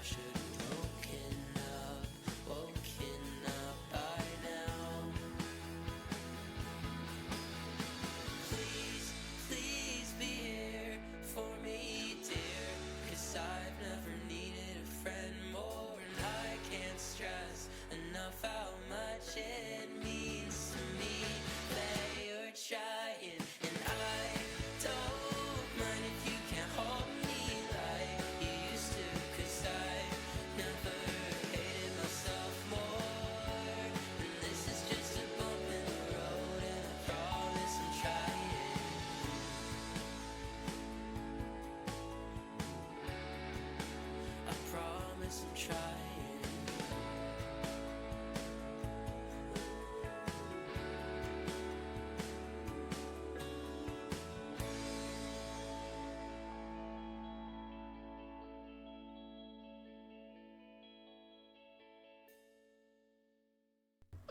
should've woken up by now. Please be here for me, dear, 'cause I've never needed a friend more, and I can't stress enough how much it means to me that you're trying, and I don't mind if you can't hold me like you used to, 'cause I never hated myself more, and this is just a bump in the road, and I promise I'm trying. I promise I'm trying.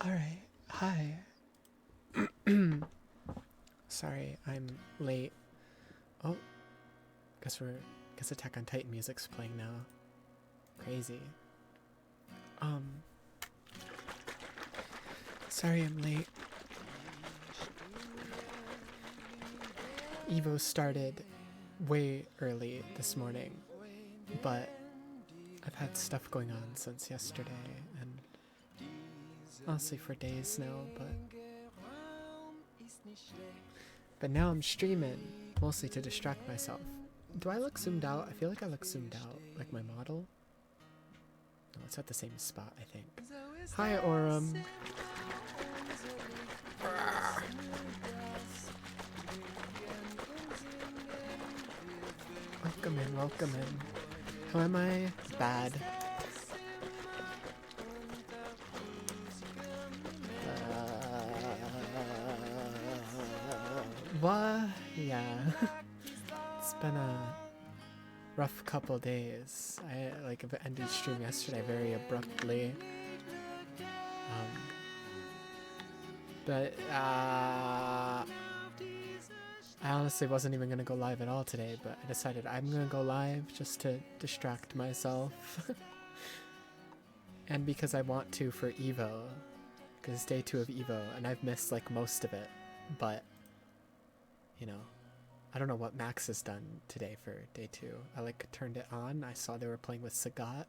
Alright, hi. Sorry, I'm late. Oh, guess Attack on Titan music's playing now. Crazy. Sorry I'm late. EVO started way early this morning, but I've had stuff going on since yesterday, and honestly for days now, but now I'm streaming, mostly to distract myself. Do I look zoomed out? I feel like I look zoomed out, like my model. No, it's at the same spot, I think. Hi, Aurum. Welcome in, welcome in. How am I? Bad. What? Yeah. It's been a rough couple days. I ended stream yesterday very abruptly. But I honestly wasn't even gonna go live at all today, but I decided I'm gonna go live just to distract myself. And because I want to for EVO, because it's day 2 of EVO, and I've missed like most of it, but you know, I don't know what Max has done today for day 2. I like turned it on, I saw they were playing with Sagat.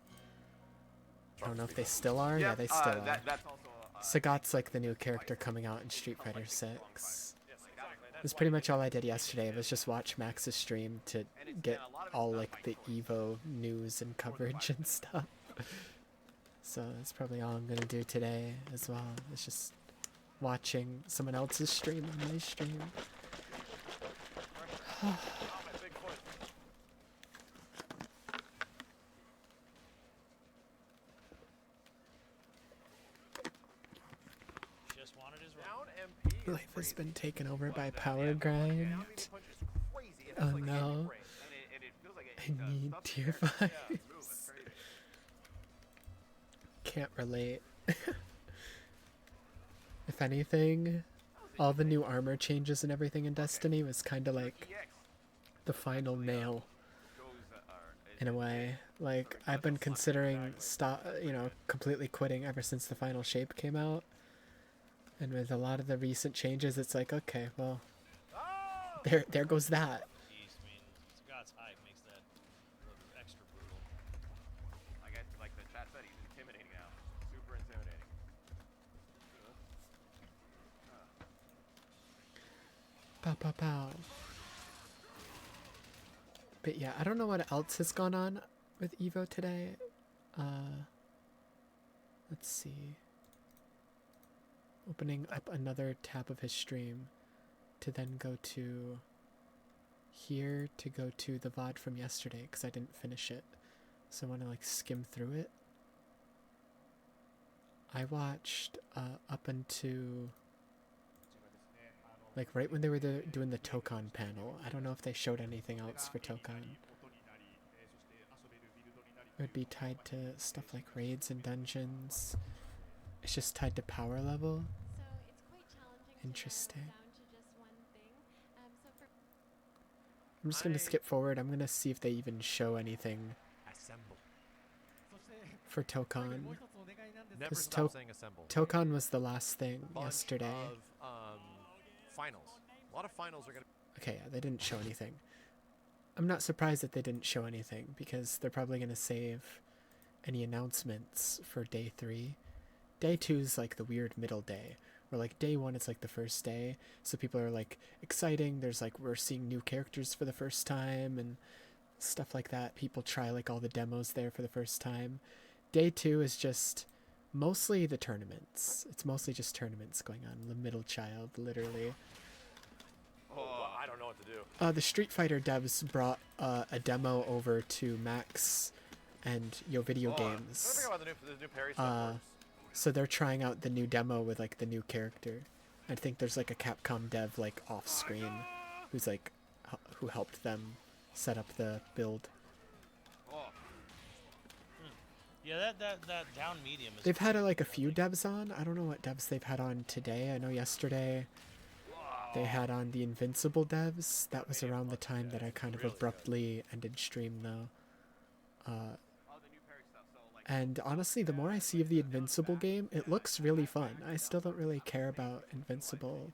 I don't know if they still are. Yeah, they still are. Sagat's like the new character coming out in Street Fighter 6. That's pretty much all I did yesterday, was just watch Max's stream to get all like the EVO news and coverage and stuff. So that's probably all I'm gonna do today as well. It's just watching someone else's stream on my stream. Life has been taken over by power grind. Oh no. I need tier 5s. Can't relate. If anything, all the new armor changes and everything in Destiny was kind of like the final nail in a way. Like, I've been considering completely quitting ever since the final shape came out. And with a lot of the recent changes, it's like, okay, well, there goes that. Pow, pow, pow. But yeah, I don't know what else has gone on with EVO today. Let's see. Opening up another tab of his stream to then go to here to go to the VOD from yesterday because I didn't finish it. So I want to like skim through it. I watched up into like right when they were doing the Tokon panel. I don't know if they showed anything else for Tokon. It would be tied to stuff like raids and dungeons. It's just tied to power level. Interesting. I'm just gonna skip forward. I'm gonna see if they even show anything for Tokon. Never 'Cause stop saying assemble. Tokon was the last thing Bunch yesterday. of finals. A lot of finals are gonna. Okay, yeah, they didn't show anything. I'm not surprised that they didn't show anything because they're probably gonna save any announcements for day 3. Day 2 is like the weird middle day, where like day 1 is like the first day, so people are like exciting. There's like we're seeing new characters for the first time and stuff like that. People try like all the demos there for the first time. Day 2 is just mostly the tournaments. It's mostly just tournaments going on. The middle child, literally. Oh, I don't know what to do. The Street Fighter devs brought a demo over to Max and Yo Video Games. About the new Perry stuff. So they're trying out the new demo with like the new character. I think there's like a Capcom dev like off screen who's like who helped them set up the build. Yeah, that down medium is. They've had like a few devs on. I don't know what devs they've had on today. I know yesterday they had on the Invincible devs. That was around the time that I kind of abruptly ended stream though. And honestly, the more I see of the Invincible game, it looks really fun. I still don't really care about Invincible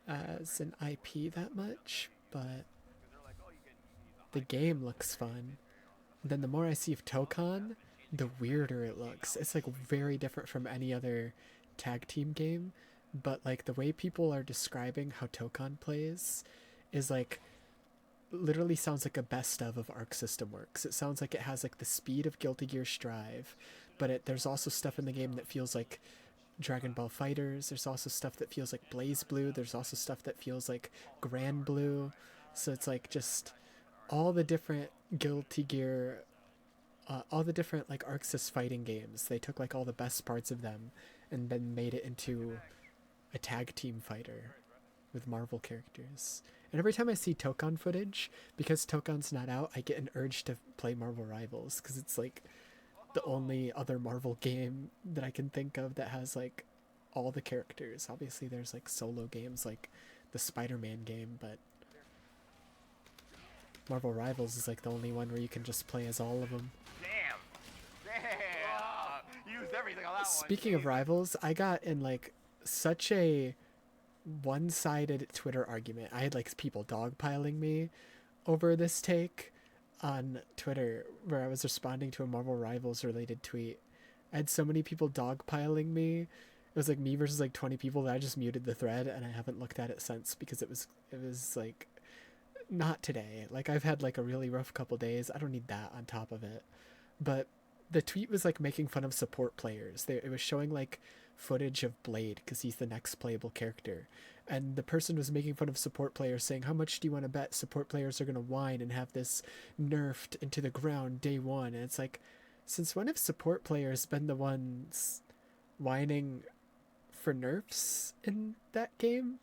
as an IP that much, but the game looks fun. And then the more I see of Tokon, the weirder it looks. It's like very different from any other tag team game, but like the way people are describing how Tokon plays is like literally sounds like a best of Arc System Works. It sounds like it has like the speed of Guilty Gear Strive, but there's also stuff in the game that feels like Dragon Ball Fighters. There's also stuff that feels like Blaze Blue. There's also stuff that feels like Grand Blue. So it's like just all the different Guilty Gear, all the different like Arc Sys fighting games. They took like all the best parts of them and then made it into a tag team fighter with Marvel characters. And every time I see Tokon footage, because Tokon's not out, I get an urge to play Marvel Rivals, because it's like the only other Marvel game that I can think of that has like all the characters. Obviously there's like solo games like the Spider-Man game, but Marvel Rivals is like the only one where you can just play as all of them. Damn! Used everything on that one. Speaking of Rivals, I got in like such a one-sided Twitter argument. I had like people dogpiling me over this take on Twitter where I was responding to a Marvel Rivals related tweet. I had so many people dogpiling me. It was like me versus like 20 people that I just muted the thread and I haven't looked at it since because it was like not today. Like I've had like a really rough couple days. I don't need that on top of it. But the tweet was like making fun of support players. It was showing like footage of Blade because he's the next playable character, and the person was making fun of support players, saying, how much do you want to bet support players are going to whine and have this nerfed into the ground day 1? And it's like, since when have support players been the ones whining for nerfs in that game?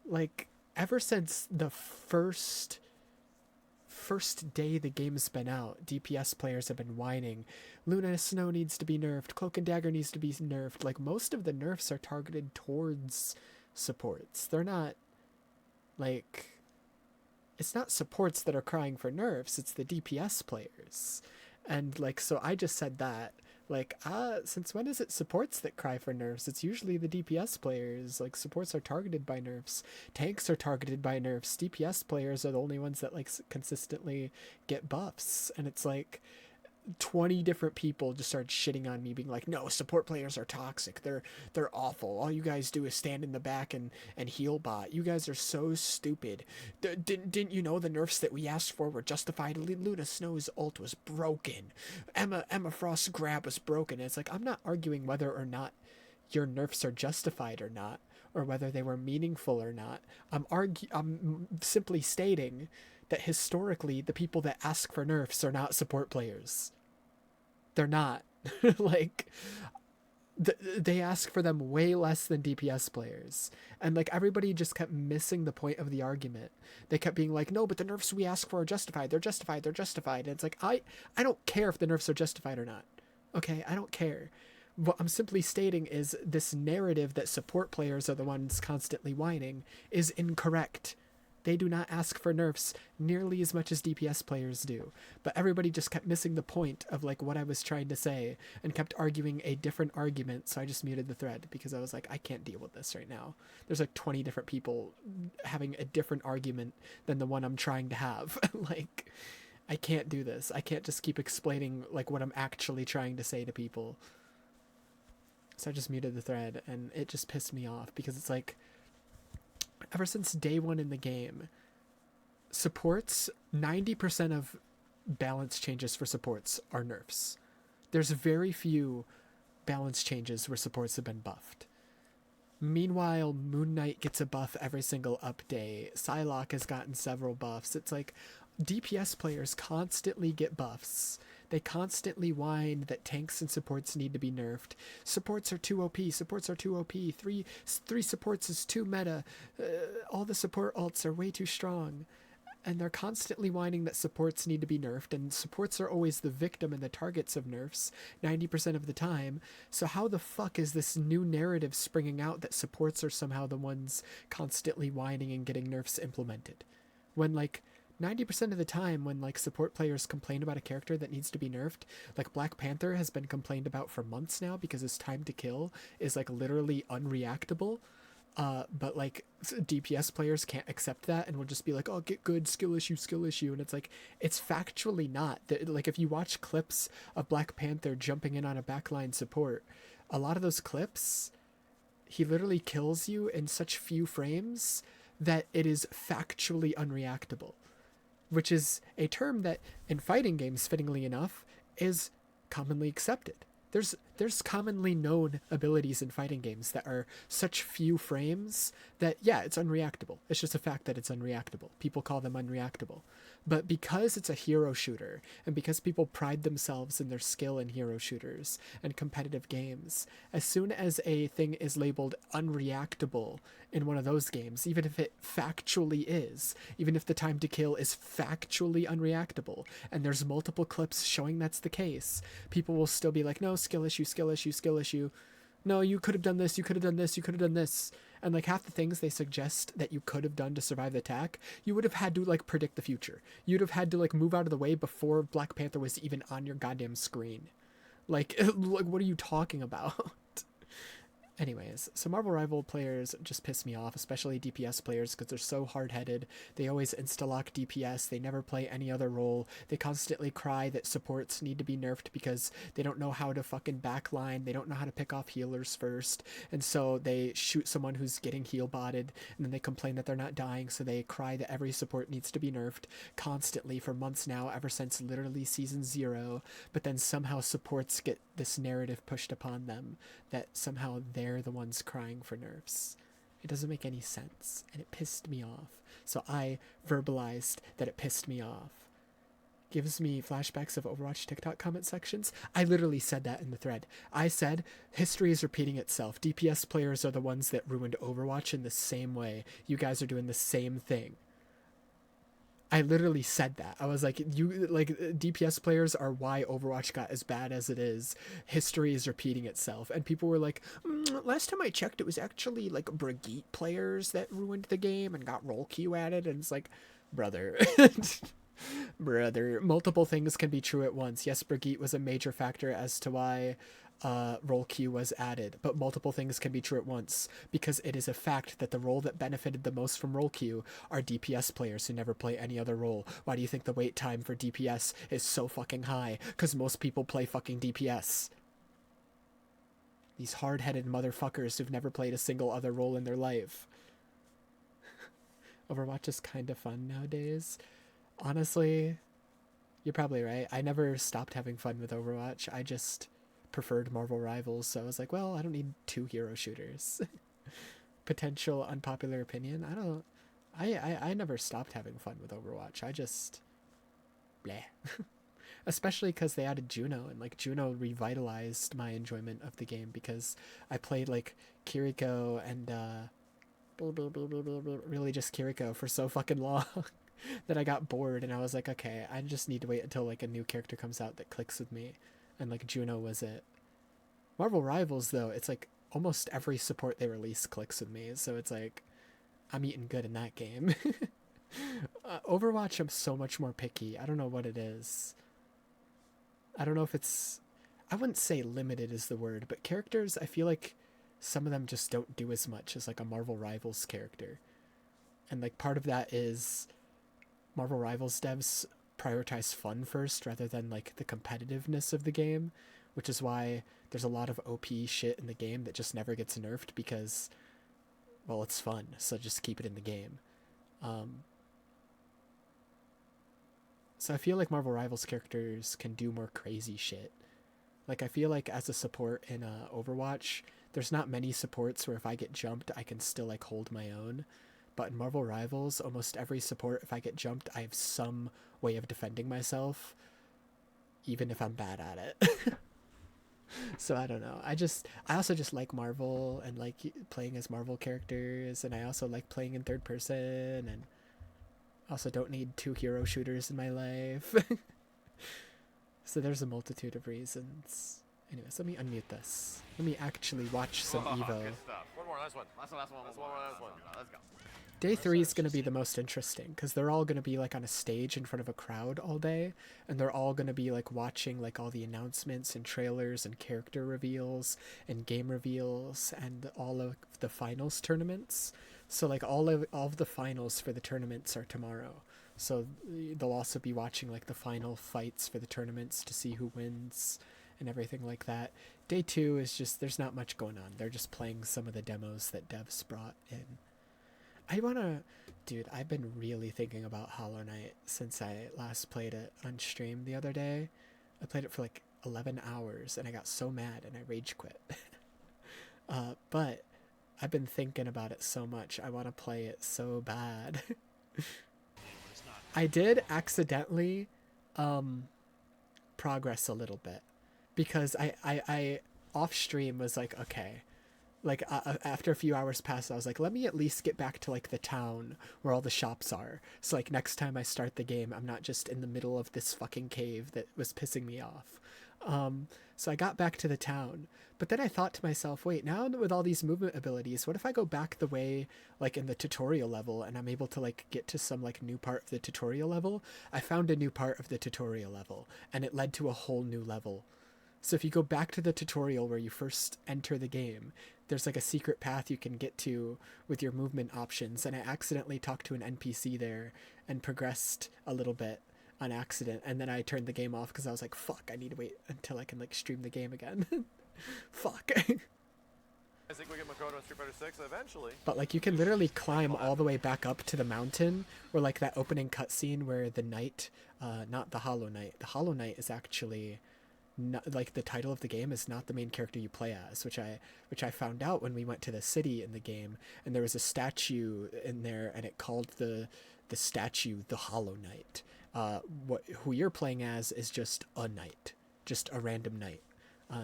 Like ever since the first day the game's been out, DPS players have been whining, Luna Snow needs to be nerfed, Cloak and Dagger needs to be nerfed. Like most of the nerfs are targeted towards supports. They're not like, it's not supports that are crying for nerfs, it's the DPS players. And like, so I just said that, like, since when is it supports that cry for nerfs? It's usually the DPS players. Like, supports are targeted by nerfs. Tanks are targeted by nerfs. DPS players are the only ones that, like, consistently get buffs. And it's like 20 different people just started shitting on me, being like, no, support players are toxic. They're awful. All you guys do is stand in the back and heal bot. You guys are so stupid. Didn't you know the nerfs that we asked for were justified? Luna Snow's ult was broken. Emma Frost's grab was broken. And it's like, I'm not arguing whether or not your nerfs are justified or not, or whether they were meaningful or not. I'm simply stating that historically the people that ask for nerfs are not support players. They're not. Like, they ask for them way less than DPS players. And like everybody just kept missing the point of the argument. They kept being like, no, but the nerfs we ask for are justified. They're justified. They're justified. And it's like, I don't care if the nerfs are justified or not. Okay, I don't care. What I'm simply stating is this narrative that support players are the ones constantly whining is incorrect. they do not ask for nerfs nearly as much as DPS players do. But everybody just kept missing the point of like what I was trying to say and kept arguing a different argument. So I just muted the thread because I was like, I can't deal with this right now. There's like 20 different people having a different argument than the one I'm trying to have. Like, I can't do this. I can't just keep explaining like what I'm actually trying to say to people. So I just muted the thread, and it just pissed me off because it's like, ever since day one in the game, supports, 90% of balance changes for supports are nerfs. There's very few balance changes where supports have been buffed. Meanwhile, Moon Knight gets a buff every single update. Psylocke has gotten several buffs. It's like DPS players constantly get buffs. They constantly whine that tanks and supports need to be nerfed. Supports are too OP. Supports are too OP. Three supports is too meta. All the support ults are way too strong. And they're constantly whining that supports need to be nerfed, and supports are always the victim and the targets of nerfs 90% of the time. So how the fuck is this new narrative springing out that supports are somehow the ones constantly whining and getting nerfs implemented? When like 90% of the time when like support players complain about a character that needs to be nerfed, like Black Panther has been complained about for months now because his time to kill is like literally unreactable. But like DPS players can't accept that and will just be like, oh, get good, skill issue. And it's like, it's factually not. Like if you watch clips of Black Panther jumping in on a backline support, a lot of those clips, he literally kills you in such few frames that it is factually unreactable, which is a term that in fighting games, fittingly enough, is commonly accepted. There's commonly known abilities in fighting games that are such few frames that, yeah, it's unreactable. It's just a fact that it's unreactable. People call them unreactable. But because it's a hero shooter, and because people pride themselves in their skill in hero shooters and competitive games, as soon as a thing is labeled unreactable in one of those games, even if it factually is, even if the time to kill is factually unreactable, and there's multiple clips showing that's the case, people will still be like, no, skill issue. No, you could have done this, you could have done this, you could have done this. And like half the things they suggest that you could have done to survive the attack, you would have had to like predict the future. You'd have had to like move out of the way before Black Panther was even on your goddamn screen. Like what are you talking about? Anyways, so Marvel Rival players just piss me off, especially DPS players, because they're so hard-headed. They always insta-lock DPS. They never play any other role. They constantly cry that supports need to be nerfed because they don't know how to fucking backline. They don't know how to pick off healers first. And so they shoot someone who's getting heal-botted, and then they complain that they're not dying, so they cry that every support needs to be nerfed constantly for months now, ever since literally Season 0. But then somehow supports get this narrative pushed upon them that somehow they're the ones crying for nerfs. It doesn't make any sense, and it pissed me off. So I verbalized that it pissed me off. Gives me flashbacks of Overwatch TikTok comment sections. I literally said that in the thread. I said, history is repeating itself. DPS players are the ones that ruined Overwatch in the same way. You guys are doing the same thing. I literally said that. I was like, DPS players are why Overwatch got as bad as it is. History is repeating itself. And people were like, last time I checked, it was actually like Brigitte players that ruined the game and got role queue added. And it's like, brother, multiple things can be true at once. Yes, Brigitte was a major factor as to why role queue was added, but multiple things can be true at once, because it is a fact that the role that benefited the most from role queue are DPS players who never play any other role. Why do you think the wait time for DPS is so fucking high? Because most people play fucking DPS. These hard-headed motherfuckers who've never played a single other role in their life. Overwatch is kind of fun nowadays. Honestly, you're probably right. I never stopped having fun with Overwatch. I just preferred Marvel Rivals, so I was like, well, I don't need 2 hero shooters. Potential unpopular opinion. I never stopped having fun with Overwatch. I just bleh. Especially because they added Juno, and like Juno revitalized my enjoyment of the game, because I played like Kiriko and really just Kiriko for so fucking long that I got bored, and I was like, okay, I just need to wait until like a new character comes out that clicks with me. And like Juno was it. Marvel Rivals though, it's like almost every support they release clicks with me, so it's like I'm eating good in that game. Overwatch, I'm so much more picky. I don't know what it is. I don't know if it's... I wouldn't say limited is the word, but characters, I feel like some of them just don't do as much as like a Marvel Rivals character. And like part of that is Marvel Rivals devs prioritize fun first rather than like the competitiveness of the game, which is why there's a lot of OP shit in the game that just never gets nerfed because, well, it's fun, so just keep it in the game. So I feel like Marvel Rivals characters can do more crazy shit. Like, I feel like as a support in Overwatch, there's not many supports where if I get jumped, I can still, like, hold my own. But in Marvel Rivals, almost every support, if I get jumped, I have some way of defending myself, even if I'm bad at it. So I don't know. I also just like Marvel and like playing as Marvel characters, and I also like playing in third person, and also don't need 2 hero shooters in my life. So there's a multitude of reasons. Anyways, let me unmute this. Let me actually watch some EVO. Good stuff. One more, last one. Last one. Let's go. Day 3 is going to be the most interesting because they're all going to be like on a stage in front of a crowd all day, and they're all going to be like watching like all the announcements and trailers and character reveals and game reveals and all of the finals tournaments. So like all of the finals for the tournaments are tomorrow. So they'll also be watching like the final fights for the tournaments to see who wins and everything like that. Day 2 is just, there's not much going on. They're just playing some of the demos that devs brought in. Dude, I've been really thinking about Hollow Knight since I last played it on stream the other day. I played it for like 11 hours and I got so mad and I rage quit. But I've been thinking about it so much. I want to play it so bad. I did accidentally progress a little bit because I off stream was like, okay, like after a few hours passed, I was like, let me at least get back to like the town where all the shops are, so like next time I start the game I'm not just in the middle of this fucking cave that was pissing me off. So I got back to the town, but then I thought to myself, wait, now with all these movement abilities, what if I go back the way like in the tutorial level and I'm able to like get to some like new part of the tutorial level? I found a new part of the tutorial level and it led to a whole new level. So if you go back to the tutorial where you first enter the game, there's like a secret path you can get to with your movement options, and I accidentally talked to an NPC there and progressed a little bit on accident, and then I turned the game off because I was like, fuck, I need to wait until I can like stream the game again. Fuck. I think we get Makoto in Street Fighter 6 eventually. But like you can literally climb all the way back up to the mountain, or like that opening cutscene where the knight, not the Hollow Knight. The Hollow Knight is actually not, like the title of the game is not the main character you play as, which I found out when we went to the city in the game, and there was a statue in there, and it called the statue the Hollow Knight. Who you're playing as is just a knight, just a random knight,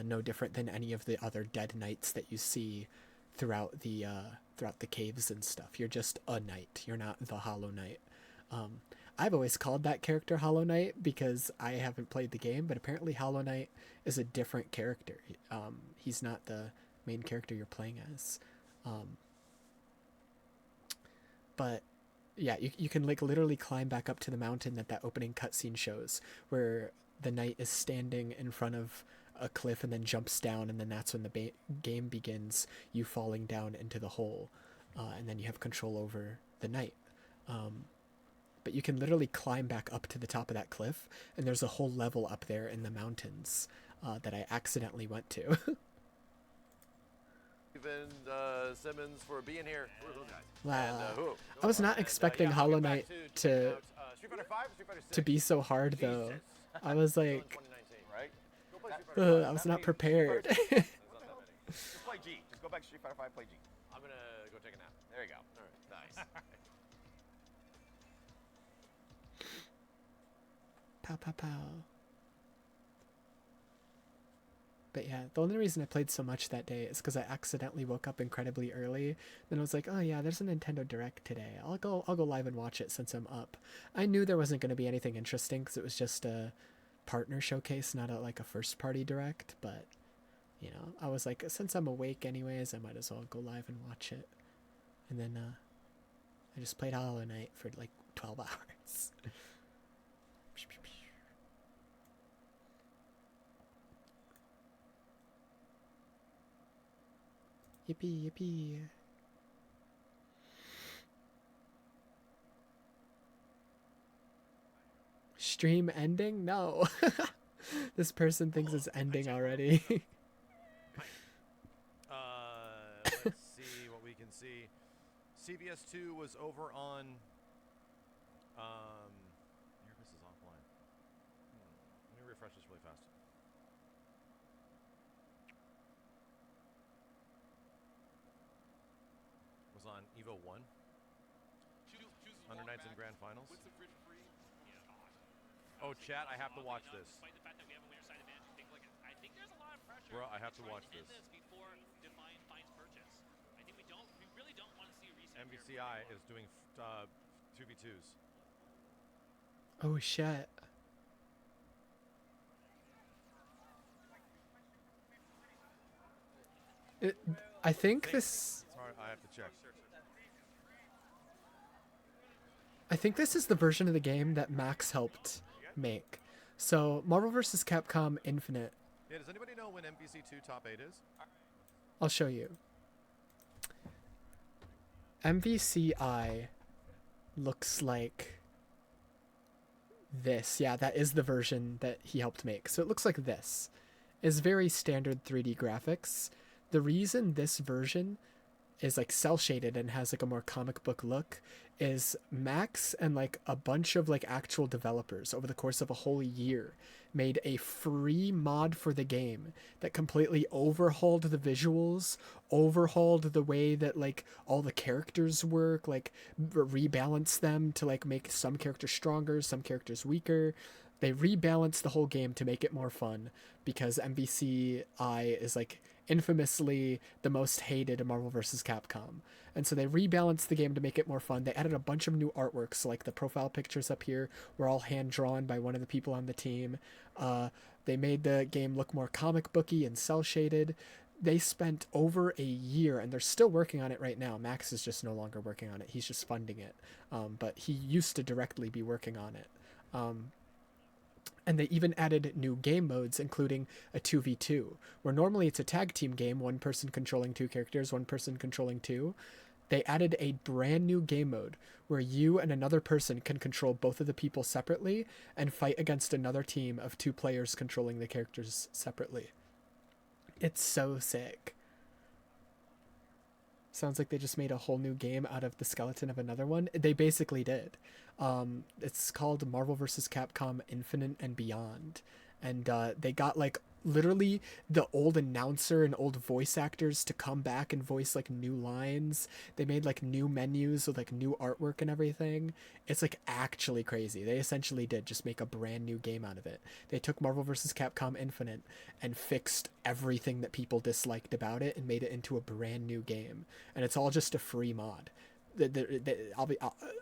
no different than any of the other dead knights that you see throughout the caves and stuff. You're just a knight. You're not the Hollow Knight. I've always called that character Hollow Knight because I haven't played the game, but apparently Hollow Knight is a different character. He's not the main character you're playing as. But yeah, you can like literally climb back up to the mountain that opening cutscene shows, where the knight is standing in front of a cliff and then jumps down, and then that's when the game begins, you falling down into the hole, and then you have control over the knight. But you can literally climb back up to the top of that cliff, and there's a whole level up there in the mountains that I accidentally went to. Even Simmons for being here. Who are those guys? Wow. I was not expecting Hollow Knight to be so hard though. I was like, I was not prepared. Just play G. Just go back to Street Fighter 5, play G. I'm gonna go take a nap. There you go. All right, nice. Pow pow pow. But yeah, the only reason I played so much that day is because I accidentally woke up incredibly early. Then I was like, oh yeah, there's a Nintendo Direct today. I'll go live and watch it since I'm up. I knew there wasn't going to be anything interesting because it was just a partner showcase, not like a first party Direct. But you know, I was like, since I'm awake anyways, I might as well go live and watch it. And then I just played Hollow Knight for like 12 hours. Yippee, yippee. Stream ending? No. This person thinks it's ending already. Let's see what we can see. CVS2 was over on. Earpiece is offline. Let me refresh this really fast. Was on EVO 1. Under Nights and Grand Finals. Oh, chat, I have to watch this. Bro, I have to watch this. MVCI is doing 2v2s. Oh shit. I think this. Sorry, I have to check. I think this is the version of the game that Max helped make. So Marvel vs. Capcom Infinite. Yeah, does anybody know when MVC2 top 8 is? I'll show you. MVCI looks like this. Yeah, that is the version that he helped make. So it looks like this. It's very standard 3D graphics. The reason this version is like cell shaded and has like a more comic book look is Max and like a bunch of like actual developers over the course of a whole year made a free mod for the game that completely overhauled the visuals, overhauled the way that like all the characters work, like rebalanced them to like make some characters stronger, some characters weaker. They rebalanced the whole game to make it more fun because MVCI is like infamously the most hated Marvel vs. Capcom. And so they rebalanced the game to make it more fun. They added a bunch of new artworks, so like the profile pictures up here were all hand-drawn by one of the people on the team. They made the game look more comic booky and cel-shaded. They spent over a year, and they're still working on it right now. Max is just no longer working on it. He's just funding it. But he used to directly be working on it. And they even added new game modes, including a 2v2, where normally it's a tag team game, one person controlling two characters, one person controlling two. They added a brand new game mode where you and another person can control both of the people separately and fight against another team of two players controlling the characters separately. It's so sick. Sounds like they just made a whole new game out of the skeleton of another one. They basically did. It's called Marvel vs. Capcom Infinite and Beyond. And they got like literally the old announcer and old voice actors to come back and voice like new lines. They made like new menus with like new artwork and everything. It's like actually crazy. They essentially did just make a brand new game out of it. They took Marvel vs. Capcom Infinite and fixed everything that people disliked about it and made it into a brand new game. And it's all just a free mod.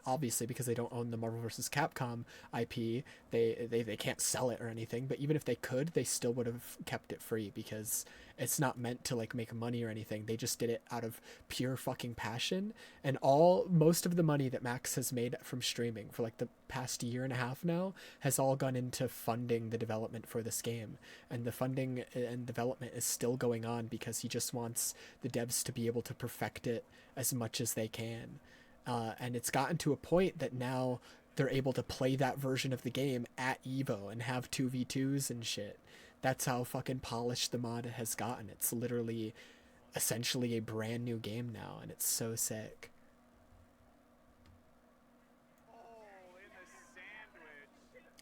Obviously, because they don't own the Marvel vs. Capcom IP, they can't sell it or anything. But even if they could, they still would have kept it free because it's not meant to like make money or anything. They just did it out of pure fucking passion. And most of the money that Max has made from streaming for like the past year and a half now has all gone into funding the development for this game. And the funding and development is still going on because he just wants the devs to be able to perfect it as much as they can. And it's gotten to a point that now they're able to play that version of the game at EVO and have 2v2s and shit. That's how fucking polished the mod has gotten. It's literally essentially a brand new game now, and it's so sick.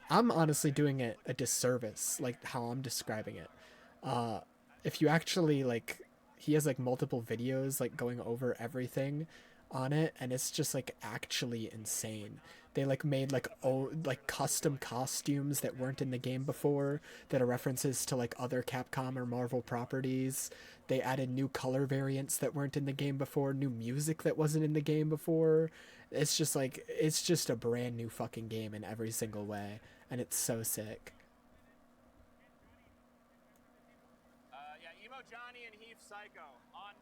I'm honestly doing it a disservice, like how I'm describing it. If you actually like, he has like multiple videos like going over everything on it, and it's just like actually insane. They like made like custom costumes that weren't in the game before that are references to like other Capcom or Marvel properties. They added new color variants that weren't in the game before, new music that wasn't in the game before. It's just a brand new fucking game in every single way, and it's so sick. Yeah, Emo Johnny and Heath Psycho on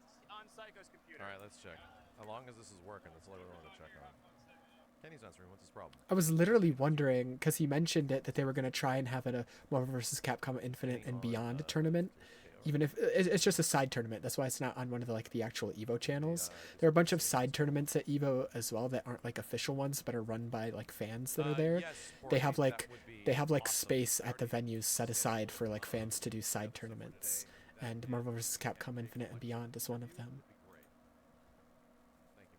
Psycho's computer. All right, let's check. As long as this is working, that's all we want to check on. Kenny's answering. What's his problem? I was literally wondering, because he mentioned it, that they were going to try and have it a Marvel vs. Capcom Infinite and Beyond tournament. Even if it's just a side tournament, that's why it's not on one of the actual EVO channels. There are a bunch of side tournaments at EVO as well that aren't like official ones, but are run by like fans that are there. They have like space at the venues set aside for like fans to do side tournaments, and Marvel vs. Capcom Infinite and Beyond is one of them. Thank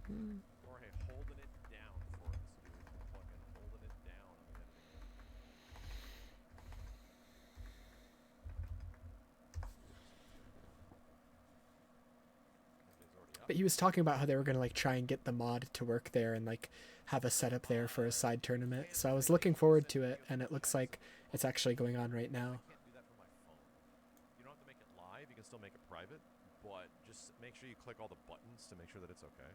you, man. Jorge holding it down for us, dude. Fucking holding it down on the editing. But he was talking about how they were going to like try and get the mod to work there and like have a setup there for a side tournament. So I was looking forward to it, and it looks like it's actually going on right now. I can't do that from my phone. You don't have to make it live. You can still make it private, but just make sure you click all the buttons to make sure that it's okay.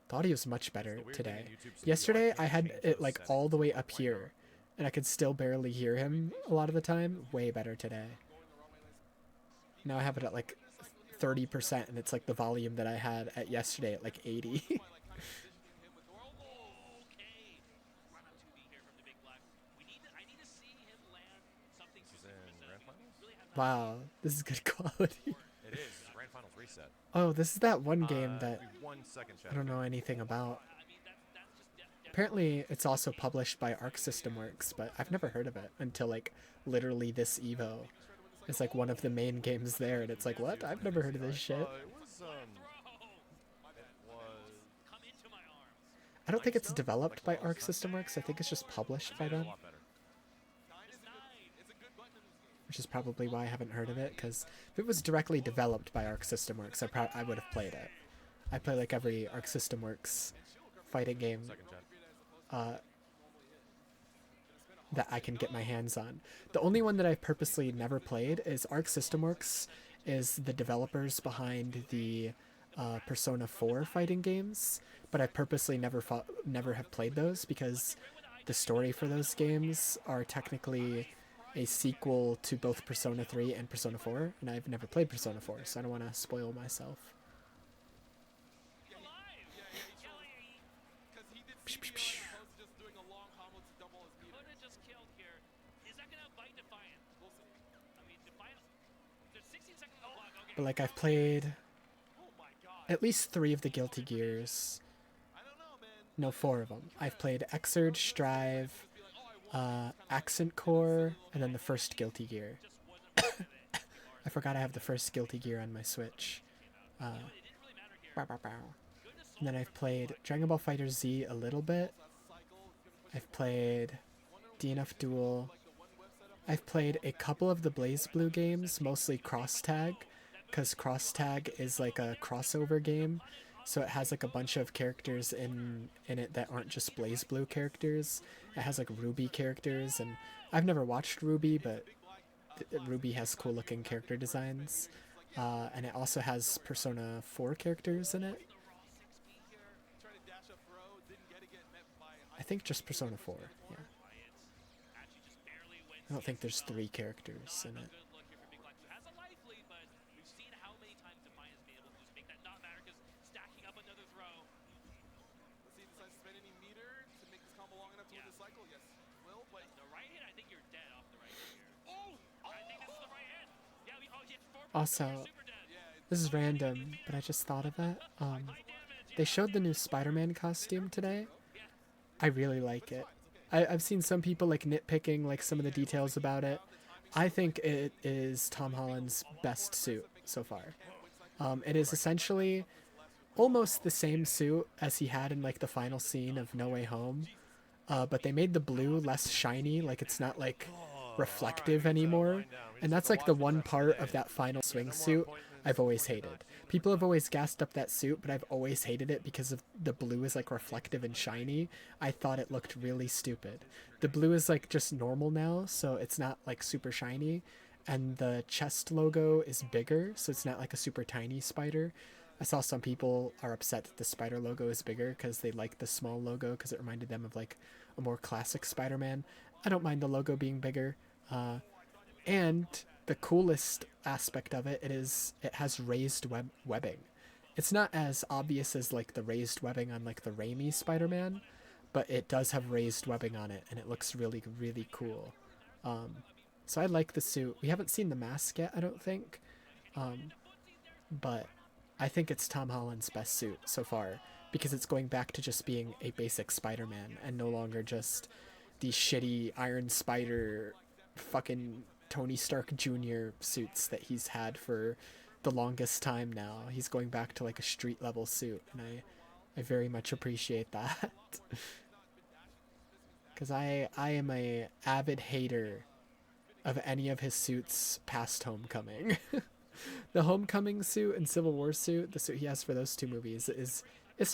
The audio's much better today. Yesterday I had it like all the way up here, and I could still barely hear him a lot of the time. Way better today. Now I have it at like 30%, and it's like the volume that I had at yesterday at like 80. Wow, this is good quality. It is. Grand Finals reset. Oh, this is that one game that 1 second, chat. I don't know anything about. Apparently, it's also published by Arc System Works, but I've never heard of it until like literally this EVO. It's like one of the main games there, and it's like, what? I've never heard of this shit. I don't think it's developed by Arc System Works. I think it's just published by them, which is probably why I haven't heard of it, because if it was directly developed by Arc System Works, I would have played it. I play like every Arc System Works fighting game that I can get my hands on. The only one that I've purposely never played is Arc System Works, is the developers behind the Persona 4 fighting games, but I purposely never have played those because the story for those games are technically a sequel to both Persona 3 and Persona 4, and I've never played Persona 4, so I don't want to spoil myself. But like, I've played at least 3 of the Guilty Gears. No, 4 of them. I've played Exurge, Strive, Accent Core, and then the first Guilty Gear. I forgot I have the first Guilty Gear on my Switch. And then I've played Dragon Ball FighterZ Z a little bit. I've played DNF Duel. I've played a couple of the BlazBlue games, mostly Cross Tag, because Cross Tag is like a crossover game. So it has like a bunch of characters in it that aren't just BlazBlue characters. It has like Ruby characters, and I've never watched Ruby, but Ruby has cool looking character designs. And it also has Persona 4 characters in it. I think just Persona 4, yeah. I don't think there's 3 characters in it. Also, this is random, but I just thought of it. They showed the new Spider-Man costume today. I really like it. I've seen some people like nitpicking like some of the details about it. I think it is Tom Holland's best suit so far. It is essentially almost the same suit as he had in like the final scene of No Way Home, but they made the blue less shiny, like it's not like reflective anymore, and that's like the one part of that final swingsuit I've always hated. People have always gassed up that suit, but I've always hated it because of the blue is like reflective and shiny. I thought it looked really stupid. The blue is like just normal now, so it's not like super shiny, and the chest logo is bigger, so it's not like a super tiny spider. I saw some people are upset that the spider logo is bigger because they like the small logo because it reminded them of like a more classic Spider-Man. I don't mind the logo being bigger. And the coolest aspect of it is it has raised webbing. it's not as obvious as like the raised webbing on like the Raimi Spider-Man, but it does have raised webbing on it, and it looks really, really cool. So I like the suit. We haven't seen the mask yet, I don't think, but I think it's Tom Holland's best suit so far, because it's going back to just being a basic Spider-Man and no longer just these shitty Iron Spider fucking Tony Stark Jr. suits that he's had for the longest time now. He's going back to like a street level suit, and I very much appreciate that. Because I am a avid hater of any of his suits past Homecoming. The Homecoming suit and Civil War suit, the suit he has for those two movies, is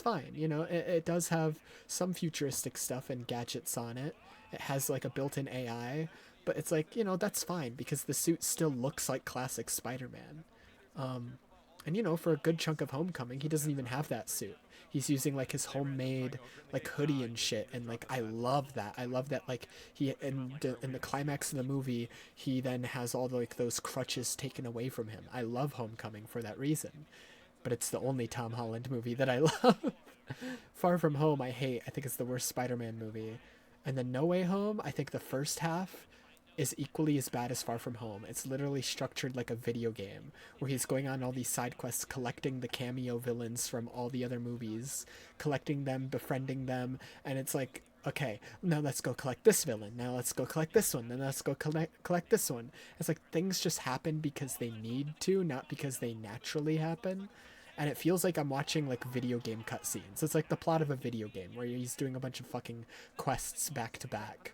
fine. You know, it does have some futuristic stuff and gadgets on it. It has like a built-in AI, but it's like, you know, that's fine because the suit still looks like classic Spider-Man. And you know, for a good chunk of Homecoming, he doesn't even have that suit. He's using like his homemade like hoodie and shit, and like I love that. I love that like he in the climax of the movie, he then has all the, like those crutches taken away from him. I love Homecoming for that reason. But it's the only Tom Holland movie that I love. Far From Home I hate. I think it's the worst Spider-Man movie. And then No Way Home, I think the first half is equally as bad as Far From Home. It's literally structured like a video game where he's going on all these side quests, collecting the cameo villains from all the other movies, collecting them, befriending them, and it's like, okay, now let's go collect this villain, now let's go collect this one, then let's go collect this one. It's like things just happen because they need to, not because they naturally happen. And it feels like I'm watching like video game cutscenes. It's like the plot of a video game where he's doing a bunch of fucking quests back to back.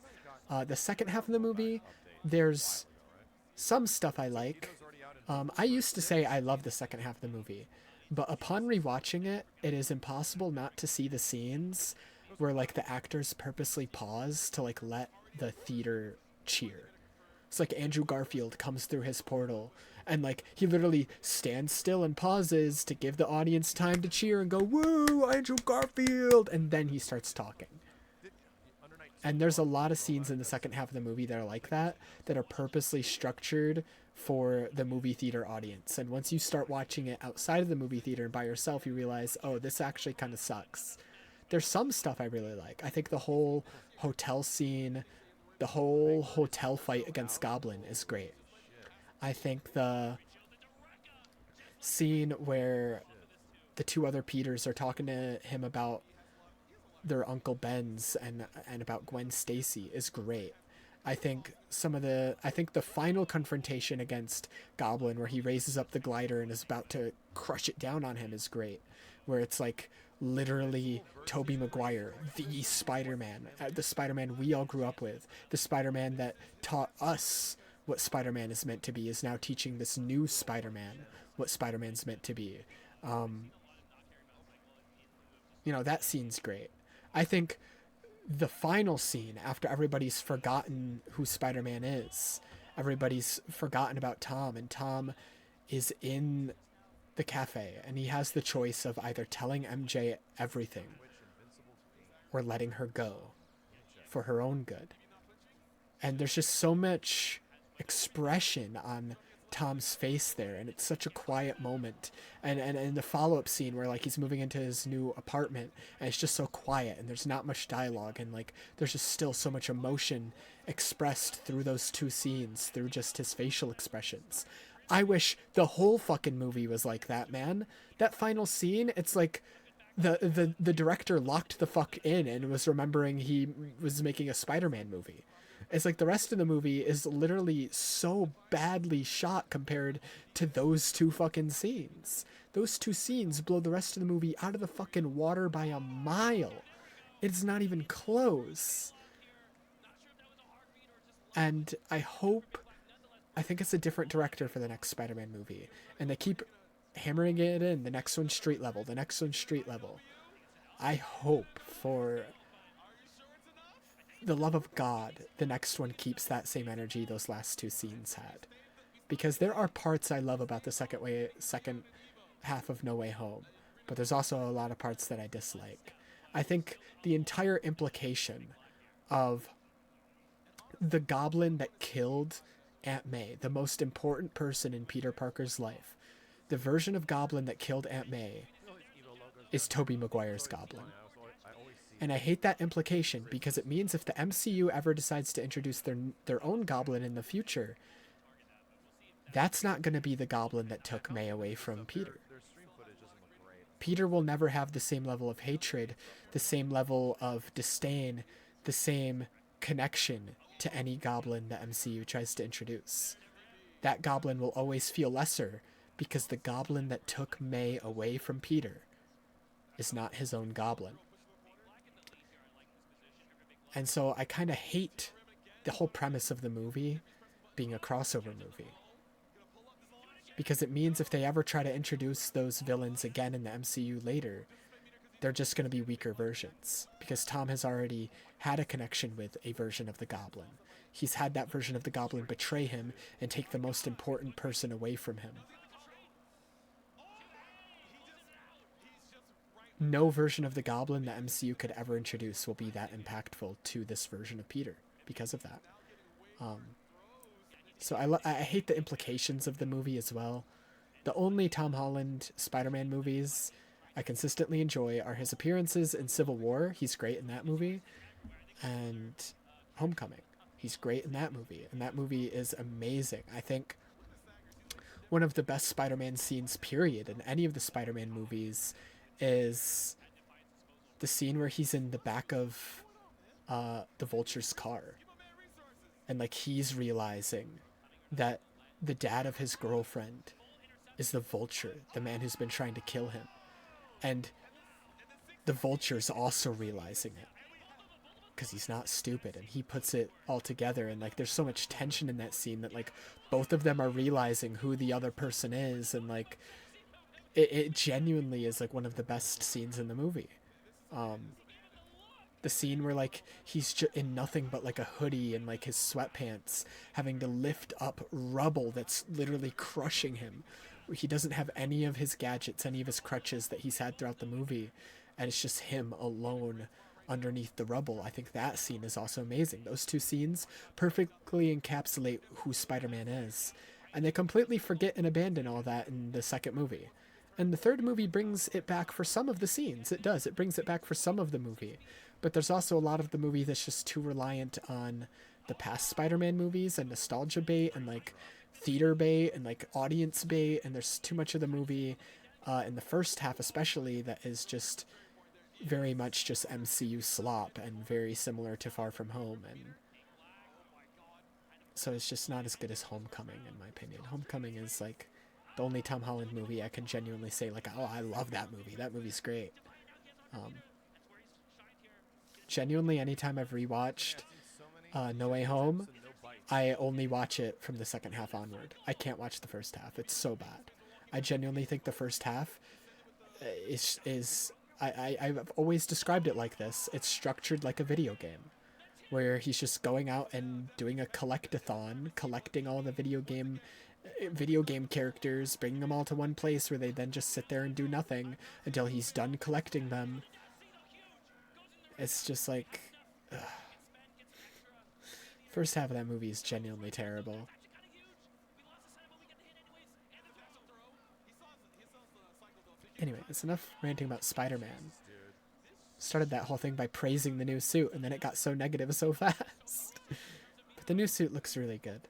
The second half of the movie, there's some stuff I like. I used to say I love the second half of the movie, but upon rewatching it, it is impossible not to see the scenes where like the actors purposely pause to like let the theater cheer. It's like Andrew Garfield comes through his portal and like he literally stands still and pauses to give the audience time to cheer and go, "Woo, Andrew Garfield!" And then he starts talking. And there's a lot of scenes in the second half of the movie that are like that are purposely structured for the movie theater audience. And once you start watching it outside of the movie theater and by yourself, you realize, oh, this actually kind of sucks. There's some stuff I really like. I think the whole hotel scene, the whole hotel fight against Goblin is great. I think the scene where the two other Peters are talking to him about their Uncle Ben's and about Gwen Stacy is great. I think the final confrontation against Goblin where he raises up the glider and is about to crush it down on him is great. Where it's like literally Tobey Maguire, the Spider-Man, the Spider-Man we all grew up with, the Spider-Man that taught us what Spider-Man is meant to be, is now teaching this new Spider-Man what Spider-Man's meant to be. You know, that scene's great. I think the final scene, after everybody's forgotten who Spider-Man is, everybody's forgotten about Tom, and Tom is in the cafe, and he has the choice of either telling MJ everything or letting her go for her own good. And there's just so much expression on Tom's face there, and it's such a quiet moment. And the follow-up scene where like he's moving into his new apartment and it's just so quiet and there's not much dialogue, and like there's just still so much emotion expressed through those two scenes, through just his facial expressions. I wish the whole fucking movie was like that, man. That final scene, it's like the director locked the fuck in and was remembering he was making a Spider-Man movie. It's like the rest of the movie is literally so badly shot compared to those two fucking scenes. Those two scenes blow the rest of the movie out of the fucking water by a mile. It's not even close. And I think it's a different director for the next Spider-Man movie. And they keep hammering it in. The next one's street level. The next one's street level. I hope, for the love of God, the next one keeps that same energy those last two scenes had. Because there are parts I love about the second half of No Way Home. But there's also a lot of parts that I dislike. I think the entire implication of the Goblin that killed Aunt May, the most important person in Peter Parker's life, the version of Goblin that killed Aunt May, is Tobey Maguire's Goblin. I always see And I hate that implication because it means if the MCU ever decides to introduce their own Goblin in the future, that's not going to be the Goblin that took May away from Peter. their stream footage doesn't look great. Peter will never have the same level of hatred, the same level of disdain, the same connection to any Goblin the MCU tries to introduce. That Goblin will always feel lesser because the Goblin that took May away from Peter is not his own Goblin. And so I kind of hate the whole premise of the movie being a crossover movie. Because it means if they ever try to introduce those villains again in the MCU later, they're just going to be weaker versions. Because Tom has already had a connection with a version of the Goblin. He's had that version of the Goblin betray him and take the most important person away from him. No version of the Goblin the MCU could ever introduce will be that impactful to this version of Peter because of that. So I hate the implications of the movie as well. The only Tom Holland Spider-Man movies I consistently enjoy are his appearances in Civil War. He's great in that movie. And Homecoming. He's great in that movie. And that movie is amazing. I think one of the best Spider-Man scenes, period, in any of the Spider-Man movies is the scene where he's in the back of the Vulture's car. And, like, he's realizing that the dad of his girlfriend is the Vulture, the man who's been trying to kill him. And the Vulture's also realizing it. Because he's not stupid, and he puts it all together. And, like, there's so much tension in that scene that, like, both of them are realizing who the other person is. And, like, it genuinely is, like, one of the best scenes in the movie. The scene where, like, he's in nothing but, like, a hoodie and, like, his sweatpants, having to lift up rubble that's literally crushing him. He doesn't have any of his gadgets, any of his crutches that he's had throughout the movie, and it's just him alone underneath the rubble. I think that scene is also amazing. Those two scenes perfectly encapsulate who Spider-Man is, and they completely forget and abandon all that in the second movie. And the third movie brings it back for some of the scenes. It does. It brings it back for some of the movie. But there's also a lot of the movie that's just too reliant on the past Spider-Man movies and nostalgia bait and, like, theater bait and, like, audience bait. And there's too much of the movie in the first half especially that is just very much just MCU slop and very similar to Far From Home. And so it's just not as good as Homecoming, in my opinion. Homecoming is, like, the only Tom Holland movie I can genuinely say, like, oh, I love that movie. That movie's great. Genuinely, anytime I've rewatched No Way Home, I only watch it from the second half onward. I can't watch the first half. It's so bad. I genuinely think the first half I've always described it like this. It's structured like a video game, where he's just going out and doing a collect-a-thon, collecting all the video game characters, bringing them all to one place where they then just sit there and do nothing until he's done collecting them. It's just like, ugh. First half of that movie is genuinely terrible. Anyway, it's enough ranting about Spider-Man. Started that whole thing by praising the new suit, and then it got so negative so fast. But the new suit looks really good.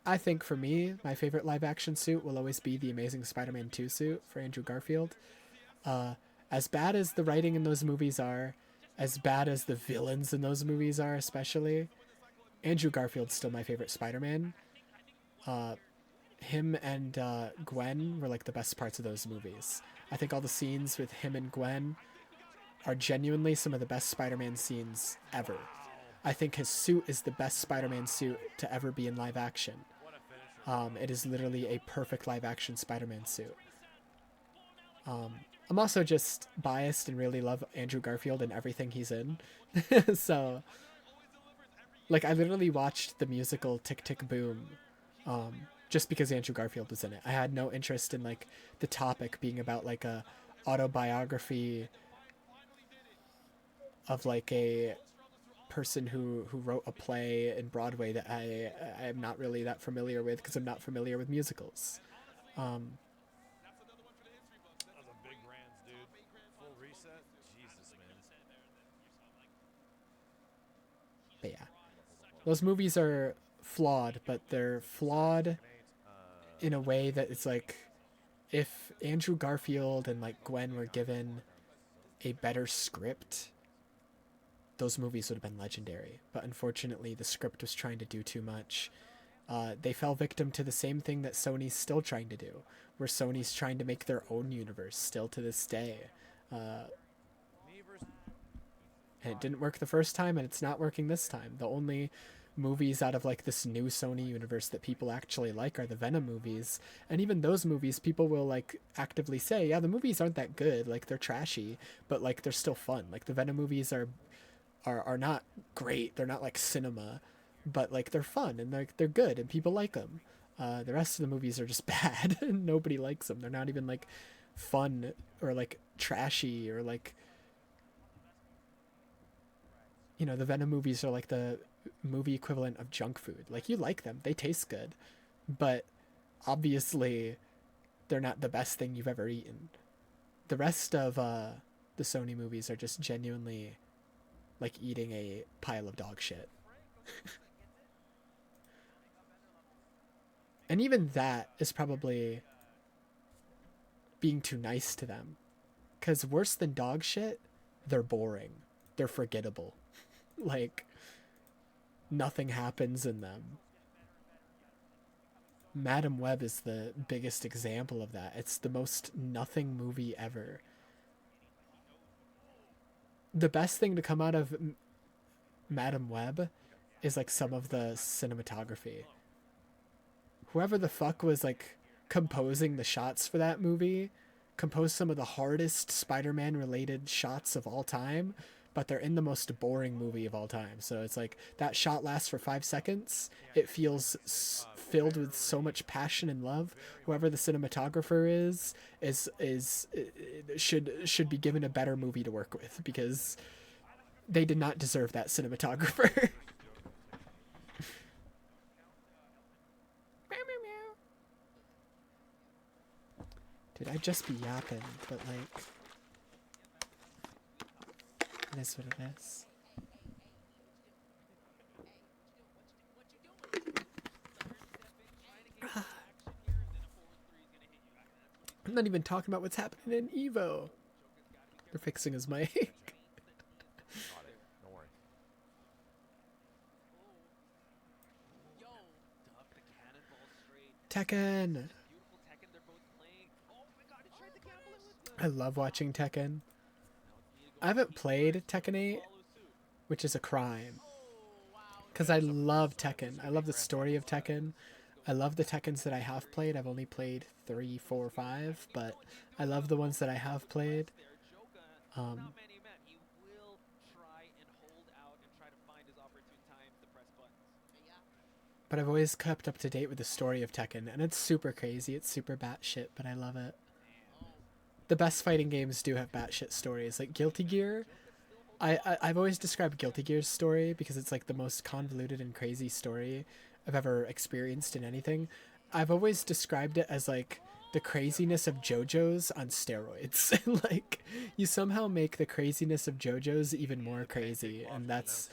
I think for me, my favorite live-action suit will always be the Amazing Spider-Man 2 suit for Andrew Garfield. As bad as the writing in those movies are, as bad as the villains in those movies are especially, Andrew Garfield's still my favorite Spider-Man. Him and Gwen were, like, the best parts of those movies. I think all the scenes with him and Gwen are genuinely some of the best Spider-Man scenes ever. I think his suit is the best Spider-Man suit to ever be in live action. It is literally a perfect live action Spider-Man suit. I'm also just biased and really love Andrew Garfield and everything he's in. So, like, I literally watched the musical Tick Tick Boom just because Andrew Garfield was in it. I had no interest in, like, the topic being about, like, a autobiography of, like, a person who wrote a play in Broadway that I am not really that familiar with because I'm not familiar with musicals. Those movies are flawed, but they're flawed in a way that it's like, if Andrew Garfield and like Gwen were given a better script, those movies would have been legendary. But unfortunately, the script was trying to do too much. They fell victim to the same thing that Sony's still trying to do, where Sony's trying to make their own universe still to this day. And it didn't work the first time, and it's not working this time. The only movies out of like this new Sony universe that people actually like are the Venom movies, and even those movies people will like actively say, yeah, the movies aren't that good, like they're trashy, but like they're still fun. Like the Venom movies are not great, they're not like cinema, but like they're fun and they're good and people like them. The rest of the movies are just bad and nobody likes them. They're not even like fun or like trashy or like, you know, the Venom movies are like the movie equivalent of junk food. Like, you like them, they taste good, but obviously they're not the best thing you've ever eaten. The rest of the Sony movies are just genuinely like eating a pile of dog shit. And even that is probably being too nice to them, because worse than dog shit, they're boring, they're forgettable. Like, nothing happens in them. Madam Web is the biggest example of that. It's the most nothing movie ever. The best thing to come out of Madam Web is like some of the cinematography. Whoever the fuck was like composing the shots for that movie composed some of the hardest Spider-Man related shots of all time, but they're in the most boring movie of all time. So it's like that shot lasts for 5 seconds. It feels filled with so much passion and love. Whoever the cinematographer is should be given a better movie to work with, because they did not deserve that cinematographer. Dude, I'd just be yapping, but like, it is what it is. I'm not even talking about what's happening in EVO. They're fixing his mic. Got it. Don't worry. Tekken! I love watching Tekken. I haven't played Tekken 8, which is a crime, because I love Tekken. I love the story of Tekken. I love the Tekkens that I have played. I've only played 3, 4, 5, but I love the ones that I have played. But I've always kept up to date with the story of Tekken, and it's super crazy. It's super batshit, but I love it. The best fighting games do have batshit stories. Like Guilty Gear, I've always described Guilty Gear's story because it's like the most convoluted and crazy story I've ever experienced in anything. I've always described it as like the craziness of JoJo's on steroids. Like, you somehow make the craziness of JoJo's even more crazy, and that's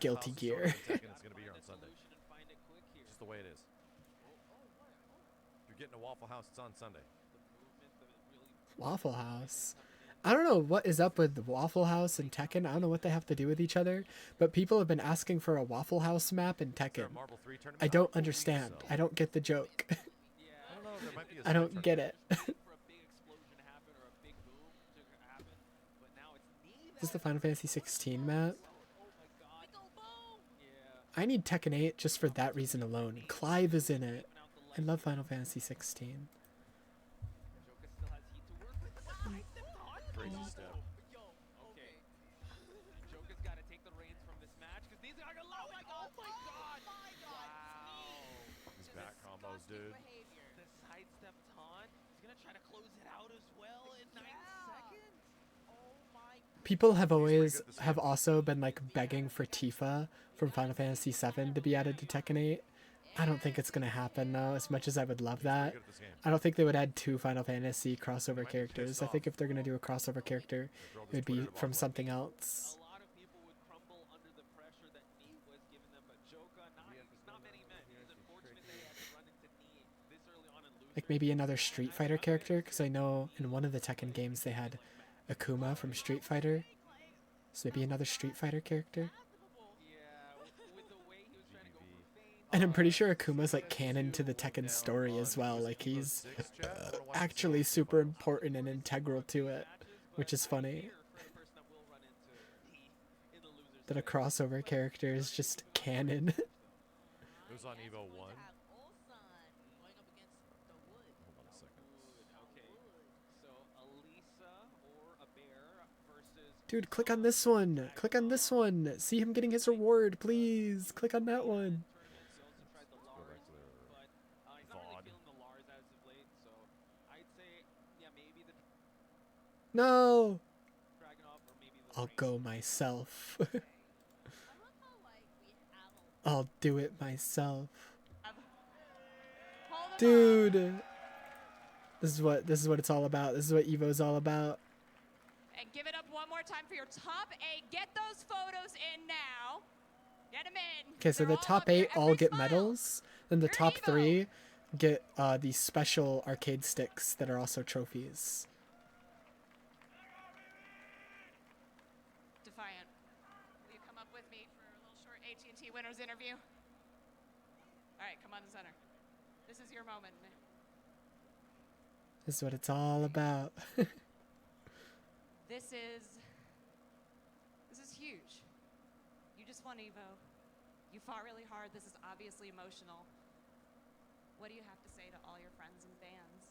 Guilty Gear. It's gonna be here on Sunday. Just the way it is. If you're getting a Waffle House, it's on Sunday. Waffle House. I don't know what is up with Waffle House and Tekken. I don't know what they have to do with each other, but people have been asking for a Waffle House map in Tekken. I don't understand. I don't get the joke. I don't get it. Is this the Final Fantasy 16 map? I need Tekken 8 just for that reason alone. Clive is in it. I love Final Fantasy 16. Crazy step. These back combos, dude. People have also been like begging for Tifa from Final Fantasy 7 to be added to Tekken 8. I don't think it's gonna happen though, as much as I would love that. I don't think they would add 2 Final Fantasy crossover characters. I think if they're gonna do a crossover character, it would be from something else. Like maybe another Street Fighter character, because I know in one of the Tekken games they had Akuma from Street Fighter. So maybe another Street Fighter character. And I'm pretty sure Akuma's like canon to the Tekken story as well. Like he's actually super important and integral to it, which is funny. That a crossover character is just canon. It was on EVO 1. Hold on a second. Dude, click on this one. Click on this one. See him getting his reward, please. Click on that one. No! I'll go myself. I'll do it myself. Dude! This is what it's all about. This is what EVO's all about. And give it up one more time for your top 8. Get those photos in now. Get them in. Okay, so the top 8 all get medals. Then the top 3 get these special arcade sticks that are also trophies. Defiant, will you come up with me for a little short AT&T winners interview? All right, come on to center. This is your moment. This is what it's all about. This is huge. You just won EVO. You fought really hard. This is obviously emotional. What do you have to say to all your friends and fans?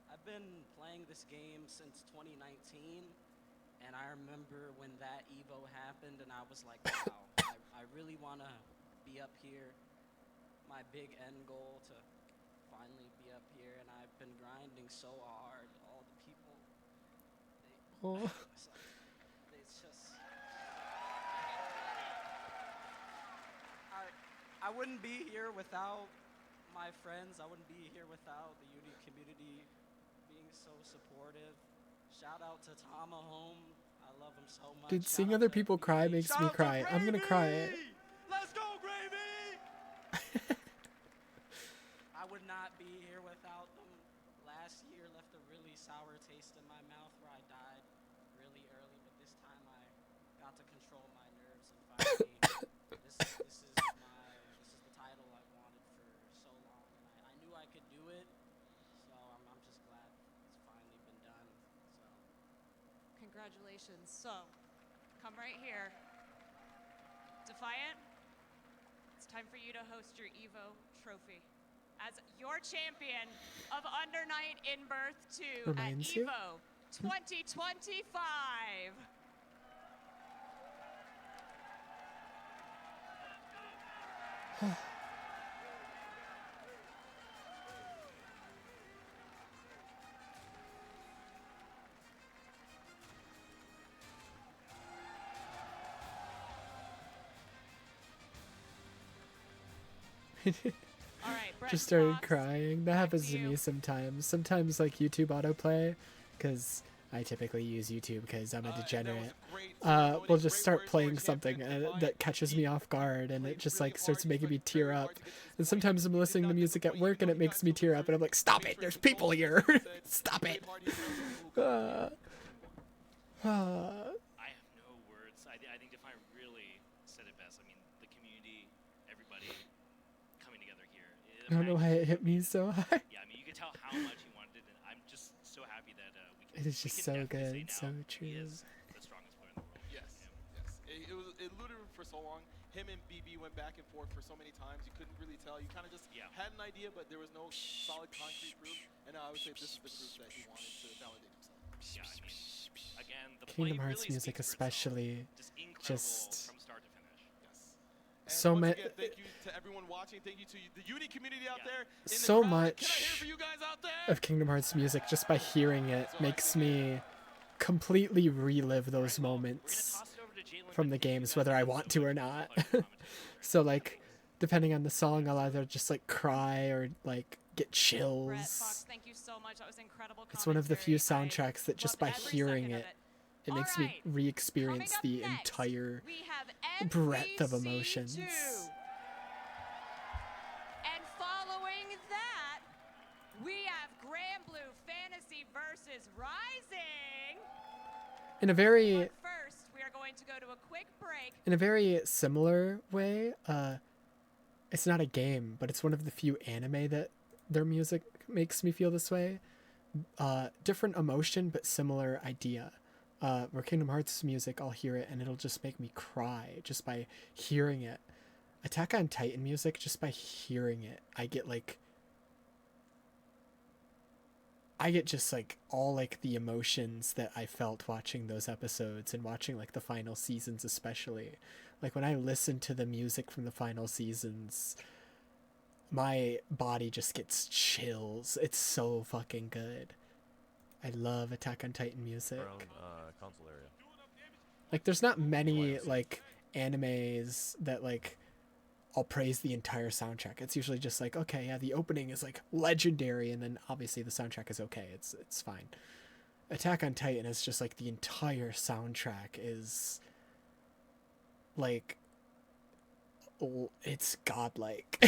I've been playing this game since 2019, and I remember when that EVO happened, and I was like, wow, I really want to be up here. My big end goal to finally be up here, and I've been grinding so hard. All the people, it's just, I wouldn't be here without my friends. I wouldn't be here without the Uni community being so supportive. Shout out to Tama Home. I love him so much. Dude, seeing other people cry makes me cry. I'm gonna cry. Let's go, Gravy! I would not be here without them. Last year left a really sour taste in my mouth where I died really early, but this time I got to control my nerves and finally this is the title I wanted for so long, and I knew I could do it, so I'm just glad it's finally been done. So Congratulations. So, come right here. Defiant, it's time for you to host your EVO trophy. As your champion of Under Night in Birth 2 Reminds at you? EVO 2025. All right, Brett Just started Fox, crying. That back happens to you. me sometimes. Sometimes like YouTube autoplay, because I typically use YouTube because I'm a degenerate. We'll just start playing something that catches me off guard, and it just like starts making me tear up. And sometimes I'm listening to music at work and it makes me tear up, and I'm like, stop it! There's people here! Stop it! I have no words. I think Defiant really said it best. I mean, the community, everybody coming together here. I don't know why it hit me so high. Yeah, I mean, you could tell how much he wanted it, and I'm just so happy that we can. It is just so good, so He true. is the strongest player in the world. Yes, yes. It eluded him for so long. Him and BB went back and forth for so many times. You couldn't really tell. You kind of just had an idea, but there was no solid concrete proof. And I would say this is the proof that he wanted to validate himself. Yeah, I mean, again, the Kingdom play Hearts really music speaks for itself. especially, Just incredible just from start to finish. Yes. so once much. again, thank you to everyone watching. Thank you to the Uni community out there. In the So crowd. Can I hear much for you guys out there? of Kingdom Hearts music, just by hearing it, makes me completely relive those moments from the games, whether I want to or not. So like, depending on the song, I'll either just like cry or like get Brett chills. Fox, thank you so much. That was incredible. It's one of the few commentary. soundtracks that just by Loved every hearing second of it, it All makes me right. re-experience Coming the up next, entire we have breadth of MVC2. emotions. And following in a very But first, we are going to go to a quick break. in a very similar way, it's not a game, but it's one of the few anime that their music makes me feel this way. Different emotion, but similar idea. Where Kingdom Hearts music, I'll hear it and it'll just make me cry just by hearing it. Attack on Titan music, just by hearing it, I get just like all like the emotions that I felt watching those episodes and watching like the final seasons, especially. Like when I listen to the music from the final seasons, my body just gets chills. It's so fucking good. I love Attack on Titan music. Around console area. Like there's not many like animes that like I'll praise the entire soundtrack. It's usually just like, okay, yeah, the opening is like legendary, and then obviously the soundtrack is okay. It's fine. Attack on Titan is just like the entire soundtrack is like, oh, it's godlike.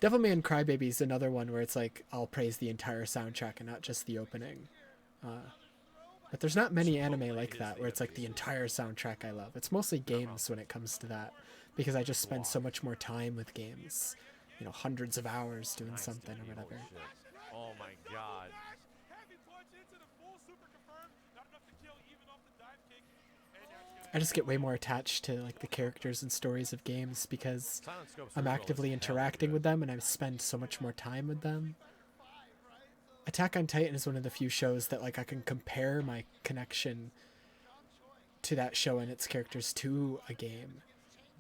Devilman Crybaby is another one where it's like I'll praise the entire soundtrack and not just the opening. But there's not many anime like that where it's like the entire soundtrack I love. It's mostly games when it comes to that, because I just spend so much more time with games. You know, hundreds of hours doing something or whatever. Oh my god. I just get way more attached to like the characters and stories of games because I'm actively interacting with them and I spend so much more time with them. Attack on Titan is one of the few shows that like I can compare my connection to that show and its characters to a game,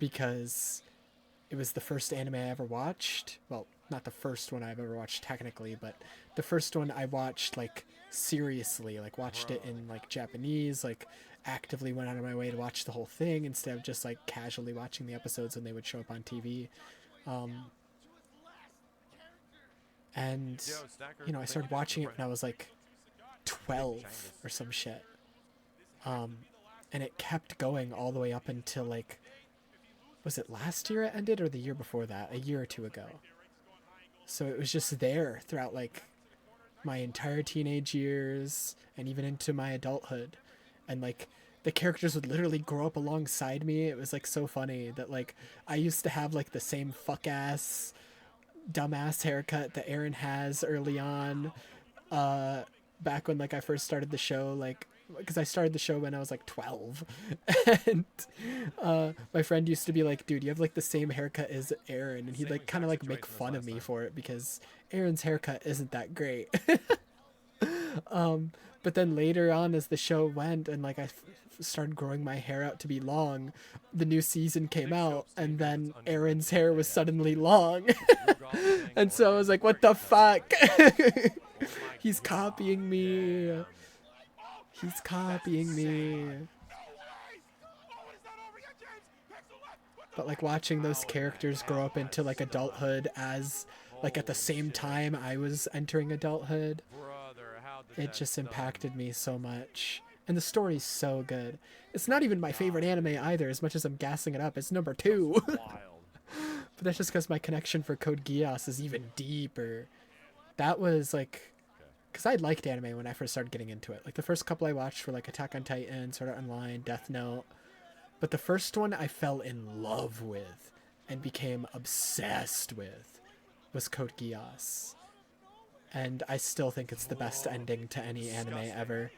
because it was the first anime I ever watched. Well, not the first one I've ever watched technically, but the first one I watched like seriously, like watched it in like Japanese, like actively went out of my way to watch the whole thing instead of just like casually watching the episodes when they would show up on TV. And, you know, I started watching it when I was like 12 or some shit. And it kept going all the way up until like, was it last year it ended or the year before that? A year or two ago. So it was just there throughout like my entire teenage years and even into my adulthood. And like the characters would literally grow up alongside me. It was like so funny that like I used to have like the same fuck ass dumbass haircut that Aaron has early on, back when like I first started the show, like because I started the show when I was like 12, and my friend used to be like, dude, you have like the same haircut as Aaron, and he'd like kind of like make fun of me for it because Aaron's haircut isn't that great. But then later on as the show went and like I started growing my hair out to be long, the new season came out and then Aaron's hair was suddenly long. And so I was like, what the fuck? He's copying me. He's copying me. But like watching those characters grow up into like adulthood as like at the same time I was entering adulthood, it just impacted me so much. And the story's so good. It's not even my favorite anime either, as much as I'm gassing it up. It's number 2. But that's just because my connection for Code Geass is even deeper. That was like, because I liked anime when I first started getting into it. Like the first couple I watched were like Attack on Titan, Sword Art Online, Death Note. But the first one I fell in love with and became obsessed with was Code Geass. And I still think it's the best ending to any anime ever.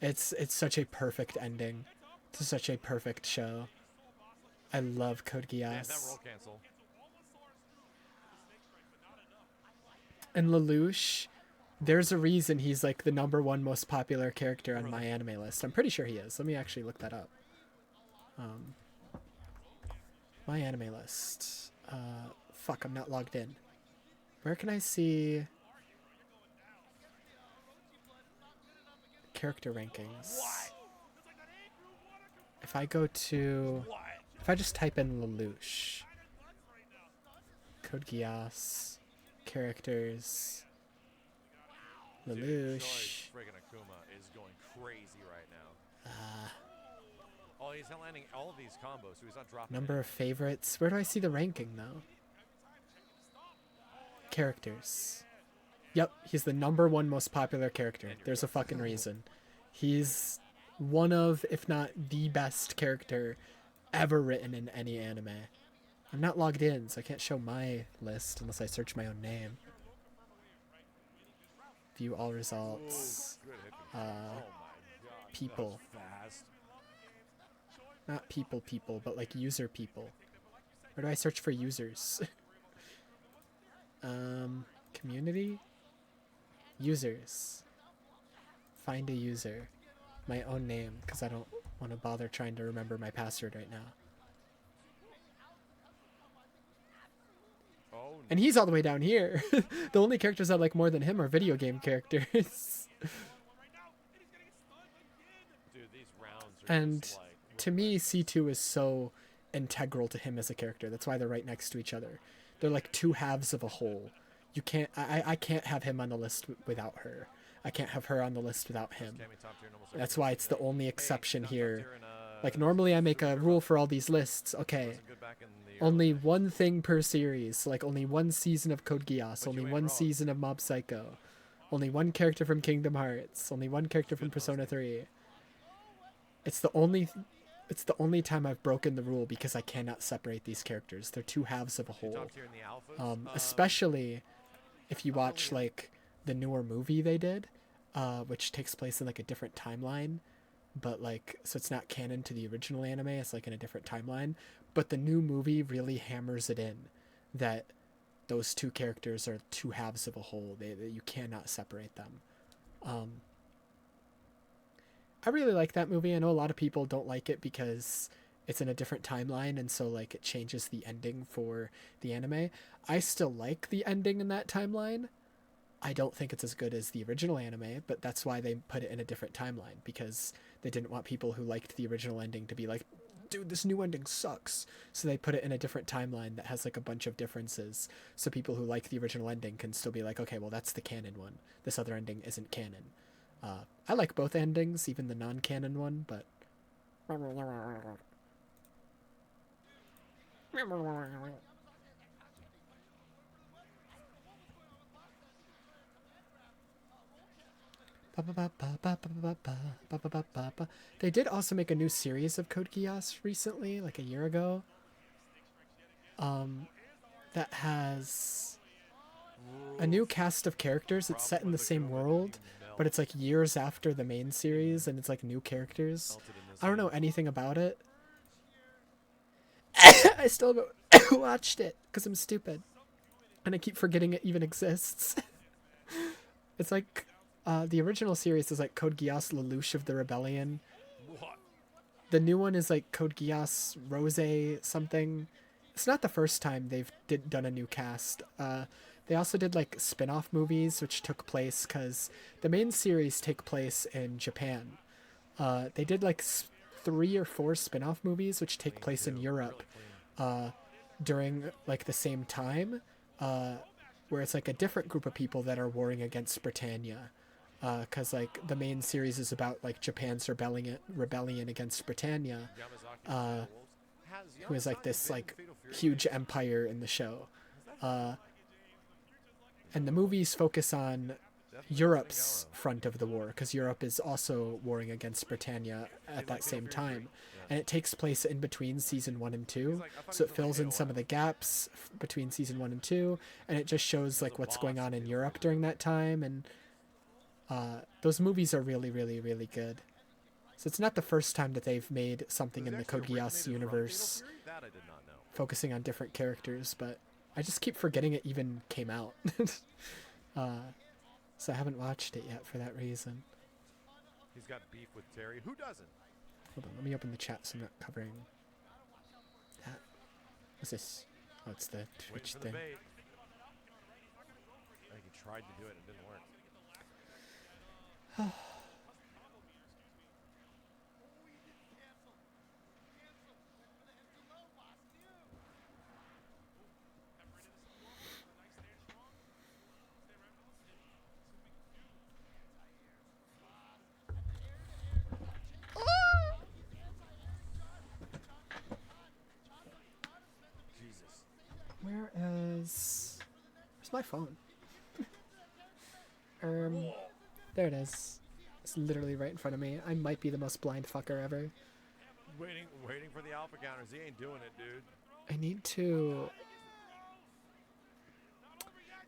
It's such a perfect ending to such a perfect show. I love Code Geass. And Lelouch, there's a reason he's like the #1 most popular character on my anime list. I'm pretty sure he is. Let me actually look that up. My anime list. Fuck, I'm not logged in. Where can I see character rankings? If I just type in Lelouch, Code Geass, characters, Lelouch. Friggin' Akuma is going crazy right now. Oh, he's not landing all of these combos, so he's not dropping. Number of favorites. Where do I see the ranking though? characters. Yep, he's the #1 most popular character. There's a fucking reason. He's one of, if not the best character ever written in any anime. I'm not logged in, so I can't show my list unless I search my own name. View all results. People. Not people, but like user people. Where do I search for users? Community? Users. Find a user. My own name, because I don't want to bother trying to remember my password right now. And he's all the way down here. The only characters I like more than him are video game characters. Dude, these rounds are And just like, to me, C2 is so integral to him as a character. That's why they're right next to each other. They're like two halves of a whole. You can't. I can't have him on the list without her. I can't have her on the list without him. That's why it's the only exception here. Like normally I make a rule for all these lists. Okay, only one thing per series. Like only one season of Code Geass. Only one season of Mob Psycho. Only one character from Kingdom Hearts. Only one character from Persona 3. It's the only time I've broken the rule because I cannot separate these characters. They're two halves of a whole. Especially if you watch like the newer movie they did, which takes place in like a different timeline, but like, so it's not canon to the original anime, it's like in a different timeline, but the new movie really hammers it in that those two characters are two halves of a whole. You cannot separate them. I really like that movie. I know a lot of people don't like it because it's in a different timeline, and so like it changes the ending for the anime. I still like the ending in that timeline. I don't think it's as good as the original anime, but that's why they put it in a different timeline, because they didn't want people who liked the original ending to be like, dude, this new ending sucks. So they put it in a different timeline that has like a bunch of differences, so people who like the original ending can still be like, okay, well, that's the canon one. This other ending isn't canon. I like both endings, even the non-canon one, but... They did also make a new series of Code Geass recently, like a year ago. That has a new cast of characters. It's set in the same world, but it's like years after the main series, and it's like new characters. I don't know anything about it. I still haven't watched it because I'm stupid, and I keep forgetting it even exists. It's like the original series is like Code Geass Lelouch of the Rebellion. What? The new one is like Code Geass Rose something. It's not the first time they've done a new cast. They also did like spin-off movies which took place, because the main series take place in Japan. They did like 3 or 4 spin-off movies which take place in Europe during like the same time, where it's like a different group of people that are warring against Britannia. Because like the main series is about like Japan's rebellion against Britannia, who is like this like huge empire in the show. And the movies focus on Europe's front of the war, because Europe is also warring against Britannia at that same time. And it takes place in between season 1 and 2, so it fills in some of the gaps between season 1 and 2, and it just shows like what's going on in Europe during that time. And those movies are really, really, really good. So it's not the first time that they've made something in the Code Geass universe focusing on different characters, but I just keep forgetting it even came out. So I haven't watched it yet for that reason. He's got beef with Terry. Who doesn't? Hold on, let me open the chat so I'm not covering that. What's this? Oh, it's the Twitch thing. I think he tried to do it and it didn't work. Where's my phone? There it is. It's literally right in front of me. I might be the most blind fucker ever. Waiting for the alpha counters. He ain't doing it, dude. I need to...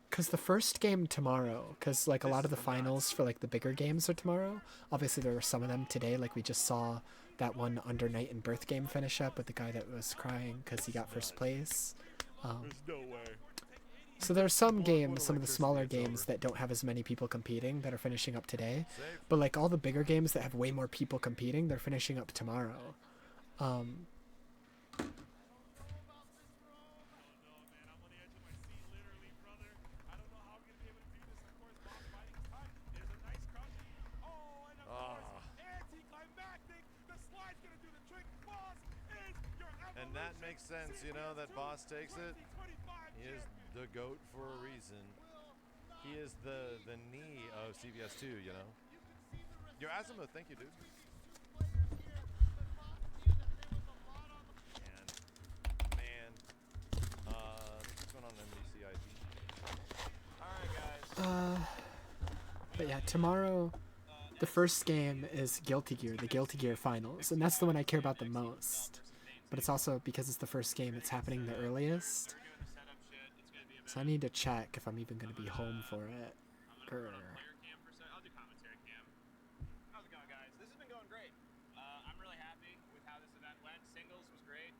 Because the first game tomorrow, because like a lot of the finals for like the bigger games are tomorrow. Obviously there were some of them today, like we just saw that one Under Night and Birth game finish up with the guy that was crying because he got first place. There's no way. So there are some games, some of the smaller games that don't have as many people competing that are finishing up today. But like all the bigger games that have way more people competing, they're finishing up tomorrow. And that makes sense, you know, that Boss takes it. He is the GOAT for a reason. He is the knee of CVS2, you know. Your Azimuth, thank you, dude. Man. What's going on MDCIG? Alright, guys. But yeah, tomorrow, the first game is Guilty Gear, the Guilty Gear Finals, and that's the one I care about the most. But it's also, because it's the first game, it's happening the earliest. So I need to check if I'm even going to be home for it. Grr. I'll do commentary cam. How's it going, guys? This has been going great. I'm really happy with how this event went. Singles was great.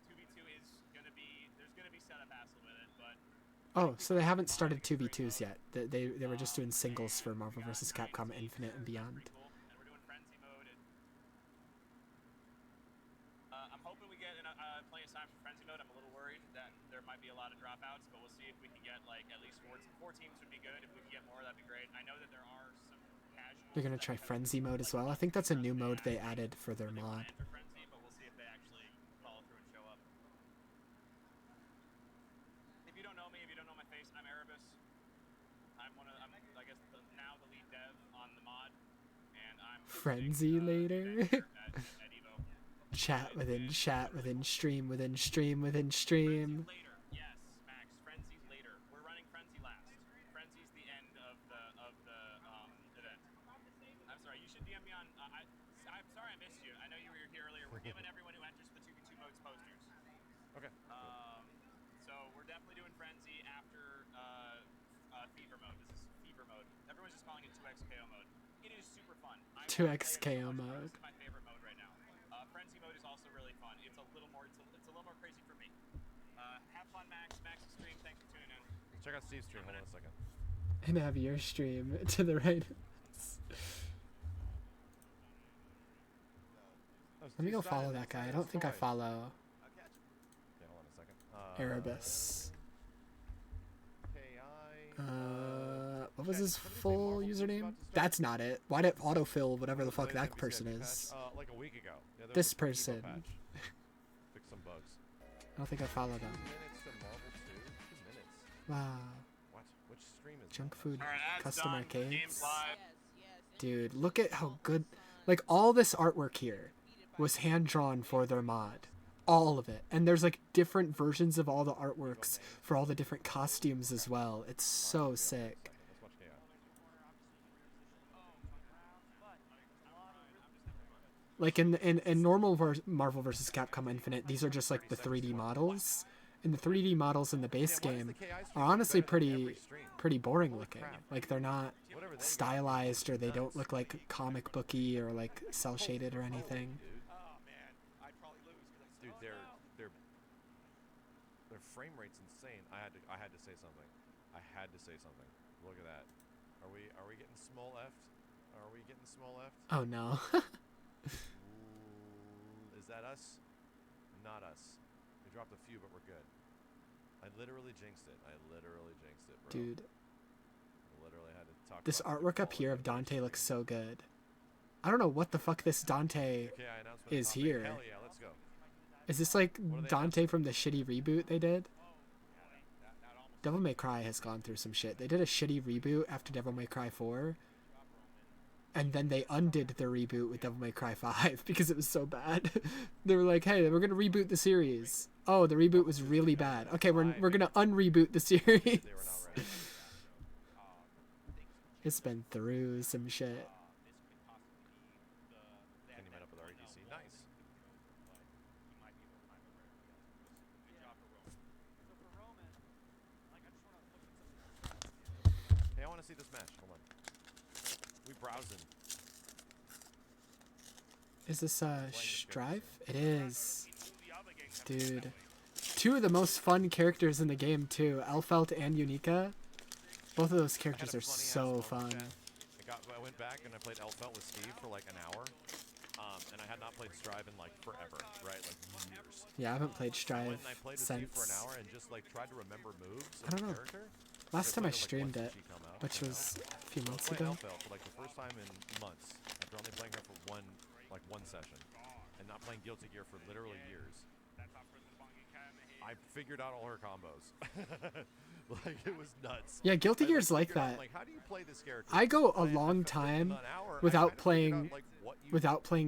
2v2 is going to be, there's going to be setup hassle with it, but... Oh, so they haven't started 2v2s yet. They were just doing singles for Marvel vs. Capcom Infinite and Beyond. And we're doing frenzy mode. And, I'm hoping we get plenty of time for frenzy mode. I'm a little worried that there might be a lot of dropouts, but we'll see if we can get like at least four teams would be good. If we can get more, that'd be great. I know that there are some casuals. They're gonna try frenzy mode as well. I think that's a new mode they added for their mod. For frenzy, but we'll see if they actually follow through and show up. If you don't know me, if you don't know my face, I'm Erebus. I'm I guess now the lead dev on the mod, and I'm Frenzy later. at EVO. Chat within chat within stream within stream within stream. Later, yes, Max. Frenzy's later. We're running Frenzy last. Frenzy's the end of the event. I'm sorry. You should DM me on. I'm sorry I missed you. I know you were here earlier. We're giving everyone who enters the 2v2 modes posters. Okay. So we're definitely doing Frenzy after Fever mode. This is Fever mode. Everyone's just calling it 2x KO mode. It is super fun. 2x KO mode. This is my favorite mode right now. Frenzy mode is also really fun. It's a little more. It's a little more crazy for me. Have fun, Max. Max stream. Thanks for tuning in. Check out Steve's stream. Hold on a second. And have your stream to the right. Let me go follow that guy. I don't think I follow Okay, hold on a second. Erebus. KI. What was his full username? That's not it. Why did it autofill whatever the fuck that person is? Like a week ago. Yeah, there This was a Evo person. patch. Fix some bugs. I don't think I follow them. 2 minutes to Marvel 2? 2 minutes. Wow. What? Which stream is Junk that? food, All right, ads custom done. arcades. Game's live. Dude, look at how good. Like, all this artwork here was hand drawn for their mod. All of it. And there's like different versions of all the artworks for all the different costumes as well. It's so sick. Let's watch KI. Like in normal Marvel vs. Capcom Infinite, these are just like the 3D models. And the 3D models in the base game are honestly pretty boring looking. Like, they're not stylized, or they don't look like comic booky or like cell shaded or anything. Dude, their frame rate's insane. I had to say something. I had to say something. Look at that. Are we getting small F'd? Are we getting small F'd? Oh no. Ooh, is that us? Not us. We dropped a few, but we're good. I literally jinxed it. Bro. Dude, I literally had to talk this about artwork up here of Dante looks so good. I don't know what the fuck this Dante KI announcement is topic. here. Hell yeah, let's go. Is this like What are they Dante from the shitty reboot they did? Devil May Cry has gone through some shit. They did a shitty reboot after Devil May Cry 4. And then they undid the reboot with Devil May Cry 5 because it was so bad. They were like, hey, we're going to reboot the series. Oh, the reboot was really bad. Okay, we're gonna unreboot the series. It's been through some shit. Can you met up with our ADC? Nice. Hey, I want to see this match. Hold on. We browsing. Is this Strive? It is. Dude. Two of the most fun characters in the game too. Elfelt and Unica. Both of those characters are so fun. I went back and I played Elfelt with Steve for like an hour. And I had not played Strive in like forever, right? Like years. Yeah, I haven't played Strive I went and I played with Steve for an since. hour and just like tried to remember moves I don't of know. the character. Last time I played it, like, streamed once it, she come out, which you know? was a few months Played ago. Elfelt for like the first time in months after only playing her for one session and not playing Guilty Gear for literally years. I figured out all her combos. Like, it was nuts. Yeah, Guilty Gear's like that. Like, how do you play this character? I go a long time without playing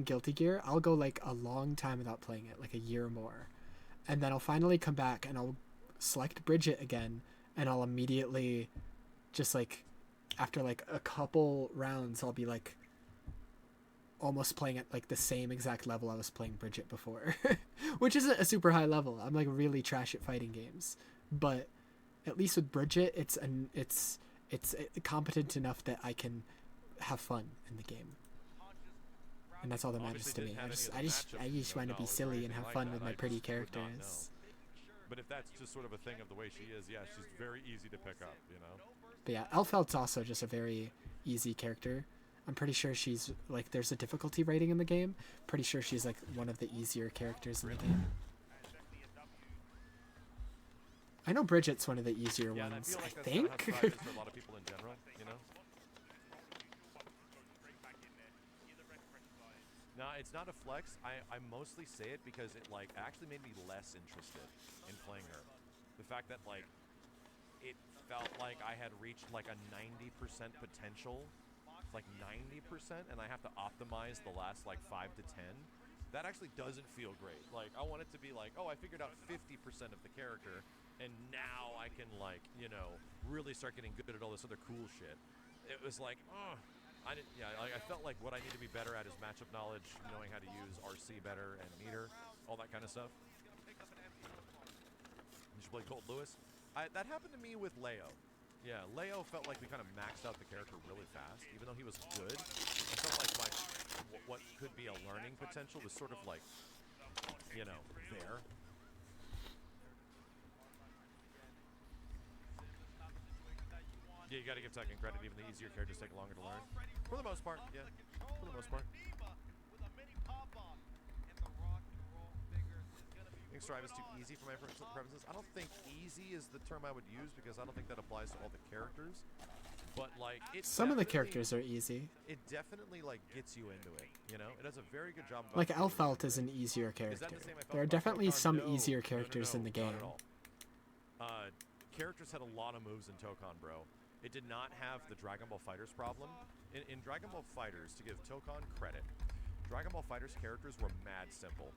Guilty Gear. I'll go like a long time without playing it, like a year or more. And then I'll finally come back and I'll select Bridget again and I'll immediately just like after like a couple rounds I'll be like almost playing at like the same exact level I was playing Bridget before. Which isn't a super high level. I'm like really trash at fighting games. But at least with Bridget it's competent enough that I can have fun in the game. And that's all that matters to me. I just want to be silly and have fun with my pretty characters. But if that's just sort of a thing of the way she is, yeah, she's very easy to pick up, you know? But yeah, Elfelt's also just a very easy character. I'm pretty sure she's, like, there's a difficulty rating in the game. Pretty sure she's, like, one of the easier characters in the game. I know Bridget's one of the easier ones, I think. For a lot of people in general, you know? No, it's not a flex. I mostly say it because it like actually made me less interested in playing her. The fact that like it felt like I had reached like a 90% potential, like 90%, and I have to optimize the last like 5 to 10. That actually doesn't feel great. Like I want it to be like, oh, I figured out 50% of the character, and now I can like, you know, really start getting good at all this other cool shit. It was like, I felt like what I need to be better at is matchup knowledge, knowing how to use RC better and meter, all that kind of stuff. You should play Colt Lewis. That happened to me with Leo. Yeah, Leo felt like we kind of maxed out the character really fast, even though he was good. I felt like what could be a learning potential was sort of like, you know, there. Yeah, you gotta give Tekken credit, even the easier characters take longer to learn. For the most part, yeah. For the most part. I think Strive is too easy for my preferences. I don't think easy is the term I would use because I don't think that applies to all the characters. But like, some of the characters are easy. It definitely like gets you into it, you know? It does a very good job. Like Elfelt is an easier character. There are definitely some easier characters in the game. Characters had a lot of moves in Tokon, bro. It did not have the Dragon Ball FighterZ problem. In Dragon Ball FighterZ, to give Tokon credit, Dragon Ball FighterZ characters were mad simple.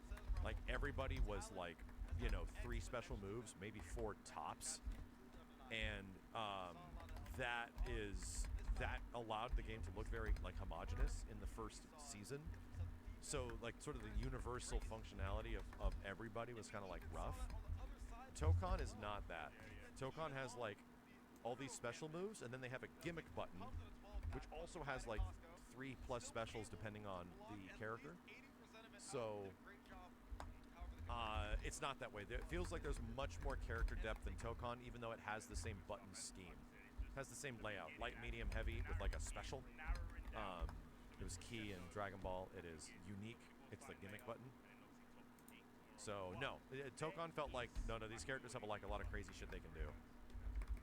Like, everybody was like, you know, 3 special moves, maybe 4 tops. And that allowed the game to look very, like, homogenous in the first season. So, like, sort of the universal functionality of everybody was kind of, like, rough. Tokon is not that. Tokon has, like, all these special moves, and then they have a gimmick button, which also has like 3+ specials depending on the character. So it's not that way. It feels like there's much more character depth in Tokon, even though it has the same button scheme. It has the same layout, light, medium, heavy, with like a special. It was key in Dragon Ball. It is unique. It's the gimmick button. So no, Tokon felt like no, these characters have like a lot of crazy shit they can do.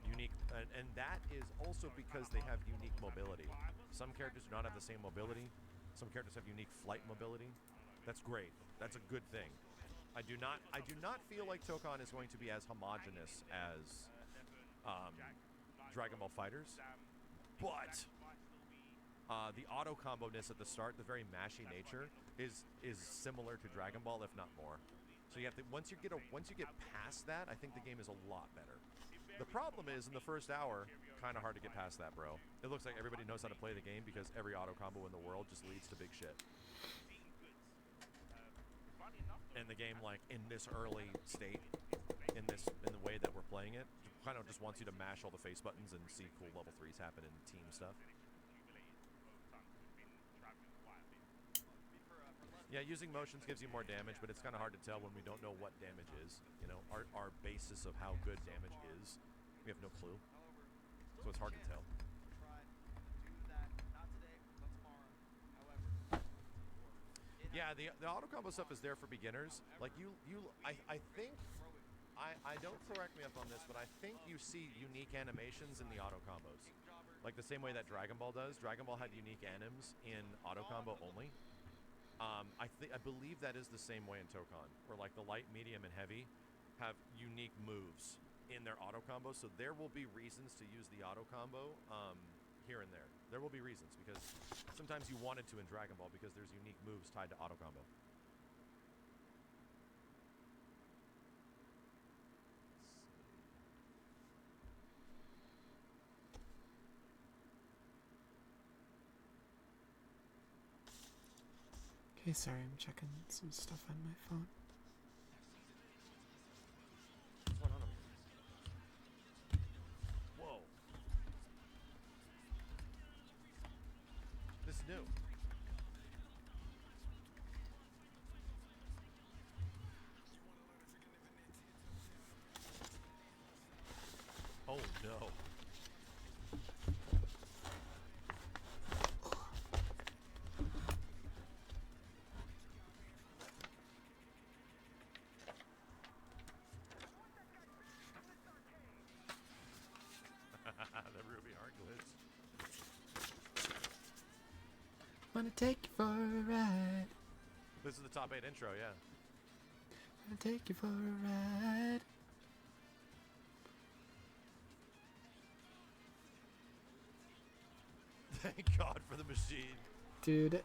Unique, and that is also because they have unique mobility. Some characters do not have the same mobility. Some characters have unique flight mobility. That's great. That's a good thing. I do not feel like Tokon is going to be as homogenous as Dragon Ball FighterZ, but the auto combo-ness at the start, the very mashy nature, is similar to Dragon Ball, if not more. So So you have to once you get past that, I think the game is a lot better. The problem is in the first hour, kind of hard to get past that, bro. It looks like everybody knows how to play the game because every auto combo in the world just leads to big shit. And the game, like in this early state, in the way that we're playing it, kind of just wants you to mash all the face buttons and see cool level 3s happen in team stuff. Yeah, using motions gives you more damage, but it's kind of hard to tell when we don't know what damage is. You know, our basis of how good damage is, we have no clue. So it's hard to tell. Yeah, the auto combo stuff is there for beginners. Like I think, I don't correct me up on this, but I think you see unique animations in the auto combos. Like the same way that Dragon Ball does. Dragon Ball had unique anims in auto combo only. I believe that is the same way in Tokon, where like the light, medium, and heavy have unique moves in their auto combo. So there will be reasons to use the auto combo here and there. There will be reasons because sometimes you wanted to in Dragon Ball because there's unique moves tied to auto combo. Okay, sorry, I'm checking some stuff on my phone. What's going on over here? Whoa. This is new. Oh no. The Ruby Heart glitch. Wanna take you for a ride. This is the top 8 intro, yeah. Wanna take you for a ride. Thank God for the machine. Dude.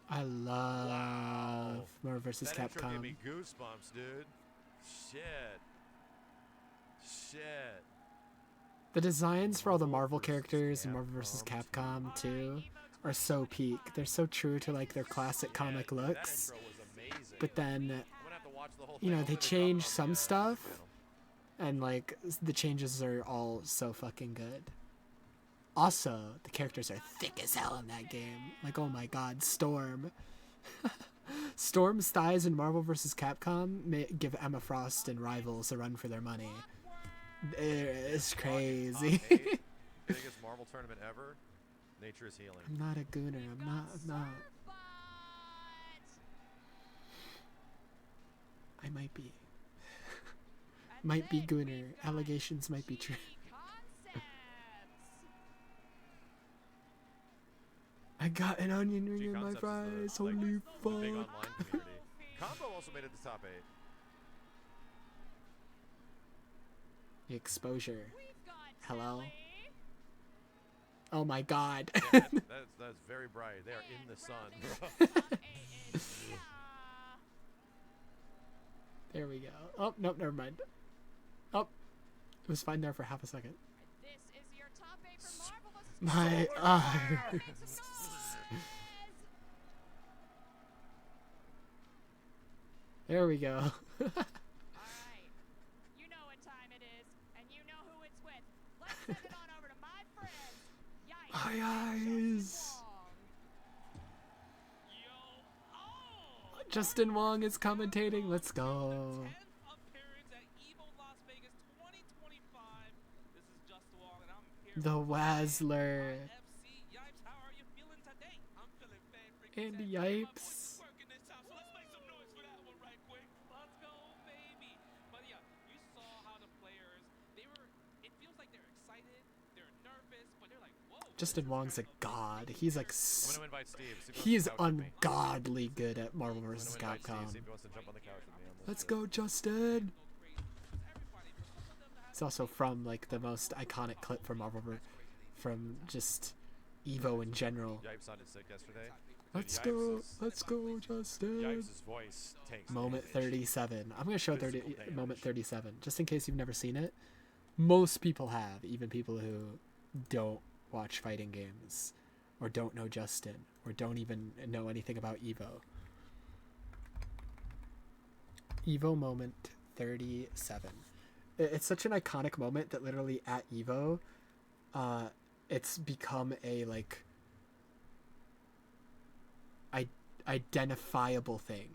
I love Marvel vs. That intro Capcom. gave me goosebumps, dude. Shit. The designs for all the Marvel characters in Marvel vs. Capcom too are so peak. They're so true to like their classic comic looks. But then, you know, they change some stuff, and like the changes are all so fucking good. Also, the characters are thick as hell in that game. Like, oh my god, Storm. Storm's thighs in Marvel vs. Capcom give Emma Frost and Rivals a run for their money. It's crazy. Biggest Marvel tournament ever. Nature is healing. I'm not a gooner. I'm not. I might be. Might be gooner. Allegations might be true. I got an onion ring in my fries. Holy fuck. The big online community. Combo also made it to top 8. The exposure. Hello? Oh my god. Yeah, that's very bright. They are in the sun. There we go. Oh, nope, never mind. Oh, it was fine there for half a second. My eyes. There we go. My eyes. Justin Wong is commentating. Let's go. The Wazzler. And Yipes. Justin Wong's a god. He's like, he's ungodly good at Marvel vs. Capcom. Let's go, Justin. It's also from like the most iconic clip from Marvel, from just EVO in general. Yipes sounded sick yesterday. Let's Dude, go, Yipes' let's go, Justin. Yipes' voice takes Moment damage. 37. I'm gonna show Physical moment damage. 37, just in case you've never seen it. Most people have, even people who don't watch fighting games, or don't know Justin, or don't even know anything about EVO. EVO moment 37. It's such an iconic moment that literally at EVO, it's become a like identifiable thing.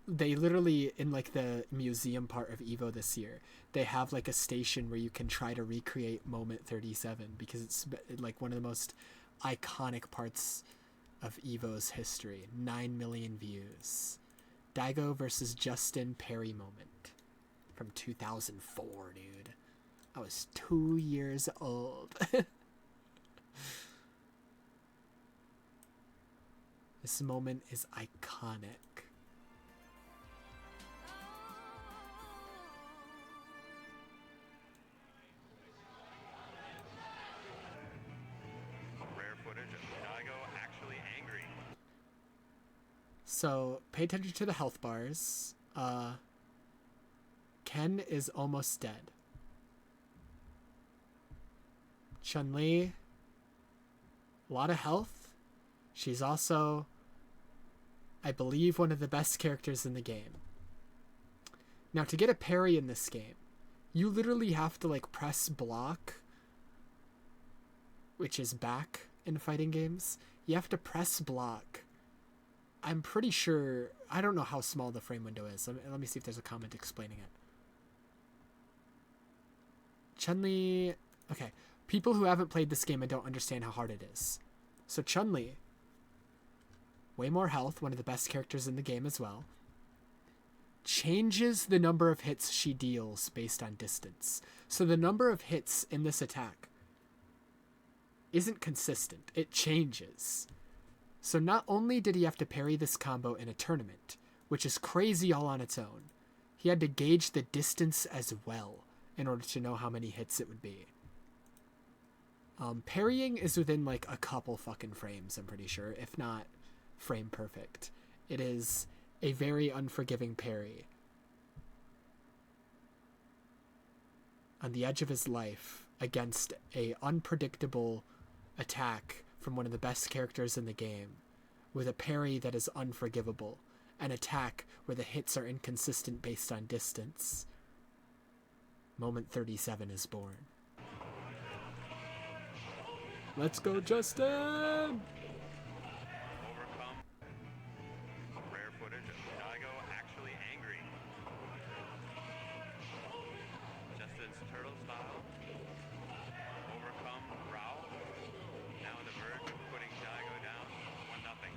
They literally, in like the museum part of EVO this year, they have like a station where you can try to recreate moment 37 because it's like one of the most iconic parts of EVO's history. 9 million views. Daigo versus Justin Perry moment from 2004, dude. I was 2 years old. This moment is iconic. Rare footage of Daigo actually angry. So pay attention to the health bars. Ken is almost dead. Chun-Li, a lot of health. She's also, I believe, one of the best characters in the game. Now, to get a parry in this game, you literally have to like press block, which is back in fighting games. You have to press block. I'm pretty sure, I don't know how small the frame window is. Let me see if there's a comment explaining it. Chun-Li, okay. People who haven't played this game and don't understand how hard it is. So Chun-Li, way more health, one of the best characters in the game as well, changes the number of hits she deals based on distance. So the number of hits in this attack isn't consistent. It changes. So not only did he have to parry this combo in a tournament, which is crazy all on its own, he had to gauge the distance as well in order to know how many hits it would be. Parrying is within like a couple fucking frames, I'm pretty sure, if not frame perfect. It is a very unforgiving parry. On the edge of his life against a unpredictable attack from one of the best characters in the game, with a parry that is unforgivable, an attack where the hits are inconsistent based on distance. Moment 37 is born. Let's go, Justin! Overcome. Rare footage of Daigo actually angry. Justin's turtle style. Overcome Rao. Now on the verge of putting Daigo down 1-0.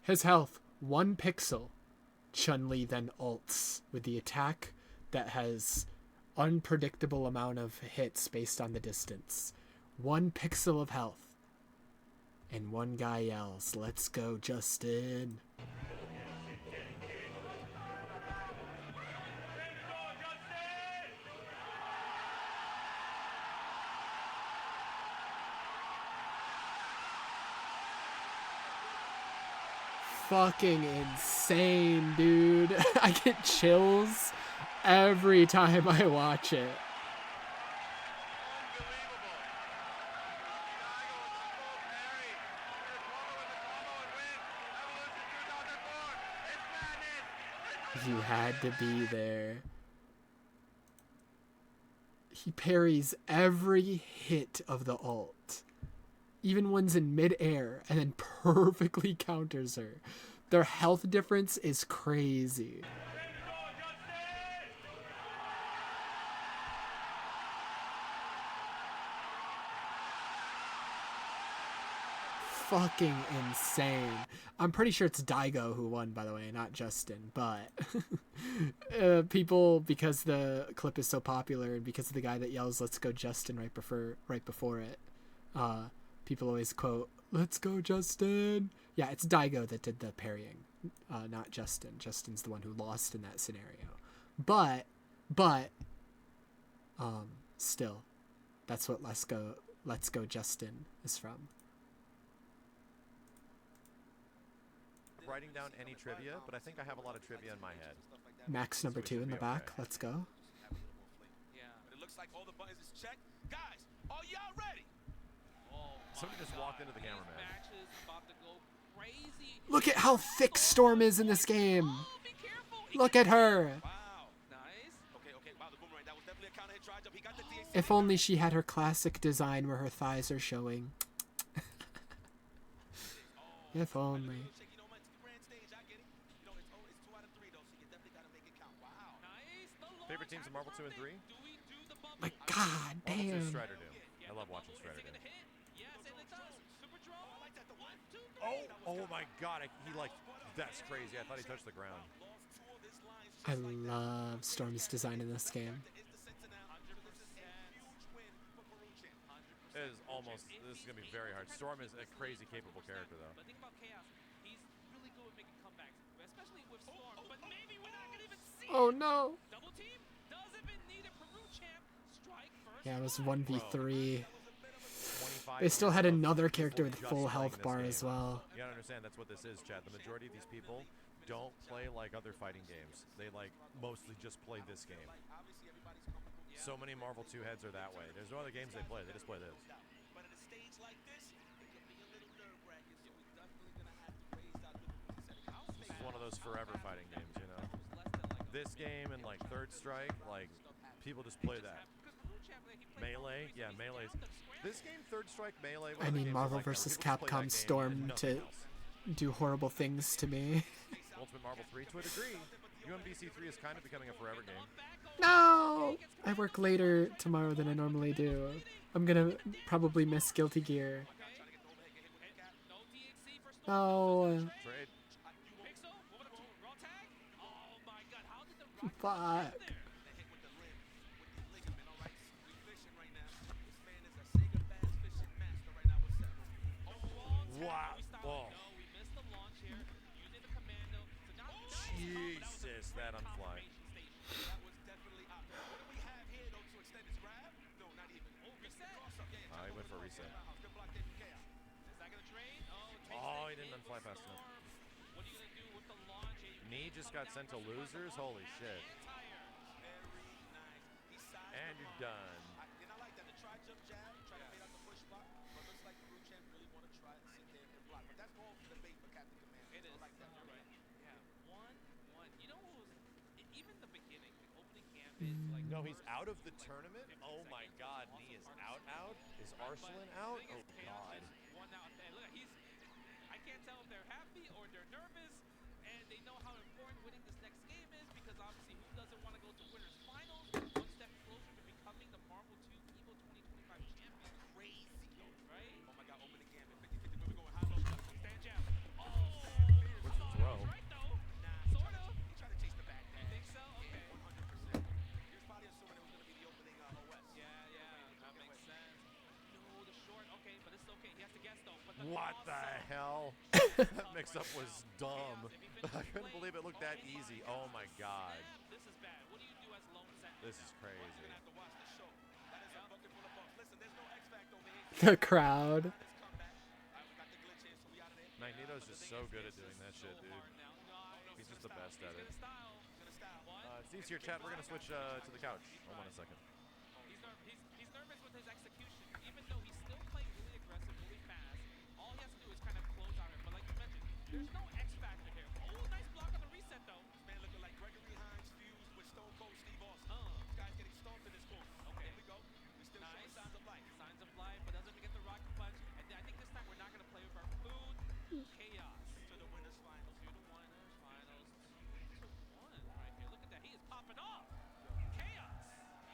His health, 1 pixel. Chun-Li then ults with the attack that has unpredictable amount of hits based on the distance. 1 pixel of health. And one guy yells, "Let's go, Justin." Fucking insane, dude. I get chills every time I watch it. You had to be there. He parries every hit of the ult. Even ones in mid-air, and then perfectly counters her. Their health difference is crazy. Fucking insane. I'm pretty sure it's Daigo who won, by the way, not Justin, but people, because the clip is so popular and because of the guy that yells "Let's go, Justin" right before it, people always quote, "Let's go, Justin." Yeah, it's Daigo that did the parrying. not Justin. Justin's the one who lost in that scenario. But, still, that's what Let's Go Justin is from. Writing down any trivia, but I think I have a lot of trivia in my head. Max number 2 in the back. Let's go. Yeah, but it looks like all the buttons is checked. Guys, are y'all ready? Somebody just walked into the cameraman. Look at how thick Storm is in this game. Look at her. If only she had her classic design where her thighs are showing. If only. Favorite teams in Marvel 2 and 3? My god Marvel 2 damn. Strider Doom. I love watching Strider Doom. Oh my god, that's crazy. I thought he touched the ground. I love Storm's design in this game. This is going to be very hard. Storm is a crazy capable character, though. But think about Chaos. He's really good with making comebacks, especially with Storm. But maybe we're not going to even see Oh no. Double team doesn't even need a Peru champ. Strike first. Yeah, it was 1v3. They still had another character with full health bar as well. You gotta understand, that's what this is, Chad. The majority of these people don't play like other fighting games. They mostly just play this game. So many Marvel 2 heads are that way. There's no other games they play. They just play this. But at a stage like this, it can be a little nerve-wracking, so we're definitely going to have to raise our difficulty setting. This is one of those forever fighting games, you know? This game and like Third Strike, people just play that. Melee, yeah, Melee's. This game, Third Strike, Melee. I need Marvel vs. Capcom Storm to do horrible things to me. Ultimate Marvel 3 to a degree. UMBC 3 is kind of becoming a forever game. No! I work later tomorrow than I normally do. I'm gonna probably miss Guilty Gear. No. Trade. Fuck. Wow. Whoa. Jesus, that unfly. He went for a reset. Oh, he didn't unfly fast enough. Knee just got sent to losers? Holy shit. And you're done. No, he's out of the tournament? Oh my god, Knee is out? Is Arslan out? Oh god. I can't tell if they're happy or they're nervous, and they know how important winning this next game is, because obviously who doesn't want to go to winners finals, one step closer to becoming the Marvel 2 EVO 2025 champion. Crazy, right? Oh my god, open the gambit. 50-50, where we going? High low, stand jab. Oh! Where's the throw? Right though. Nah, sort of. He tried to chase the back. You think so? Okay. 100%. He was probably assuming it was going to be the opening OS. Yeah, that makes sense. No, the short. Okay, but it's okay. He has to guess though. But What the hell? That mix-up was dumb. I couldn't believe it looked that easy. Oh my god. This is bad. What do you do as lone sentinel? This is crazy. The crowd. Magneto's just so good at doing that shit, dude. He's just the best at it. Steve's here, chat. We're gonna switch to the couch. Hold on a second. He's nervous with his execution, even though he's still playing really aggressive, really fast. All he has to do is kind of close out him. But like you mentioned, there's no X factor here. Oh, nice block on the reset though. This man looking like Gregory Hines fused with Stone Cold Steve Austin. This guy's getting stomped in this corner. Okay, here we go. We still showing signs of life. Signs of life, but doesn't get the rocket punch. And I think this time we're not gonna play with our food. Chaos to the winners finals. To the winners finals. 2-1 right here. Look at that. He is popping off. Chaos.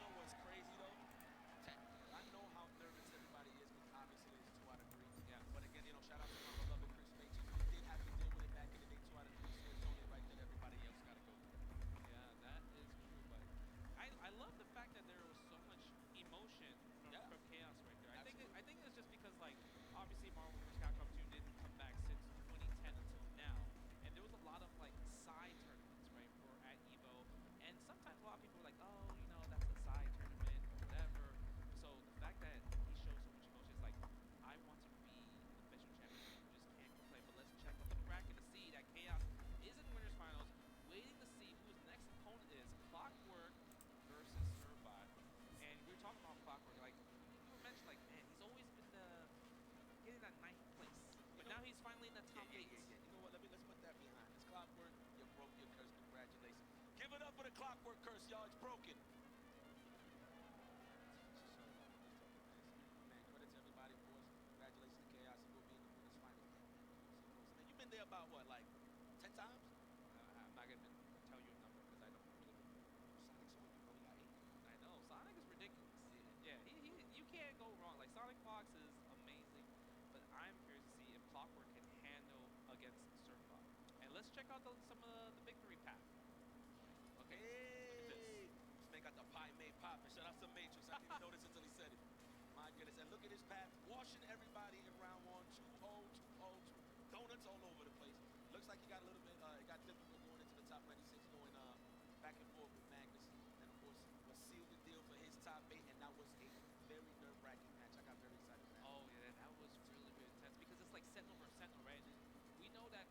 You know what's crazy though? I know how nervous everybody is, because obviously it's 2 out of 3. Yeah. But again, shout out to my beloved Chris Macy. He did have to deal with it back in the day, 2 out of 3. So it's only right that everybody else got to go through. Yeah, that is true. But I love the fact that there was so much emotion from Chaos right there. I think it's just because obviously Marvel vs. Capcom 2 didn't come back since 2010 until now, and there was a lot of at ninth place, but now he's finally in the top 8. You know what? Let's put that behind us. Clockwork, you broke your curse. Congratulations. Give it up for the Clockwork curse, y'all. It's broken. Man, credit to everybody, of course. Congratulations to Chaos and will be in the winners finals. Man, you've been there about what, like 10 times? I'm not gonna tell you a number because I don't really. Sonic's on you, bro. You got 8. I know Sonic is ridiculous. Yeah, you can't go wrong. Like Sonic Fox is amazing, but I'm curious to see if Clockwork can handle against Surfbot. And let's check out some of the victory path. Okay, look at this. This man got the pie made poppin'. Shout out to Matrix. I didn't even notice until he said it. My goodness. And look at his path. Washing everybody in round 1. 2-0, 2-0, 2. Donuts all over the place. Looks like he got a little bit, it got difficult going into the top 96, going back and forth with Magnus. And of course, what sealed the deal for his top 8. And that was a very nerve-wracking match. I got very excited for that. Oh yeah, that was really, really intense because it's like Sentinel versus Sentinel, right? And we know that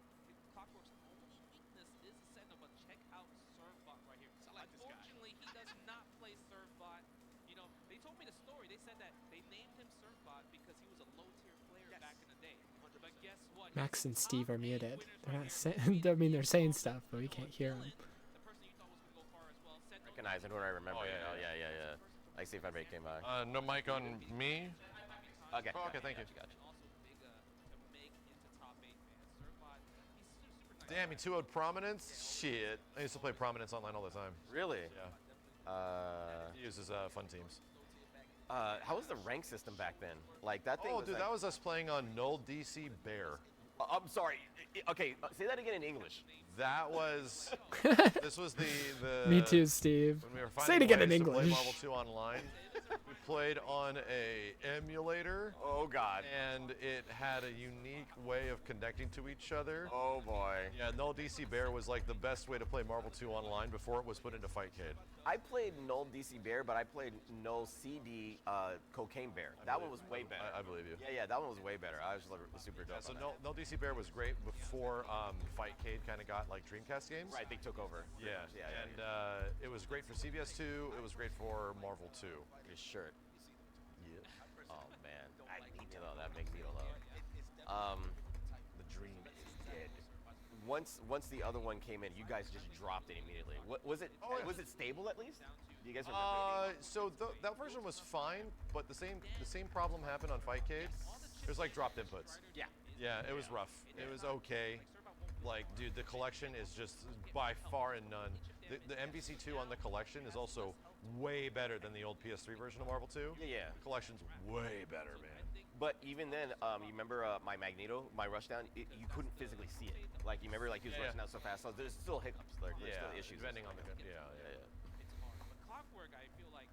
Clockwork's only weakness is the Sentinel, but check out Surfbot right here. I like this guy. Unfortunately, he does not play Surfbot. You know, they told me the story. They said that they named him Surfbot because he was a low-tier player back in the day. 100%. But guess what? Max He's and the Steve top are 8 muted. winners They're right not here. saying. I mean, they're saying stuff, but we can't hear them. The person you thought was going to go far as well. Sentinel Recognize it when I remember Oh, it. yeah, Oh, yeah. I see if anybody came by. No mic on me. Okay. Oh, okay, thank you. Gotcha. also big to make into top 8, man. Surfbot, he's super nice. Damn, he 2-0'd Prominence? Shit. I used to play Prominence online all the time. Really? Yeah. He uses fun teams. How was the rank system back then? Like that thing. Oh, was dude, like, that was us playing on Null DC Bear. I'm sorry. Okay, say that again in English. That was. This was the. Me too, Steve. When we were Say it finding again in ways to play English. Marvel 2 online. We played on a emulator. Oh God. And it had a unique way of connecting to each other. Oh boy. Yeah, Null DC Bear was like the best way to play Marvel 2 online before it was put into Fightcade. I played Null DC Bear, but I played Null CD Cocaine Bear. That one was way better. I believe you. Yeah, that one was way better. I was super dope. So on that. Null DC Bear was great before Fightcade kind of got like Dreamcast games. Right, they took over. Yeah, and it was great for CVS 2. It was great for Marvel 2. His shirt. Yeah. Oh man, that Magneto though. The dream is dead. Once the other one came in, you guys just dropped it immediately. What was it? Oh, yeah. Was it stable at least? Do you guys remember? So that version was fine, but the same problem happened on Fightcade. There's like dropped inputs. Yeah. Yeah, it was rough. It was okay. Like, dude, the collection is just by far and none. The MVC2 on the collection is also way better than the old PS3 version of Marvel 2. Yeah. The collection's way better, man. But even then, you remember my Magneto, my rushdown, you couldn't physically see it. Like, you remember, like, he was rushing out so fast. So there's still hiccups. There's still issues. Depending on the gun. Yeah. It's hard. But Clockwork, I feel like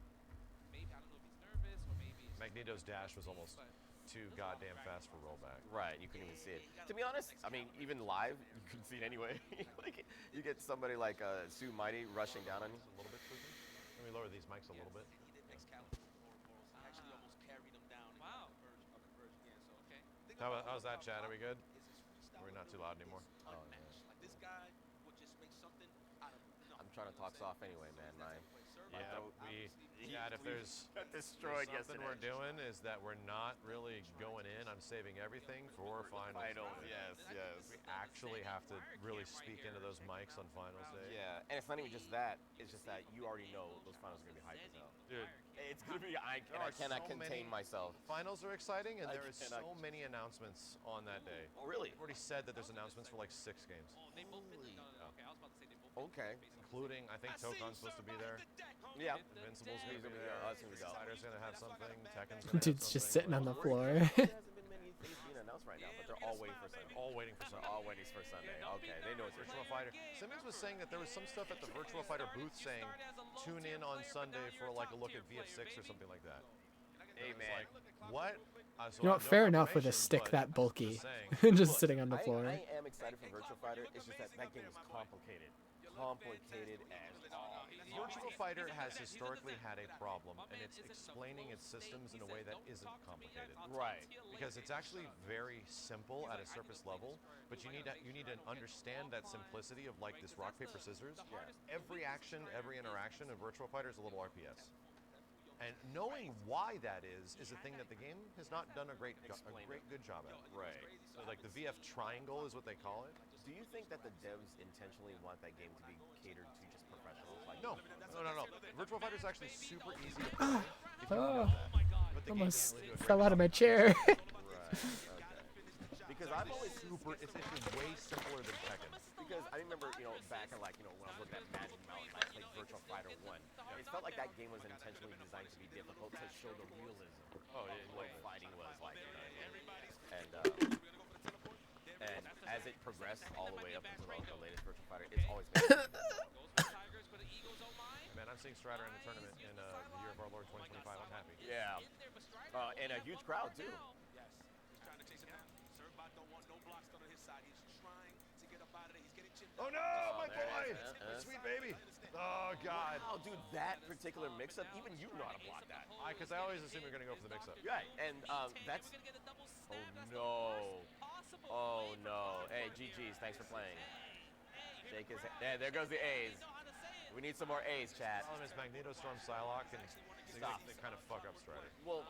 maybe, I don't know if he's nervous or maybe it's Magneto's dash was almost too goddamn fast for rollback. Right, you couldn't even see it. To be honest, I mean, even live, you couldn't see it anyway. Like, you get somebody like Sue Mighty rushing down on you. A little bit, Susan. Let me lower these mics a little bit. He did Excalibur for Boros. He actually almost carried him down. Wow. Conversion. Yeah, so. Okay. How's that, Chad? Are we good? We're not too loud anymore. Unmatched. Like this guy would just make something out of nothing. I'm trying to talk soft anyway, man. Chad, if there's destroyed something yesterday. we're doing is that we're not really going in. I'm saving everything for finals. Yes. We actually have to really speak into those mics on finals day. Yeah, and it's not even just that. It's just that you already know those finals are gonna be hype as hell. Dude, It's gonna be. I cannot contain myself. Finals are exciting, and I there is cannot- so many announcements on that day. Oh, really? I've already said that there's announcements for like 6 games, They both been, no, okay, I was about to say they both Okay. including I think Tokon's supposed to be there. Yeah. Invincible's gonna be He's gonna be there. there. That's gonna be Spider's gonna have something. Tekken's gonna have Dude's just something. sitting on the floor. There hasn't been many things being announced right now, but they're all waiting for Sunday. All waiting for They're something. all waiting for Sunday. Okay, they know it's Virtua Fighter. Simmons was saying that there was some stuff at the Virtua Fighter booth saying, tune in on Sunday for like a look at VF6 or something like that. Hey, It's man. like, what? So You know I what? have no Fair enough with a confirmation, stick but that I'm bulky, saying. just sitting on the floor. I am excited for Virtua Fighter. It's just that game is complicated. Complicated as all. Virtua Fighter has historically had a problem, and it's explaining its systems in a way that isn't complicated. Right. Because it's actually very simple at a surface level, but you need to understand that simplicity of like this rock paper scissors. Every action, every interaction in Virtua Fighter is a little RPS. And knowing why that is a thing that the game has not done a great good job at. Right. So like the VF triangle is what they call it. Do you think that the devs intentionally want that game to be catered to just professionals? Like No. Virtual Fighter is actually super easy to play. If you know Oh, that. But the game almost doesn't really do a fell great out of job. my chair. Right. Okay. Because I've always It's actually way simpler than Tekken. Because I remember, back in when I was looking at Magic Mountain, I played Virtual Fighter 1. It felt like that game was intentionally designed to be difficult to show the realism of what fighting was like. And as it progressed all the way up until the latest Virtual Fighter, it's always been. Man, I'm seeing Strider in the tournament in the year of our Lord 2025. I'm happy. Yeah. And a huge crowd too. Yes. He's trying to chase him down. Servbot don't want no blocks on his side. He's trying to get up out of there. He's getting chipped. Oh no, my boy! Sweet baby. Oh god. Wow, dude, that particular mix-up, even you know how to block that. Because I always assume you're gonna go for the mix-up. Right, and that's. Oh no. Hey, GG's, thanks for playing. Shake his head. Yeah, there goes the A's. We need some more A's, chat. Problem is Magneto, Storm, Psylocke, and they kind of fuck up Strider. Well,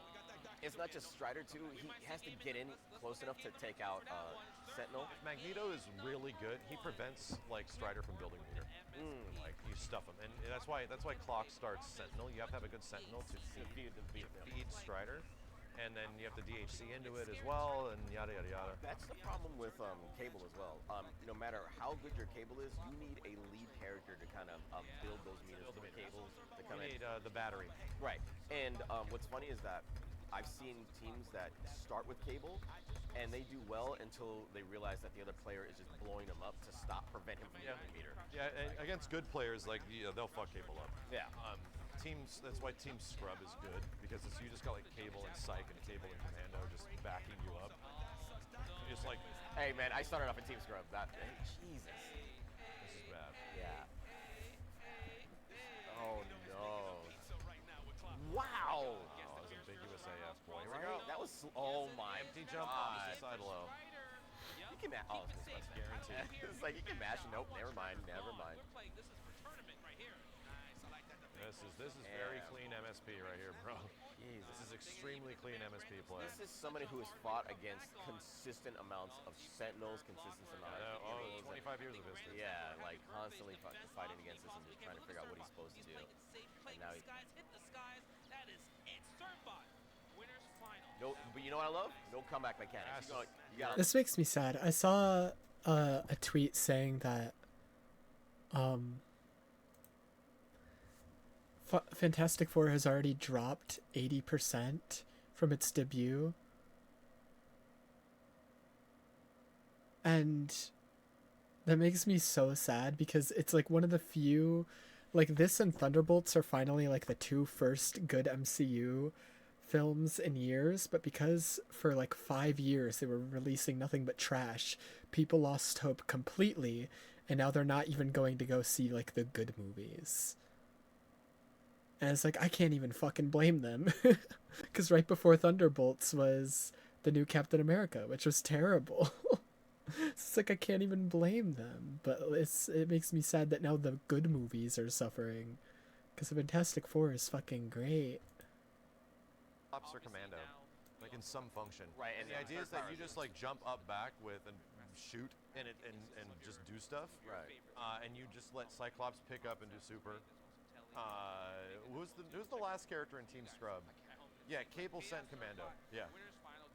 it's not just Strider too. He has to get in close enough to take out Sentinel. Magneto is really good. He prevents Strider from building meter. You stuff him, and that's why Clock starts Sentinel. You have to have a good Sentinel to feed Strider, and then you have to DHC into it as well, and yada yada yada. That's the problem with Cable as well. No matter how good your Cable is, you need a lead character to kind of build those meters for the cables to come in. You need the battery. Right, and what's funny is that I've seen teams that start with Cable, and they do well until they realize that the other player is just blowing them up to prevent him from building meter. Yeah, and against good players, they'll fuck Cable up. Yeah. That's why Team Scrub is good, because you just got Cable and Psych and Cable and Commando just backing you up. You're just hey man, I started off in Team Scrub. Jesus. This is bad. Yeah. Oh no. Wow. Oh, it's ambiguous AF, boy. Here we go. That was, oh my empty jump on the side low. You can mash. Oh, it's guaranteed. It's like you can mash. Nope, never mind. This is very clean MSP right here, bro. Jesus. This is extremely clean MSP play. This is somebody who has fought against consistent amounts of Sentinels, consistent amounts of 25 years of history. Yeah, constantly fighting against this and just trying to figure out what he's supposed to do. And now he's... No, but you know what I love? No comeback mechanics. This makes me sad. I saw a tweet saying that Fantastic Four has already dropped 80% from its debut. And that makes me so sad because it's one of the few, this and Thunderbolts are finally the two first good MCU films in years, but because for 5 years they were releasing nothing but trash, people lost hope completely, and now they're not even going to go see the good movies. And it's I can't even fucking blame them. Because right before Thunderbolts was the new Captain America, which was terrible. It's I can't even blame them. But it makes me sad that now the good movies are suffering. Because Fantastic Four is fucking great. Ops or Commando, in some function. Right, and the idea is that you just jump up back with and shoot and just do stuff. Right. And you just let Cyclops pick up and do super. Who's the last character in Team Scrub? Yeah, Cable sent Commando. Yeah.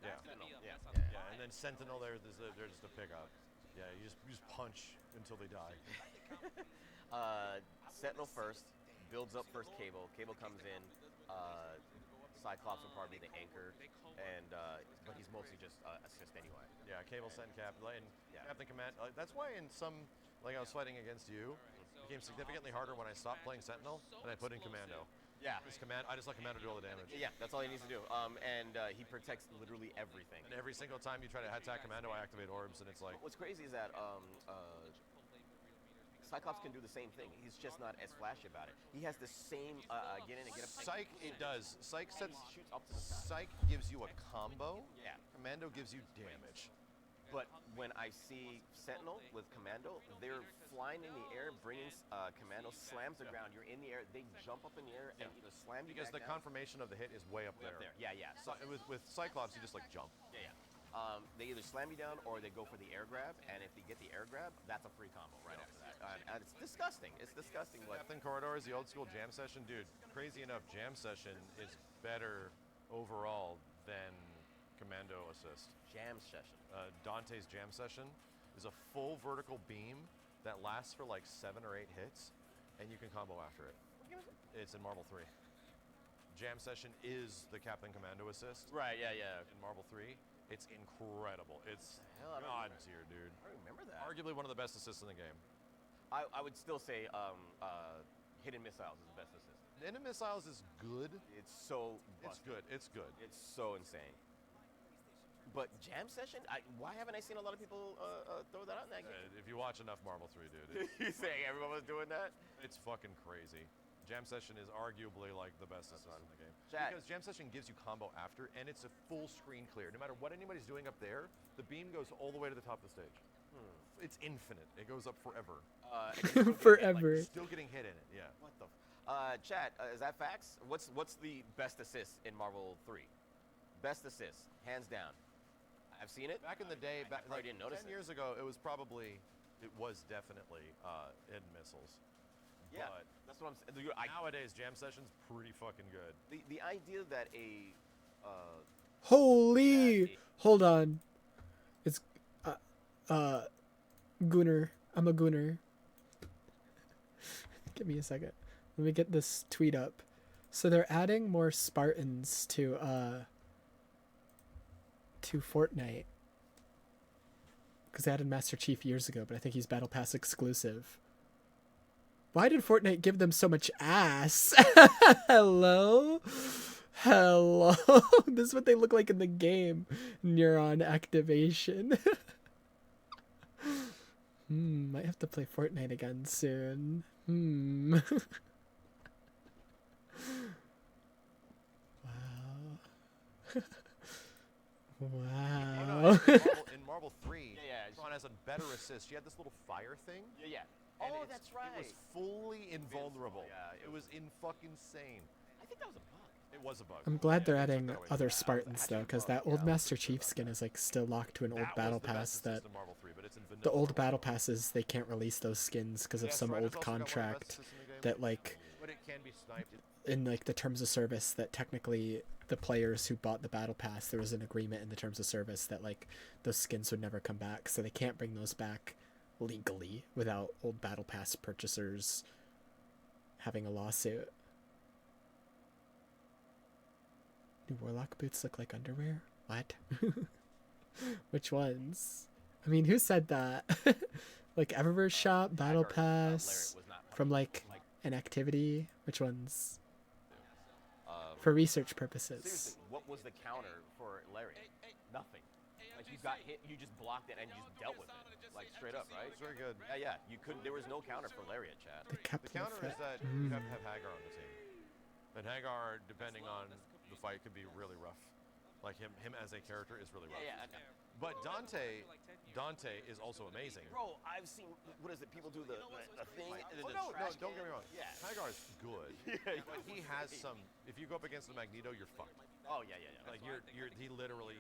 And then Sentinel they're just a pickup. Yeah, you just punch until they die. Sentinel first, builds up first Cable. Cable comes in. Cyclops will probably be the anchor, but he's mostly just assist anyway. Yeah, Cable sent Captain Command. That's why in some, I was fighting against you, it became significantly harder when I stopped playing Sentinel and I put in Commando. Yeah. I just let Commando do all the damage. Yeah, that's all he needs to do. And he protects literally everything. And every single time you try to attack Commando, I activate orbs, and it's What's crazy is that Cyclops can do the same thing. He's just not as flashy about it. He has the same get in and get up. Psych, it does. Psych gives you a combo. Yeah. Commando gives you damage. But when I see Sentinel with Commando, they're flying in the air, bringing Commando, slams the ground. You're in the air. They jump up in the air and either slam you because back the down. confirmation of the hit is way up there. Yeah, yeah. So with Cyclops, you just like jump. Yeah, yeah. They either slam you down or they go for the air grab, and if they get the air grab, that's a free combo right after that. And it's disgusting. It's disgusting. Captain Corridor is the old school jam session, dude. Crazy enough, jam session is better overall than Commando assist. Jam session. Dante's jam session is a full vertical beam that lasts for like 7 or 8 hits, and you can combo after it. It's in Marvel 3. Jam session is the Captain Commando assist. Right, yeah, yeah. In Marvel 3, it's incredible. It's hell, god tier, dude. I don't remember that. Arguably one of the best assists in the game. I would still say Hidden Missiles is the best assist. Hidden Missiles is good. It's so It's good. It's good. It's so insane. But Jam Session? Why haven't I seen a lot of people throw that out in that game? If you watch enough Marvel 3, dude. You saying everyone was doing that? It's fucking crazy. Jam Session is arguably like the best assist in the game. Chat. Because Jam Session gives you combo after, and it's a full screen clear. No matter what anybody's doing up there, the beam goes all the way to the top of the stage. It's infinite. It goes up forever. Forever. Still getting hit in it, yeah. What the? Chat, is that facts? What's the best assist in Marvel 3? Best assist, hands down. I've seen it. Back in the day, I probably didn't notice 10 years ago, it was definitely Hidden Missiles. Yeah, but that's what I'm saying. Nowadays, Jam Session's pretty fucking good. The idea that a Holy! Hold on. It's Gunner. I'm a Gunner. Give me a second. Let me get this tweet up. So they're adding more Spartans to Fortnite. Because they added Master Chief years ago, but I think he's Battle Pass exclusive. Why did Fortnite give them so much ass? Hello? Hello? This is what they look like in the game. Neuron activation. Might have to play Fortnite again soon. Wow. Wow. Oh, no, in Marvel 3, Tron has a better assist. She had this little fire thing. Yeah. And Oh, that's right. It was fully invulnerable. Yeah, it was in fucking insane. I think that was a bug. It was a bug. I'm glad they're adding other Spartans though, because that old Master Chief skin is like still locked to an old battle pass. That the old battle passes, they can't release those skins because of some old contract that like But it can be sniped. in like the terms of service that technically the players who bought the battle pass, there was an agreement in the terms of service that like those skins would never come back, so they can't bring those back legally without old battle pass purchasers having a lawsuit. Do Warlock boots look like underwear? What? Which ones? I mean, who said that? Like Eververse shop, battle pass, from like an activity? Which ones? For research purposes. Seriously, what was the counter for Larry? Nothing. Like you got hit, you just blocked it and you just dealt with it. Like straight up, right? It's very good. Yeah, yeah. You couldn't. There was no counter for Lariat, Chad. The counter is that you have to have Hagar on the team. And Hagar, depending on the fight, could be really rough. Like him as a character is really rough. Yeah. But Dante is also amazing. Bro, I've seen, what is it, people do the thing, No, don't get me wrong. Yeah. Hagar's good. But he has some, if you go up against the Magneto, you're fucked. Oh, yeah. Like he literally,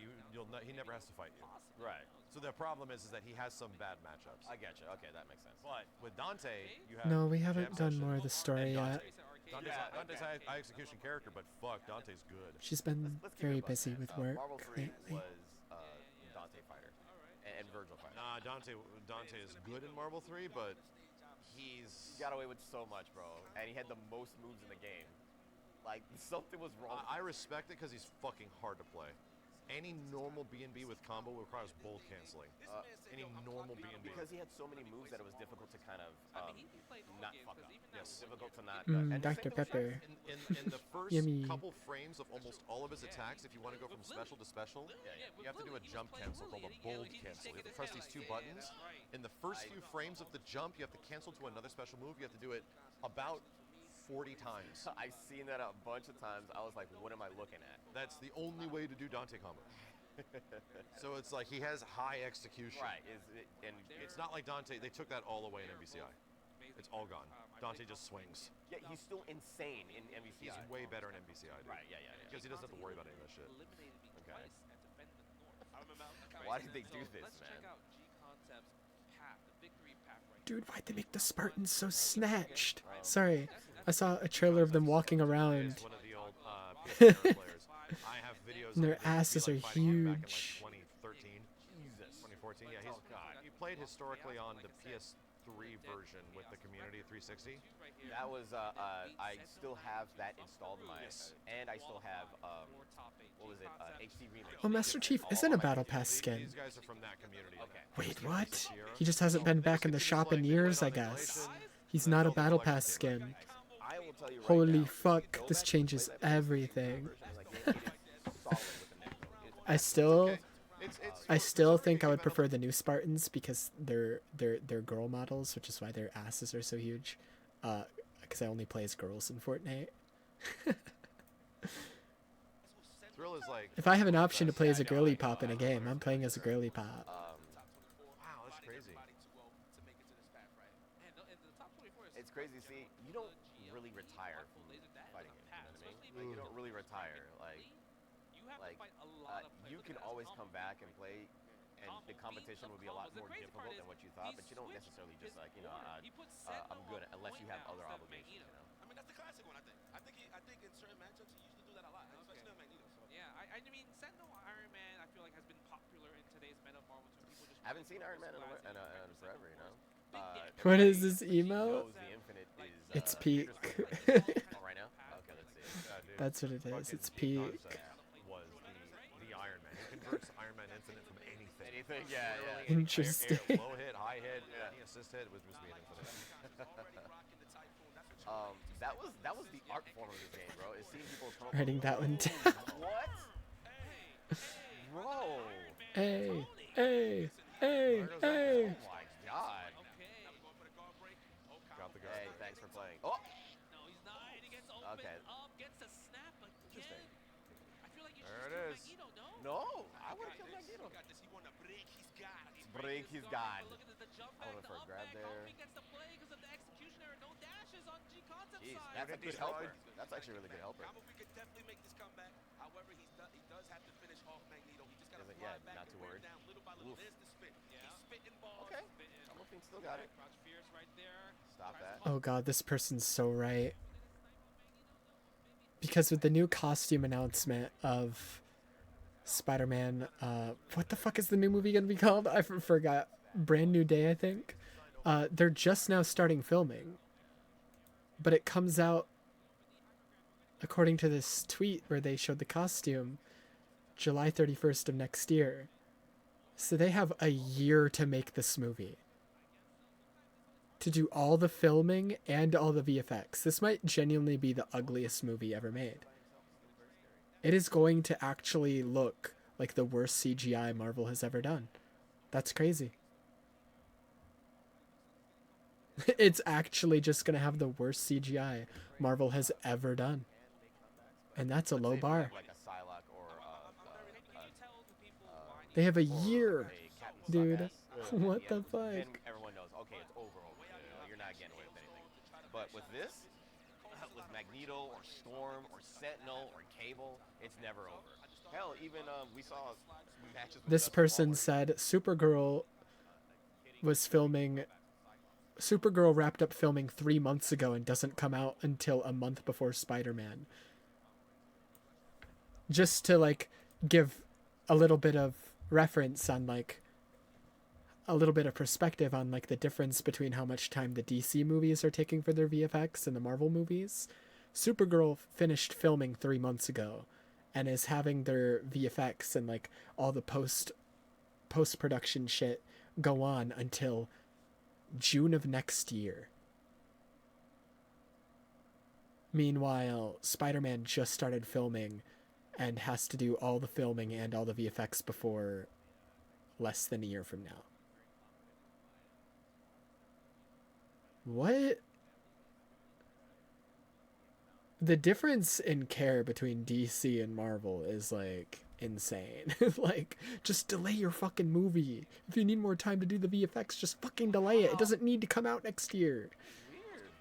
he never has to fight you. Right. So the problem is that he has some bad matchups. I get you. Okay, that makes sense. But with Dante, you have No, we haven't Jam done Session more of the story and yet. Dante's high execution character, but fuck, Dante's good. She's been very busy with work Marvel 3 lately. was Dante fighter and Virgil fighter. Nah, Dante is good in Marvel 3, but He got away with so much, bro, and he had the most moves in the game. Like something was wrong. I respect it because he's fucking hard to play. Any normal B&B with combo requires bolt canceling. Any normal B&B. Because he had so many moves that it was difficult to kind of not fuck up. Yes, difficult to not. Dr. Pepper. In the first Yummy. couple frames of almost all of his attacks, if you want to go from special to special, you have to do a jump cancel called a bold cancel. You have to press these two buttons. In the first few frames of the jump, you have to cancel to another special move. You have to do it about 40 times. I've seen that a bunch of times. I was like, what am I looking at? That's the only way to do Dante combo. So it's like he has high execution. Right. And It's not like Dante. They took that all away in MVCI. It's all gone. Dante just swings. yeah, he's still insane in MVCI. He's way better in MVCI, dude. Right. Yeah. Because he doesn't have to worry about any of that shit. Eliminated me Okay. twice at Defend the North. I remember. Why did they do So this, let's man? check out G Concept's path, the victory path right Dude, here. why'd they make the Spartans so snatched? Sorry, I saw a trailer of them walking around. He's one of the old PS4 players. I have videos. And their of him asses be, are like, fighting him back in, huge. like, 2013. Jesus. 2014. Yeah, he played historically on the PS3 version with the Community 360. That was I still have that installed in my and I still have what was it HD remake. Oh, Master Chief isn't a Battle Pass skin. These guys are from that community. Okay. Wait, what? He just hasn't been back in the shop in years, I guess. He's not a Battle Pass skin. I will tell you right Holy now, fuck, this changes everything. like, it is solid with the neck though. I still think I would prefer the new Spartans because they're girl models, which is why their asses are so huge. Because I only play as girls in Fortnite. Thrill is like. If I have an option to play as a girly pop in a game, I'm playing as a girly pop. Wow, that's crazy. It's crazy. See, you don't really retire from fighting it. You know what I mean? Like, you don't really retire. Like you can always come back and play, and the competition will be a lot more difficult than what you thought. But you don't necessarily just like I'm good unless you have other obligations. You know. I mean, that's the classic one. I think in certain matchups he used to do that a lot, especially on Magneto. So. Yeah, I mean, Sentinel Iron Man, I feel like has been popular in today's meta of Marvel too. People just Haven't seen Iron Man in forever, you know. What is this emo? Knows the Infinite is, It's peak. oh, right now? Okay, let's see. That's what it is. It's peak. Was the Iron Man. He converts Iron Man Infinite from anything. Anything, yeah. Interesting. Low hit, high hit, any assist hit was just being infinite. That was the art form of the game, bro. Is seeing people come up Writing that one down. What? Bro. Hey, hey, hey, hey. Oh my god. Got the guy. Hey, thanks for playing. Oh. No, he's not. And he gets opened Okay. up, gets a snap again. I feel like you should There just it kill is. Magneto, no? No, I would have killed Magneto. He want to break his guard. Break his god. Look at the jump I back, went the for a up grab back. there. Homie gets the play because of the executioner. No dashes on G Concept Jeez, side. that's a good helper. That's actually a really good helper. We could definitely make this comeback. However, he does have to finish off Magneto. He just got to Doesn't- fly yeah, back not and too bring worried. down little by little. Oof. There's the spit. Yeah. He's spitting balls. Okay. Something still got it. Crouch Fierce right there. Stop that. Oh god, this person's so right. Because with the new costume announcement of Spider-Man, what the fuck is the new movie gonna be called? I forgot. Brand New Day, I think. They're just now starting filming. But it comes out, according to this tweet where they showed the costume, July 31st of next year. So they have a year to make this movie. To do all the filming and all the VFX. This might genuinely be the ugliest movie ever made. It is going to actually look like the worst CGI Marvel has ever done. That's crazy. It's actually just going to have the worst CGI Marvel has ever done. And that's a low bar. Like a Psylocke or They have a year, a Captain dude. Suck-ass. What Yeah, the fuck? Then everyone knows, okay, it's over. You know, you're not getting away with anything. But with this, with Magneto or Storm or Sentinel or Cable, it's never over. Hell, even we saw matches with This Justin person Waller. said Supergirl was filming. Supergirl wrapped up filming 3 months ago and doesn't come out until a month before Spider-Man. Just to like give a little bit of reference on like a little bit of perspective on like the difference between how much time the DC movies are taking for their VFX and the Marvel movies. Supergirl finished filming 3 months ago and is having their VFX and like all the post-production shit go on until June of next year. Meanwhile, Spider-Man just started filming and has to do all the filming and all the VFX before less than a year from now. What? The difference in care between DC and Marvel is like insane. Like, just delay your fucking movie. If you need more time to do the VFX, just fucking delay it. It doesn't need to come out next year. Weird.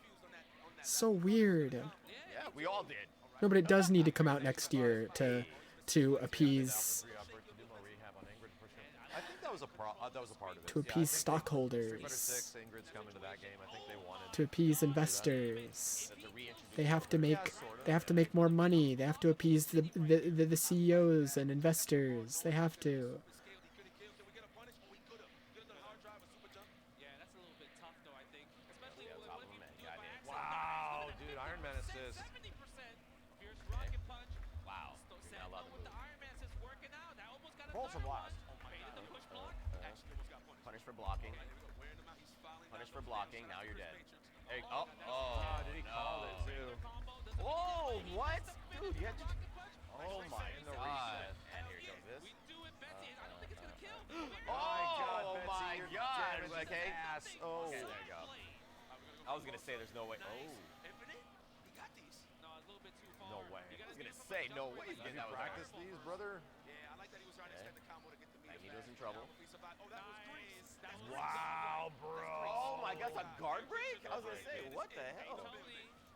So weird. Yeah, we all did. No, but it does need to come out next year to appease I think that was a part of it. to appease stockholders, Ingrid's coming to that game. I think they wanted to appease investors. They have to make more money. They have to appease the CEOs and investors. They have to. Yeah, that's a little bit tough though, I think. Especially Wow, dude, Iron Man assist. 70% fierce rocket punch. Wow. Sentinel with the Iron Man assist working out. That almost got a Roll for third blast. one. Baited the push block. Punish for blocking. Punish for blocking. Now you're dead. There you, oh, Did he call it too? Whoa, what? Dude, you had to... Oh my god. And here goes this. Oh my god. Okay. Oh. Okay, there you go. I was gonna say there's no way. Oh. No, a little bit too far. No way. I was gonna say no way. Have you practiced these, brother? Yeah, I like that he was trying to extend the combo to get the meter. Magneto's in trouble. Oh, that was Greece. Wow, bro. Oh my god, a guard break? I was gonna say, what the hell?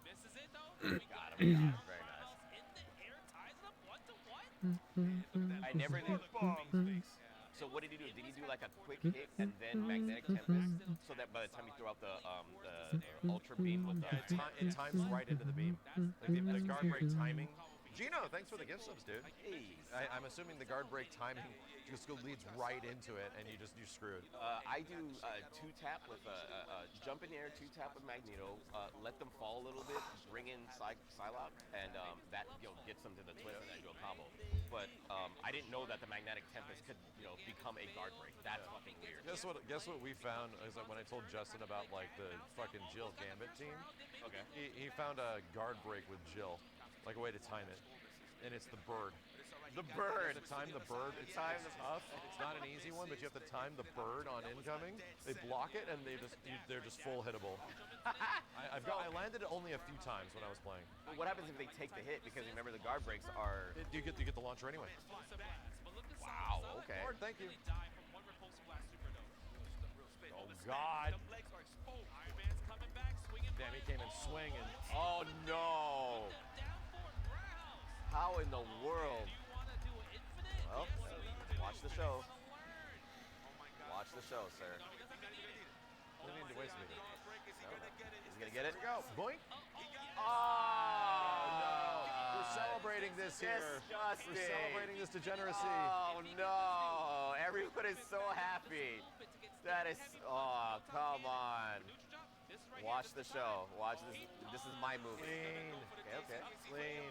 Misses it though. Got him. Very nice. In the air, ties it up 1-1. I never did. So what did he do? Did he do like a quick hit and then magnetic tempest, so that by the time you throw out the ultra beam with the It times right into the beam. Like the guard break timing. Gino, thanks for the gift subs, dude. I'm assuming the guard break timing just leads right into it, and you're screwed. I do two tap with jump in the air, two tap with Magneto, let them fall a little bit, bring in Psylocke, and that gets them to the twist and then do a combo. But I didn't know that the magnetic tempest could become a guard break. That's fucking weird. Guess what we found is that when I told Justin about like the fucking Jill Gambit team, Okay. he found a guard break with Jill, like a way to time it, and it's the bird. The bird. To time the bird. It's tough. It's not an easy one, but you have to time the bird on incoming. They block it, and they're just full hittable. I landed it only a few times when I was playing. What happens if they take the hit? Because remember the guard breaks are. You get the launcher anyway. Wow. Okay. Lord, thank you. Oh God. Damn, he came in swinging. Oh no. How in the world? Well, watch the show. Watch the show, sir. We need to waste me. He's gonna get it. Here we go. Boink. Oh no. We're celebrating this here. Disgusting. We're celebrating this degeneracy. Oh no. Everyone is so happy. That is. Oh, come on. Watch the show. Watch this. This is my movie. Clean. Okay. Clean.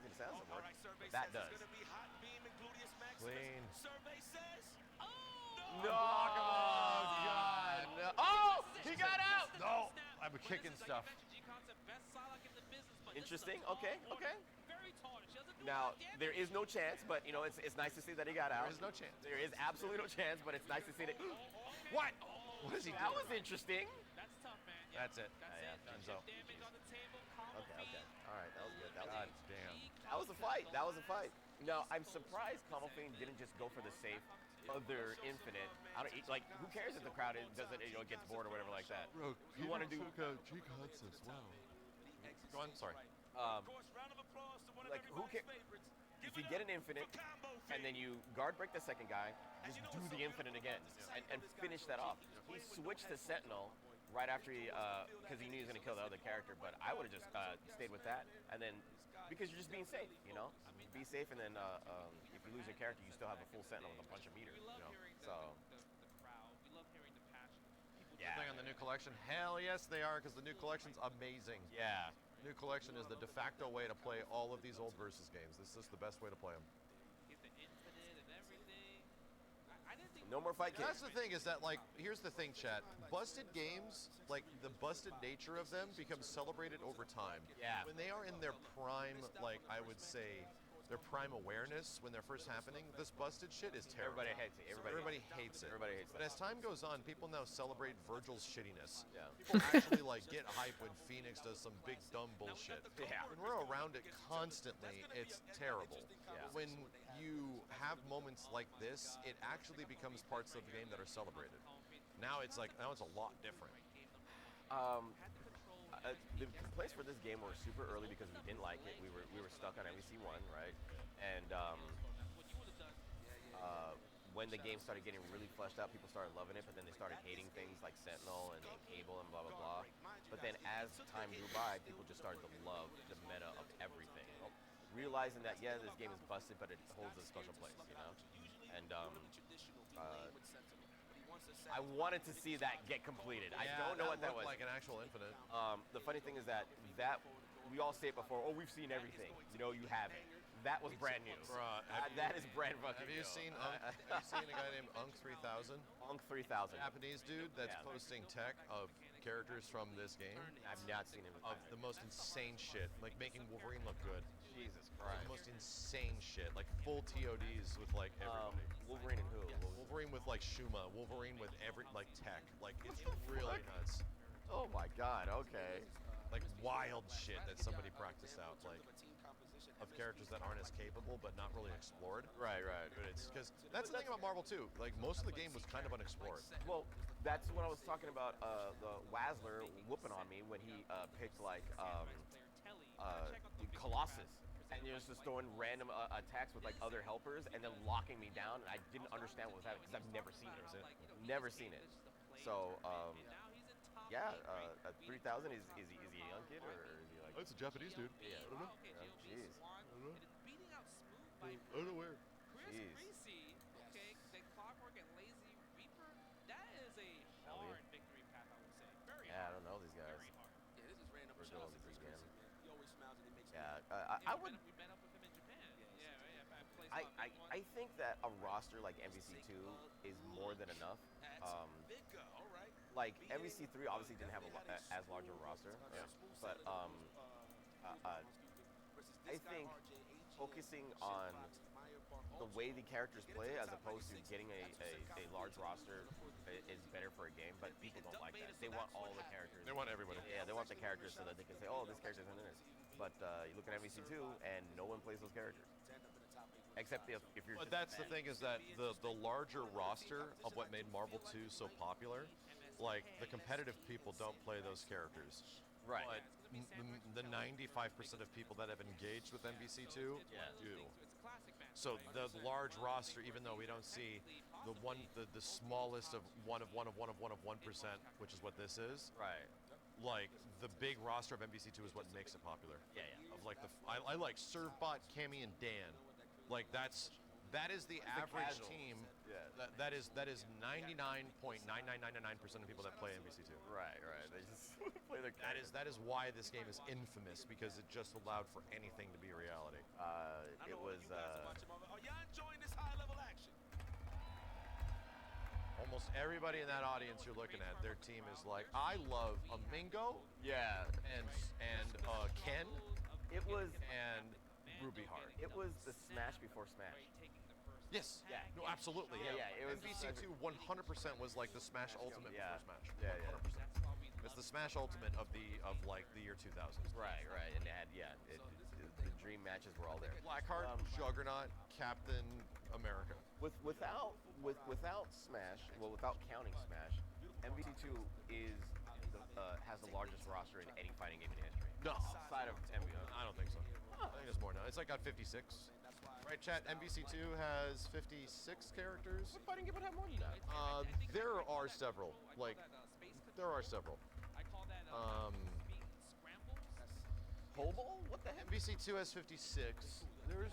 It sounds like work. That does. Clean. No. Oh God. No. Oh, he got out. No. I'm kicking stuff. Interesting. Okay. Okay. Now there is no chance, but it's nice to see that he got out. There is no chance. There is absolutely no chance, but it's nice to see that. What? What is he doing? That was interesting. That's tough, man. That's it. Yeah. Enzo. Okay. All right. That was good. God damn. That was a fight. That was a fight. No, I'm surprised Comelfiend didn't just go for the safe of their infinite. I don't like. Who cares if the crowd doesn't gets bored or whatever like that? Bro, you want to do G-Cuts as well. Go on. Sorry. Like who cares? If you get an infinite and then you guard break the second guy, just do the infinite again and finish that off. He switched to Sentinel right after because he knew he was going to kill the other character, but I would have just stayed with that and then because you're just being safe, be safe, and then if you lose your character, you still have a full Sentinel with a bunch of meters, So. The crowd. We love hearing the passion. Yeah. Thing on the new collection? Hell yes, they are, because the new collection's amazing. Yeah. New collection is the de facto way to play all of these old versus games. This is the best way to play them. Get the infinite and everything. I didn't think. No more fight games. That's the thing is that, like, here's the thing, chat. Busted games, like, the busted nature of them becomes celebrated over time. Yeah. When they are in their prime, like, I would say, their prime awareness when they're first happening, this busted shit is terrible. Everybody hates it. Everybody hates it. Everybody hates But it. as time goes on, people now celebrate Virgil's shittiness. Yeah. People actually like get hype when Phoenix does some big dumb bullshit. Yeah. When we're around it constantly, it's terrible. Yeah. When you have moments like this, it actually becomes parts of the game that are celebrated. Now it's a lot different. The complaints for this game were super early because we didn't like it. We were stuck on MVC 1, right? And when the game started getting really fleshed out, people started loving it, but then they started hating things like Sentinel and Cable and blah, blah, blah. But then as time grew by, people just started to love the meta of everything. Realizing that, yeah, this game is busted, but it holds a special place, you know? And I wanted to see that get completed. I don't know what that was. Like an actual Infinite. The funny thing is that we all say it before. Oh, we've seen everything. You know, you haven't. That was brand new. That is brand fucking new. Have you seen a guy named Unk3000? Unk3000. Japanese dude that's posting tech of characters from this game. I've not seen him. Of the most insane shit, like making Wolverine look good. Jesus Christ. The most insane shit, like full TODs with like everybody. Wolverine and who? Wolverine with like Shuma. Wolverine with like tech. Like it's really nuts. Oh my God. Okay. Like wild shit that somebody practiced out, like of characters that aren't as capable but not really explored. Right. But it's because that's the thing about Marvel too. Like most of the game was kind of unexplored. Well, that's what I was talking about. The Wazzler whooping on me when he picked like Colossus. And he was just throwing random attacks with like other helpers and then locking me down. And I didn't understand what was happening because I've never seen it. Never seen it. So, yeah, 3000 is he a young kid or is he like? Oh, it's a Japanese dude. Yeah. I don't know. Jeez. I don't know where. Chris Creasy, okay, then Clockwork and Lazy Reaper, that is a hard victory path, I would say. Very hard. I don't know these guys. Very hard. Yeah, this is random. We're Shout out doing to this Chris again. Christie, man. He always smiles and he makes Yeah, I would. We met up with him in Japan. I think that a roster like MVC2 is more than enough. all right. Like MVC3 obviously didn't have as large a roster, but I think focusing on the way the characters play as opposed to getting a large roster is better for a game, but people don't like that. They want all the characters. They want everybody. Yeah, they want the characters so that they can say, oh, this character's in this. But you look at MVC2 and no one plays those characters. Except if you're. But that's the thing is that the larger roster of what made Marvel 2 so popular, like the competitive people don't play those characters. Right. But the 95% of people that have engaged with MVC2 do. So the large roster, even though we don't see the smallest of 1%, which is what this is. Right. Like the big roster of MVC2 is what makes it popular. Yeah. Of like I like Servbot, Cammy, and Dan. Like that is the average team. Yeah. That is 99.99999% of people that play MVC2. Right. They just play their characters. That is why this game is infamous, because it just allowed for anything to be a reality. It was. Are y'all enjoying this high level action? Almost everybody in that audience you're looking at, their team is like, I love Amingo. Yeah. And Ken. It was. And Ruby Heart. It was the Smash before Smash. Yes. Yeah. No, absolutely. Yeah. It was MVC2 100% was like the Smash Ultimate before Smash. Yeah. 100%. It's the Smash Ultimate of the year 2000. Right. And it had the dream matches were all there. Blackheart, Juggernaut, Captain America. Without Smash, well, without counting Smash, MVC2 has the largest roster in any fighting game in history. No. Outside of MVO. I don't think so. I think it's more now. It's like got 56. Right, chat? MVC2 has 56 characters. What fighting game would have more than that? There are several. Like, there are several. Hobo? What the heck? MVC2 has 56. There's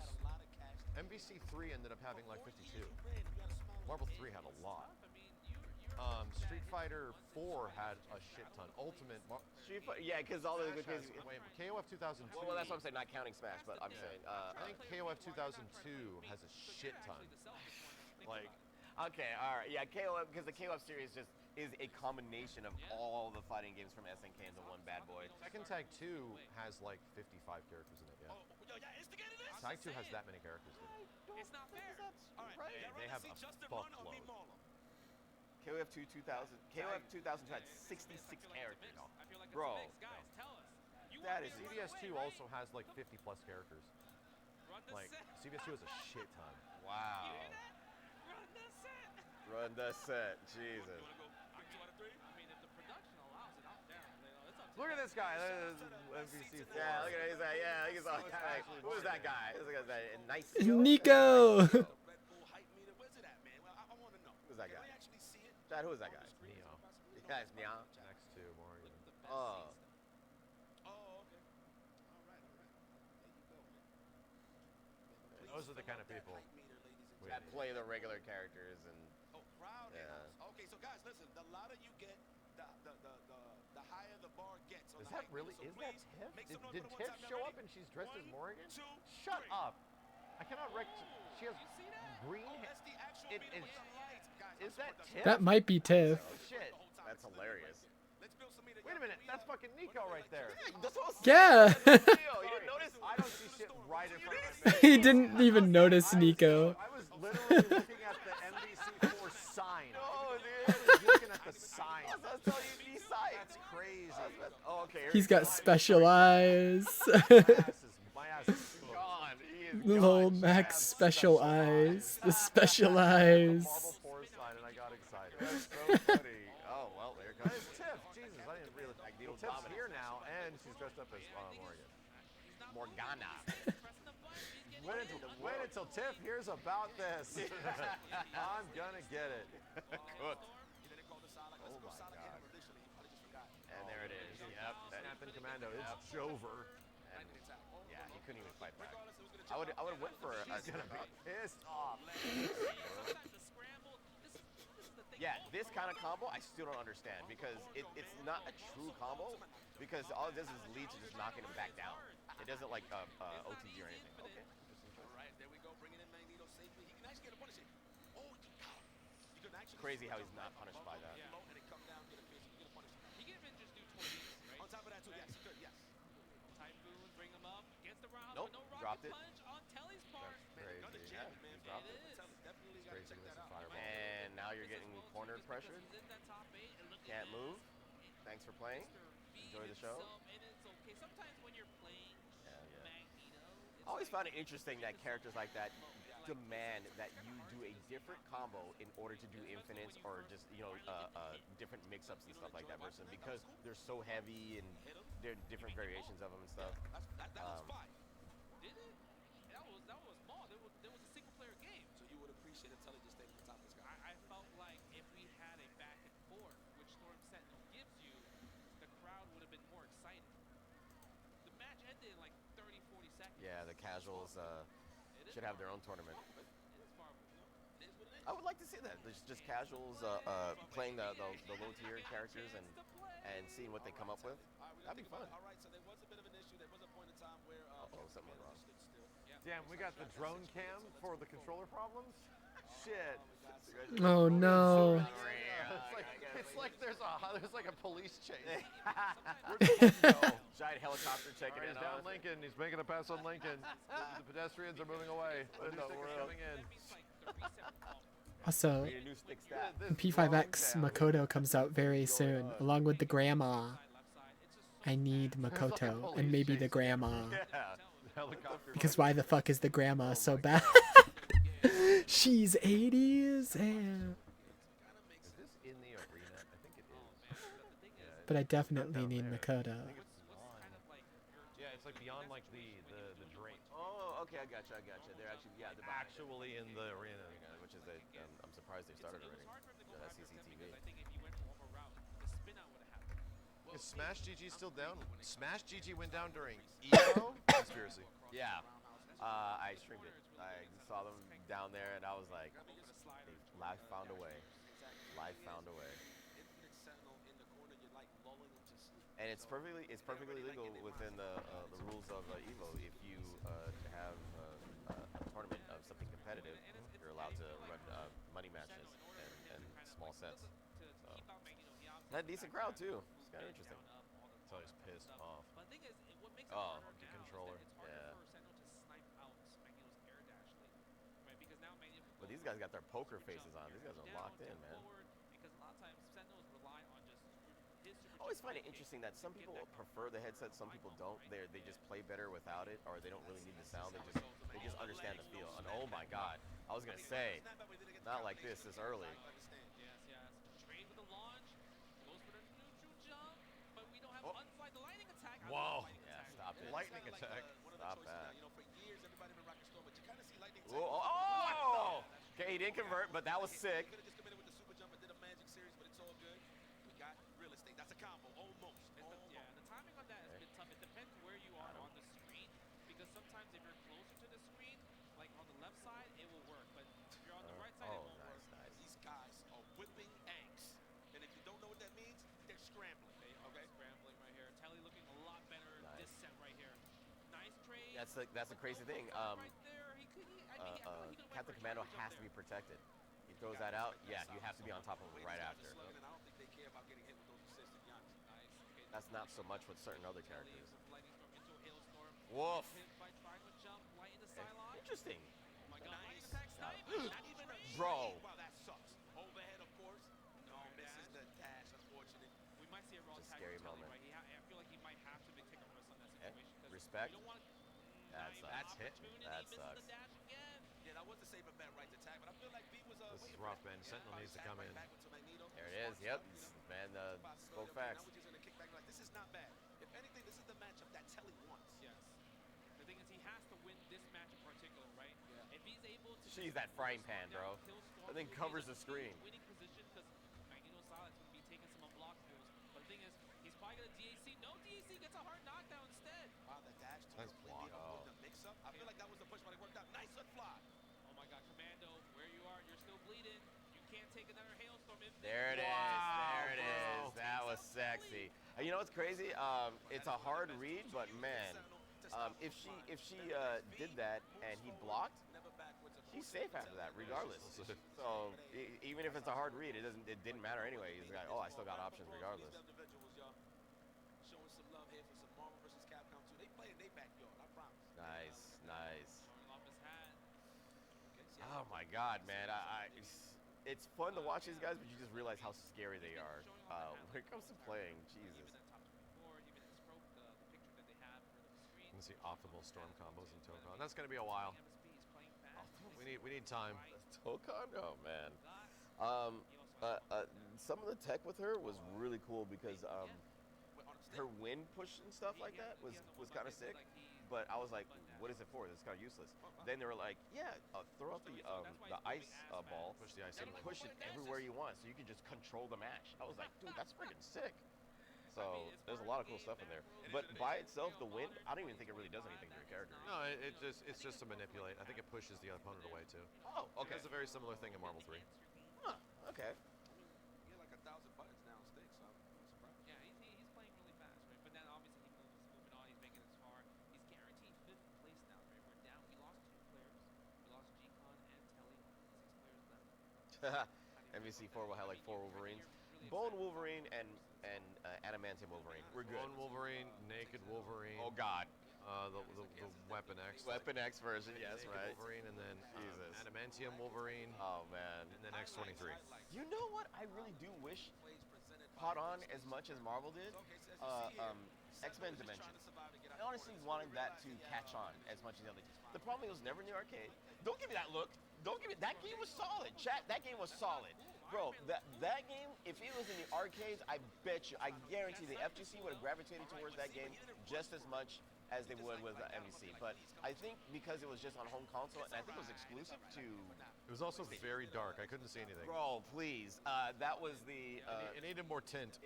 MVC3 ended up having like 52. Marvel 3 had a lot. Street Fighter 4 had a shit ton. Ultimate. Street Fighter, yeah, because all the good kids. Wait, KOF 2002. Well, that's what I'm saying. Not counting Smash, but I'm saying. I think KOF 2002 has a shit ton. Like. Okay, all right, yeah, KOF, because the KOF series just is a combination of all the fighting games from SNK into one bad boy. Tekken Tag 2 has like 55 characters in it, yeah. Tag 2 has that many characters in it. It's not fair. All right, They have a fuckload. KOF 2000 had 66 characters. I feel like it's Bro, a mix. Guys, tell us. You That want is me to CVS run 2 away, also has like 50 plus characters. Run the Like set. CVS 2 has a shit ton. Wow. You hear that? Run the set. Run the set, Jesus. I mean, if the production allows it, I'm down. It's up to Look at them. this guy. MVC4. Yeah, look at it. He's like, yeah, he's all, who is that guy? This guy's like, nice. Nico. Who's that guy? Chad, who is that guy? Neo. Yeah, it's Nia. Next to Morgan. Oh. Those are the kind of people. That play the regular characters and. Okay, so guys, listen. The louder you get, the higher the bar gets. Is that really? Is that Tiff? Did Tiff show up and she's dressed as Morgan? Shut up! I cannot She has green hair. Is that Tiff? That might be Tiff. Oh shit! That's hilarious. Wait a minute, that's fucking Nico right there. Yeah. You didn't notice? I don't see shit right in front of my face. He didn't even notice Nico. I was literally looking at the MVC4 sign. Oh, dude. I was looking at the sign. That's telling you these sites. That's crazy. Oh, okay. He's got special eyes. My ass is gone. He is Lol, gone. Max special eyes. The special eyes. Marble Force sign, and I got excited. That's so funny. Oh, well, there That comes is Tiff. Jesus, I didn't realize. Well, Tiff's here now, and she's dressed up as Morgan. Morgana. Wait until Tiff hears about this. I'm gonna get it. Good. Oh my god. And there it is. Yep. Snapping Commando. It's Jover. And yeah, he couldn't even fight back. I would have went for a. He's gonna be pissed off. Yeah, this kind of combo I still don't understand because it's not a true combo because all it does is lead to just knocking him back down. It doesn't like OTG or anything. Okay. Right, there we go, bringing in Magneto safely. He can actually get a punish hit. Oh, you can actually Crazy how he's not punished by that. and it come down, get a pierce, get a punish. He can even just do 20, right? On top of that too, yes, he could, yes. Typhoon, bring him up against the round. Nope, No dropped rocket it. punch on Telly's part. Crazy. Yeah, he dropped it. Definitely It's got to crazy check with that the out. fireball. And now you're getting cornered pressured. He's in that top 8 and look Can't at move. this. Thanks for playing. Enjoy the show. And it's okay. Sometimes when you're playing Magneto, I always found it interesting that characters like that demand that you do a different combo in order to do infinites or just different mix-ups and stuff like that versus because they're so heavy and there are different variations of them and stuff. That was fine. did it? That was small. There was a single player game. So you would appreciate it Telly just staying at the top of this guy. I felt like if we had a back and forth, which Storm Sentinel gives you, the crowd would have been more excited. The match ended in like 30, 40 seconds. Yeah, the casuals should have their own tournament. It is Marvel. I would like to see that. There's just casuals playing the low-tier characters and seeing what they come up with. That'd be fun. All right, so there was a bit of an issue. There was a point in time where Something went wrong. stood still. Damn, we got the drone cam for the controller problems? Shit. Oh no. It's like there's like a police chase. Giant helicopter checking He's in down on us. Lincoln. He's making a pass on Lincoln. The pedestrians are moving away. The new stick is coming in. Also, Need a new stick stat. P5X Makoto comes out very soon, along with the grandma. I need Makoto and maybe the grandma. Yeah. Helicopter. Because why the fuck is the grandma so bad? She's 80s and... Is this in the arena? I think it is. But I definitely need Makoto. Yeah, it's like beyond like the drain. Oh, okay, I gotcha. They're actually, yeah, they're Actually in the arena. which is I'm surprised they started already. That CCTV. Is Smash GG still down? Smash GG went down during EVO? Conspiracy. Yeah. I streamed it. I saw them down there and I was like, life found a way. Life found a way. And it's perfectly legal within the rules of EVO. If you have a tournament of something competitive, you're allowed to run money matches and small sets. So Had a decent crowd too. It's kind of interesting. So he's pissed off. But the thing is, what makes it Oh, harder the now controller. is that it's harder Yeah. for Sentinel to snipe out Magneto's air dash late, right? Because now Magneto can But go these guys from got their poker super faces jump, on. air These guys dash are down, locked in, jump man. forward, because a lot of times Sentinels rely on just his super I always jump find it pancake interesting that to some get people that prefer the headset, some people don't. They just play better without it, or they don't really need the sound. They just understand the feel. And oh my God, I was gonna say, not like this early. Yes, yes. Trade with the launch, goes for the neutral jump, but we don't have Oh. unslide. The lightning attack. I Whoa. love lightning Yeah, attack. stop it. Lightning attack. Stop that. You know, for years everybody been rocking Storm, but you kind of see Lightning Oh, oh! Okay, he didn't convert, but that was sick. Could have just committed with the super jump and did a magic series, but it's all good. We got real estate. That's a combo, almost. Yeah, the timing on that has been tough. It depends where you are on the screen, because sometimes if you're closer to the screen, like on the left side, it will work, but if you're on the right side, it won't work. Nice. These guys are whipping eggs, and if you don't know what that means, they're scrambling. They are scrambling right here. Telly looking a lot better this set right here. Nice trade. That's the crazy thing. Right there. I feel like he could've went Captain for a Commando charge has up to be there. protected. He throws that out. Yeah, you have to be on top of him right after. And I don't think they care about getting hit with those assists, to be honest. Nice. Okay, That's not so much with certain other characters. Lightning storm into a hailstorm. Woof. Hit by triangle jump, light into Cylon. Interesting. Oh my God, lightning attack snipe. Not even a Bro. Wow, that sucks. Overhead, of course. No, misses the dash, unfortunate. We might see a raw It's a tag scary from Telly, moment. right? I feel like he might have to take a risk on that Okay. situation. 'Cause Respect. You don't want That's hit. That misses sucks. the dash again. Yeah, that was the safer bet right to tag, but I feel like B was This is waiting rough, for it. man. Sentinel needs to come in. There it is. Yep. Man, spoke facts. Now we're just gonna kick back like this is not bad. If anything, this is the matchup that Telly wants. Yes. The thing is, he has to win this match in particular, right? Yeah. If he's able to. She's that frying pan, bro. That thing covers the screen. Winning position, because Magneto Silence will be taking some unblocked moves. But the thing is, he's probably gonna DAC. No DAC, gets a hard knockdown instead. Wow, the dash to Nice completely block. avoid the mix-up. I feel like that was the push, but it worked out. Nice fly. Oh my God, Commando, where you are, you're still bleeding. You can't take another hailstorm. There it is. There it is. That was sexy. You know what's crazy? It's a hard read, but man, if she did that and he blocked, he's safe after that, regardless. So even if it's a hard read, it didn't matter anyway. He's like, oh, I still got options regardless. Showing some love here for some Marvel vs. Capcom 2. They play in their backyard, I promise. Nice, nice. Showing off his hat. Oh my God, man! It's fun to watch these guys, but you just realize how scary they are when it comes to playing. Jesus. You can see optimal storm combos in Tokon. That's going to be a while. We need time. Tokon? Oh man. Some of the tech with her was really cool because her wind push and stuff like that was kind of sick. But I was like, what is it for? This is kind of useless. Then they were like, yeah, throw out the ice ball, Push the ice and in. push it everywhere you want, so you can just control the match. I was like, dude, that's freaking sick. So there's a lot of cool stuff in there. But by itself, the wind, I don't even think it really does anything to your character. No, it's just to manipulate. I think it pushes the opponent away too. Oh, okay. It's a very similar thing in Marvel 3. Huh, okay. You get like 1,000 buttons now on sticks, so I'm surprised. Yeah, he's playing really fast, right? But then obviously he's moving on, he's making it far. He's guaranteed 5th place now, right? We're down. We lost 2 players. We lost G-Con and Telly. 6 players left. MVC4 will have like 4 Wolverines. Bone Wolverine and Adamantium Wolverine. We're good. Bone Wolverine, Naked Wolverine. Oh God. The Weapon X. Weapon X version, yes, Naked right. Wolverine, and then Jesus. Adamantium Wolverine. Oh man. And then X-23. You know what? I really do wish caught on as much as Marvel did. X-Men Dimension. I honestly wanted that to catch on as much as the other. The problem is it was never in the arcade. Don't give me that look. Don't give me that game was solid. Chat, that game was solid. Bro, that game, if it was in the arcades, I bet you, I guarantee the FGC would have gravitated towards that game just as much as they would with MVC. But I think because it was just on home console, and I think it was exclusive to... It was also very dark. I couldn't see anything. Bro, please. That was the... it needed more tint.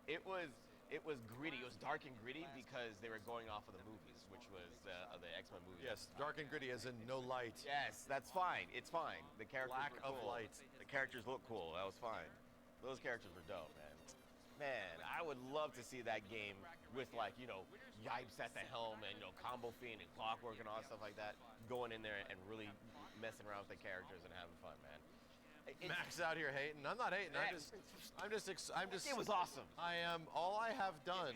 It was gritty. It was dark and gritty because they were going off of the movies, which was the X-Men movies. Yes, dark and gritty as in no light. Yes, that's fine. It's fine. The characters Lack were of cool. light. The characters look cool. That was fine. Those characters were dope, man. Man, I would love to see that game with, like, you know, Yipes at the helm and, you know, Combo Fiend and Clockwork and all that stuff like that, going in there and really messing around with the characters and having fun, man. Max out here hating. I'm not hating. I'm just. It was awesome. All I have done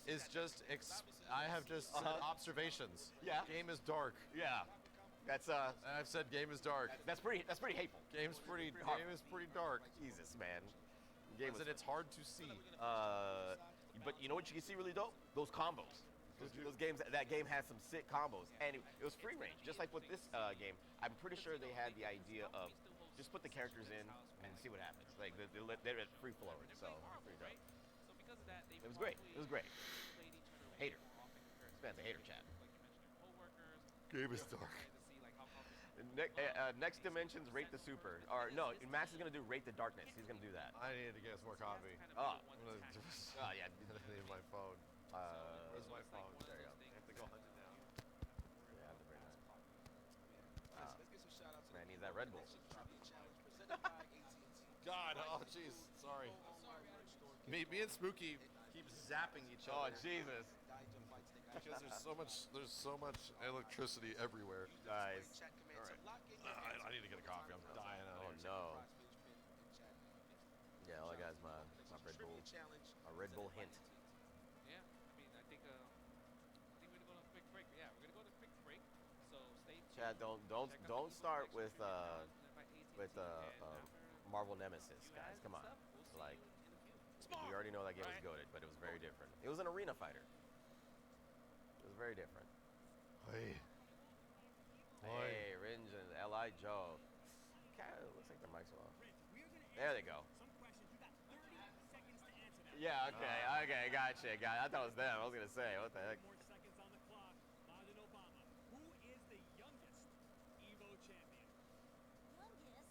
is just. I have just said observations. Yeah. Game is dark. Yeah. That's I've said game is dark. That's pretty hateful. Game is pretty dark. Jesus, man. It's hard to see. But you know what you can see really dope? Those combos. Those games. That game had some sick combos, and it was free range, just like with this game. I'm pretty sure they had the idea of just put the characters in and see what happens. Like they're free flowing, so pretty dope. It was great. It was great. Hater. This man's a hater, chat. Game is dark. Next dimensions, rate the super. Or no, Max is gonna do rate the darkness. He's gonna do that. I need to get some more coffee. Oh. Yeah. I need my phone. Where's my phone? There you go. I have to go hunt it down. Yeah, I have to bring that. Man, needs that Red Bull. God, oh jeez, sorry. Me and Spooky keep zapping each other. Oh Jesus. Because there's so much electricity everywhere. Guys. Alright. I need to get a coffee. I'm dying out Oh here. no. Yeah, all I got is my Red Bull. A Red Bull hint. Yeah, I mean, I think we're gonna go on a quick break. Yeah, we're gonna go on a quick break. So stay tuned. Chad, don't start with Marvel Nemesis, guys. Come on. Like, we already know that game was goated, but it was very different. It was an arena fighter. It was very different. Hey. Hey, Ringe and L.I. Joe. Kind of looks like their mics are off. There they go. Yeah, okay, gotcha. I thought it was them. I was gonna say, what the heck? More seconds on the clock. Biden Obama, who is the youngest EVO champion? Youngest?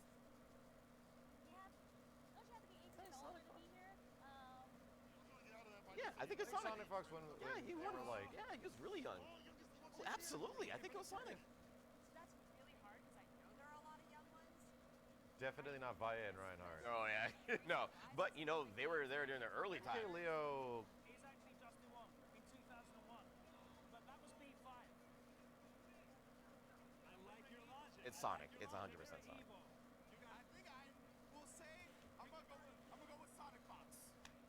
Don't you have to be 18 and older to be here? Yeah, I think it's Sonic. Sonic Fox when he won. Yeah, he was really young. Oh, absolutely, I think it was Sonic. So that's really hard because I know there are a lot of young ones. Definitely not Vaya and Reinhardt. Oh yeah, no. But you know they were there during their early time. Okay, Leo. He's actually just the one in 2001, but that was P5. I like your logic. It's Sonic. It's 100% Sonic. I think I will say I'm gonna go with Sonic Fox.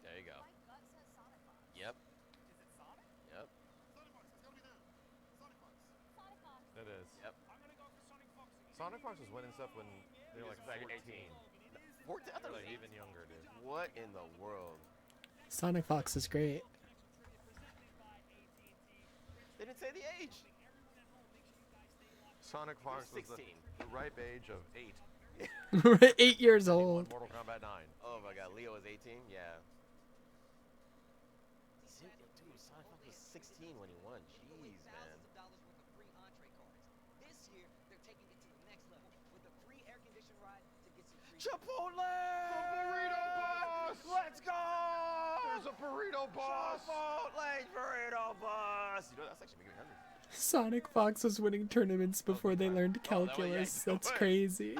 There you go. My gut says Sonic Fox. Yep. Is it Sonic? Yep. Sonic Fox. It's gotta be them. Sonic Fox. Sonic Fox. It is. Yep. I'm gonna go for Sonic Fox again. Sonic Fox was winning stuff when they were like 14. 14? I thought it was Even younger, dude. What in the world? Sonic Fox is great. They didn't say the age. Sonic Fox was 16. the ripe age of 8. 8 years He won old. Mortal Kombat 9. Oh my God, Leo was 18. Yeah. Dude, Sonic Fox was 16 when he won. Jeez, man. Chipotle! Burrito Boss! Let's go! There's a burrito boss! Chipotle burrito boss! You know, that's actually making me hungry. Sonic Fox was winning tournaments before they learned calculus. That's crazy.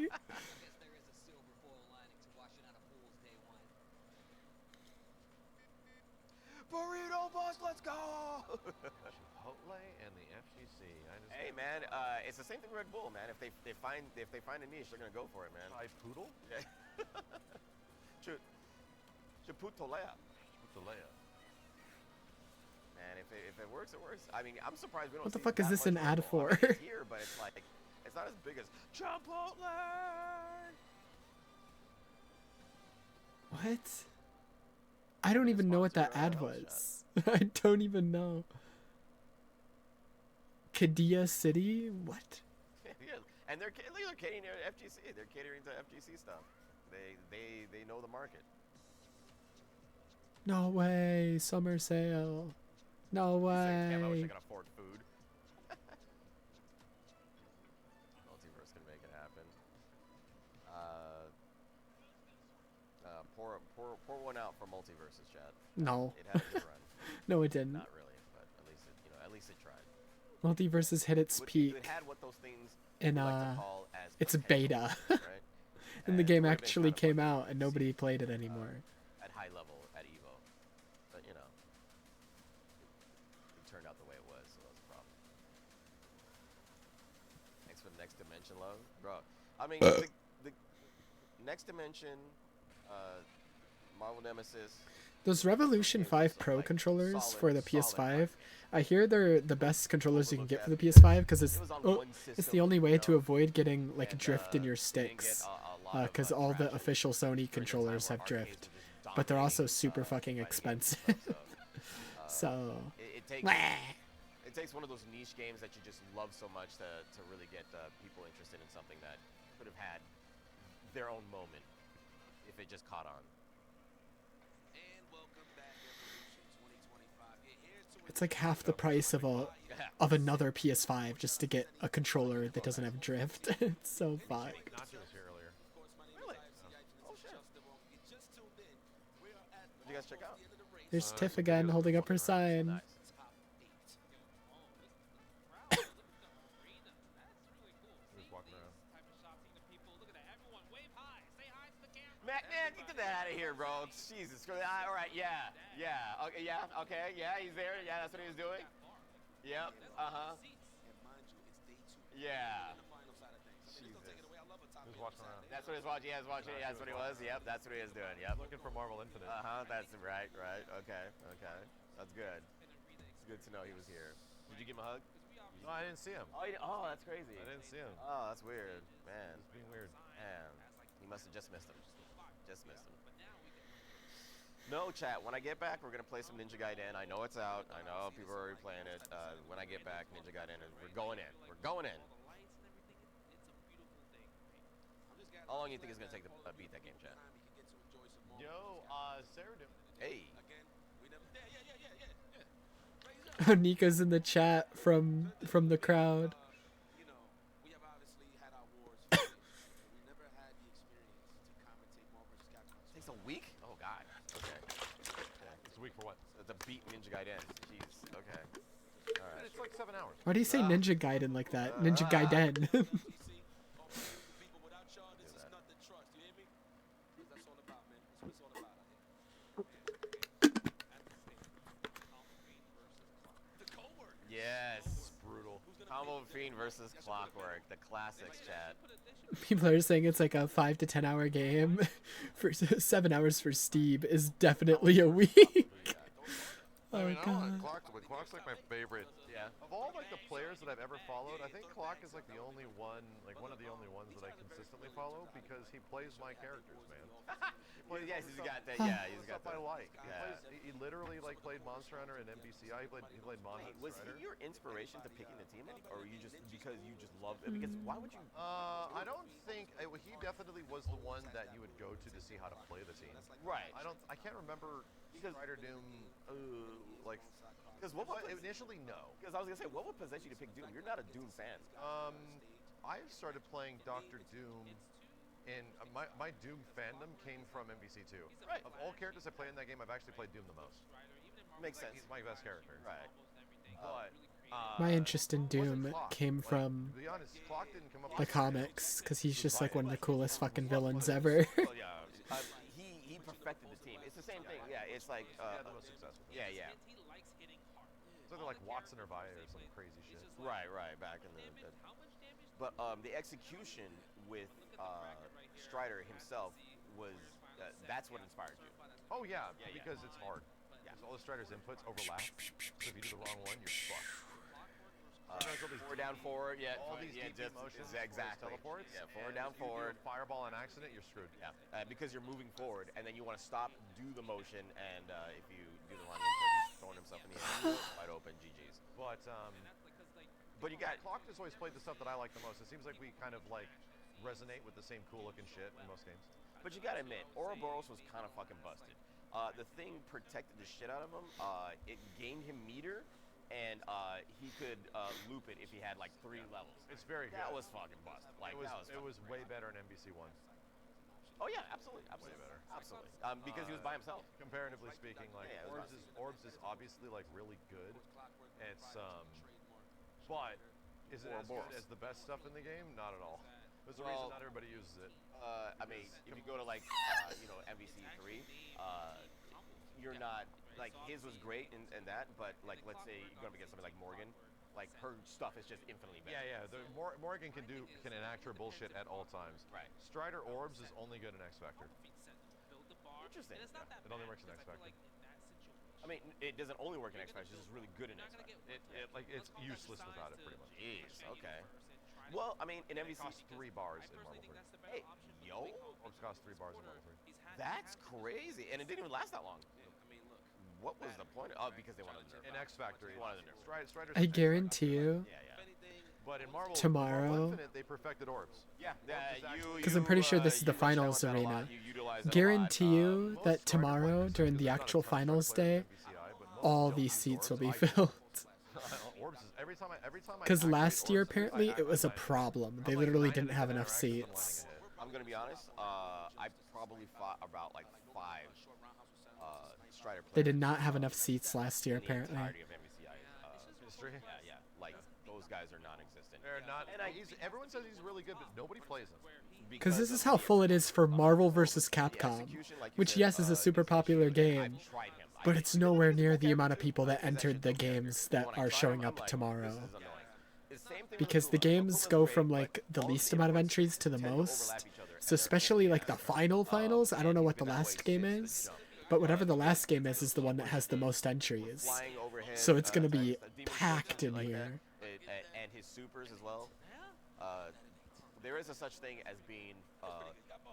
Burrito boss, let's go! Chipotle and the FGC. Hey man, it's the same thing with Red Bull, man. If they find a niche, they're gonna go for it, man. Thai poodle? Yeah. Chipotle. Chipotle. Man, if it works, it works. I mean, I'm surprised we don't. What the see fuck is that this much an ad Red Bull. for? I mean, it's here, but it's like it's not as big as Chipotle. What? I don't even know what that ad was. I don't even know. Kadia City? What? Yeah, and they're catering to FGC. They're catering to FGC stuff. They know the market. No way. Summer sale. No Damn, I wish I way. could afford food. Multiverse can make it happen. Pour one out for Multiverse's chat. No. It had a good run. No, it didn't. Not really, but at least it tried. Multiverses hit its peak. It had what those things in like to call as it's beta. right? And the game actually came out and nobody played it anymore. At high level at EVO, but it turned out the way it was, so that's a problem. Thanks for the next dimension, love, bro. I mean, Next Dimension, Marvel Nemesis. Those Revolution 5 Pro controllers for the PS5, I hear they're the best controllers you can get for the PS5 because it's the only way to avoid getting like drift in your sticks. Because all the official Sony controllers have drift, but they're also super fucking expensive. So, It takes one of those niche games that you just love so much to really get people interested in something that could have had their own moment if it just caught on. it's like half the price of another PS5 just to get a controller that doesn't have drift. It's so fucked. Nacho was here earlier. Really? Oh shit. Did you guys check out? There's Tiff again holding up her sign. Nice. Man, get that out of here, bro. Jesus. All right, yeah. Okay, yeah, he's there. Yeah, that's what he was doing. Yep, yeah. Jesus. Who's watching around? That's what he was watching. Yeah, that's what he was. Yep, that's what he was doing. Yep. Looking for Marvel Infinite. That's right. Okay. That's good. It's good to know he was here. Did you give him a hug? No, I didn't see him. Oh, that's crazy. I didn't see him. Oh, that's weird. Man. It's being weird. Man. He must have just missed him. No, chat. When I get back, we're gonna play some Ninja Gaiden. I know it's out. I know people are already playing it. When I get back, Ninja Gaiden, we're going in. We're going in. How long do you think it's gonna take to beat that game, chat? Yo, Sarah. Hey. Nika's in the chat from the crowd. Takes a week? Oh god. Okay. It's a week for what? To beat Ninja Gaiden. Jeez. Okay. All right. It's like 7 hours. Why do you say Ninja Gaiden like that? Ninja Gaiden. Yes. Brutal. Combo Fiend versus Clockwork. The classics, chat. People are saying it's like a 5 to 10 hour game. For 7 hours for Steve is definitely a week. I mean, God. Clock's like my favorite. Yeah. Of all like the players that I've ever followed, I think Clock is like the only one, like one of the only ones that I consistently follow because he plays my characters, man. Yes, he's got that. Yeah, he's got stuff that. I like. Yeah. He literally like played Monster Hunter and NBCI. He played Monster Hey, was Strider. he your inspiration to picking the team, or you just because you just loved it? Because why would you? I don't think he definitely was the one that you would go to see how to play the team. Right. I can't remember Strider Doom. Like. Because what initially no. Because I was gonna say, what would possess you to pick Doom? You're not a Doom fan. I started playing Doctor Doom, and my Doom fandom came from MVC2. Right. Of all characters I play in that game, I've actually played Doom the most. Makes sense. He's my best character. Right. But My interest in Doom came from to be honest, Clock didn't come up the with comics because he's just like one of the coolest fucking villains ever. Well, yeah. He perfected the team. It's the same thing. Yeah. It's like. he had the most success with it. Yeah. So they're like Watson or Via or some crazy shit. Right. Back in the. But the execution with Strider himself was that's what inspired you. Oh yeah, because it's hard. Yeah. So all the Strider's inputs overlap. So if you do the wrong one, you're fucked. Forward, down, forward. Yeah. All these yeah, deep just motions, exactly. teleports. Yeah. Forward, down, forward. Fireball on accident, you're screwed. Yeah. Because you're moving forward, and then you want to stop, do the motion, and if you do the wrong input, he's throwing himself in the air, wide open, GG's. But you got Clock has always played the stuff that I like the most. It seems like we kind of like resonate with the same cool looking shit in most games. But you gotta admit, Ouroboros was kind of fucking busted. The thing protected the shit out of him. It gained him meter, and he could loop it if he had like 3 levels. It's very good. That was fucking busted. Like it was way better in MVC1. Oh yeah, absolutely. Way better. Absolutely. Because he was by himself. Comparatively speaking, like Orbs is obviously like really good. It's but is it as good as the best stuff in the game? Not at all. There's a reason not everybody uses it. I mean, if you go to like MVC3, you're not like his was great in that, but like let's say you're gonna get something like Morgan, like her stuff is just infinitely better. Yeah. Morgan can enact her bullshit at all times. Right. Strider Orbs is only good in X Factor. Interesting. And it's not that It only bad, works in because X I feel Factor. like in that situation, I mean, it doesn't only work in X Factor. It's just really good in X Factor. It's useless without it, pretty much. Jeez. Okay. Well, I mean, in It MVC, costs 3 bars in Marvel 3. hey, yo, Orbs cost 3 bars in Marvel 3. that's crazy, and it didn't even last that long. What was the point? Oh, because they wanted to nerf. In X Factor, They wanted to nerf. Strider's I guarantee you, But in Marvel tomorrow- Infinite, they perfected Orbs. Yeah, because I'm pretty sure this is the finals arena. Guarantee you that tomorrow, during the actual finals day, all these seats will be filled. Orbs is every time I Because activate last year, Orbs, apparently, I it was a act like problem. They I'm literally 9 didn't have of 10 enough interactions, I'm landing seats. a hit. I'm gonna be honest. I probably fought about like 5 Strider players. They did not have enough seats last year, in the apparently. entirety of MVCI, History. yeah. Like those guys are non-existent. They're not. And everyone says he's really good, but nobody plays him. Because this is how full it is for Marvel vs. Capcom, which, yes, is a super popular game, but it's nowhere near the amount of people that entered the games that are showing up tomorrow. Because the games go from, like, the least amount of entries to the most. So especially, like, the finals, I don't know what the last game is, but whatever the last game is the one that has the most entries. So it's going to be packed in here. And his supers as well. There is a such thing as being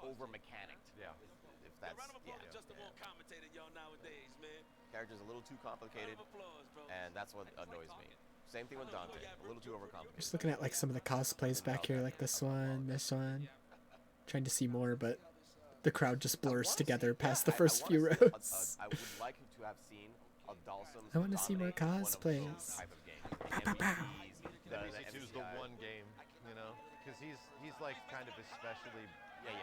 over mechanicked. Yeah. If that's character's a little too complicated, and that's what annoys me. Same thing with Dante, a little too overcomplicated. Just looking at, like, some of the cosplays back here, like this one. Trying to see more, but the crowd just blurs together past the first few rows. I would like to have seen a Dalsum. I want to see more cosplays. Pow, pow, pow. MVC2 is the one game, you know, because he's like kind of especially bad.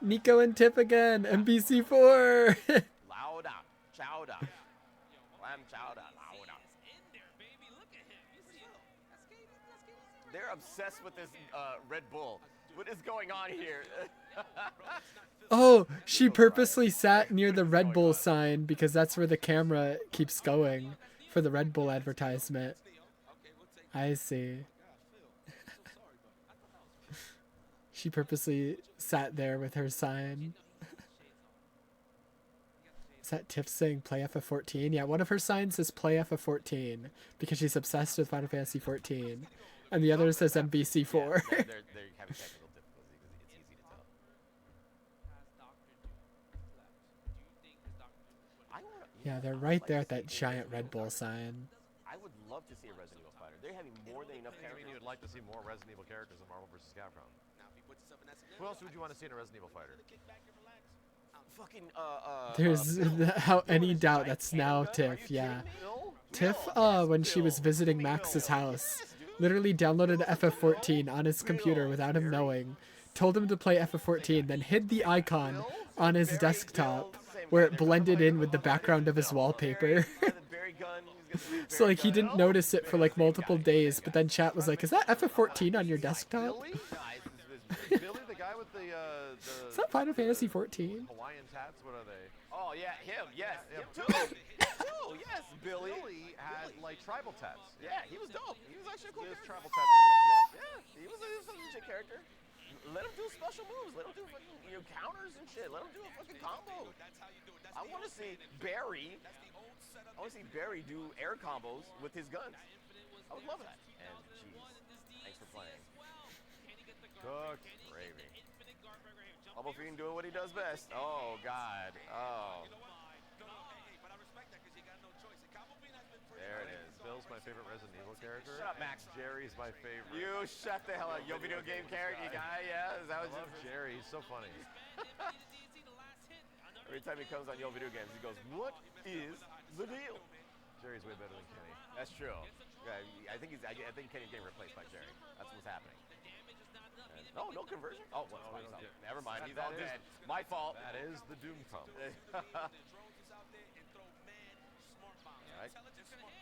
Nico and Tip again, MBC4. Louder, chowder, lamb chowder, louder. They're obsessed with this Red Bull. What is going on here? Oh, she purposely sat near the Red Bull sign because that's where the camera keeps going for the Red Bull advertisement. I see. She purposely sat there with her sign. Is that Tiff saying play FF14? Yeah, one of her signs says play FF14 because she's obsessed with Final Fantasy 14. And the other says MBC4. They're having technical difficulties because it's easy to tell. Yeah, they're right there at that giant Red Bull sign. I would love to see a Resident Evil fighter. They're having more than enough I mean, characters. you would like to see more Resident Evil characters in Marvel vs. Capcom. Who else would you want to see in a Resident Evil fighter? Fucking There's how any doubt that's now Tiff, yeah. Tiff, when she was visiting Max's house, literally downloaded FF14 on his computer without him knowing, told him to play FF14, then hid the icon on his desktop where it blended in with the background of his wallpaper. So, like, he didn't notice it for, like, multiple days, but then chat was like, is that FF14 on your desktop? Billy, the guy with the Is that Final Fantasy 14? Hawaiian tats, what are they? Oh yeah, him. Yes, him too. Yes, Billy. Billy had like tribal tats. Yeah, he was dope. He was actually a cool His character. tribal tats are legit. Yeah, he was a legit character. Let him do special moves. Let him do fucking counters and shit. Let him do a fucking combo. I want to see Barry. I want to see Barry do air combos with his guns. I would love that. And jeez, thanks for playing. Cook. Gravy. Bubble Fiend doing what he does best. Oh God. Oh. There it is. Bill's my favorite Resident Evil character. Shut up, Max. Jerry's my favorite. You shut the hell up. Yo, video game character guy. Yeah, is that what I love Jerry. He's so funny. Every time he comes on Yo Video Games, he goes, "What is the deal?" Jerry's way better than Kenny. That's true. Yeah, I think Kenny's getting replaced by Jerry. That's what's happening. No, no conversion. Oh, well, never mind. He's all dead. My fault. That is the Doom combo.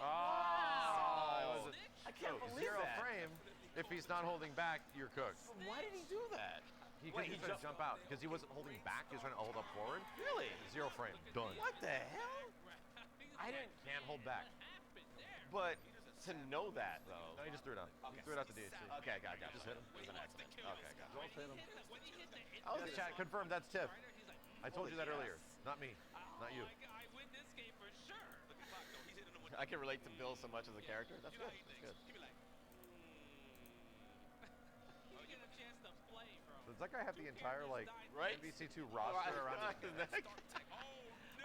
Oh, I can't believe Zero that. frame. If he's not holding back, you're cooked. Why did he do that? He couldn't just jump out because he wasn't holding back. He was trying to hold up forward. Really? Zero frame. Done. What the hell? I didn't. Can't hold back. But to know that, though. No, he just threw it out. He threw it out to DHC. Okay, got it. Just hit him. It was an accident. Okay, got it. Don't hit him. Oh, Yes, chat confirmed. That's Tiff. I told you that yes. earlier. Not me. Not you. I win this game for sure. Look at Pac, though. He's hitting him with I can relate to Bill so much as a character. That's good. That's good. He be like, you get a chance to play, bro. Does that guy have the entire like Right? NBC2 roster around his neck?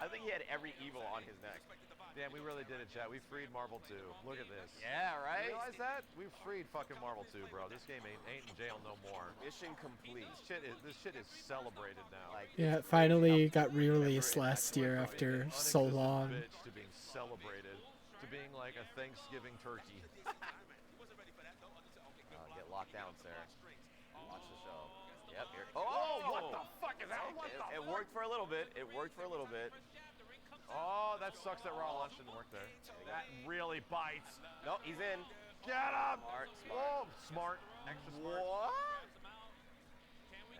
I think he had every evil on his neck. Damn, we really did it, chat. We freed Marvel 2. Look at this. Yeah, right? You realize that? We freed fucking Marvel 2, bro. This game ain't in jail no more. Mission complete. This shit is celebrated now. Like, Yeah, it finally got re-released last year after so long. bitch to being celebrated, to being like a Thanksgiving turkey. Get locked down, Sarah. Watch the show. Yep. Here. Oh, what the fuck is that? It worked for a little bit. It worked for a little bit. Oh, that sucks that Raw launch didn't work there. That really bites. No, he's in. Get him! Smart. Whoa, smart. Extra smart. What?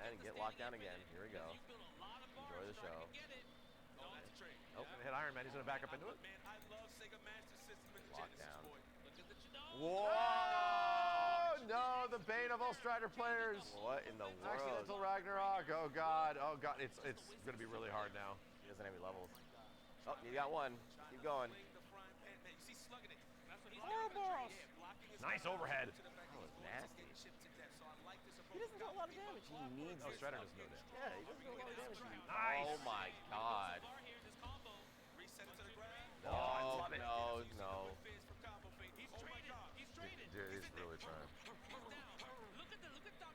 And get locked down again. Here we go. Enjoy the show. Oh, gonna hit Iron Man. He's gonna back up into it. Locked down. Whoa! No, the bane of all Strider players. What in the Actually, world? until Ragnarok. Oh god. Oh god. It's gonna be really hard now. He doesn't have any levels. Oh, you got one. Keep going. Nice overhead. That was nasty. He doesn't do a lot of damage. He needs it. Strider doesn't do that. Yeah, he doesn't do a lot of damage. Nice. Oh my god. Oh, No, no. Dude, he's really trying.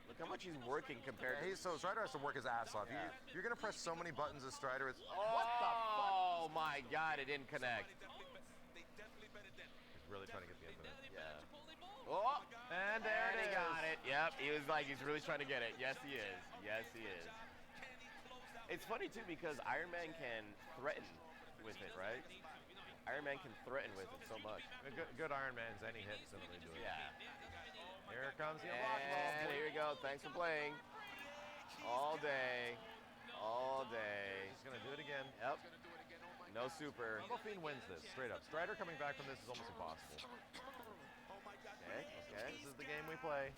Look how much he's working compared to... So Strider has to work his ass off. Yeah. You're gonna press so many buttons as Strider. It's What the fuck? Oh my god, it didn't connect. He's really trying to get the infinite. Yeah. Oh! And there And it he is. got it. Yep, he was like, he's really trying to get it. Yes, he is. Yes, he is. It's funny, too, because Iron Man can threaten with it, right? Iron Man can threaten with it so much. Good Iron Man's any hits and they do it. Yeah. Here comes the unlock ball. And here we go. Thanks for playing. All day. All day. He's gonna do it again. Yep. No super. Marvel Fiend wins this, straight up. Strider coming back from this is almost impossible. Okay, okay. This is the game we play.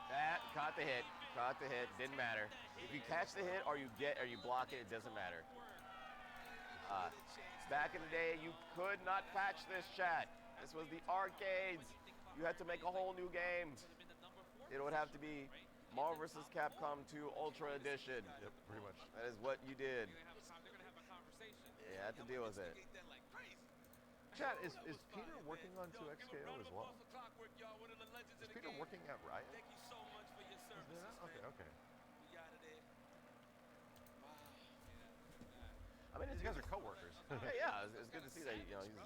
That caught the hit. Caught the hit. Didn't matter. If you catch the hit or you block it, it doesn't matter. Back in the day, you could not patch this, chat. This was the arcades. You had to make a whole new game. It would have to be Marvel vs. Capcom 2 Ultra Edition. Yep, pretty much. That is what you did. You had to deal with it. Chat, is Peter working on 2XKO as well? Is Peter working at Riot? Okay, okay. I mean, These guys are co-workers. yeah, it's good to see that, you know, he's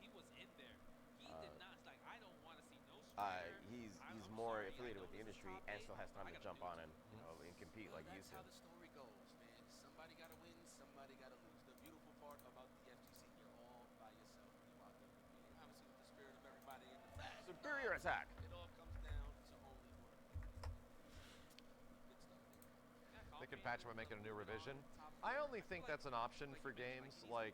He was in there. He did not, like, I don't want to see no strider. he's more affiliated with the industry and still has time to jump on and, you know, and compete like he used to. That's how the story goes, man. Somebody got to win, somebody got to lose. The beautiful part about the FGC, you're all by yourself when you out there competing. Obviously, with the spirit of everybody in the flag. Superior attack. It all comes down to only work. Good stuff. They could patch him and make it a new revision. I only think that's an option for games, like,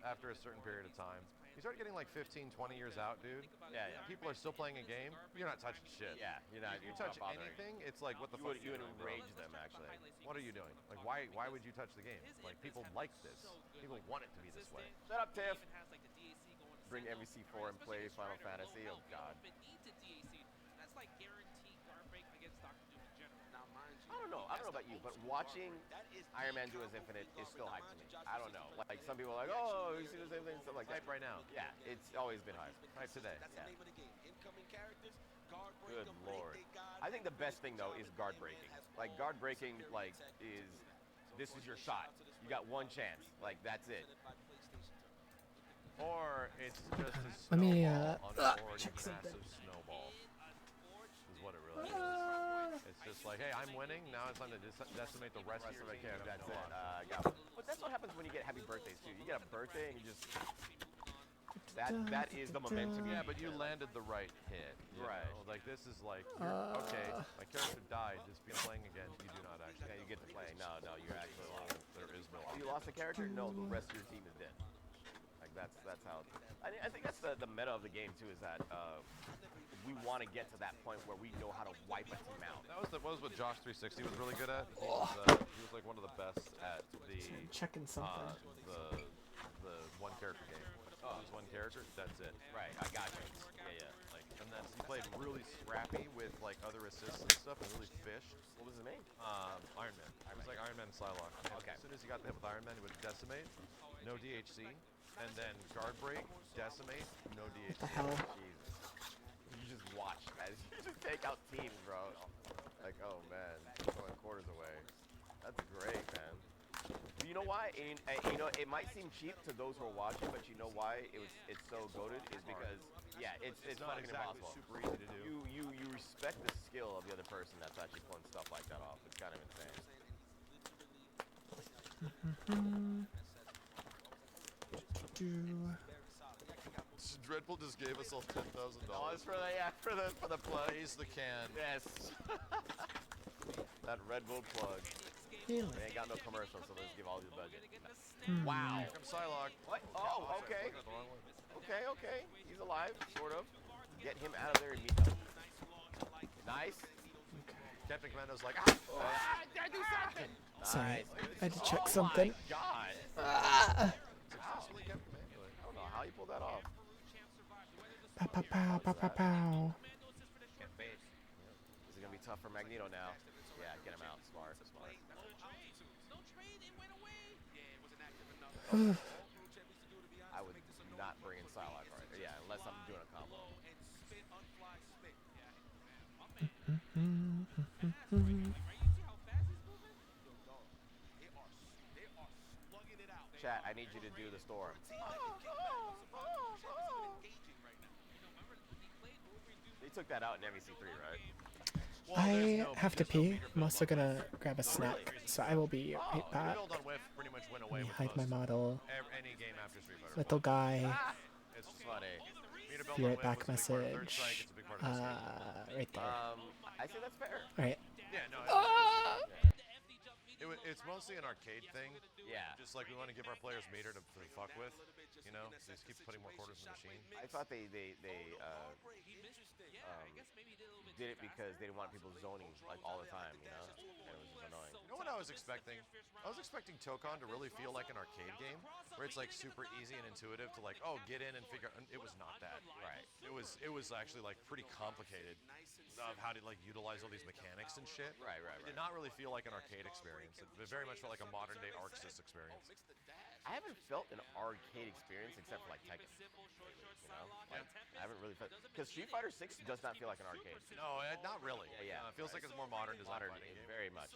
after a certain period of time. You start getting like 15, 20 years out, dude. Yeah, yeah. People are still playing a game. You're not touching shit. Yeah, you're not. You You're touch not bothering. anything, it's like, what the You fuck would, you would doing, bro? enrage them, actually. What are you doing? Like, why would you touch the game? Like, people like this. People want it to be this way. Shut up, Tiff. Bring MVC4 and play Final Fantasy. Oh, God. That's like guaranteed guard break against Dr. Doom in general. Now, mind you, I don't know about you, but watching Iron Man do his Infinite is still hype to me. I don't know. Like, some people are like, oh, you see the same thing, stuff like that. Hype right now. Yeah, it's always been hype. Hype today. That's Yeah. the name of the game. Incoming characters, guard break Good 'em, lord. they God, I think the best thing, though, is guard breaking. Like, guard breaking, like, is, this is your shot. You got one chance. Like, that's it. Or it's just a Let me, snowball on an already check something. massive snowball. Is what it really is. It's just like, hey, I'm winning. Now it's time to decimate the rest of your team. That's it. Got one. But that's what happens when you get happy birthdays, too. You get a birthday and you just... That is the momentum. Yeah, but you landed the right hit. You Right. know? Like, this is like, you're, okay, my character died. Just be playing again. You do not actually. Yeah, you get to play. No, you're actually lost. There is no You lost a character? No, the rest of your team is dead. Like, That's how. I think that's the meta of the game too. Is that we want to get to that point where we know how to wipe a team out. That was what Josh 360 was really good at. He was like one of the best at the checking something. The one character game. Use one character. That's it. Right. I got you. Yeah. Like, and then he played really scrappy with like other assists and stuff, and really fished. What was his name? Iron Man. It was like Iron Man Psylocke. Okay. As soon as he got the hit with Iron Man, he would decimate, no DHC, and then guard break, decimate, no DHC. What the hell? Jesus. You just watch as you just take out teams, bro. Like, oh man, throwing quarters away. That's great, man. You know why? And, you know, it might seem cheap to those who are watching, but you know why it's so goated is because it's not fucking exactly impossible. super easy to do. You respect the skill of the other person that's actually pulling stuff like that off. It's kind of insane. Dreadful just gave us all $10,000. Oh, it's for the plug. Raise the can. Yes. That Red Bull plug. Really? They ain't got no commercial, so let's give all the budget. Wow. Here comes Psylocke. What? Oh, okay. Okay. He's alive, sort of. Get him out of there immediately. Nice. Captain Commando's like, I do something. Sorry, Nice. I had to check something. Oh my God. successfully Captain Commando. I don't know how you pulled that off. Pow, pow, pow, pow, pow, pow. This is gonna be tough for Magneto now. Yeah, get him out. Smart. I would not bring in Psylocke right there. Yeah, unless I'm doing a combo. Chat, I need you to do the storm. They took that out in MEC3, right? I have to pee. I'm also gonna grab a snack, so I will be right back. Build on whiff pretty much went away Let me with hide my most. model. Any game after Street Fighter. Little guy. It's funny. Be right back message. Right there. I say that's fair. Alright. Yeah, no. It's mostly an arcade thing. Yeah. Just like we want to give our players meter to fuck with, you know? They just keep putting more quarters in the machine. I thought they did it because they didn't want people zoning like all the time, you know? And it was just annoying. You know what I was expecting? I was expecting Tokon to really feel like an arcade game, where it's like super easy and intuitive to like, oh, get in and figure. And it was not that. Right. It was actually like pretty complicated of how to like utilize all these mechanics and shit. Right. It did not really feel like an arcade experience. It very much felt like a modern day Arc Sys experience. I haven't felt an arcade experience except for like Tekken. You know, like, I haven't really felt because Street Fighter 6 does not feel like an arcade. No, not really. Yeah, it feels like it's more modern design. Very much.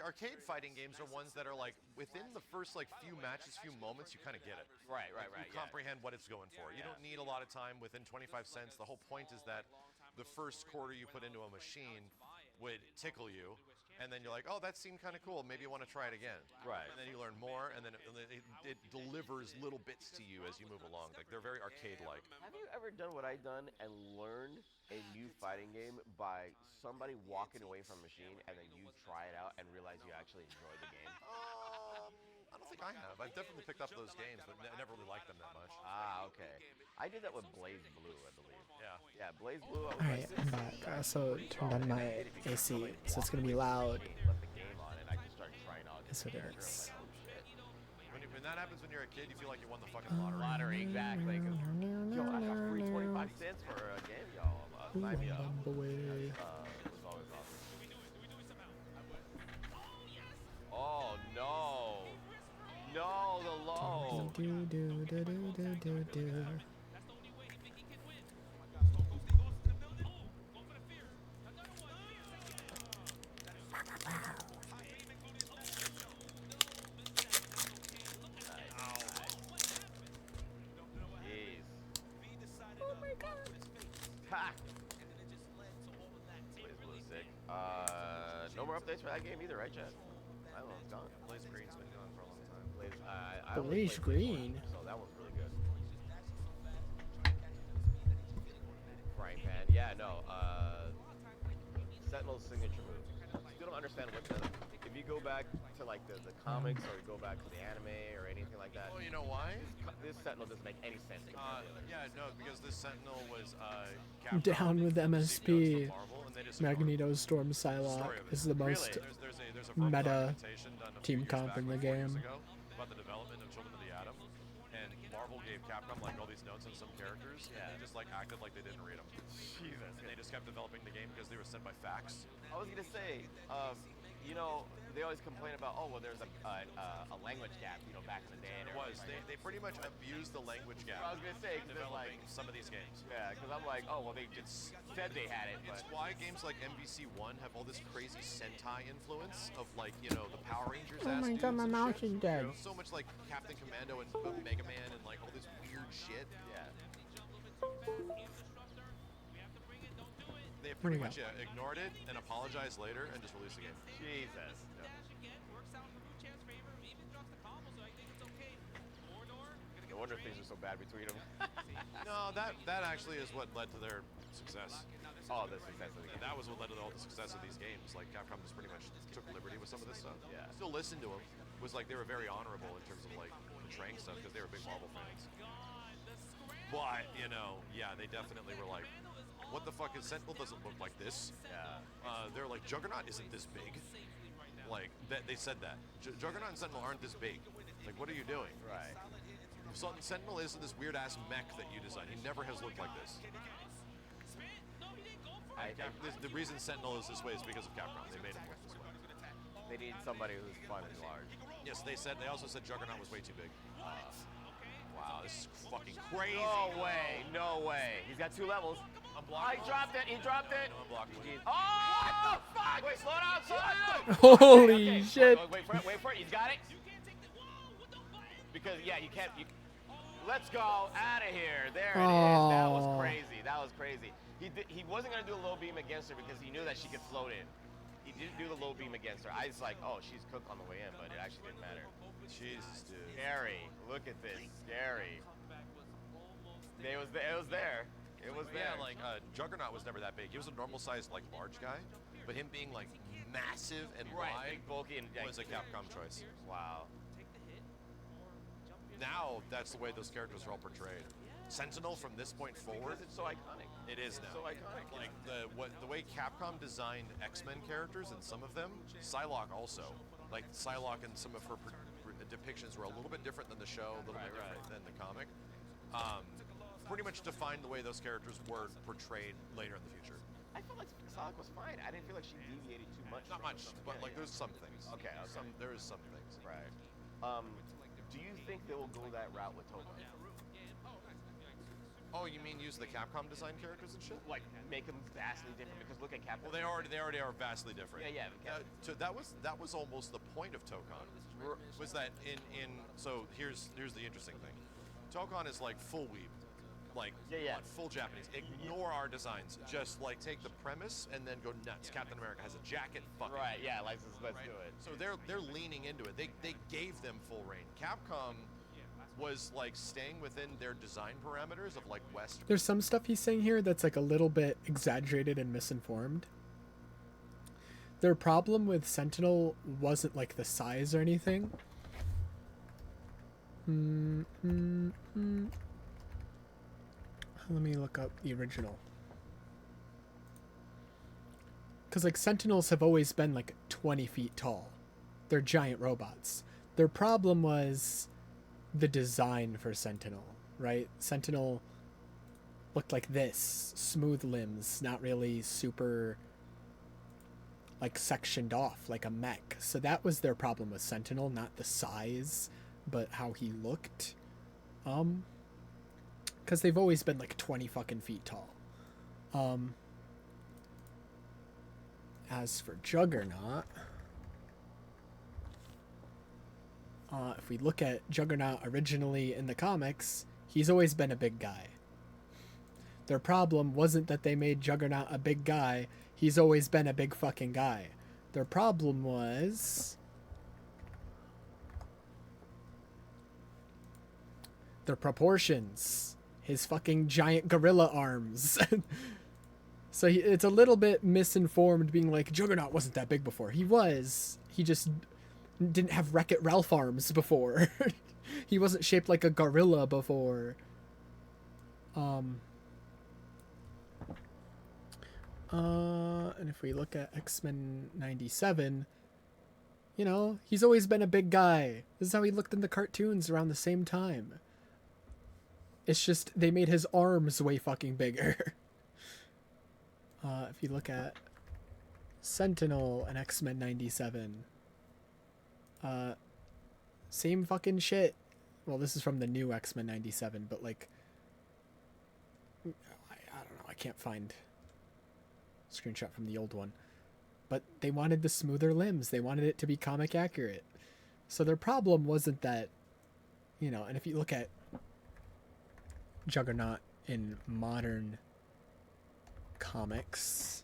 Arcade fighting games are ones that are like within the first like few matches, few moments, you kind of get it. Right. You comprehend what it's going for. You don't need a lot of time within 25 cents. The whole point is that the first quarter you put into a machine would tickle you, and then you're like, oh, that seemed kind of cool. Maybe you want to try it again. Right. And then you learn more, and then it delivers little bits to you as you move along. Like they're very arcade-like. Have you ever done what I've done and learned a new fighting game by somebody walking away from a machine and then you try it out and realize you actually enjoy the game? I don't think I have. I've definitely picked up those games, but I never really liked them that much. Ah, okay. I did that with Blaze Blue, I believe. Yeah. Yeah, Blaze Blue. Alright, I'm back. I also turned on my AC, so it's gonna be loud. Left the game on and I just started trying out. Yes, it is. When that happens when you're a kid, you feel like you won the fucking lottery. Lottery, exactly. Yo, I got free 25 cents for a game, y'all. Sign me up. It was always awesome. Oh no! No, the low. Ha! Blaze Blue is sick. No more updates for that game either, right, Chad? I don't know, it's gone. Blaze Green's been gone for a long time. I Blaze Green. So that one's really good. Frying pan, yeah, no. Sentinel's signature move. still don't understand what the. If you go back to like the comics or you go back to the anime or anything like that. Oh, you know why? This Sentinel doesn't make any sense. Yeah, no, because this Sentinel was Down with MSP. Marvel, and they just Magneto, Storm, Psylocke is the most there's a meta documentation done a team few years comp back, in the like 4 years game. ago, about the development of Children of the Atom, and Marvel gave Capcom like all these notes on some characters, and they just like acted like they didn't read them. Jesus. And they just kept developing the game because they were sent by fax. I was gonna say, you know, they always complain about, oh, well, there's a language gap, you know, back in the day. It was. They pretty much abused the language gap. I was gonna say, developing like some of these games. Yeah, because I'm like, oh, well, they just said they had it. It's why games like MVC1 have all this crazy Sentai influence of like, you know, the Power Rangers. Oh my god, my mouse is dead. You know, so much like Captain Commando and Mega Man and like all this weird shit. Yeah. They pretty much ignored it and apologized later and just released the game. Jesus. No wonder things are so bad between them. No, that actually is what led to their success. Oh, the success of the game. That was what led to all the success of these games. Like Capcom just pretty much took liberty with some of this stuff. Yeah. Still listened to them. Was like they were very honorable in terms of like portraying stuff because they were big Marvel fans. But you know, yeah, they definitely were like, what the fuck is Sentinel? Doesn't look like this. Yeah. They're like, Juggernaut isn't this big. Like they said that Juggernaut and Sentinel aren't this big. Like, what are you doing? Right. Sentinel isn't this weird ass mech that you designed. He never has looked like this. The reason Sentinel is this way is because of Capcom. They made him look this way. They need somebody who's fun and large. Yes, they also said Juggernaut was way too big. Wow, this is fucking crazy. No way, no way. He's got 2 levels. Unblockable. He dropped it. He dropped it. No, unblockable. Oh, what the fuck? Wait, slow down, slow down. Holy shit. Wait for it. He's got it. Because yeah, you can't. Let's go out of here. There it is. That was crazy. That was crazy. He wasn't gonna do a low beam against her because he knew that she could float in. He didn't do the low beam against her. I was like, oh, she's cooked on the way in, but it actually didn't matter. Jesus, dude. Scary. Look at this. Scary. It was there. It was there. Yeah, like Juggernaut was never that big. He was a normal sized, like large guy, but him being like massive and wide, big, bulky, and was a Capcom choice. Wow. Now that's the way those characters are all portrayed. Sentinel from this point forward, because it's so iconic. It is now. So iconic. Like the way Capcom designed X-Men characters and some of them, Psylocke also. Like Psylocke and some of her depictions were a little bit different than the show, a little bit different than the comic. Pretty much defined the way those characters were portrayed later in the future. I felt like Psylocke was fine. I didn't feel like she deviated too much. Not much, but like there's some things. Okay. There is some things. Right. Do you think they will go that route with Toga? Oh, you mean use the Capcom design characters and shit? Like make them vastly different? Because look at Capcom. Well, they already are vastly different. Yeah. That was almost the point of Tokon. Was that so here's the interesting thing. Tokon is like full weeb. Like full Japanese. Ignore our designs. Just like take the premise and then go nuts. Captain America has a jacket. Fuck it. Right. Yeah. Let's do it. So they're leaning into it. They gave them full reign. Capcom was like staying within their design parameters of like West. There's some stuff he's saying here that's like a little bit exaggerated and misinformed. Their problem with Sentinel wasn't like the size or anything. Let me look up the original. Because like Sentinels have always been like 20 feet tall. They're giant robots. Their problem was the design for Sentinel, right? Sentinel looked like this. Smooth limbs, not really super like sectioned off like a mech. So that was their problem with Sentinel, not the size, but how he looked. Because they've always been like 20 fucking feet tall. As for Juggernaut, if we look at Juggernaut originally in the comics, he's always been a big guy. Their problem wasn't that they made Juggernaut a big guy, he's always been a big fucking guy. Their problem was their proportions. His fucking giant gorilla arms. So it's a little bit misinformed being like, Juggernaut wasn't that big before. He was. He just didn't have Wreck-It Ralph arms before. He wasn't shaped like a gorilla before. And if we look at X-Men 97, you know, he's always been a big guy. This is how he looked in the cartoons around the same time. It's just they made his arms way fucking bigger. If you look at Sentinel and X-Men 97, same fucking shit. Well, this is from the new X-Men 97, but like, I don't know, I can't find a screenshot from the old one. But they wanted the smoother limbs. They wanted it to be comic accurate. So their problem wasn't that, you know, and if you look at Juggernaut in modern comics,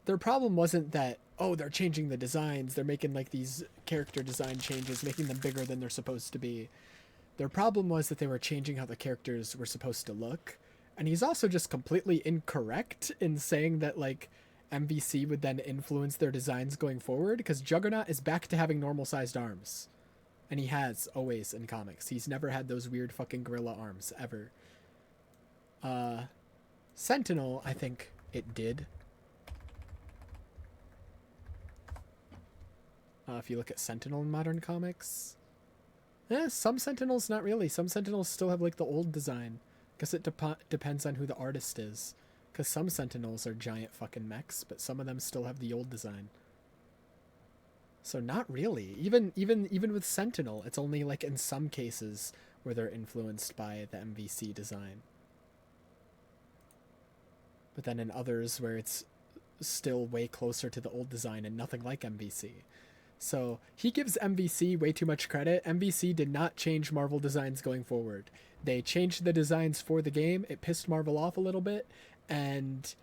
their problem wasn't that, oh, they're changing the designs, they're making like these character design changes, making them bigger than they're supposed to be. Their problem was that they were changing how the characters were supposed to look. And he's also just completely incorrect in saying that like MVC would then influence their designs going forward, because Juggernaut is back to having normal sized arms. And he has always in comics. He's never had those weird fucking gorilla arms ever. Sentinel, I think it did. If you look at Sentinel in modern comics, some Sentinels not really. Some Sentinels still have like the old design. Guess it depends on who the artist is. Because some Sentinels are giant fucking mechs, but some of them still have the old design. So not really. Even with Sentinel, it's only like in some cases where they're influenced by the MVC design. But then in others where it's still way closer to the old design and nothing like MVC. So he gives MVC way too much credit. MVC did not change Marvel designs going forward. They changed the designs for the game. It pissed Marvel off a little bit, and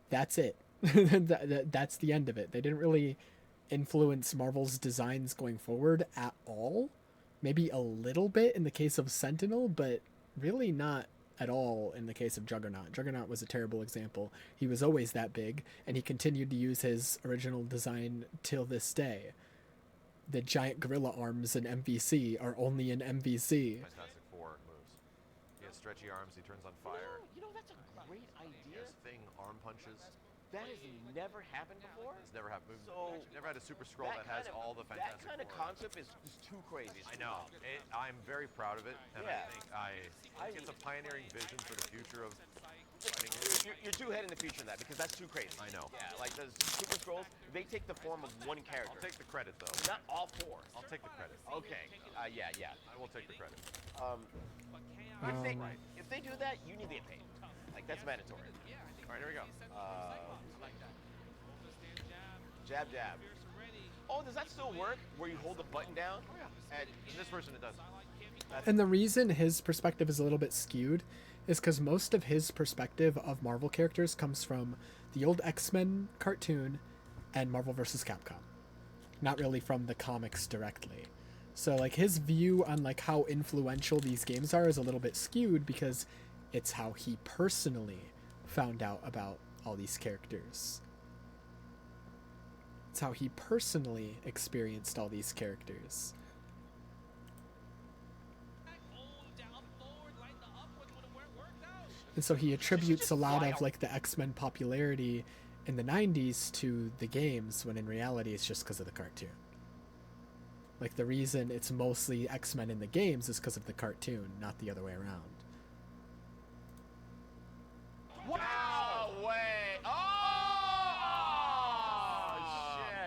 that's it. That's the end of it. They didn't really influence Marvel's designs going forward at all. Maybe a little bit in the case of Sentinel, but really not at all in the case of Juggernaut. Juggernaut was a terrible example. He was always that big, and he continued to use his original design till this day. The giant gorilla arms in MVC are only in MVC. Fantastic Four moves. He has stretchy arms. He turns on fire. You know, that's a great He idea. has thing arm punches. That has never happened before. It's never happened. So Never had a Super Scroll that has all the Fantastic That kind of Four. concept is too crazy. I know. I'm very proud of it, and Yeah. I think it's a pioneering vision for the future of fighting. You're too ahead in the future in that, because that's too crazy. I know. Yeah, like the Super Scrolls, they take the form of one character. I'll take the credit, though. Not all four. I'll take the credit. Okay. Yeah. I will take the credit. If they do that, you need to get paid. Like, that's mandatory. All right, here we go. Jab. Oh, does that still work? Where you hold the button down? Oh, yeah. And in this version, it does. And the reason his perspective is a little bit skewed is because most of his perspective of Marvel characters comes from the old X-Men cartoon and Marvel vs. Capcom. Not really from the comics directly. So like his view on like how influential these games are is a little bit skewed because it's how he personally found out about all these characters. It's how he personally experienced all these characters. And so he attributes a lot of like the X-Men popularity in the 90s to the games, when in reality it's just because of the cartoon. Like the reason it's mostly X-Men in the games is because of the cartoon, not the other way around. Wow! Way! Oh!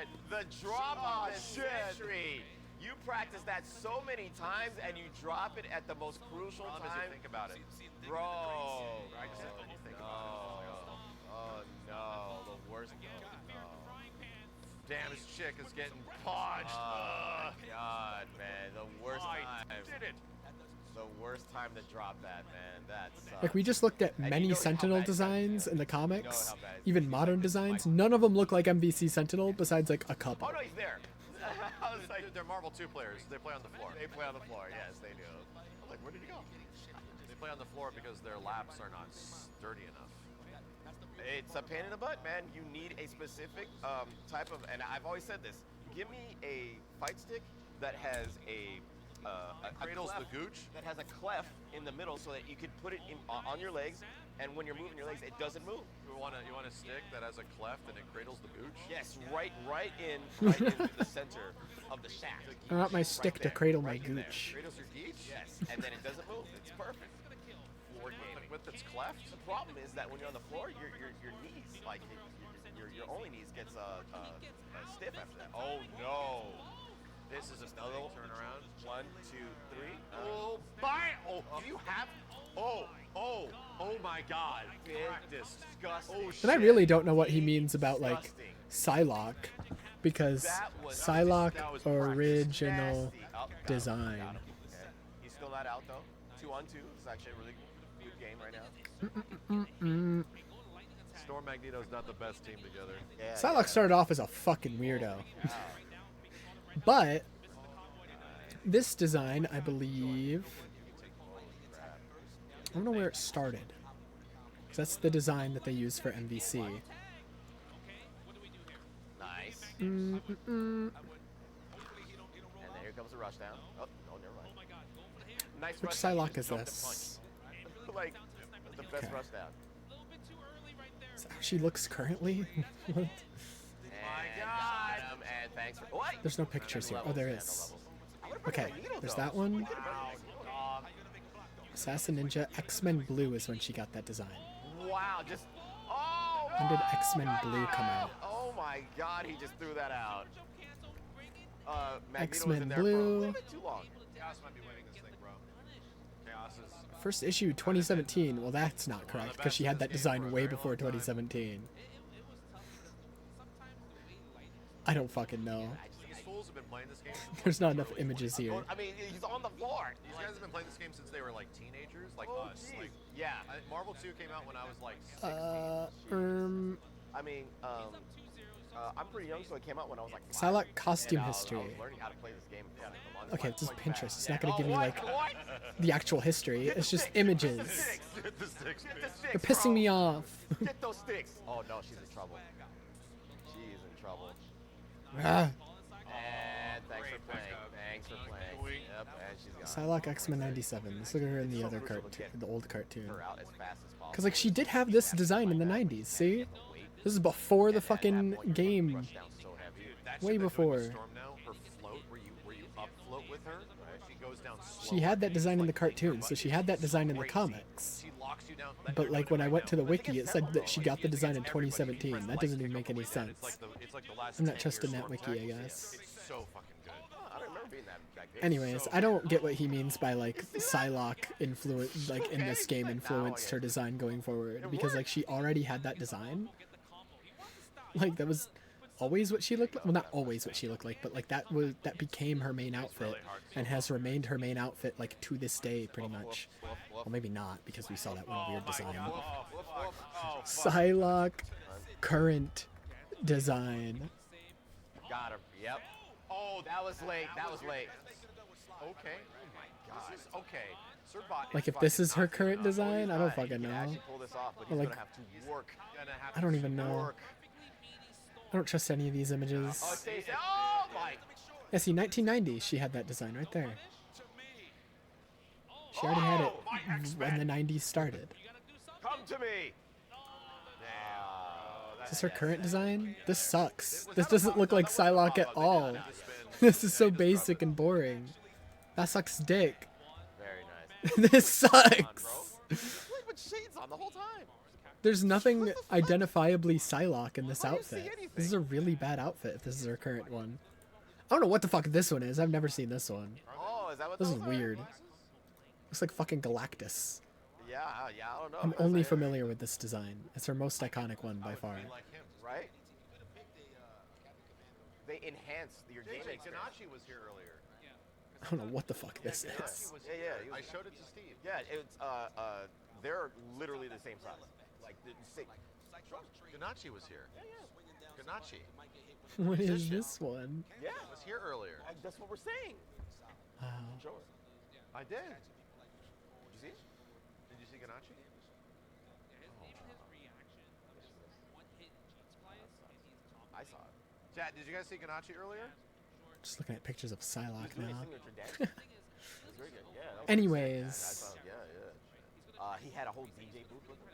Shit! The drop of the century. You practice that so many times, and you drop it at the most crucial Problem is, time. you think about it. Bro. I just think you think about it. Oh no, the worst. Damn, this chick is getting punched. Oh God, man, the worst time. Did it? The worst time to drop that, man. That sucks. Like we just looked at And many you know how Sentinel bad designs in the You know comics, how bad even modern designs. None of them look like MVC Sentinel besides like a couple. Oh no, he's there. I was like, They're Marvel 2 players. They play on the floor. they play on the floor. Yes, they do. I'm like, where did he go? They play on the floor because their laps are not sturdy enough. It's a pain in the butt, man. You need a specific type of, and I've always said this. Give me a fight stick that has a cradles clef, the gooch. that has a clef in the middle so that you can put it on your legs, and when you're moving your legs, it doesn't move. You want a stick that has a cleft and it cradles the gooch? Yes, right in the center of the shaft. I want my stick to cradle my gooch. Cradles your gooch? Yes, and then it doesn't move. It's perfect. Floor gaming. With its cleft? The problem is that when you're on the floor, your knees, like your only knees gets stiff after that. Oh no! This is another turn around. 1, 2, 3. Oh, do you have? Oh my God! Practice. Disgusting. Oh shit! And I really don't know what he means about like Psylocke, because Psylocke original design. Okay. He's still not out though. 2-on-2. It's actually a really good game right now. Storm Magneto's not the best team together. Yeah, Psylocke started off as a fucking weirdo. But this design, I believe, I don't know where it started. 'Cause that's the design that they use for MVC. Nice. Mm-mm-mm. And then here comes the rush down. Oh, no, never mind. Nice Which rush Psylocke down. is Jump to this? punch. Like the best Okay. rush down. Is that how she looks currently? What? And got him, and thanks for what? There's no pictures here. Oh, there is. Okay, there's that one. Assassin Ninja X-Men Blue is when she got that design. Wow, just oh. When did X-Men Blue come out? Oh my God, he just threw that out. Magneto was X-Men in there for a Blue. little bit too long. Chaos might be winning this thing, bro. Chaos is. First issue 2017. Well, that's not correct because she had that design way before 2017. I don't fucking know. These fools have been playing this game. There's not enough images here. I mean, he's on the floor. These guys have been playing this game since they were like teenagers, like Oh, us. geez. Like, Yeah. Marvel 2 came out when I was like 16. I mean, I'm pretty young, so it came out when I was like 5. Psylocke costume And, history. I was learning how to play this game. Yeah, a month. Okay, this is Pinterest. It's not gonna Oh, give me what? like What? the actual history. It's just images. Get the sticks. Get the They're sticks, pissing bro. me off. Get those sticks. Oh no, she's in trouble. She's in trouble. Ah. And thanks for playing. Thanks for playing. Yep, and she's gone. Psylocke X-Men 97. Let's look at her in the other cartoon, the old cartoon. Her out as fast as possible. Because like she did have this design in the 90s. See, this is before the fucking game. Way before. Storm now, her float, where you up float with her, she goes down slow. She had that design in the cartoon, so she had that design in the comics. She locks you down. But like when I went to the wiki, it said that she got the design in 2017. That doesn't even make any sense. It's like the last I'm not 10 trusting years that Storm wiki, I Tech. guess. It's so fucking good. I don't remember being that back then. Anyways, I don't get what he means by like Psylocke influence, like in this game influenced her design going forward, because like she already had that design. Like that was always what she looked like. Well, not always what she looked like, but like that became her main outfit and has remained her main outfit like to this day pretty much. Well, maybe not because we saw that one weird design. Psylocke current design. Got her. Yep. Oh, that was late. That was late. Okay. Oh my God. This is okay. Servbot Like if this is her current design, I don't fucking He can know. actually pull this off, but Or, he's like, gonna have to work. I don't even know. I don't trust any of these images. Oh, it stays. Oh my. Yeah, see, 1990, she had that design right there. She already had it when the 90s started. Come to me. Is this her current design? This sucks. This doesn't look like Psylocke at all. This is so basic and boring. That sucks dick. Very nice. This sucks. With shades on the whole time. There's nothing identifiably Psylocke in this outfit. This is a really bad outfit if this is her current one. I don't know what the fuck this one is. I've never seen this one. Oh, is that what This is those are? weird. Looks like fucking Galactus. Yeah, I don't know. I'm only familiar with this design. It's her most iconic one by far. Right? They enhance your game JJ experience. Ganache was here earlier. I don't know what the fuck this Ganache is. was Yeah, here. yeah. I showed it to Steve. Yeah, it's they're literally the same size. Like the same. Ganache was here. Ganache. What is this one? Yeah, was here earlier. That's what we're saying. Wow. Show it. I did. Did you see it? Chat, did you guys see Ganache earlier? Just looking at pictures of He was Psylocke doing a now. signature dance. It was very good. Yeah. That was Anyways. sick. Yeah. He had a whole DJ booth with him,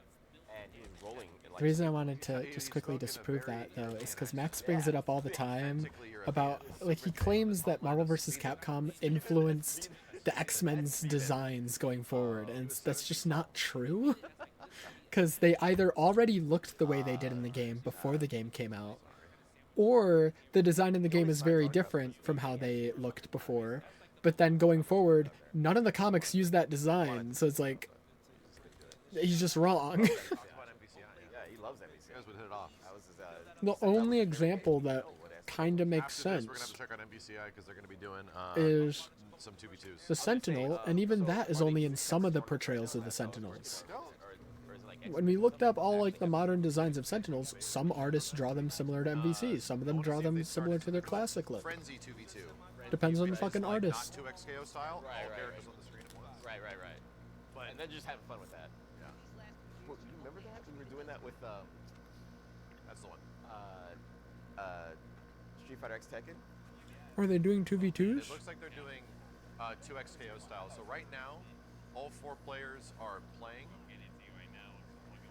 and he was rolling. In, like, The reason I wanted to just quickly disprove that, though, is because Max brings it up all the time about, like, he claims that Marvel vs. Capcom influenced the X-Men's designs going forward, and that's just not true. Because they either already looked the way they did in the game before the game came out, or the design in the game is very different from how they looked before, but then going forward, none of the comics use that design, so it's like, he's just wrong. Yeah, he loves NBC. You guys would hit it off. That was his, The only example that kind of makes After this, sense we're gonna have to check out NBCI because they're gonna be doing is some 2v2s. the Sentinel, and even that is only in some of the portrayals of the Sentinels. When we looked up all like the modern designs of Sentinels, some artists draw them similar to MVCs, some of them draw them similar to their classic look. Frenzy 2v2. Depends on the fucking artist. Not 2XKO style. Right. All characters on the screen at once. Right. And then just having fun with that. Yeah. Well, you remember that? We were doing that with That's the one. Street Fighter X Tekken. Are they doing It 2v2s? looks like they're doing 2XKO style. So right now, all 4 players are playing.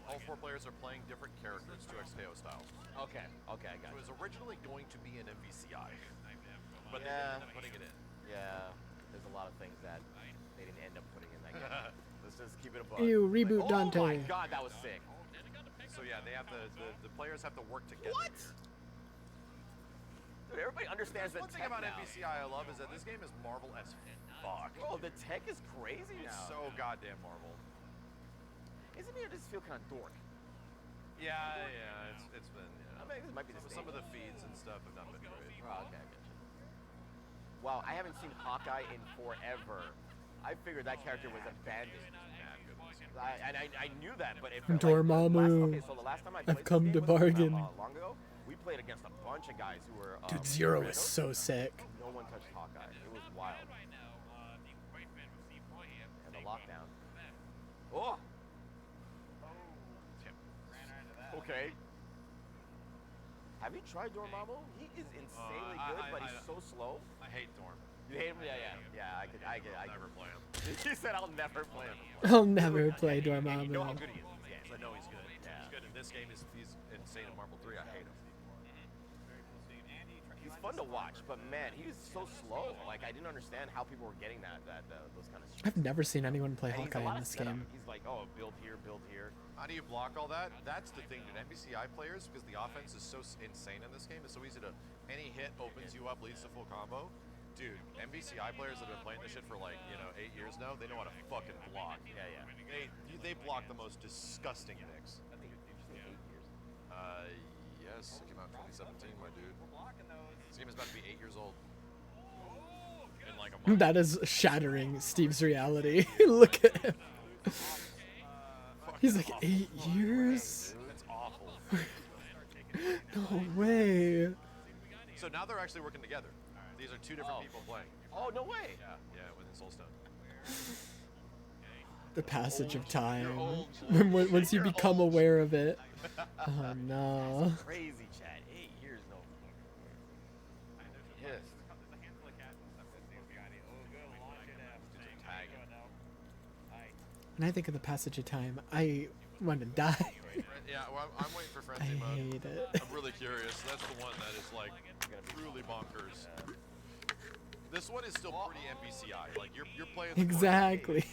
All 4 players are playing different characters 2XKO style. Okay, I got It it. was originally going to be an MVCI, but they Yeah. ended up putting it in. Yeah, there's a lot of things that they didn't end up putting in that game. Let's just keep it a buck. Ew, reboot Oh Dante. my god, that was sick. So yeah, they have the players have to work together. What? Dude, everybody understands That's the one thing tech about now. MVCI I love is that this game is Marvel as fuck. Bro, the tech is crazy It's now. so goddamn Marvel. Isn't it just feel kind of dork? Yeah, it's been. I mean, this might be the some of same. the feeds and stuff have not been great. Oh, okay, I get you. Wow, I haven't seen Hawkeye in forever. I figured that character was abandoned. I knew that, but it felt Dormammu. okay, so the last time I I've played come this to game was bargain. long ago. We played against a bunch of guys who were. Dude, Zero is randos. so sick. No one touched Hawkeye. It was wild. And the lockdown. Oh. Okay. Have you tried Dormammu? He is insanely good, but he's so slow. I hate Dorm. You hate him? Yeah. I Never play him. He said I'll never play him. I'll never play You know how Dormammu. good he is. I know he's good. He's good in this game. He's insane in Marvel 3. I hate him. He's fun to watch, but man, he is so slow. Like I didn't understand how people were getting those kind of. I've never seen anyone play And he's a Hawkeye lot in of this setup. game. He's like, oh, build here. How do you block all that? That's the thing, dude. MBCI players, because the offense is so insane in this game, it's so easy to any hit opens you up, leads to full combo. Dude, MBCI players that have been playing this shit for like 8 years now, they know how to fucking block. Yeah. They block the most disgusting nicks. I think did you say 8 years? Yes, it came out in 2017, my dude. This game is about to be 8 years old. In like a month. That is shattering Steve's reality. Look at him. He's like 8 years? That's awful. No way. So now they're actually working together. These are 2 different people playing. Oh no way! Yeah, within Soulstone. The passage of time. Once you become aware of it. Oh no. Crazy, Chad. 8 years, no. Yes. When I think of the passage of time, I want to die. Yeah, well, I'm waiting for I Frenzy mode. hate it. I'm really curious. That's the one that is like truly bonkers. This one is still pretty NPCI. Like you're playing. Exactly.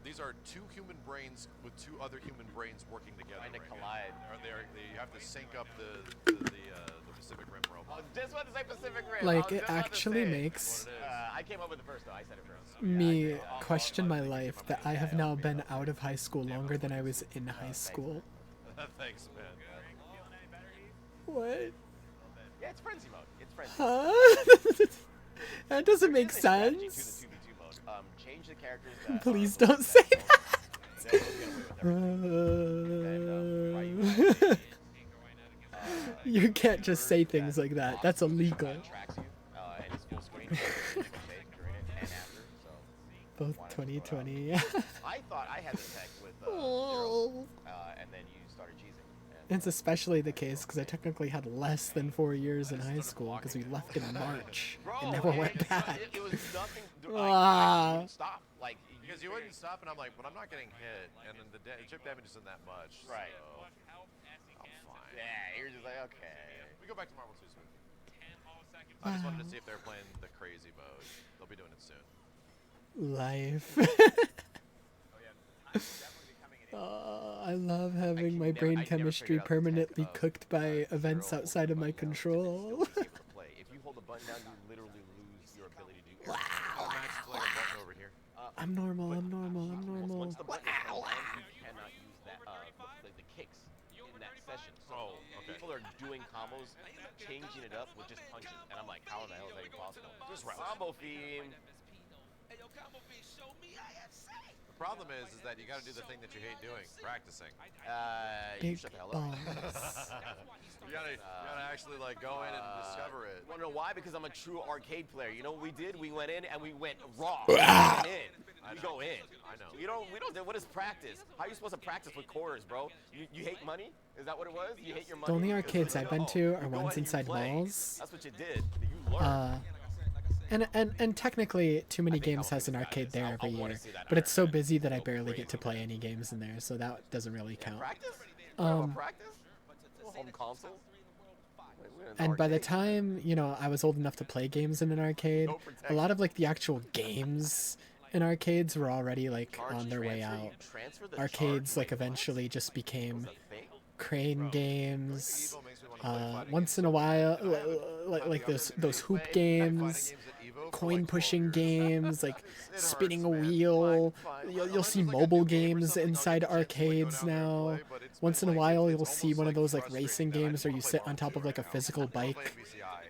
These are 2 human brains with 2 other human brains working together. Trying to right collide. You have to sync up the Pacific Rim robot. Oh, just want to say Pacific Rim. Like, it actually makes I came up with it first, though. I said it first. me question my life that I have now been out of high school longer than I was in high school. Thanks, man. What? Yeah, it's frenzy mode. It's frenzy. Huh? That doesn't make Strategy sense. to the 2v2 mode. Change the characters. Please don't say that. You can't just say things like that. That's illegal. Both 2020. I thought I had the tech with Zero, and then you started cheesing. It's especially the case because I technically had less than 4 years in high school because we left in March and never went back. It was nothing. Ah. I wouldn't stop. Like Because you wouldn't stop, and I'm like, but I'm not getting hit, and then the chip damage isn't that much. Right. So I'm fine. Yeah, you're just like, okay. We go back to Marvel 2 soon. I just wanted to see if they're playing the crazy mode. They'll be doing it soon. Life. I love having my brain chemistry permanently cooked by events outside of my control. If you hold the button down, you literally lose your ability to do. Wow. Max is like a button over here. I'm normal. Once the button is held down, you cannot use that the kicks in that session. So people are doing combos, changing it up with just punches, and I'm like, how the hell is that even possible? Just combo theme. The problem is that you got to do the thing that you hate doing, practicing. You shut the hell up. you gotta actually like go in and discover it. Want to know why? Because I'm a true arcade player. You know what we did? We went in and we went raw. We went in. We go in. I know. We don't. What is practice? How are you supposed to practice with quarters, bro? You hate money? Is that what it was? You hate your money? The only arcades I've been to are ones inside malls. That's what you did. You learned. And technically, Too Many Games has an arcade there every year, but it's so busy that I barely get to play any games in there, so that doesn't really count. Practice? Home console? And by the time, you know, I was old enough to play games in an arcade, a lot of like the actual games in arcades were already like on their way out. Arcades like eventually just became crane games. Once in a while, like those hoop games, coin pushing games, like spinning a wheel. You'll see mobile games inside arcades now. Once in a while, you'll see one of those like racing games where you sit on top of like a physical bike.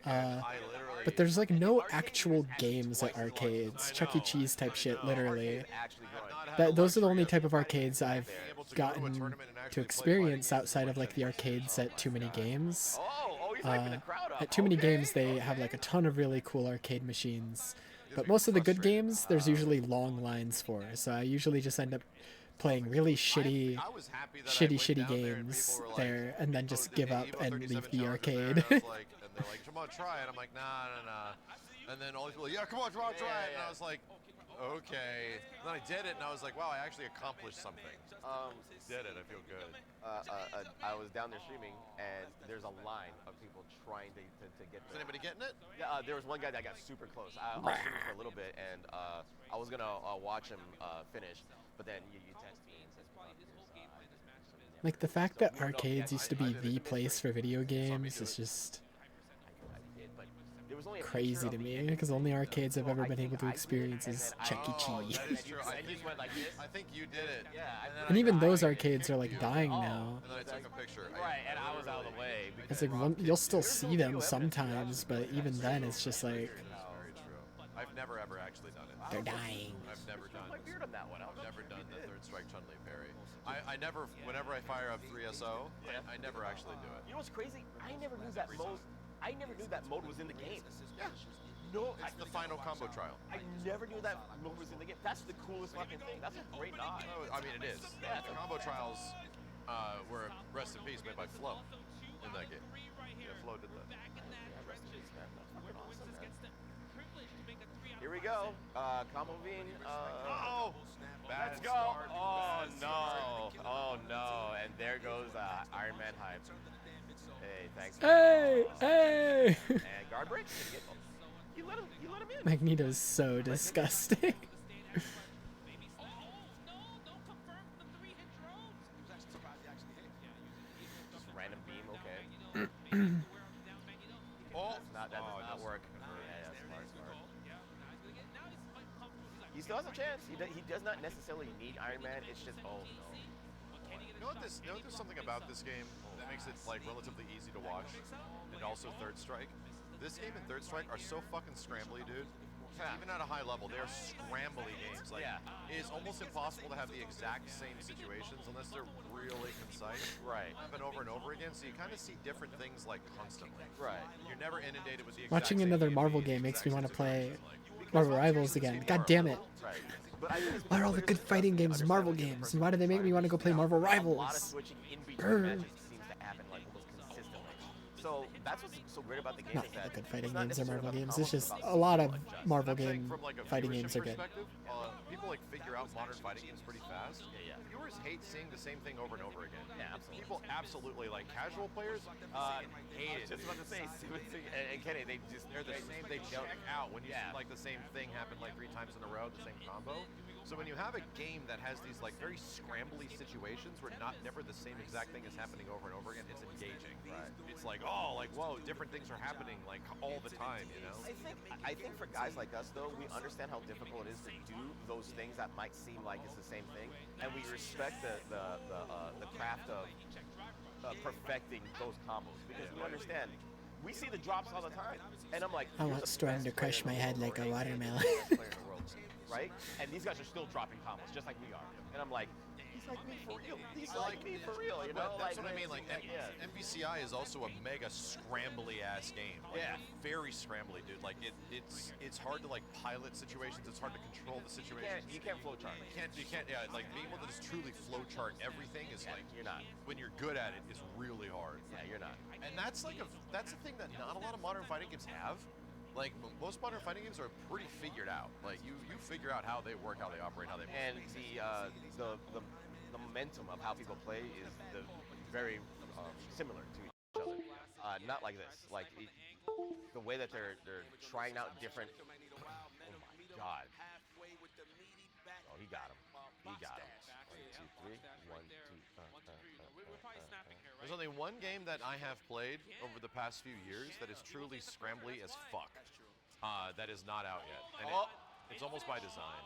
But there's like no actual games at arcades, Chuck E. Cheese type shit, literally. Those are the only type of arcades I've gotten to experience outside of like the arcades at Too Many Games. At Too Many Games, they have like a ton of really cool arcade machines, but most of the good games there's usually long lines for, so I usually just end up playing really shitty games there and then just give up and leave the arcade. And they're like, come on, try it. I'm like, nah. And then all these people, yeah, come on, try it. And I was like, okay. And then I did it, and I was like, wow, I actually accomplished something. Did it. I feel good. I was down there streaming, and there's a line of people trying to get. Is anybody getting it? Yeah, there was one guy that got super close. I was streaming for a little bit, and I was gonna watch him finish, but then you text me and says, like the fact that arcades used to be the place for video games is just crazy to me, because the only arcades I've ever been able to experience is Chuck E. Cheese. I think you did it. And even those arcades are like dying now. And then I took a picture. Right, and I was out of the way. It's like you'll still see them sometimes, but even then it's just like. Very true. I've never ever actually done it. They're dying. I've never done the third strike Chun-Li parry. I never, whenever I fire up 3SO, I never actually do it. You know what's crazy? I never knew that mode was in the game. Yeah. No, it's the final combo trial. I never knew that mode was in the game. That's the coolest fucking thing. That's a great nod. I mean, it is. Yeah, the combo trials were, rest in peace, made by Flo in that game. Yeah, Flo did that. Here we go. Combo Bean. Let's go. Oh no. And there goes Iron Man hype. Hey, thanks. Hey! And guard break. You let him in. Magneto's so disgusting. Just random beam, okay. That does not work. Yeah, smart. He still has a chance. He does not necessarily need Iron Man. It's just, oh no. You know what there's something about this game that makes it like relatively easy to watch, and also Third Strike. This game and Third Strike are so fucking scrambly, dude. Even at a high level, they are scrambly games. Like, it's almost impossible to have the exact same situations unless they're really concise. Right. And over and over again, so you kind of see different things like constantly. Right. You're never inundated with the exact Watching same another game, Marvel game makes me want to play Marvel Rivals again. God damn it. Right. Why are all the good fighting games Marvel games? And why do they make me want to go play Marvel Rivals? A lot of switching in between matches seems to happen So that's what's so great about the game Not is all that the good fighting it's not games are necessarily Marvel about the games. It's combos, just about a lot of skill adjust. Marvel I'm saying game from like a fighting viewership games are good. perspective, people like figure out modern fighting games pretty fast. Yeah, yeah. Viewers hate seeing the same thing over and over again. Yeah, absolutely. People absolutely like casual players hate it. Just about to say, and Kenny, They're the same. They check out when you see like the same thing happen like 3 times in a row, the same combo. So when you have a game that has these like very scrambly situations where never the same exact thing is happening over and over again, it's engaging. Right. It's like, oh, like whoa, different things are happening like all the time, you know. I think for guys like us though, we understand how difficult it is to do those things that might seem like it's the same thing, and we respect the craft of perfecting those combos because we understand. We see the drops all the time, and I'm like, I you're want the Storm best to crush player my in the head world, like a or watermelon. best player in the world, right? And these guys are still dropping combos just like we are, and I'm like, he's like me for real. He's like me for real, you know? That's Like, what I mean. Like MVCI is also a mega scrambly ass game. Like, Yeah. very scrambly, dude. Like it's hard to like pilot situations. It's hard to control the situation. You can't flowchart. You can't. Yeah, like being able to just truly flowchart everything is like you're not. When you're good at it, is really hard. Yeah, you're not. And that's like that's a thing that not a lot of modern fighting games have. Like most modern fighting games are pretty figured out. Like you figure out how they work, how they operate, how they move. And the momentum of how people play is very similar to each other. Not like this. Like the way that they're trying out different. Oh my God! Oh, he got him. He got him. 1, 2, 3. 1, 2. There's only one game that I have played over the past few years that is truly scrambly as fuck. That is not out yet, and it's almost by design.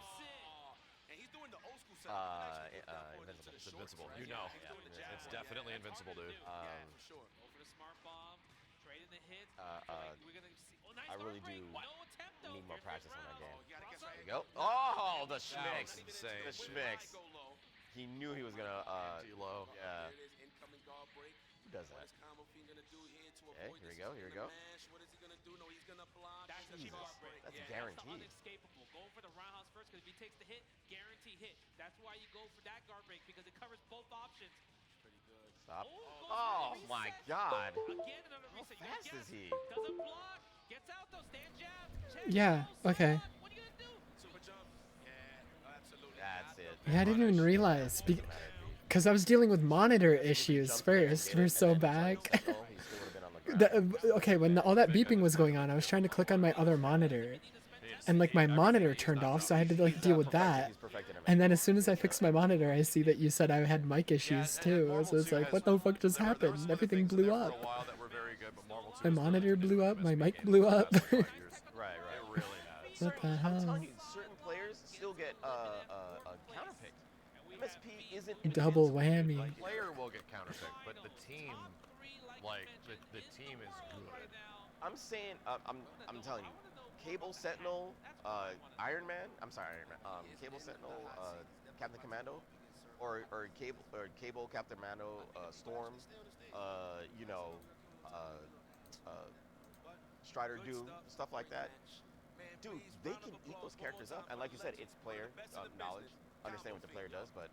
Invincible. It's Invincible. You know. Yeah, it's definitely Invincible, dude. Go for the smart bomb, trade in the hits. We're gonna see. Oh, nice I really guard break. do No attempt, though. need more practice on that game. There There you go. Oh, the That schmicks. was insane. The schmicks. He knew he was gonna D-low. Yeah. Who does that? Okay, here we go. Here we go. That's the Jesus, guard break. that's That's guaranteed. unescapable. Going for the roundhouse first because if he takes the hit, guarantee hit. That's why you go for that guard break because it covers both options. Stop. Oh, Oh my God. Again, another How reset. fast is he? Doesn't block. Gets out though. Stand jab. Check. Yeah, okay. What are you gonna do? Super jump. Yeah, absolutely. That's it. Yeah, I didn't even realize because I was dealing with monitor issues first. We're so back. Okay, when all that beeping was going on, I was trying to click on my other monitor, and like my monitor turned off, so I had to like deal with that. And then as soon as I fixed my monitor, I see that you said I had mic issues too. So it's like, what the fuck just happened? Everything blew up. My monitor blew up. My mic blew up. Right. It really has. What the I'm hell? telling you, certain players still get counterpicked. MSP isn't Double invincible. whammy. The player will get counterpicked, but the team, like the team is good. I'm saying, I'm telling you, Cable Sentinel, Iron Man. I'm sorry, Iron Man. Cable Sentinel, Captain Commando, or Cable Captain Commando, Storm. Strider Doom, stuff like that. Dude, they can eat those characters up, and like you said, it's player knowledge, understand what the player does, but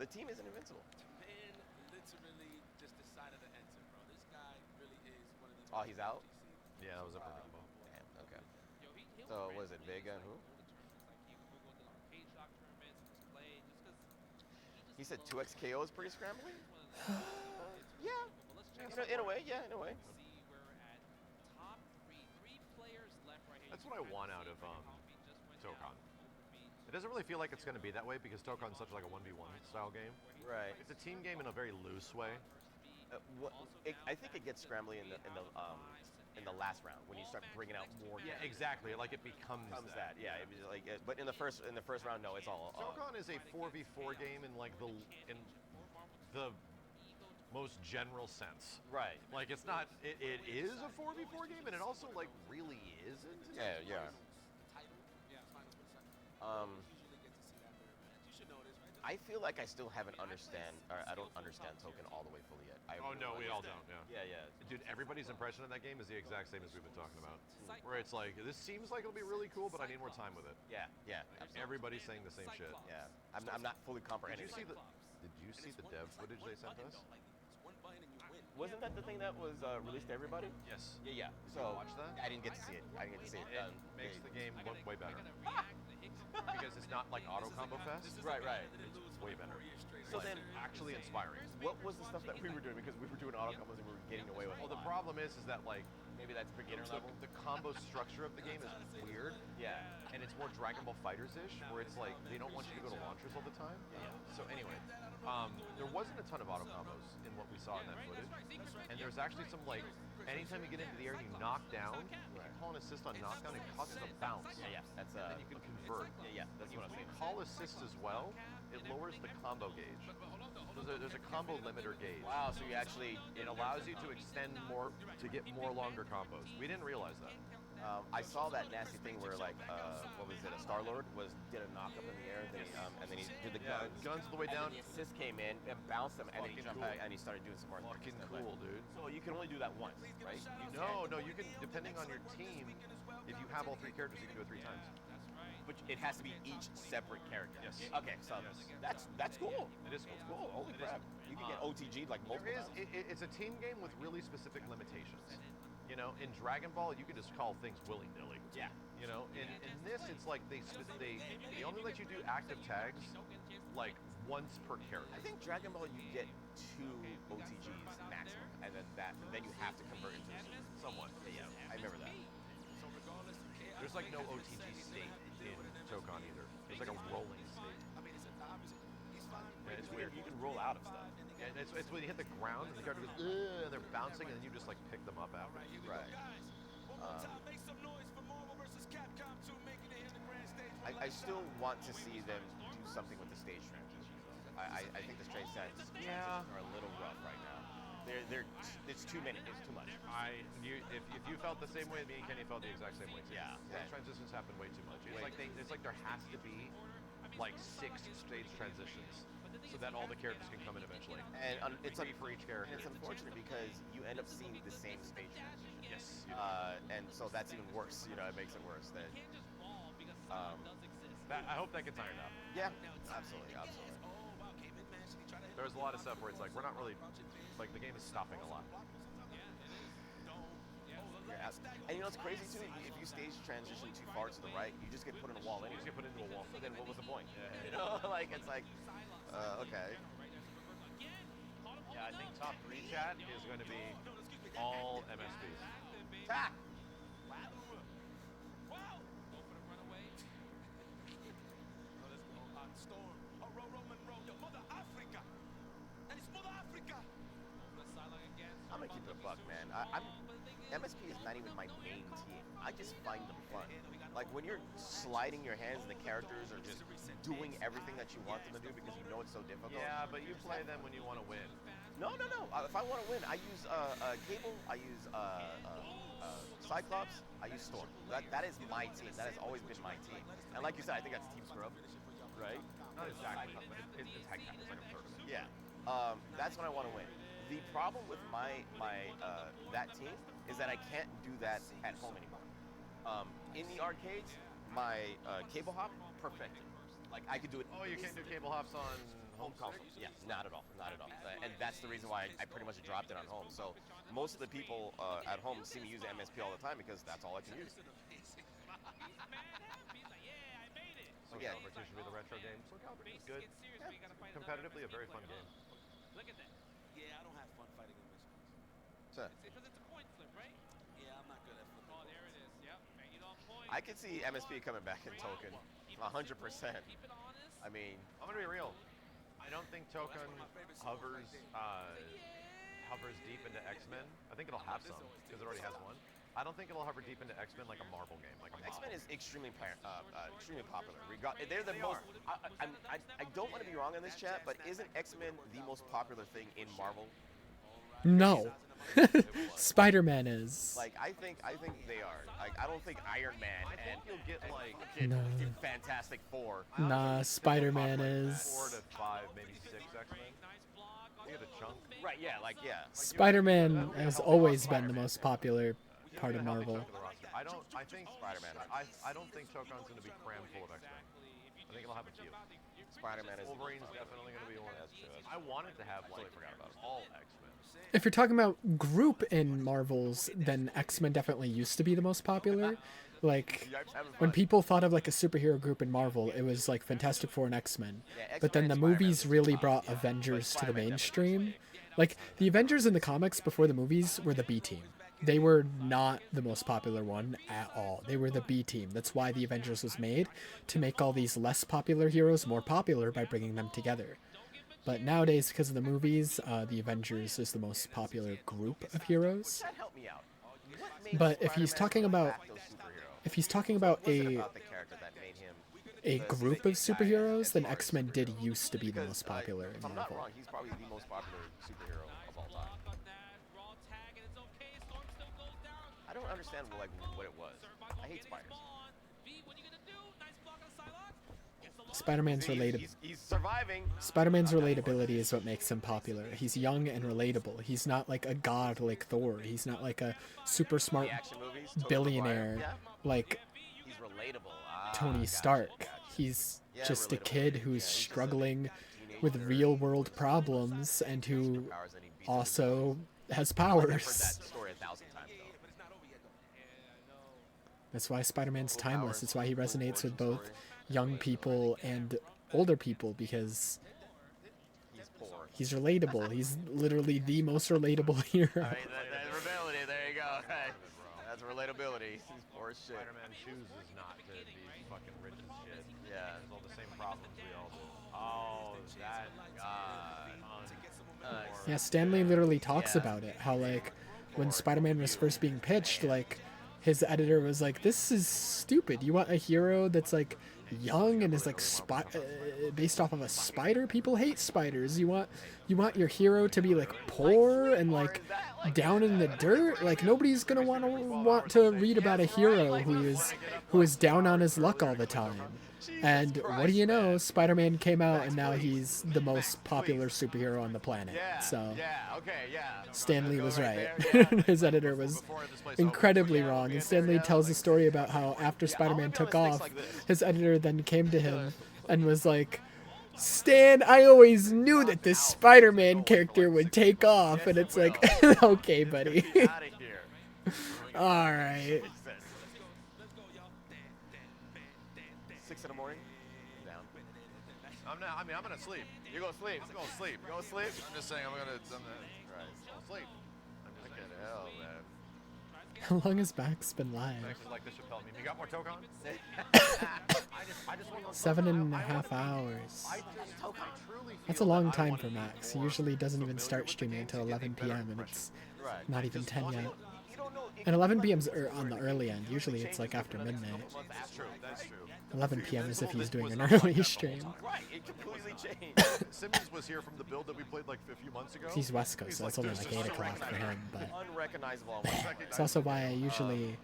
the team isn't invincible. Man literally just decided to enter, bro. This guy really is one of the Oh, he's out? Yeah, that was a perfect ball. Damn, okay. So, was it Vega and who? He said 2x KO is pretty scrambly? Yeah. In a way, yeah, in a way. That's what I want out of Tokon. It doesn't really feel like it's going to be that way because Tokon's such like a 1v1 style game. Right. It's a team game in a very loose way. I think it gets scrambly in the last round when you start bringing out more. Yeah, exactly. Like it becomes that. Yeah, but in the first round, no, it's all. Tokon is a 4v4 game in like the most general sense. Right. Like it's not. It is a 4v4 game, and it also like really isn't. Yeah. I feel like I still haven't I don't understand Token all the way fully yet. No, we all don't. Yeah. Yeah. Dude, everybody's impression of that game is the exact same as we've been talking about. Where it's like, this seems like it'll be really cool, but I need more time with it. Yeah. Absolutely. Everybody's saying the same shit. Yeah. I'm not fully comprehending. Did you see the dev footage they sent us? Wasn't that the thing that was released to everybody? Yes. Yeah, yeah. Did So you watch that? I didn't get to see it. I didn't get to see it. It makes the game look way better. Because it's not like Auto Combo Fest. Right, right. It's way better. So Like, then, actually inspiring. what was the stuff that we were doing? Because we were doing auto combos and we were getting away with. Well, the problem is that like maybe that's beginner level. the combo structure of the game is weird. Yeah. And it's more Dragon Ball Fighters-ish, where it's like they don't want you to go to launchers all the time. Yeah. So anyway, there wasn't a ton of auto combos in what we saw in that footage, and there's actually some like, anytime you get into the air and you knock down, you can call an assist on knockdown. It causes a bounce. Yeah, yeah. That's and then you can convert. Yeah, yeah. That's what I'm If you saying. call assist as well, it lowers the combo gauge. There's a combo limiter gauge. Wow. So you actually It allows you to extend more, to get more longer combos. We didn't realize that. I saw that nasty thing where like what was it? A Star Lord did a knock up in the air, then and then he did the Yeah, guns all the way and down. The assist came in and bounced him, and then he Fucking jumped cool. back and he started doing some more. Fucking stuff. cool, dude. So you can only do that once, right? No, you can, depending on your team, if you have all 3 characters, you can do it 3 times. But it has to be each separate character. Yes. Okay, so that's cool. It is It's cool. Holy It is. crap! You can get OTG'd like multiple There is. times. It's a team game with really specific limitations. You know, in Dragon Ball, you can just call things willy-nilly. Yeah. You know, in this, it's like they only let you do active tags like once per character. I think Dragon Ball you get 2 OTGs maximum, and then you have to convert into Somewhat. Yeah, I remember that. There's like no OTG state in Tokon either. There's like a rolling state. Yeah, it's weird. You can roll out of stuff. Yeah, it's when you hit the ground and the character goes, ugh, and they're bouncing, and then you just like pick them up after. Right. I still want to see them do something with the stage transitions. I think the stage transitions are a little rough right now. It's too many. It's too much. If you felt the same way, me and Kenny felt the exact same way too. Yeah. Stage transitions happen way too much. It's like there has to be like 6 stage transitions so that all the characters can come in eventually. And it's for each character. It's unfortunate because you end up seeing the same stage transition. Yes. And so that's even worse. You know, it makes it worse. I hope that gets ironed out. Yeah, absolutely, absolutely. There's a lot of stuff where it's like we're not really, like the game is stopping a lot. Yeah, and you know what's crazy too? If you stage transition too far to the right, you just get put in a wall anyway. You just get put into a wall. So then what was the point? Yeah. You know, like it's like, okay. Yeah, I think top 3 chat is going to be all MSPs. Ah! I'm gonna keep it a buck, man. MSP is not even my main team. I just find them fun. Like when you're sliding your hands and the characters are just doing everything that you want them to do because you know it's so difficult. Yeah, but you play them when you want to win. No. If I want to win, I use Cable. I use Cyclops. I use Storm. That is my team. That has always been my team. And like you said, I think that's Team Scrub, right? Not exactly, but it's heck, it's like a third of it. Yeah. That's when I want to win. The problem with my that team is that I can't do that at home anymore. In the arcades, my cable hop, perfect. Like I could do it. Oh, you can't do cable hops on home console? Yeah, not at all, not at all. And that's the reason why I pretty much dropped it on home. So most of the people at home see me use MSP all the time because that's all I can use. So yeah, Calibur should be the retro game. So Calibur is good. Yeah, competitively a very fun game. Look at that. Yeah, I don't have fun fighting MSPs. Sure. Because it's a coin flip, right? Yeah, I'm not good at flipping. Oh, there it is. Yep. Make it on point. I could see MSP coming back in Token, 100%. I mean, I'm gonna be real. I don't think Token hovers deep into X-Men. I think it'll have some because it already has one. I don't think it'll hover deep into X-Men like a Marvel game, like a X-Men is extremely popular. They're the most. I don't want to be wrong on this chat, but isn't X-Men the most popular thing in Marvel? No. Spider-Man is. Like I think they are. Like I don't think Iron Man and you'll get like No. Fantastic Four. Nah, Spider-Man is. 4 to 5, maybe 6 X-Men. You get a chunk. Right? Yeah. Like yeah. Spider-Man has always been the most popular part of Marvel. I think Spider-Man. I don't think Tokon's going to be crammed full of X-Men. I think it'll have a few. Spider-Man is. Wolverine's definitely going to be one. That's true. I wanted to have like all X-Men. If you're talking about group in Marvels, then X-Men definitely used to be the most popular. Like, when people thought of like a superhero group in Marvel, it was like Fantastic Four and X-Men. But then the movies really brought Avengers to the mainstream. Like, the Avengers in the comics before the movies were the B team. They were not the most popular one at all. They were the B team. That's why the Avengers was made, to make all these less popular heroes more popular by bringing them together. But nowadays, because of the movies, the Avengers is the most popular group of heroes. But if he's talking about a group of superheroes, then X-Men did used to be the most popular in If I'm not Marvel. wrong, he's probably the most popular superhero of all time. I don't understand what it was. I hate spiders. Spider-Man's He's surviving. Spider-Man's relatability is what makes him popular. He's young and relatable. He's not like a god like Thor. He's not like a super smart billionaire like He's relatable. Tony Stark. He's just a kid who's struggling with real world problems and who also has powers. That's why Spider-Man's timeless. It's why he resonates with both young people and older people, because he's relatable. He's literally the most relatable hero. That's relatability. There you go. Right. That's relatability. He's poor as shit. Spider-Man chooses not to be fucking rich as shit. Yeah. There's all the same problems we all do. Oh, that God. Yeah, Stanley literally talks about it. How like when Spider-Man was first being pitched, like his editor was like, "This is stupid. You want a hero that's like young and is like based off of a spider? People hate spiders. You want your hero to be like poor and like down in the dirt? Like nobody's gonna want to read about a hero who is down on his luck all the time." And what do you know? Spider-Man came out and now he's the most popular superhero on the planet. So Stan Lee was right. His editor was incredibly wrong. And Stan Lee tells a story about how after Spider-Man took off, his editor then came to him and was like, "Stan, I always knew that this Spider-Man character would take off." And it's like, okay, buddy. All right. 6 in the morning? Down. I'm gonna sleep. You're gonna sleep. I'm gonna sleep. You're gonna sleep? I'm just saying I'm gonna Right. sleep. Fucking hell, man. How long has Max been live? Max is like the Chappelle meme. You got more Tokon? $7.5 hours. That's a long time for Max. He usually doesn't even start streaming until 11 p.m. and it's not even 10 yet. And 11 p.m.'s on the early end. Usually it's like after midnight. That's true. That's true. 11 p.m. is if he's doing an early stream. Right, it completely changed. Simmons was here from the build that we played like a few months ago. He's West Coast, so it's only like 8 o'clock for him. But Unrecognizable. it's also why I usually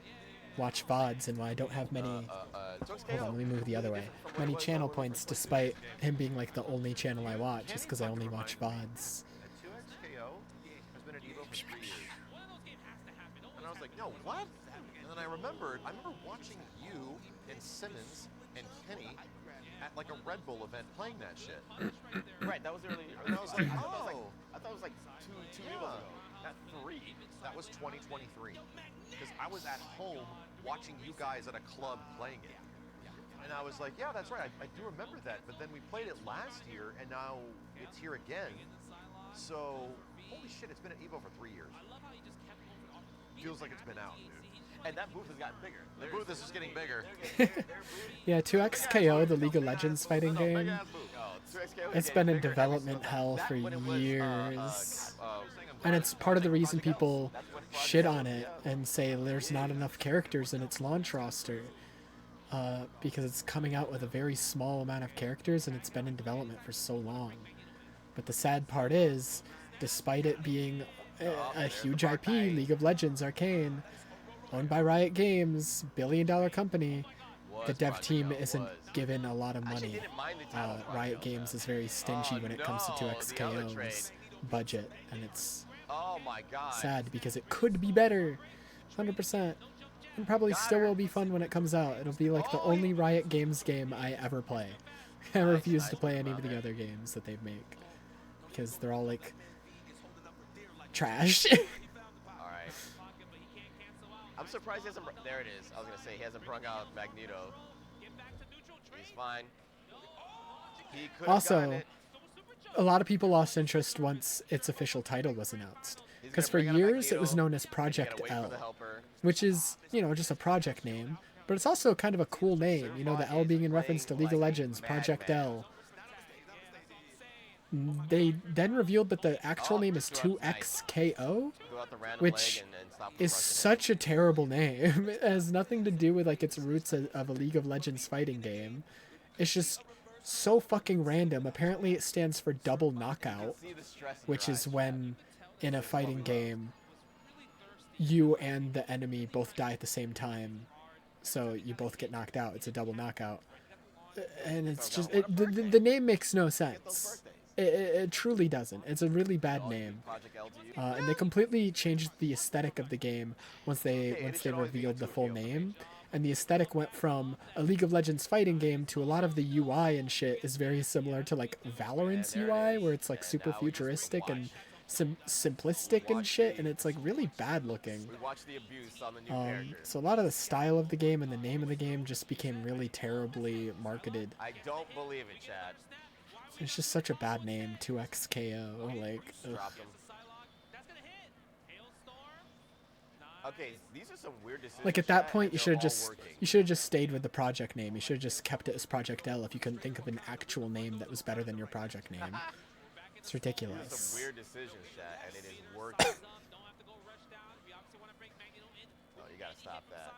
watch VODs and why I don't have many... Hold on, let me move the other way. Many channel points, despite him being like the only channel I watch, just because I only watch VODs. 2XKO has been at EVO for 3 years. And I was like, no, what? And then I remember watching you and Simmons and Kenny at like a Red Bull event playing that shit. Right, that was early. And I was like, I oh. thought it was like two years ago. Not 3. That was 2023. Because I was at home watching you guys at a club playing it. And I was like, yeah, that's right. I do remember that. But then we played it last year, and now it's here again. So, holy shit, it's been at EVO for 3 years. Feels like it's been out, dude. And that booth has gotten bigger. The booth is just getting bigger. Yeah, 2XKO, the League of Legends fighting game, it's been in development hell for years. And it's part of the reason people shit on it and say there's not enough characters in its launch roster. Because it's coming out with a very small amount of characters and it's been in development for so long. But the sad part is, despite it being a huge IP, League of Legends Arcane, owned by Riot Games, billion-dollar company, the dev team isn't given a lot of money. Riot Games is very stingy when it comes to 2XKO's budget, and it's sad because it could be better, 100%. And probably still will be fun when it comes out. It'll be like the only Riot Games game I ever play. I refuse to play any of the other games that they make. because they're all like trash. All right. I'm surprised he hasn't. There it is. I was gonna say he hasn't brung out Magneto. He's fine. He could have gotten Also, it. a lot of people lost interest once its official title was announced. He's Because gonna for bring out a years it was Magneto, known as and you gotta Project wait for L, the helper. which is, you know, just a project name. But it's also kind of a cool name, you know, the L being in reference to League of Legends, Project L. They then revealed that the actual name is 2XKO, Go out the random which leg and stop is such a terrible name. It has nothing to do with like its roots of a League of Legends fighting game. It's just so fucking random. Apparently it stands for double knockout, which is when in a fighting game you and the enemy both die at the same time, so you both get knocked out. It's a double knockout, and it's just the name makes no sense. It truly doesn't. It's a really bad name, and they completely changed the aesthetic of the game once they revealed the full name. And the aesthetic went from a League of Legends fighting game to a lot of the UI and shit is very similar to like Valorant's UI, where it's like super futuristic and simplistic and shit, and it's like really bad looking. We watched the abuse on the new character. So a lot of the style of the game and the name of the game just became really terribly marketed. I don't believe it, Chad. It's just such a bad name, 2XKO. Like, ugh. Okay, these are some weird decisions. Like at that Chad, point, and you they're should have just stayed with the project name. You should have just kept it as Project L if you couldn't think of an actual name that was better than your project name. It's These are ridiculous. some weird decisions, Chad, and it is working. Oh, you gotta stop that.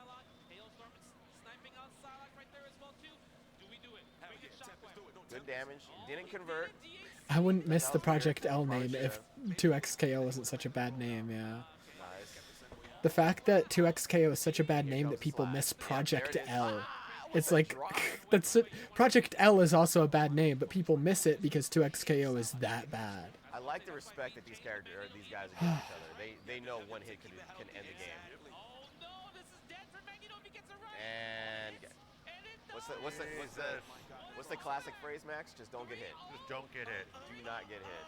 Good damage. Didn't convert. I wouldn't miss the Project L name if 2XKO wasn't such a bad name. Yeah. The fact that 2XKO is such a bad name that people miss Project L. It's like, that's it. Project L is also a bad name, but people miss it because 2XKO is that bad. I like the respect that these guys are giving each other. They know one hit can end the game. And what's the classic phrase, Max? Just don't get hit. Just don't get hit. Do not get hit.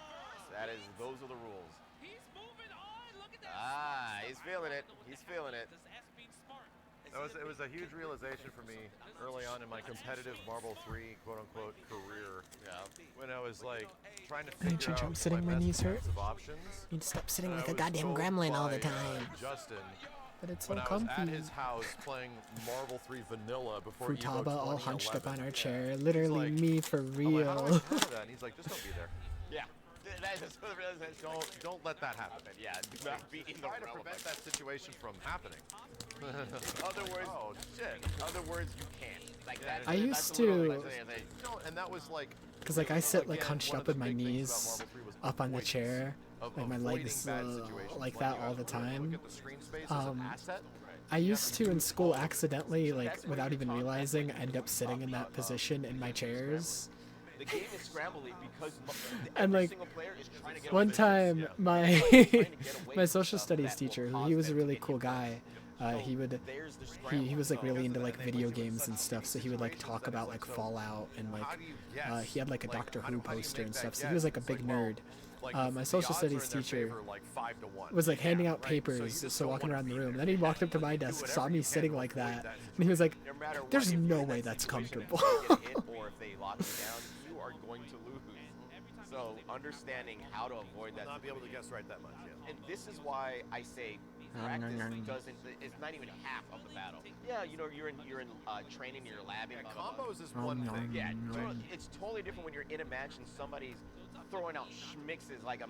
Those are the rules. Ah, he's feeling it. He's feeling it. It was a huge realization for me early on in my competitive Marble 3 quote-unquote career. Yeah. When I was like trying to I need figure to out jump sitting, my best knees hurt. defensive options. You need to stop sitting And like I a was goddamn told gremlin all the by, time. Justin, But it's so when I was comfy. at his house playing Marble 3 Vanilla before EVO Futaba all hunched up 2011. on our chair. Literally like- me for I'm real. like, how do I handle that? And he's like, just don't be there. Yeah. Don't let that happen. Yeah, do not be in the Try to realm prevent of that situation from happening. Other words, oh shit. Other words, you can't. Like that. I used to, No, and that was like. because like I sit like again, hunched one up of the with my big things knees about Marble 3 was up on the avoidance chair, of like my avoiding legs bad situations. like When that you all have the to really time. look at the screen space as an asset. I used to in school accidentally, like without even realizing, end up sitting in that position in my chairs. The game is scrambly because And every like single player is trying to get one away. time my my social studies teacher, he was a really cool guy. He was like really into like video games and stuff, so he would like talk about like Fallout and like he had like a Doctor Who poster and stuff, so he was like a big nerd. My social studies teacher was like handing out papers, so walking around the room. And then he walked up to my desk, saw me sitting like that, and he was like, "There's no way that's comfortable." Or if they lock you down, you are going to lose. So understanding how to avoid that. Not be able to guess right that much. Yeah. And this is why I say practice it's not even half of the battle. Yeah, you know, you're in training, you're labbing. Yeah, combos is one thing. Yeah, it's totally different when you're in a match and somebody's throwing out schmixes like a.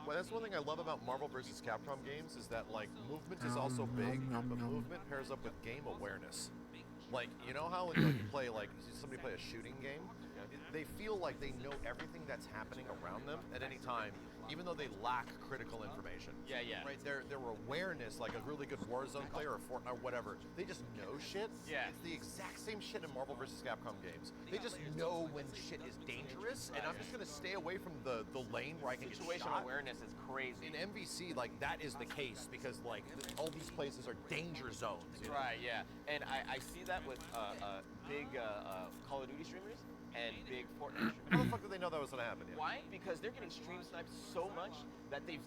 That's one thing I love about Marvel vs. Capcom games is that like movement is also big, but movement pairs up with game awareness. Like, you know how when you play like somebody play a shooting game, they feel like they know everything that's happening around them at any time, even though they lack critical information. Yeah, yeah. Right? Their awareness, like a really good Warzone player or Fortnite or whatever, they just know shit. Yeah. It's the exact same shit in Marvel vs. Capcom games. They just know when shit is dangerous, and I'm just gonna stay away from the lane where I can get shot. Situational awareness is crazy. In MVC, like that is the case because like all these places are danger zones. You know? Right. Yeah. And I see that with big Call of Duty streamers. and big Fortnite streamers. How the fuck did they know that was gonna happen? Yeah. Why? Because they're getting stream sniped so much that they've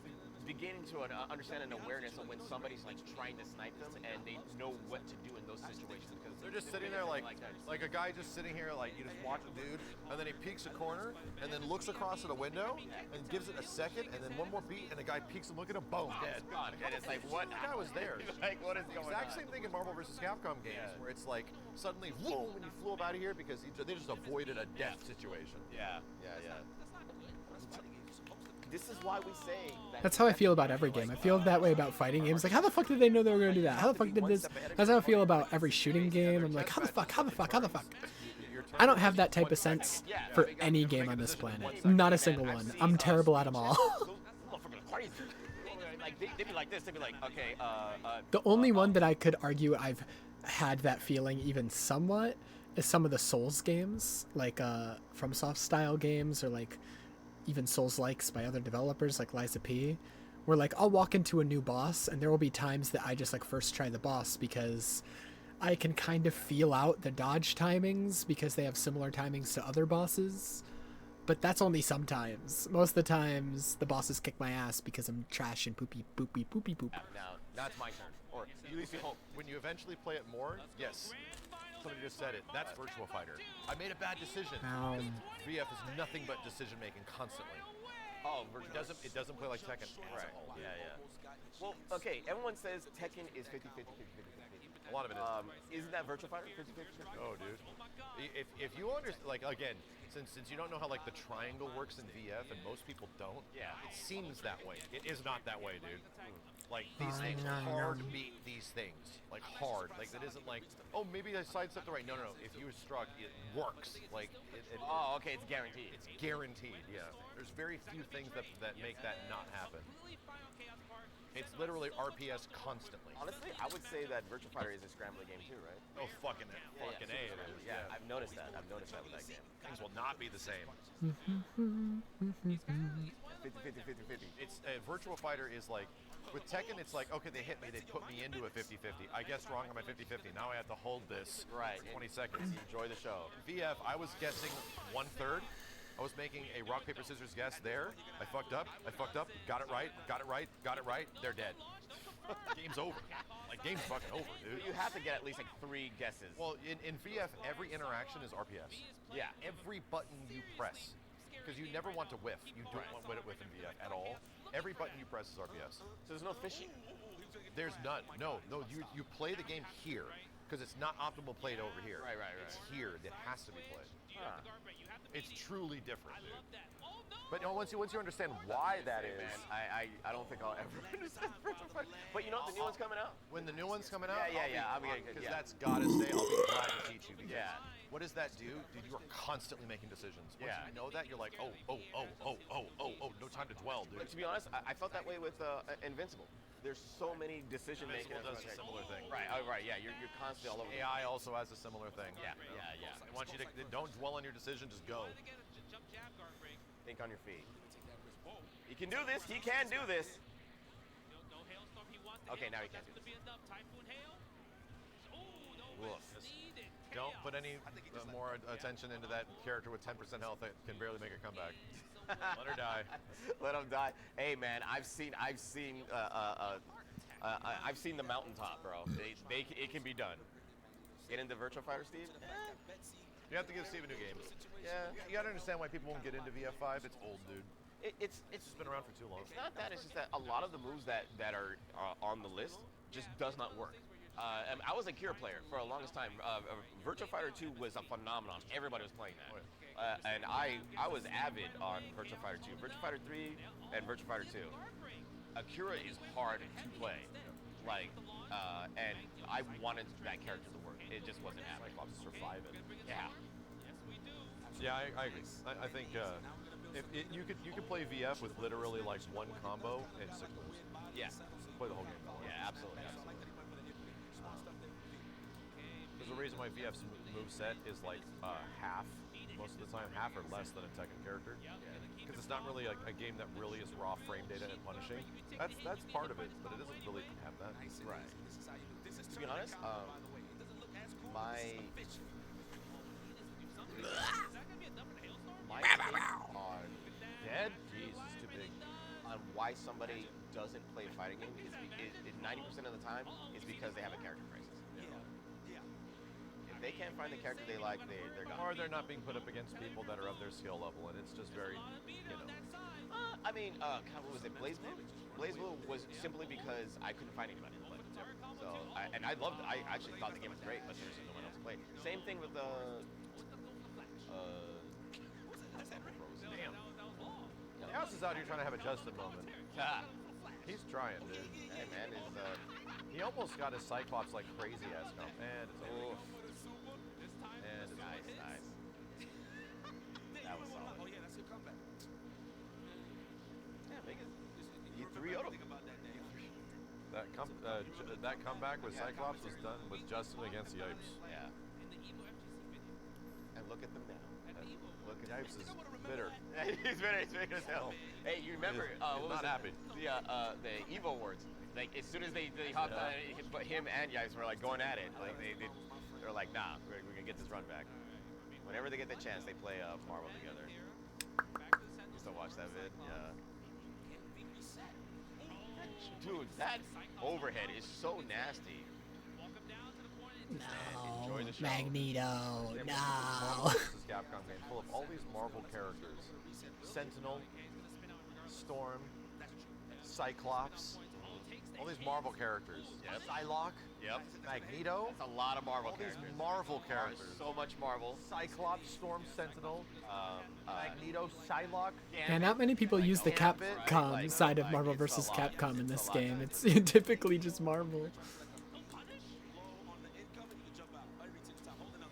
beginning to understand an awareness of when somebody's like trying to snipe them, and they know what to do in those situations. Because they're just sitting there like a guy just sitting here, like you just watch a dude, and then he peeks a corner, and then looks across at a window, and gives it a second, and then one more beat, and a guy peeks and look at him, boom, dead. And it's like, what? That guy was there. Like, what is going on? Exact same thing in Marvel vs. Capcom games, where it's like suddenly, boom, and you flew up out of here because they just avoided a death situation. Yeah. This is why we say that. That's how I feel about every game. I feel that way about fighting games. Like, how the fuck did they know they were gonna do that? How the fuck did this? That's how I feel about every shooting game. I'm like, how the fuck? I don't have that type of sense for any game on this planet. Not a single one. I'm terrible at them all. Like they'd be like this. They'd be like, okay. The only one that I could argue I've had that feeling even somewhat is some of the Souls games, like FromSoft style games, or like even Souls-likes by other developers like Liza P, where like I'll walk into a new boss and there will be times that I just like first try the boss because I can kind of feel out the dodge timings because they have similar timings to other bosses. But that's only sometimes. Most of the times the bosses kick my ass because I'm trash and poopy. Now it's my turn. Or at least you hope. When you eventually play it more, yes. Somebody just said it. That's Virtua Fighter. I made a bad decision. VF is nothing but decision making constantly. Oh, it doesn't play like Tekken. Right. Yeah. Well, okay. Everyone says Tekken is 50-50. A lot of it is. Isn't that Virtua Fighter 50-50? Oh, dude. If you understand, like again, since you don't know how like the triangle works in VF, and most people don't. Yeah. It seems that way. It is not that way, dude. Like these things hard beat these things. Like hard. Like it isn't like, oh, maybe I sidestepped the right. No. If you were struck, it works. Like oh, okay, it's guaranteed. It's guaranteed. Yeah. There's very few things that make that not happen. It's literally RPS constantly. Honestly, I would say that Virtua Fighter is a scrambling game too, right? Oh, fucking A, it is. Yeah, I've noticed that. with that game. Things will not be the same. 50-50. It's Virtua Fighter is like, with Tekken, it's like, okay, they hit me, they put me into a 50-50. I guessed wrong on my 50-50. Now I have to hold this right 20 seconds. Enjoy the show. VF, I was guessing 1/3. I was making a rock, paper, scissors guess there. I fucked up. Got it right. They're dead. Game's over. Like, game's fucking over, dude. But you have to get at least like 3 guesses. Well, in VF, every interaction is RPS. Yeah. Every button you press. Because you never want to whiff. You don't want to whiff in VF at all. Every button you press is RPS. So there's no fishing? There's none. No, you play the game here. Because it's not optimal played over here. Right. It's here. It has to be played. Huh. It's truly different, dude. But once you understand why that is, man, I don't think I'll ever understand Virtua Fighter. But you know what? The new one's coming out. When the new one's coming out, because that's gotta stay. I'll be glad to teach you. Because what does that do? Dude, you are constantly making decisions. Once you know that, you're like, oh, no time to dwell, dude. But to be honest, I felt that way with Invincible. There's so many decision making. Invincible does a similar thing. Right. Yeah. You're constantly all over. AI also has a similar thing. Yeah. I want you to don't dwell on your decision. Just go. Think on your feet. He can do this. He can do this. Okay, now he can't do this. Don't put any more attention into that character with 10% health that can barely make a comeback. Let her die. Let him die. Hey man, I've seen the mountaintop, bro. It can be done. Get into Virtua Fighter, Steve? You have to give Steve a new game. Yeah. You gotta understand why people won't get into VF5. It's old, dude. It's just been around for too long. It's not that. It's just that a lot of the moves that are on the list just does not work. I was a Kira player for the longest time. Virtua Fighter 2 was a phenomenon. Everybody was playing that. And I was avid on Virtua Fighter 2. Virtua Fighter 3 and Virtua Fighter 2. Akira is hard to play. Like, and I wanted that character to work. It just wasn't happening. Cyclops is surviving. Yeah. Yeah, I agree. I think if you could play VF with literally like one combo and 6 moves. Yeah. Play the whole game. Yeah, absolutely. There's a reason why VF's move set is like half, most of the time, half or less than a Tekken character. Because it's not really a game that really is raw frame data and punishing. That's part of it, but it doesn't really have that. Right. To be honest, my take on Dead? Jeez, it's too big. on why somebody doesn't play a fighting game is 90% of the time is because they have a character crisis. If they can't find the character they like, they're gone. Or they're not being put up against people that are of their skill level, and it's just very, you know. I mean, God, what was it? Blaze Blue? Blaze Blue was simply because I couldn't find anybody to play. So, I actually thought the game was great, but there's no one else to play. Same thing with the. Damn. Chaos is out here trying to have a Justin moment. He's trying, dude. Hey, man, he almost got his Cyclops like crazy ass come. And it's over. And it's nice. That was solid. Oh, yeah, that's a good comeback. Yeah, Vegas. You 3-0'd him. That comeback with Cyclops was done with Justin against Yipes. Yeah. And look at them now. Look at Yipes is bitter. He's bitter. He's bitter as hell. Hey, you remember? He's not happy. The EVO awards. Like as soon as they hopped on, him and Yipes were like going at it. Like they're like, nah, we're gonna get this run back. Whenever they get the chance, they play Marvel together. Used to watch that vid. Yeah. Dude, that overhead is so nasty. No, Enjoy the show. Magneto, no. Marvel vs. Capcom game full of all these Marvel characters: Sentinel, Storm, Cyclops. All these Marvel characters. Yep. Psylocke. Yep. Magneto. That's a lot of Marvel all characters. These Marvel characters. So much Marvel. Cyclops, Storm, Sentinel, Magneto, Psylocke. And not many people use the Capcom side of Marvel vs. Capcom in this game. It's typically just Marvel.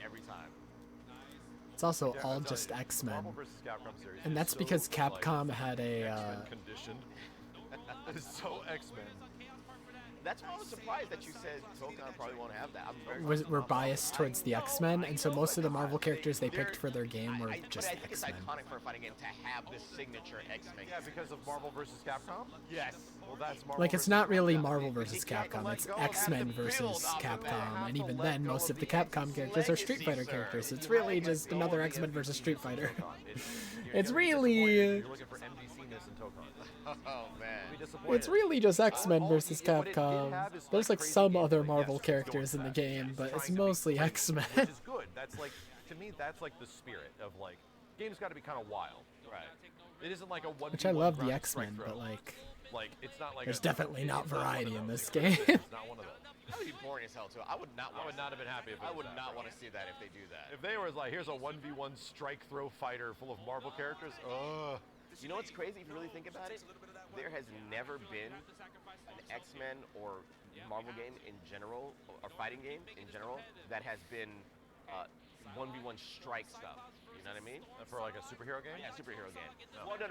Every time. It's also all just X-Men. Marvel vs. Capcom series. And that's because Capcom had a... X-Men conditioned. It's so X-Men. That's why I was surprised that you said Tokon probably won't have that. I'm very We're biased towards the X-Men, and so most of the Marvel characters they picked for their game were just But I think it's X-Men. iconic for a fighting game to have the signature X-Men. Yeah, because of Marvel vs. Capcom? Yes. Well, that's Marvel Like, it's versus not really Capcom. Marvel vs. Capcom, it's X-Men versus Capcom, and even then, most of the Capcom characters are Street Fighter characters. It's really just another X-Men versus Street Fighter. It's really... You're looking for MDC-ness in Tokon. Oh, man. It's really just X-Men versus Capcom. There's like some other Marvel characters in the game, but it's mostly X-Men. Which is good. That's like, to me, that's like the spirit of like, game's got to be kind of wild. Right. It isn't like a 1v1 Which I love the graphic X-Men, strike but throw. like it's not like there's a, definitely not it's one of variety in those. this game. It's not one of those. That would be boring as hell, too. I would not have been happy if it I was would that, not bro. want to see that if they do that. If they were like, here's a 1v1 strike throw fighter full of Marvel characters, You know what's crazy if you really think about it? There has never been an X-Men or Marvel game in general, or fighting game in general, that has been 1v1 strike stuff. You know what I mean? For like a superhero game? Yeah, superhero game. Well, no,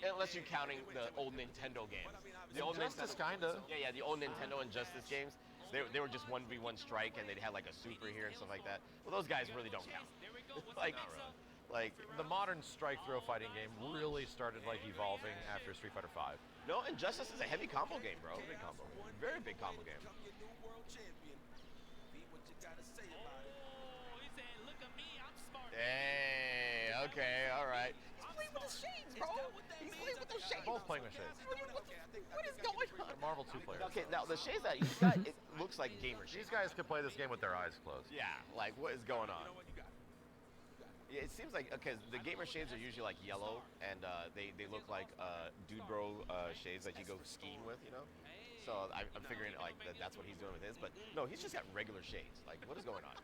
unless you're counting the old Nintendo games. The old Injustice, Nintendo, kinda. Yeah, the old Nintendo Injustice games. They were just 1v1 strike, and they'd have like a super here and stuff like that. Well, those guys really don't count. Like the modern strike throw fighting game really started like evolving after Street Fighter V. No, Injustice is a heavy combo game, bro. Big combo game. Very big combo game. Hey, okay, all right. He's playing with the shades, bro. He's playing with those shades. Both playing with shades. What is going on? They're Marvel 2 players. Okay, now the shades that he's got, it looks like gamer shades. These guys could play this game with their eyes closed. Yeah, like what is going on? Yeah, it seems like, because the gamer shades are usually like yellow, and they look like dude bro shades that you go skiing with, you know? So I'm figuring like that's what he's doing with his, but no, he's just got regular shades. Like, what is going on?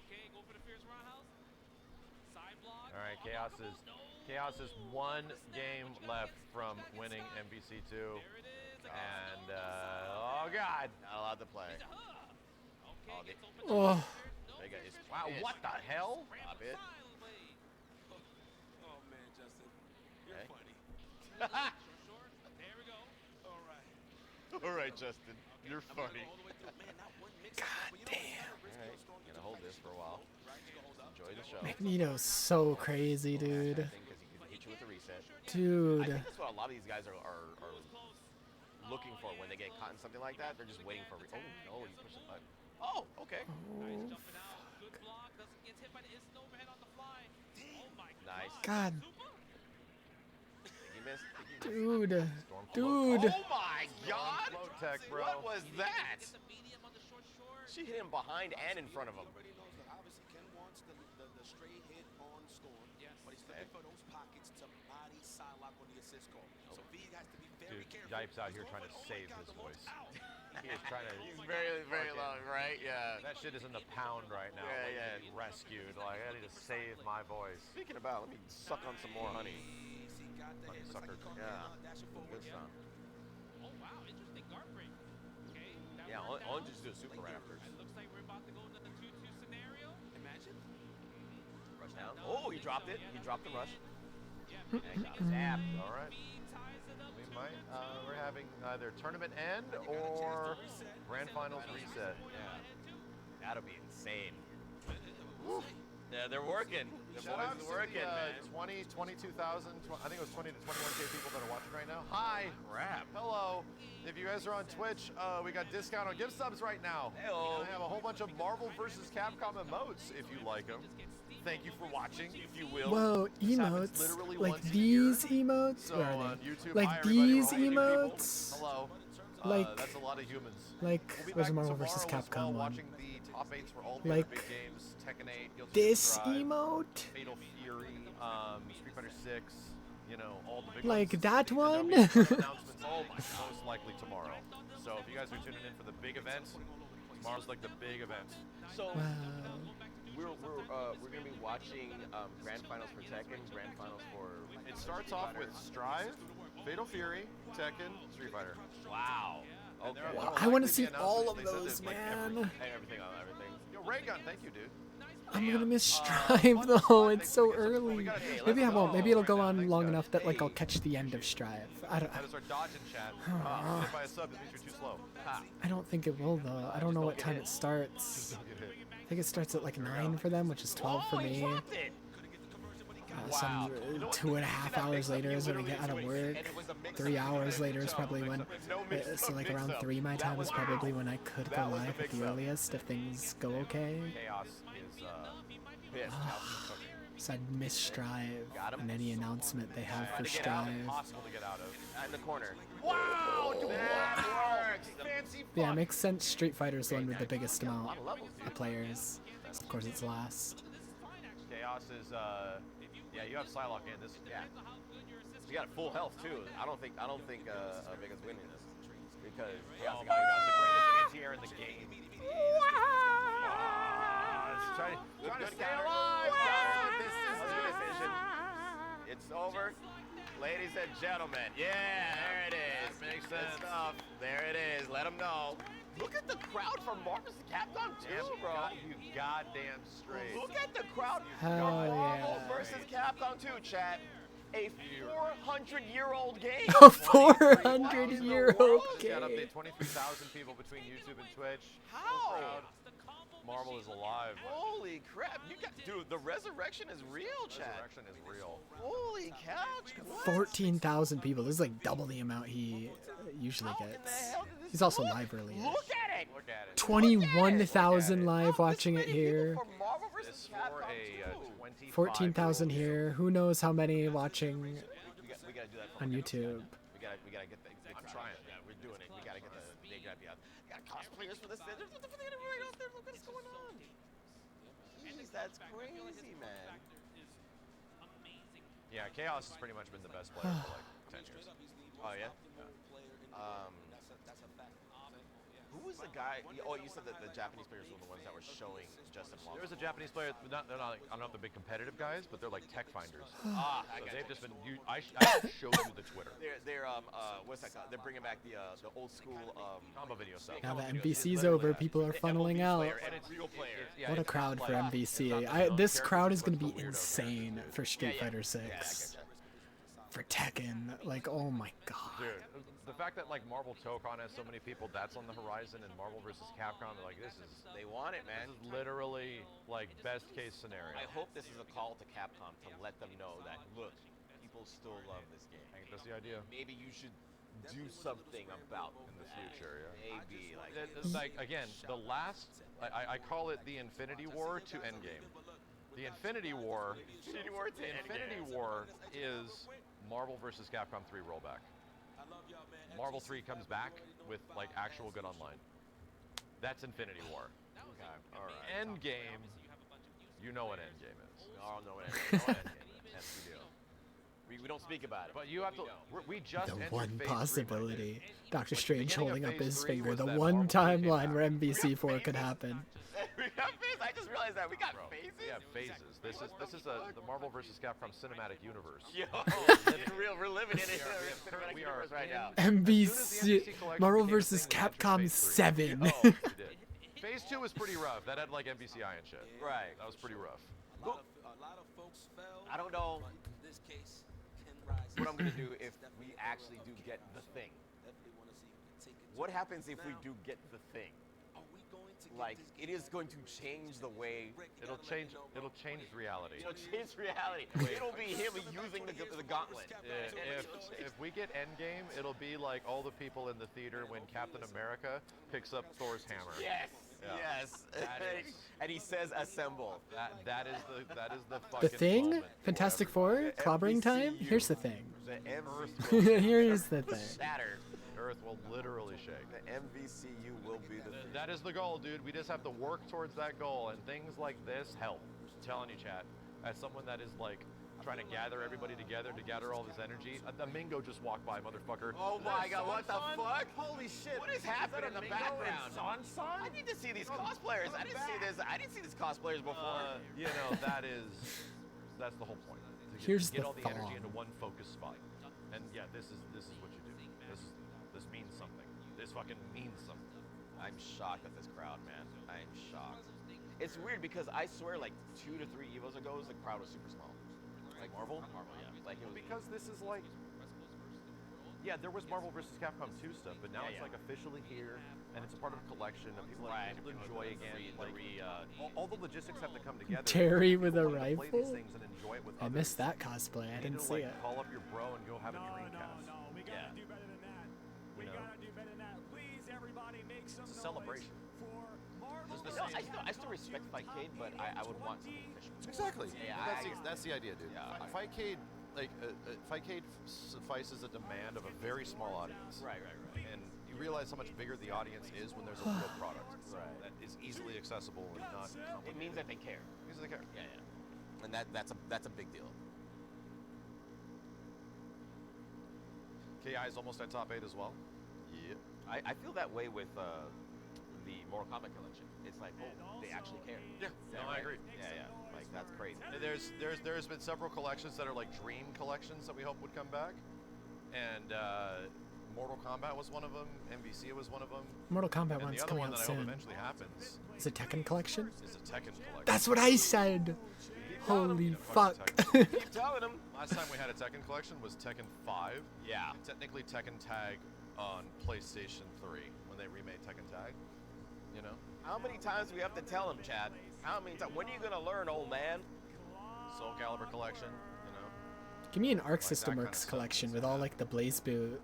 Okay, go for the Fierce Roundhouse. Side block. All right, Chaos is one game left from winning MVC2, and oh god, not allowed to play. Oh. Wow, what the hell? Stop it. Oh man, Justin, you're funny. There we go. All right. All right, Justin, you're funny. God damn. All right, gonna hold this for a while. Enjoy the show. Magneto's so crazy, dude. I think because he can hit you with the reset. Dude. I think that's what a lot of these guys are looking for when they get caught in something like that. They're just waiting for. Oh no, you push the button. Oh, okay. Oh, Nice. God. He missed. Dude. Storm Dude. Oh my God! Float tech, bro. What was that? Get the medium on the short. She hit him behind and in front of him. Everybody knows that obviously Ken wants the straight hit on Storm, Yes. but he's looking for those pockets to body Psylocke on the assist call. So V has to be very Dude, careful. Yipe's out here He's trying to going for- save oh my God, his the ball's voice. out. He is trying to. He's very, very low, right? Yeah. That shit is in the pound right now. Yeah, like yeah. being rescued. Like, I need to save my voice. Speaking about, let me suck on some more honey. Easy, got the hit. Looks Sucker. like he caught Yeah. the dashing forward. Good stuff. Oh wow, interesting guard break. Okay. That Yeah, worked on out. just do a super raptors. It looks like we're about to go into the 2-2 scenario. Imagine. Rush down. Oh, he dropped it. He dropped the rush. Yeah, And he got zapped. All right. V ties it up. We might. We're having either tournament end or grand finals reset. Yeah. That'll be insane. Woo. Yeah, they're working. The Shout out boys to are working, the, man. 22,000. I think it was 20 to 21K people that are watching right now. Hi. Crap. Hello. If you guys are on Twitch, we got discount on gift subs right now. Hey-o. I have a whole bunch of Marvel vs. Capcom emotes if you like them. Thank you for watching, if you will. Whoa, This happens emotes. literally Like once a these year. emotes? So Where are on they? YouTube, Like hi, everybody, these we're all meeting people. emotes? Hello. Like- That's a lot of humans. Like, We'll be where's back the Marvel tomorrow vs. as well, Capcom one? watching the top 8s for all the Like, other big games. Tekken 8, Guilty This Subscribe, emote? Fatal Fury, Street Fighter 6, you know, all the big Like ones. that And there'll one? be a ton of announcements most likely tomorrow. So if you guys are tuning in for the big event, tomorrow's like the big event. So Wow. we're gonna be watching grand finals for Tekken, grand finals for. It starts off with Strive, Fatal Fury, Tekken, Street Fighter. Wow. And there Okay. are- I want to likely see be all of announcements. those, They said there's, like, man. Hey, everything on everything. Yo, Raygun, thank you, dude. I'm gonna miss fun Strive though. spot. It's so We gotta- we early. gotta- hey, Maybe I let's won't. go. Maybe it'll go Right now, on thanks, long guys. enough that like I'll Hey. catch the end of Strive. I don't. That is our dodge in chat. Hit by a sub, it means you're too slow. Ha. I don't think it will though. I don't know don't what get time hit. it starts. Don't get hit. I think it starts at like 9 for them, which is 12 for He me. dropped it. Some Wow. You know what? 2.5 hours later is when we get out of work. And it was a mix-up. 3 hours later is probably when. No mix-up, So like around mix-up. 3 my That time is was- probably when I could go That was a live at the mix-up. earliest if things go okay. Chaos is Pissed. So I'd miss Strive Got him. and any announcement they have for to get out, Strive. impossible to get out of. In the corner. Wow, dude, that works. Fancy Yeah, it fuck. makes sense. Street Fighter's the one with the biggest A amount lot of levels, of dude. players. Of course, it's last. Chaos is yeah, you have Psylocke in this. Yeah. You got full health too. I don't think Vega's winning this because Oh my god, the greatest anti-air in the game. Trying to good stay counter. alive, guys. This is That's a good decision. It's over. Ladies and gentlemen, yeah, there it is. That makes Good sense. stuff. There it is. Let them know. Look at the crowd for Marvel's Capcom 2, bro. You goddamn straight. Look at the crowd. Hell Marvel yeah. versus Capcom 2, chat. A 400-year-old game. A 400-year-old Got up to game. 23,000 people between YouTube and Twitch. How? Marvel is alive. Holy crap. You got, dude, the resurrection is real, chat. Resurrection is real. Holy cow. What? 14,000 people. This is like double the amount he usually How in the gets. hell did this He's also look? live early. Look at it. Look at it. 21,000 live How watching this it many people here. for Marvel This versus for Capcom a 2? 25 14,000 here. Who knows how many watching We gotta do that for on Marvel. YouTube. We gotta get the. I'm trying. Yeah, we're doing it. We gotta get the. They gotta be out. We got cosplayers for this. There's right out there. Look what's going on. Jeez, that's crazy, man. Yeah, Chaos has pretty much been the best player for like 10 years. Oh yeah. Who was the guy? Oh, you said that the Japanese players were the ones that were showing Justin Wong. There was a Japanese player. They're not. Like, I don't know if they're big competitive guys, but they're like tech finders. I So got they've you. just been. I should show you the Twitter. They're what's that called? They're bringing back the old school combo video stuff. Now that videos. MVC's It's literally over, that. people are The funneling MLB out. player and it's real player. Yeah, What a it's crowd not for like- MVC. it's not the This characters, crowd is it's going to the be weirdo insane characters. for Street Fighter Yeah, I 6. get you. For Tekken. Like, oh my god. Dude, the fact that like Marvel Tokon has so many people, that's on the horizon, and Marvel versus Capcom, like this is They want it, man. this is literally like best case scenario. I hope this is a call to Capcom to let them know that look, people still love this game. I think that's the idea. Maybe you should do something about In the future, yeah. Maybe like Like again, the last I call it the Infinity War to Endgame. The Infinity War. Infinity War The Infinity War is Marvel vs. Capcom 3 rollback. Marvel 3 comes back with like actual good online. That's Infinity War. Okay, all right. Endgame. You know what Endgame is. We all know what Endgame is. Yes, we do. We don't speak about it. But you have to. We just The entered one phase 3, possibility. Doctor Like, Strange beginning of holding up phase his 3 finger. was The that one Marvel 3 came timeline back. where MVC4 could happen. We got phases. I just realized that we got phases. We have phases. This is the Marvel vs. Capcom cinematic universe. Yo, we're living in it. We are right now. MVC Marvel vs. Capcom 7. Phase 2 was pretty rough. That had like MVCI and shit. Right. That was pretty rough. A lot of folks fell. I don't know But in this case, Ken Rise. what I'm gonna do if we actually do get the thing. Definitely want to see who can take it. What happens if we do get the thing? Are we going to get Like, this it is going to change the way. It'll change reality. It'll change reality. It'll be him using the gauntlet. If we get Endgame, it'll be like all the people in the theater when Captain America picks up Thor's hammer. Yes. Yeah. Yes. That is- And he says assemble. That is the fucking The Thing? moment. Fantastic Four? Clobbering time? Here's the thing. The Here's the thing. Shatter. Earth will literally shake. The MVCU will be the thing. That is the goal, dude. We just have to work towards that goal, and things like this help. I'm telling you, chat. As someone that is like trying to gather everybody together to gather all this energy, a Mingo just walked by, motherfucker. Oh my god, what the fuck? Holy shit! What is happening in the background? I need to see these cosplayers. I didn't see this. I didn't see these cosplayers before. You know, that's the whole point. To Here's get the all the thong. energy into one focused spot. And yeah, this is what you do. This means something. This fucking means something. I'm shocked at this crowd, man. I am shocked. It's weird because I swear, like 2 to 3 EVOs ago, the crowd was super small. Like Marvel? Marvel, yeah. Like it was Because this is like, yeah, there was Marvel vs. Capcom 2 stuff, but now it's like officially here, and it's a part of a collection, and people are able to enjoy again. All the logistics have to come together. Terry with a People want to play these rifle? things and enjoy it with I others. missed that cosplay. I You need didn't to, see like, it. Call up your bro and go have a Dreamcast. No, we gotta do better than that. We gotta do better than that. Please, everybody, make some It's a noise celebration. for Marvel. No, I still respect Fightcade, but I would want something official. Exactly. Yeah, That's the idea, dude. Yeah. Fightcade, Fightcade suffices a demand of a very small audience. Right. And you realize how much bigger the audience is when there's a real product that is easily accessible and not. It means that they care. Means they care. Yeah. And that's a big deal. KI is almost at top 8 as well. Yeah. I feel that way with the Mortal Kombat collection. It's like, oh, they actually care. Yeah. No, I agree. Yeah. Like that's crazy. There's been several collections that are like dream collections that we hope would come back, and Mortal Kombat was one of them. MVC was one of them. Mortal Kombat and one's the other coming one out that I hope soon. eventually happens Is it Tekken Collection? is a Tekken collection. That's what I said! Holy fuck. Keep telling them. Last time we had a Tekken collection was Tekken 5. Yeah. And technically Tekken Tag on PlayStation 3 when they remade Tekken Tag. You know? How many times do we have to tell them, Chad? How many times? When are you gonna learn, old man? Soul Calibur collection, you know? Give me an Arc that System kind of Works stuff collection needs with to all happen. like the Blaze Blue,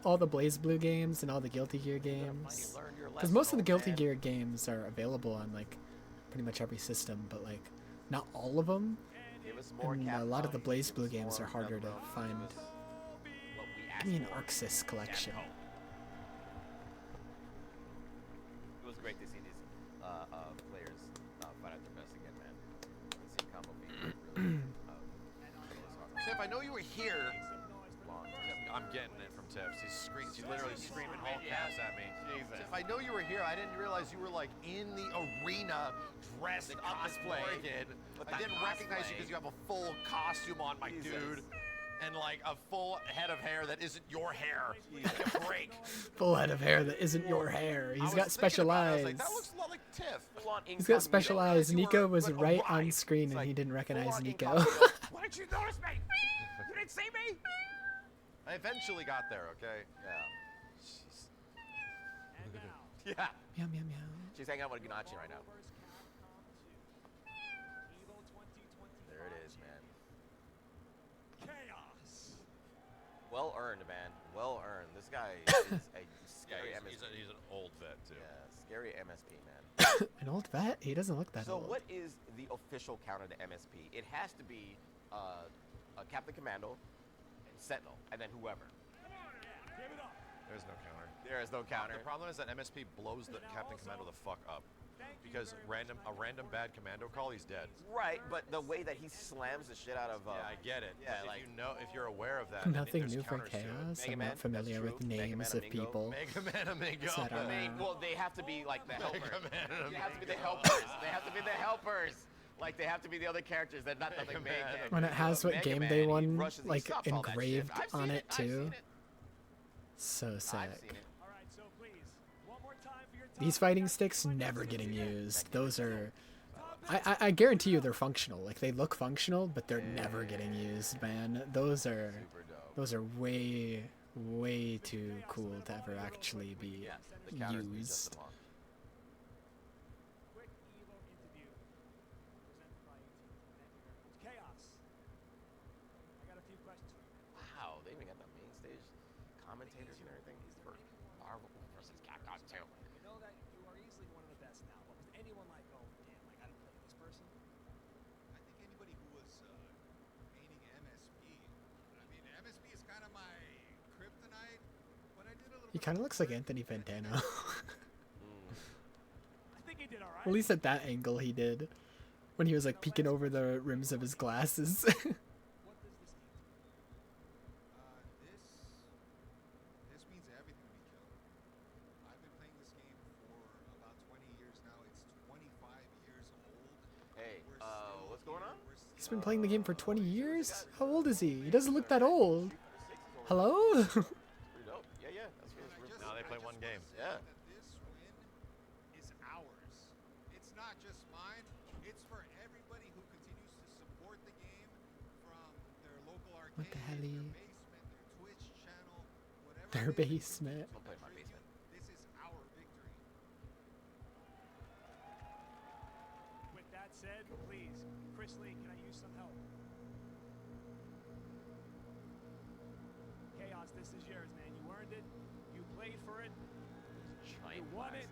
all the Blaze Blue games and all the Guilty Gear games. Because most of the Guilty Gear games are available on like pretty much every system, but like not all of them. Give us more And a lot of the Capcom, Blaze give Blue us games more are harder to Capcom, find. give us what we Give me an asked for. Arxis collection. It was great to see these players fight at their best again, man. And see combo being really Tiff, I know you were here. long. I'm getting it from Tiff. He's literally screaming all caps at me. Jesus. Tiff, I know you were here. I didn't realize you were like in the arena dressed The up as cosplay. Morgan. With I that didn't recognize you cosplay. because you have a full costume on, my Jesus. dude. And like a full head of hair that isn't your hair. Take a break. Full head of hair that isn't your hair. I He's was got thinking special about it, I eyes. was like, that looks a lot like Tiff. Full-on He's got special incognito. eyes. you were, Nico was like, right on arrived. screen and like he didn't recognize full-on Nico. incognito. Why didn't you notice me? You didn't see me? I eventually got there, okay? Yeah. And now, Yeah. Meow meow meow. She's hanging out with Ganachi right now. first Capcom 2. EVO 2020. There it is, man. Chaos. Well earned, man. Well earned. This guy is a scary MSP. He's an old vet too. Yeah, scary MSP, man. An old vet? He doesn't look that So old. what is the official counter to MSP? It has to be a Captain Commando, Sentinel, and then whoever. There's no counter. There is no counter. The problem is that MSP blows the Captain Commando the fuck up. Because a random bad commando call, he's dead. Right, but the way that he slams the shit out of yeah, I get it. Yeah, if like you know, if you're aware of that, Nothing there's new for counters to it. Chaos. Mega I'm Man, not familiar that's with true. Mega names Man of Amigo. people. Mega Man Amigo. That are, Well, they have to be like the helpers. Mega Man They have to be the Amigo. helpers. They have to be the helpers. Like they have to be the other characters. They're not the main characters. when it has what Mega game Man, they he won rushes, he like stops all that shit. engraved I've on seen it I've too. seen it. So sick. I've seen it. All right, so please, one more time for your These fighting sticks never getting used. Those are, I guarantee you they're functional. Like they look functional, but they're never getting used, man. Those are way too cool to ever actually be The counters be used. just the mark. quick EVO interview presented by AT&T. Thank you very much. Chaos. I got a few questions for you. Wow, they even got the main stage commentators and everything for Marvel versus Capcom 2. You know that you are easily one of the best now, but was anyone like, oh, damn, I gotta play this person? I think anybody who was maining MSP. I mean, MSP is kind of my kryptonite, but I did a little. He kind of looks like Anthony Fantano. I think he did all right. At least at that angle he did, when he was like peeking over the rims of his glasses. What does this mean? This means everything to me, Joe. I've been playing this game for about 20 years now. It's 25 years old. Hey, what's going on? He's been playing the game for 20 years? How old is he? He doesn't look that old. Hello? Pretty dope. Yeah. Now they play one game. Yeah. This win is ours. It's not just mine. It's for everybody who continues to support the game from their local arcade, What the hell? their basement, their Twitch channel, whatever. Their it is. basement. Don't play in my basement. This is our victory. With that said, please, Chris Lee, can I use some help? Chaos, this is yours, man. You earned it. You played for it. You Giant won blast. it.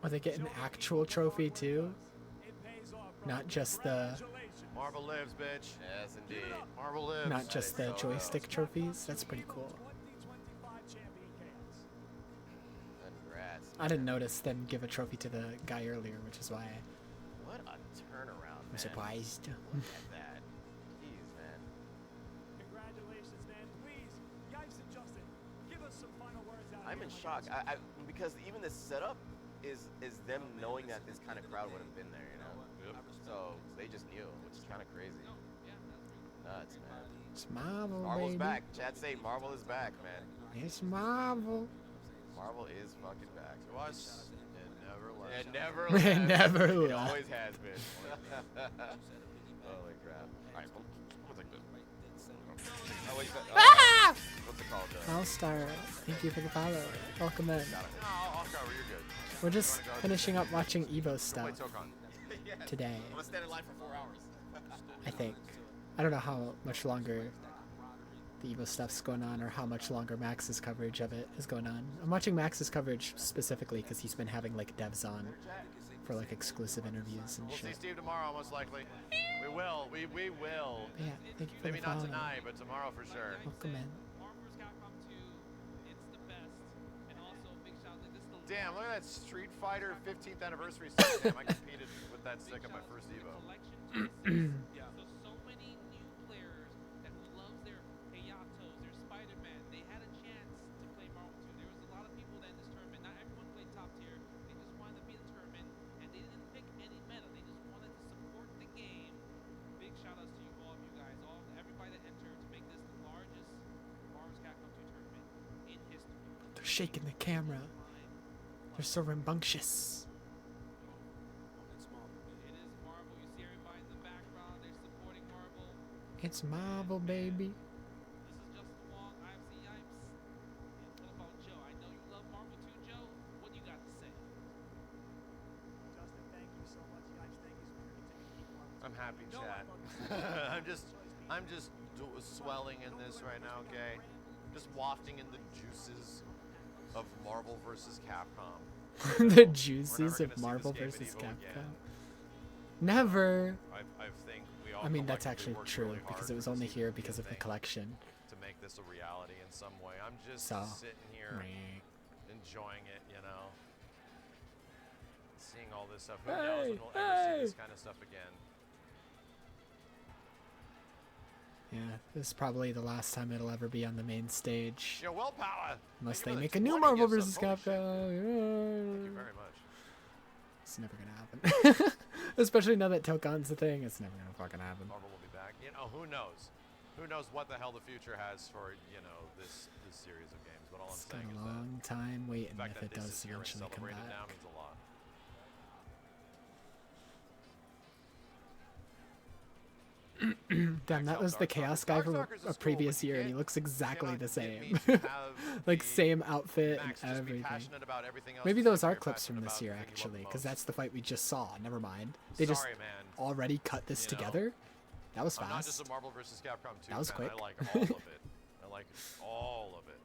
Are they getting an actual trophy too? It pays off, brother. Not just the, Congratulations. Marvel lives, bitch. Yes, indeed. Marvel lives. not just the joystick trophies? That's pretty cool. 2025 champion Chaos. Congrats. I didn't notice them give a trophy to the guy earlier, which is why What a turnaround, I'm man. surprised. Look at that. Jeez, man. Congratulations, man. Please, Yipes and Justin, give us some final words out I'm here. in shock. Because even this setup is them knowing that this kind of crowd would have been there, you know? So they just knew, which is kind of crazy. Nuts, man. It's Marvel, Marvel's baby. back. Chat say Marvel is back, man. It's Marvel. Marvel is fucking back. To us, it never left. It never It left. never It left. always has been. Holy crap. Alright, what's it good? Oh, wait, Ah! what's it called? All-Star, thank you for the follow. Welcome in. No, I'll cover. You're good. We're just finishing up watching EVO stuff Wait, Tokon. today, I'm gonna stand in line for 4 hours. I think. I don't know how much longer the EVO stuff's going on or how much longer Max's coverage of it is going on. I'm watching Max's coverage specifically because he's been having like devs on for like exclusive interviews and We'll see shit. Steve tomorrow, most likely. We will. We will. Yeah, thank you for Maybe the not follow. tonight, but tomorrow for sure. Welcome in. Marvel vs. Capcom 2, it's the best. And also, big shout out to this is the Damn, look at that Street Fighter 15th anniversary stick. Damn, I competed with that stick at my first Evo. So many new players that who loves their Hayatos, their Spider-Man, they had a chance to play Marvel 2. There was a lot of people that in this tournament, not everyone played top tier. They just wanted to be in the tournament, and they didn't pick any meta. They just wanted to support the game. Big shout outs to you, all of you guys, everybody that entered to make this the largest Marvel vs. Capcom 2 tournament in history. They're shaking the camera. They're so rambunctious. It is Marvel. You see everybody in the background. They're supporting Marvel. It's Marvel, baby. This is Justin Wong, IFC Yipes. And what about Joe? I know you love Marvel too, Joe. What do you got to say? Justin, thank you so much. Yipes, thank you so much for continuing to keep Marvel. I'm happy, No, chat. I love I'm just swelling in this right now, okay? Just wafting in the juices of Marvel versus Capcom. The juices of Marvel versus Capcom. Never. I think we all I mean, that's actually worked true really because hard it was for only this here EVO because of the thing collection. to make this a reality in some way. I'm just So, sitting here enjoying it, you know. Seeing all this stuff. Who knows when we'll ever see this kind of stuff again? Yeah, this is probably the last time it'll ever be on the main stage. Yo, willpower! Unless Thank you they for the make a new 20 Marvel gifts vs. up. Holy shit. Capcom. Thank you very much. It's never gonna happen. Especially now that Tokon's a thing, it's never gonna fucking happen. Marvel will be back. You know, who knows? Who knows what the hell the future has for, you know, this series of games. But all It's I'm got saying a is that long time waiting the fact if that it this does is here and eventually come celebrated back. now means a lot. Damn, that was the Chaos guy from a previous year, and he looks exactly the same. Like, same outfit and everything. Maybe those are clips from this year, actually, because that's the fight we just saw. Never mind. They just already cut this together? That was I'm not just fast. a Marvel vs. Capcom 2 That was fan. quick. I like all of it. I like all of it.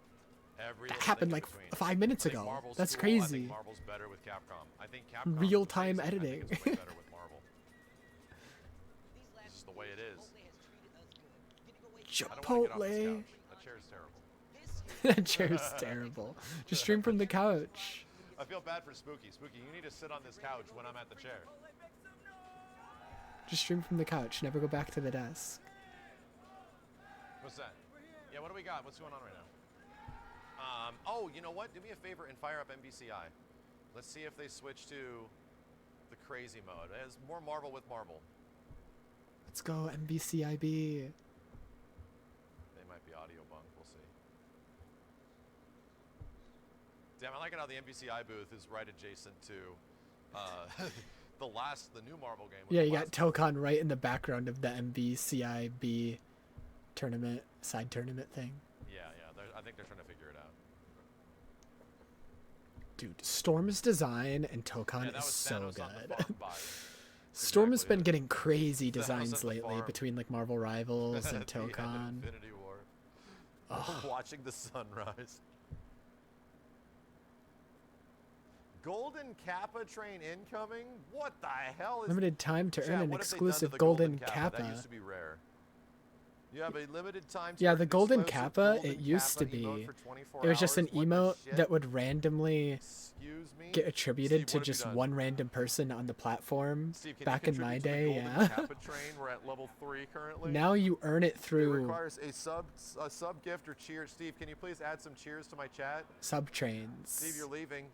Every That little happened thing like in between. 5 minutes I think ago. Marvel's That's cool. I crazy. think Marvel's better with Capcom. I think Capcom Real-time is amazing. editing. I think it's way better with Marvel. This is the way it is. I don't want to get off this Chipotle. couch. That chair is terrible. That chair's terrible. Just stream from the couch. I feel bad for Spooky. Spooky, you need to sit on this couch when I'm at the chair. Just stream from the couch. Never go back to the desk. What's that? Yeah, what do we got? What's going on right now? Oh, you know what? Do me a favor and fire up MBCI. Let's see if they switch to the crazy mode. It's more Marvel with Marvel. Let's go, MVCIB. They might be audio bunk. We'll see. Damn, I like it how the MVCI booth is right adjacent to the new Marvel game. Yeah, you got Tokon right in the background of the MVCIB tournament, side tournament thing. Yeah, I think they're trying to figure it out. Dude, Storm's design and Tokon is so Thanos on the good. farm body. Storm has been getting crazy Thanos designs at the lately farm. between like Marvel Rivals and At the end of Tokon. Infinity War. Watching the sunrise. Golden Kappa train incoming? What the hell is Limited time to Chat, earn an what have they done to exclusive the Golden That Kappa. used to be rare. You have a limited time to Yeah, earn the an Golden exclusive Kappa, Golden it used to Kappa emote be. for 24 It was just an hours. What the emote shit? that would randomly get attributed Steve, to what have you just done? one random person on the platform Steve, can back you in my contribute to the day, Golden yeah. Kappa train? We're at level 3 currently. Now you earn it It through requires a sub gift or cheer. Steve, can you please add some cheers to my chat? subtrains, Steve, you're leaving.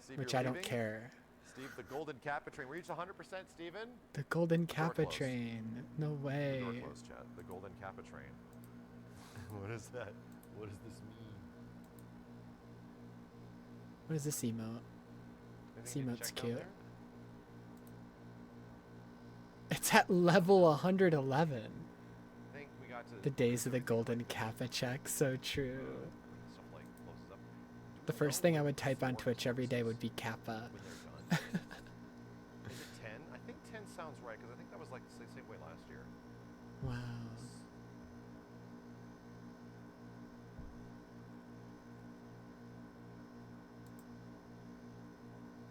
Steve, which you're I don't leaving. care. Steve, the Golden Kappa train. We reached 100%, Steven. The Golden The door Kappa closed. train. No The way. door closed, chat. The Golden Kappa train. What is that? What does this mean? What is this emote? This Anything getting emote's checked out cute. there? It's at level 111. I think we got to The days of the Golden Kappa check, so true. stuff like closes up. The first thing I would type on Twitch every day would be Kappa. When they're done. Is it 10? I think 10 sounds right because I think that was like the same way last year. Wow.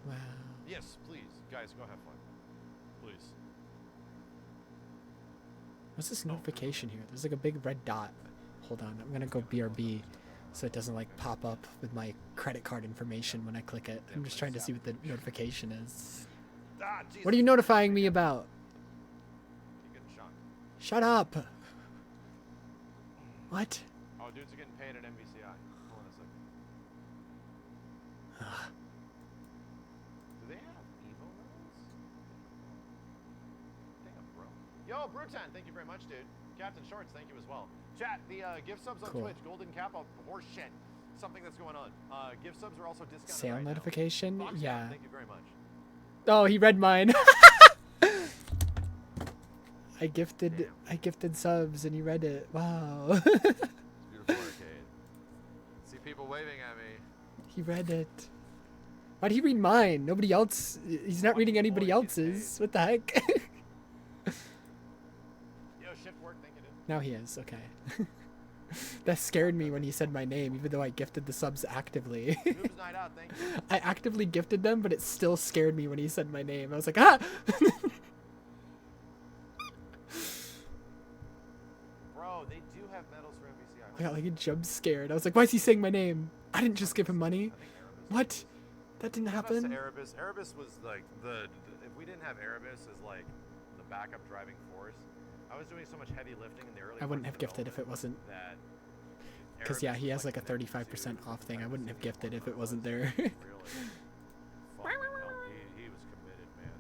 Wow. Yes, please, guys, go have fun. Please. What's this notification here? There's like a big red dot. Hold on, I'm gonna go BRB so it doesn't like pop up with my credit card information when I click it. I'm just trying to see what the notification is. Ah, What are you notifying me about? You're getting shocked. Shut up! What? Oh, dudes are getting paid at MVCI. Hold on a second. Do they have EVO levels? Damn, bro. Yo, Brutan, thank you very much, dude. Captain Shorts, thank you as well. Chat, the gift subs on Cool. Twitch, Golden Kappa, horse shit. Something that's going on. Gift subs are also discounted Sale right notification? now. Fox Yeah. Cap, thank you very much. Oh, he read mine. I gifted subs and he read it. Wow. It's beautiful arcade. See people waving at me. He read it. Why'd he read mine? Nobody else. He's not reading anybody else's. What the heck? Yo, shift work, thank you, dude. Now he is, okay. That scared me when he said my name, even though I gifted the subs actively. Noob's night out, thank you. I actively gifted them, but it still scared me when he said my name. I was like, ah! Bro, they do have medals for MVCI. I got like a jump scared. I was like, why is he saying my name? I didn't just give him money. What? That didn't happen? Erebus. Erebus was like if we didn't have Erebus as like the backup driving force, I was doing so much heavy lifting in the early. I wouldn't have gifted if it wasn't. Because yeah, he has like a 35% off thing. I wouldn't have gifted if it wasn't there. Really fucking hell, he was committed, man.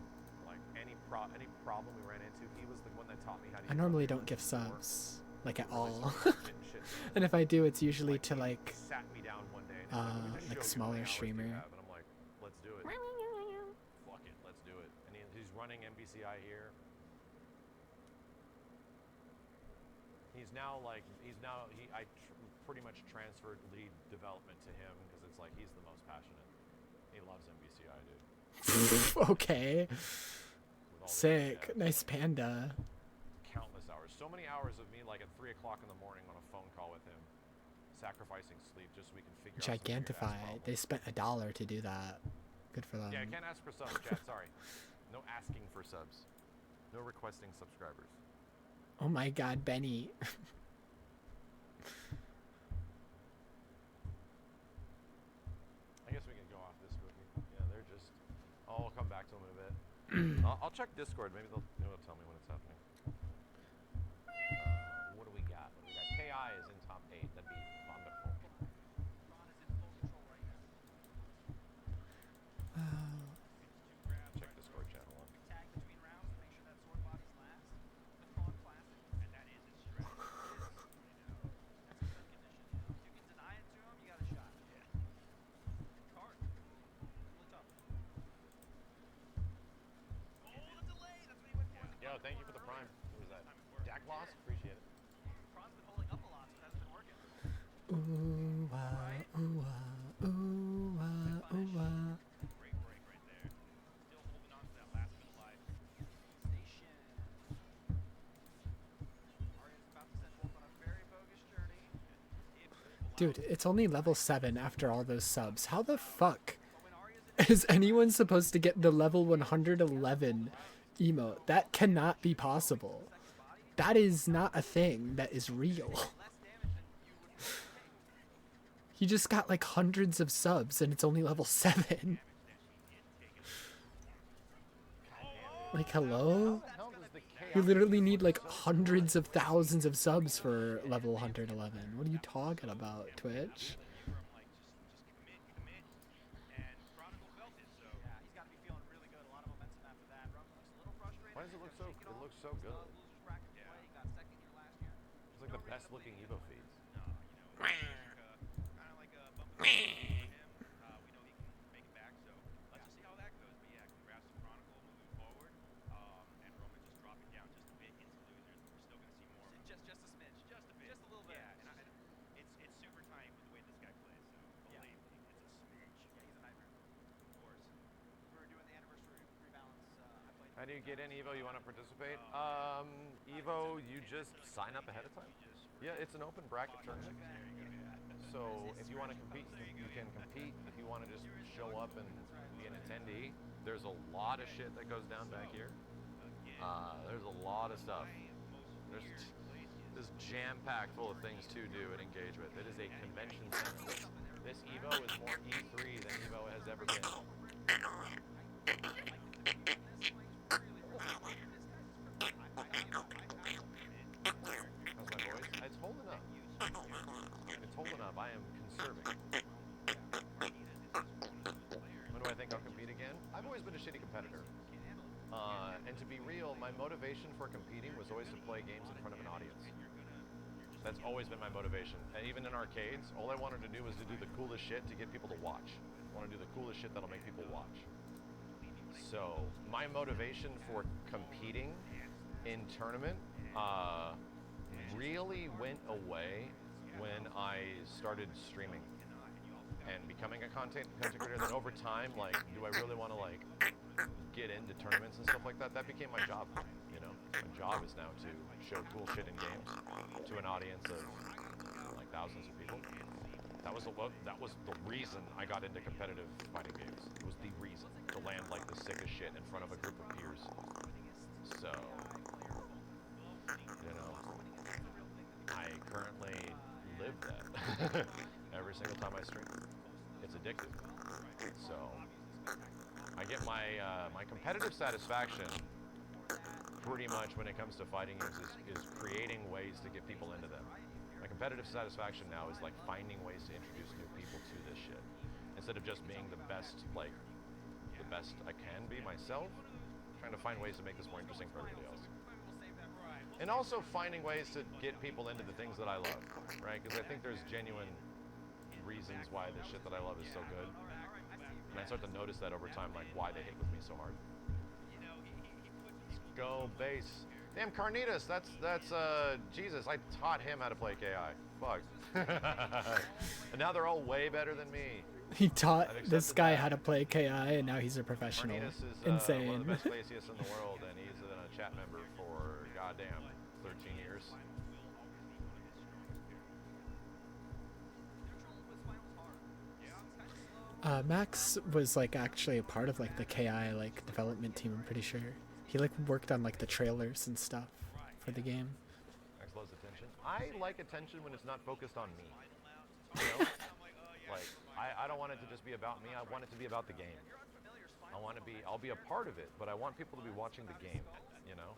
Like any problem we ran into, he was the one that taught me how to. I normally don't gift subs like at all. And if I do, it's usually to like sat me down one day and like smaller streamer. And I'm like, let's do it. Fuck it, let's do it. And he's running MBCI here. I pretty much transferred lead development to him because it's like he's the most passionate. He loves MBCI, dude. Okay. Sick. Nice panda. Countless hours. So many hours of me like at 3 o'clock in the morning on a phone call with him, sacrificing sleep just so we can figure out. Gigantify. They spent $1 to do that. Good for them. Yeah, I can't ask for subs, chat. Sorry. No asking for subs. No requesting subscribers. Oh my god, Benny. I guess we can go off this movie. Yeah, they're just. I'll come back to them in a bit. I'll check Discord. Maybe they'll tell me when it's happening. What do we got? KI is in top 8. That'd be wonderful. Check Discord channel on. Yo, thank you for the prime. Who was that? Dak Loss? Appreciate it. Ooh, wah, ooh, wah, ooh, wah, ooh, wah. Dude, it's only level 7 after all those subs. How the fuck is anyone supposed to get the level 111 emote? That cannot be possible. That is not a thing that is real. He just got like hundreds of subs and it's only level 7. Like, hello? You literally need like hundreds of thousands of subs for level 111. What are you talking about, Twitch? Why does it look so? It looks so good. It's like the best looking EVO feeds. How do you get in EVO? You want to participate? EVO, you just sign up ahead of time. Yeah, it's an open bracket tournament. So if you want to compete, you can compete. If you want to just show up and be an attendee, there's a lot of shit that goes down back here. There's a lot of stuff. There's this jam-packed full of things to do and engage with. It is a convention center. This EVO is more E3 than EVO has ever been. How's my voice? It's holding up. It's holding up. I am conserving. When do I think I'll compete again? I've always been a shitty competitor. And to be real, my motivation for competing was always to play games in front of an audience. That's always been my motivation. And even in arcades, all I wanted to do was to do the coolest shit to get people to watch. I want to do the coolest shit that'll make people watch. So my motivation for competing in tournament really went away when I started streaming and becoming a content creator. Then over time, like, do I really want to like get into tournaments and stuff like that? That became my job, you know. My job is now to show cool shit in games to an audience of like thousands of people. That was the reason I got into competitive fighting games. It was the reason to land like the sickest shit in front of a group of peers. So, you know, I currently live that every single time I stream. It's addictive. So, I get my my competitive satisfaction pretty much when it comes to fighting games is creating ways to get people into them. My competitive satisfaction now is like finding ways to introduce new people to this shit. Instead of just being the best, like, the best I can be myself, trying to find ways to make this more interesting for everybody else. And also finding ways to get people into the things that I love, right? Because I think there's genuine reasons why the shit that I love is so good. And I start to notice that over time, like why they hit with me so hard. Let's go base. Damn, Carnitas, that's Jesus, I taught him how to play KI. Fuck. And now they're all way better than me. He taught this guy how to play KI, and now he's a professional. Carnitas is Insane. one of the best faciists in the world, and he's a chat member for goddamn 13 years. Max was like actually a part of like the KI like development team, I'm pretty sure. He like worked on like the trailers and stuff for the game. Max loves attention. I like attention when it's not focused on me. You know? Like, I don't want it to just be about me. I want it to be about the game. I'll be a part of it, but I want people to be watching the game, you know?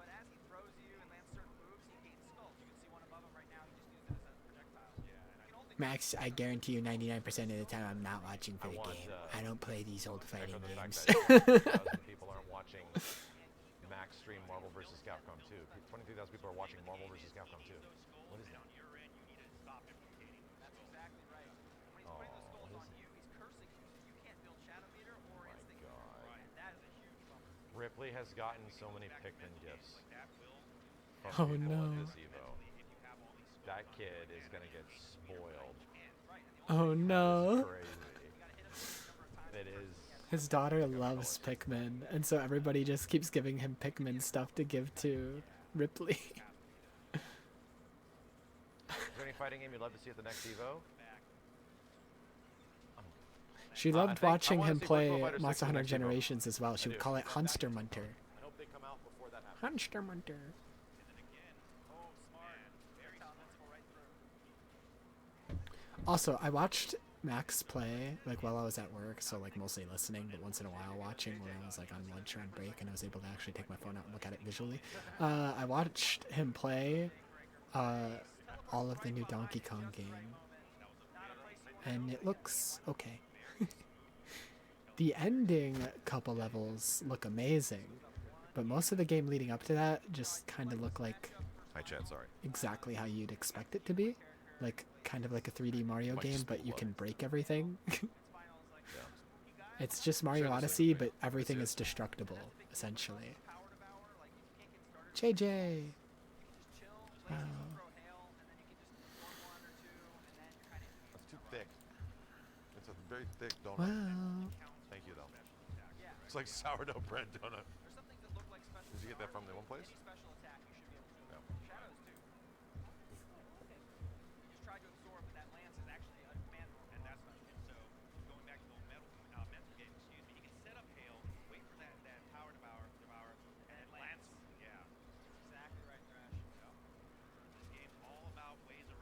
Max, I guarantee you 99% of the time I'm not watching for the game. I don't play these old fighting games. 22,000 people aren't watching Max stream Marvel vs. Capcom 2. 22,000 people are watching Marvel vs. Capcom 2. What is that? Oh, what is it? Ripley has gotten so many Pikmin gifts from people at this EVO. That kid is gonna get spoiled. Oh no. It is. His daughter loves Pikmin, and so everybody just keeps giving him Pikmin stuff to give to Ripley. Is there any fighting game you'd love to see at the next EVO? She loved watching him play Monster Hunter Generations as well. She would call it Hunster Munter. I hope they come out before that happens. Hunster Munter. Also, I watched Max play like while I was at work, so like mostly listening, but once in a while watching when I was like on lunch or on break, and I was able to actually take my phone out and look at it visually. I watched him play all of the new Donkey Kong game, and it looks okay. The ending couple levels look amazing, but most of the game leading up to that just kind of look like Hi, Chad, sorry. exactly how you'd expect it to be. Like, kind of like a 3D Mario game, but you can break everything. It's just Mario Odyssey, but everything is destructible, essentially. JJ! Wow. That's too thick. It's a very thick donut. Wow. Thank you, though. It's like sourdough bread donut. Did you get that from the one place? No.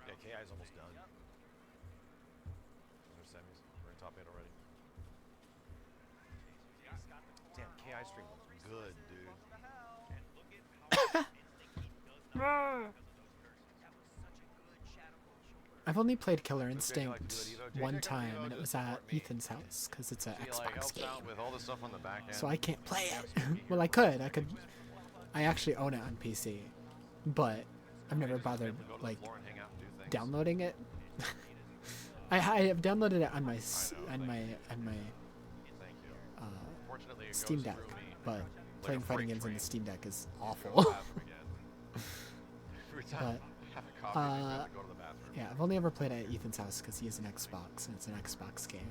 Yeah, KI's almost done. There's semis. We're in top 8 already. Damn, KI stream looks good, dude. I've only played Killer Instinct one time, and it was at Ethan's house, because it's an Xbox game. With all the stuff on the back end. So I can't play it. Well, I could. I actually own it on PC, but I've never bothered, like, downloading it. I have downloaded it on my Steam Deck, but playing fighting games on the Steam Deck is awful. But yeah, I've only ever played it at Ethan's house because he has an Xbox and it's an Xbox game.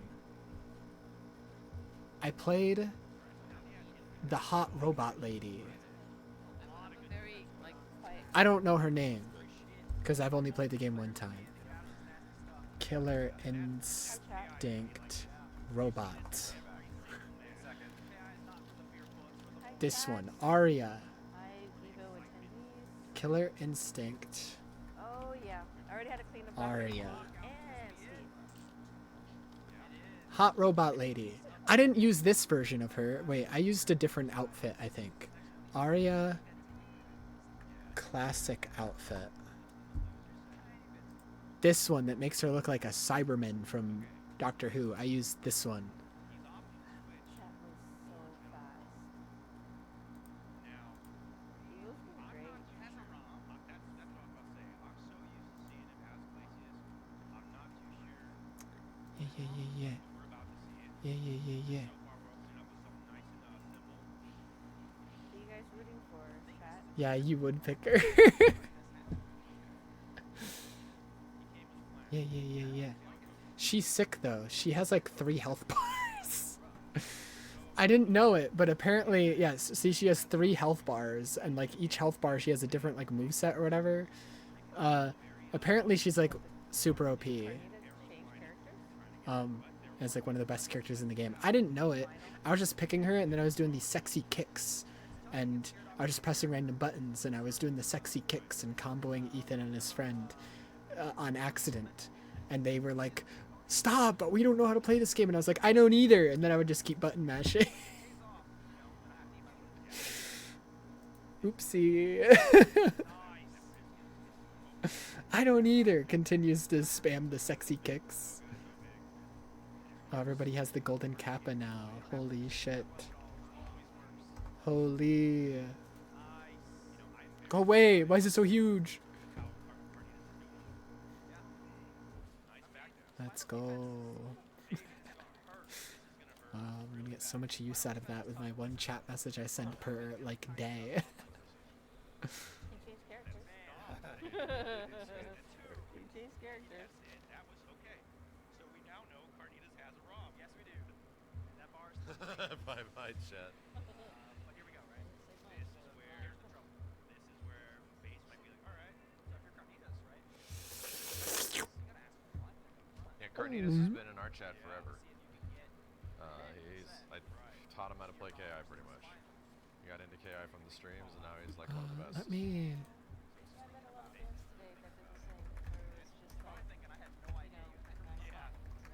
I played the hot robot lady. I don't know her name because I've only played the game one time. Killer Instinct Robot. This one, Aria. Killer Instinct. Oh yeah, I already had to clean up. Aria. Hot Robot Lady. I didn't use this version of her. Wait, I used a different outfit, I think. Aria. Classic outfit. This one that makes her look like a Cyberman from Doctor Who. I used this one. Yeah. Who are you guys rooting for, chat? Yeah, you would pick her. Yeah. She's sick though. She has like 3 health bars. I didn't know it, but apparently, yes. See, she has 3 health bars, and like each health bar, she has a different like moveset or whatever. Apparently, she's like super OP. As like one of the best characters in the game. I didn't know it. I was just picking her, and then I was doing these sexy kicks, and I was just pressing random buttons, and I was doing the sexy kicks and comboing Ethan and his friend on accident, and they were like, "Stop! But we don't know how to play this game." And I was like, "I don't either." And then I would just keep button mashing. Oopsie. I don't either. Continues to spam the sexy kicks. Oh, everybody has the golden kappa now. Holy shit. Holy. Go away. Why is it so huge? Let's go. I'm gonna get so much use out of that with my one chat message I send per like day. You changed characters. You changed characters. Bye, chat. But here we go, right? This is where here's the trouble. This is where base might be like, all right, so if you're Carnitas, right? You gotta ask him why. Yeah, Carnitas has been in our chat forever. I taught him how to play KI pretty much. He got into KI from the streams, and now he's like one of the best. Let me.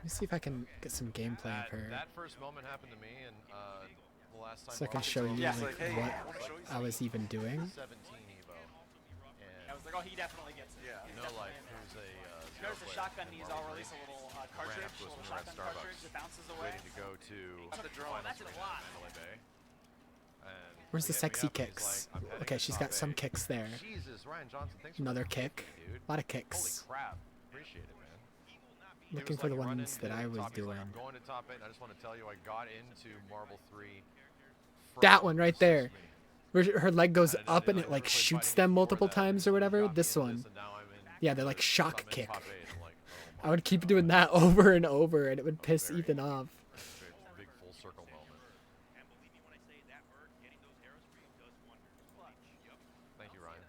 Let me see if I can get some gameplay of her. That first moment happened to me, and the last time. So I can show you like what I was even doing. 17 EVO. And I was like, oh, he definitely gets it. Yeah. No life. Who's a There's the shotgun knees. I'll release a little cartridge, a little shotgun cartridge that bounces away. Waiting to go to the drone. That's a lot. Mandalay Bay. Where's the sexy kicks? Okay, she's got some kicks there. Jesus, Ryan Johnson, thanks Another for kick. A lot of kicks. Holy crap. Appreciate it, man. Looking for the ones that I was doing. I'm going to top 8. I just want to tell you I got into Marvel 3. That one right there. Where her leg goes up and it like shoots them multiple times or whatever. This one. Yeah, they're like shock kick. I would keep doing that over and over and it would piss Ethan off. Big full circle moment. Thank you, Ryan.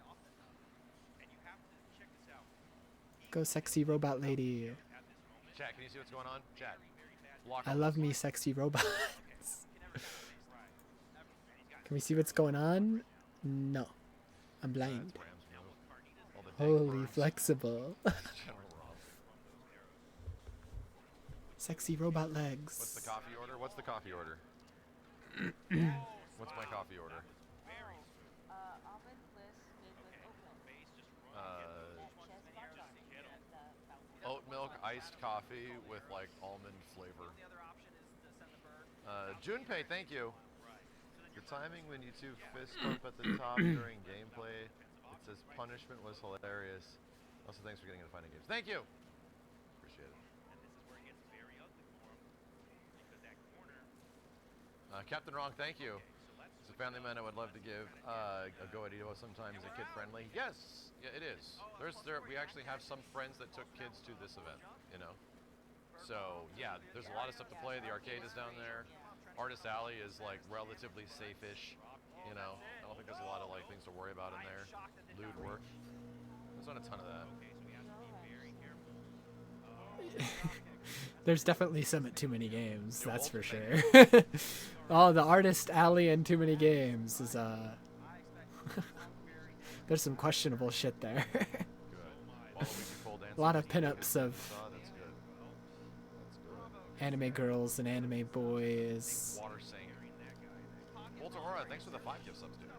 Go sexy robot lady. Chat, can you see what's going on? Chat. I love me sexy robots. Can we see what's going on? No. I'm blind. Holy flexible. Sexy robot legs. What's the coffee order? What's the coffee order? What's my coffee order? Oat milk iced coffee with like almond flavor. Junpei, thank you. The timing when you two fist bump at the top during gameplay, it says punishment was hilarious. Also, thanks for getting into fighting games. Thank you. Appreciate it. Captain Wrong, thank you. As a family man, I would love to give a go at EVO sometimes. Is it kid friendly? Yes, yeah, it is. We actually have some friends that took kids to this event, you know. So yeah, there's a lot of stuff to play. The arcade is down there. Artist Alley is like relatively safe-ish. You know, I don't think there's a lot of like things to worry about in there. Lewd work. There's not a ton of that. There's definitely some at Too Many Games, that's for sure. Oh, the artist alley in Too Many Games is there's some questionable shit there. A lot of pinups of anime girls and anime boys. Water Saint. Walter Aura, thanks for the 5 gift subs, dude.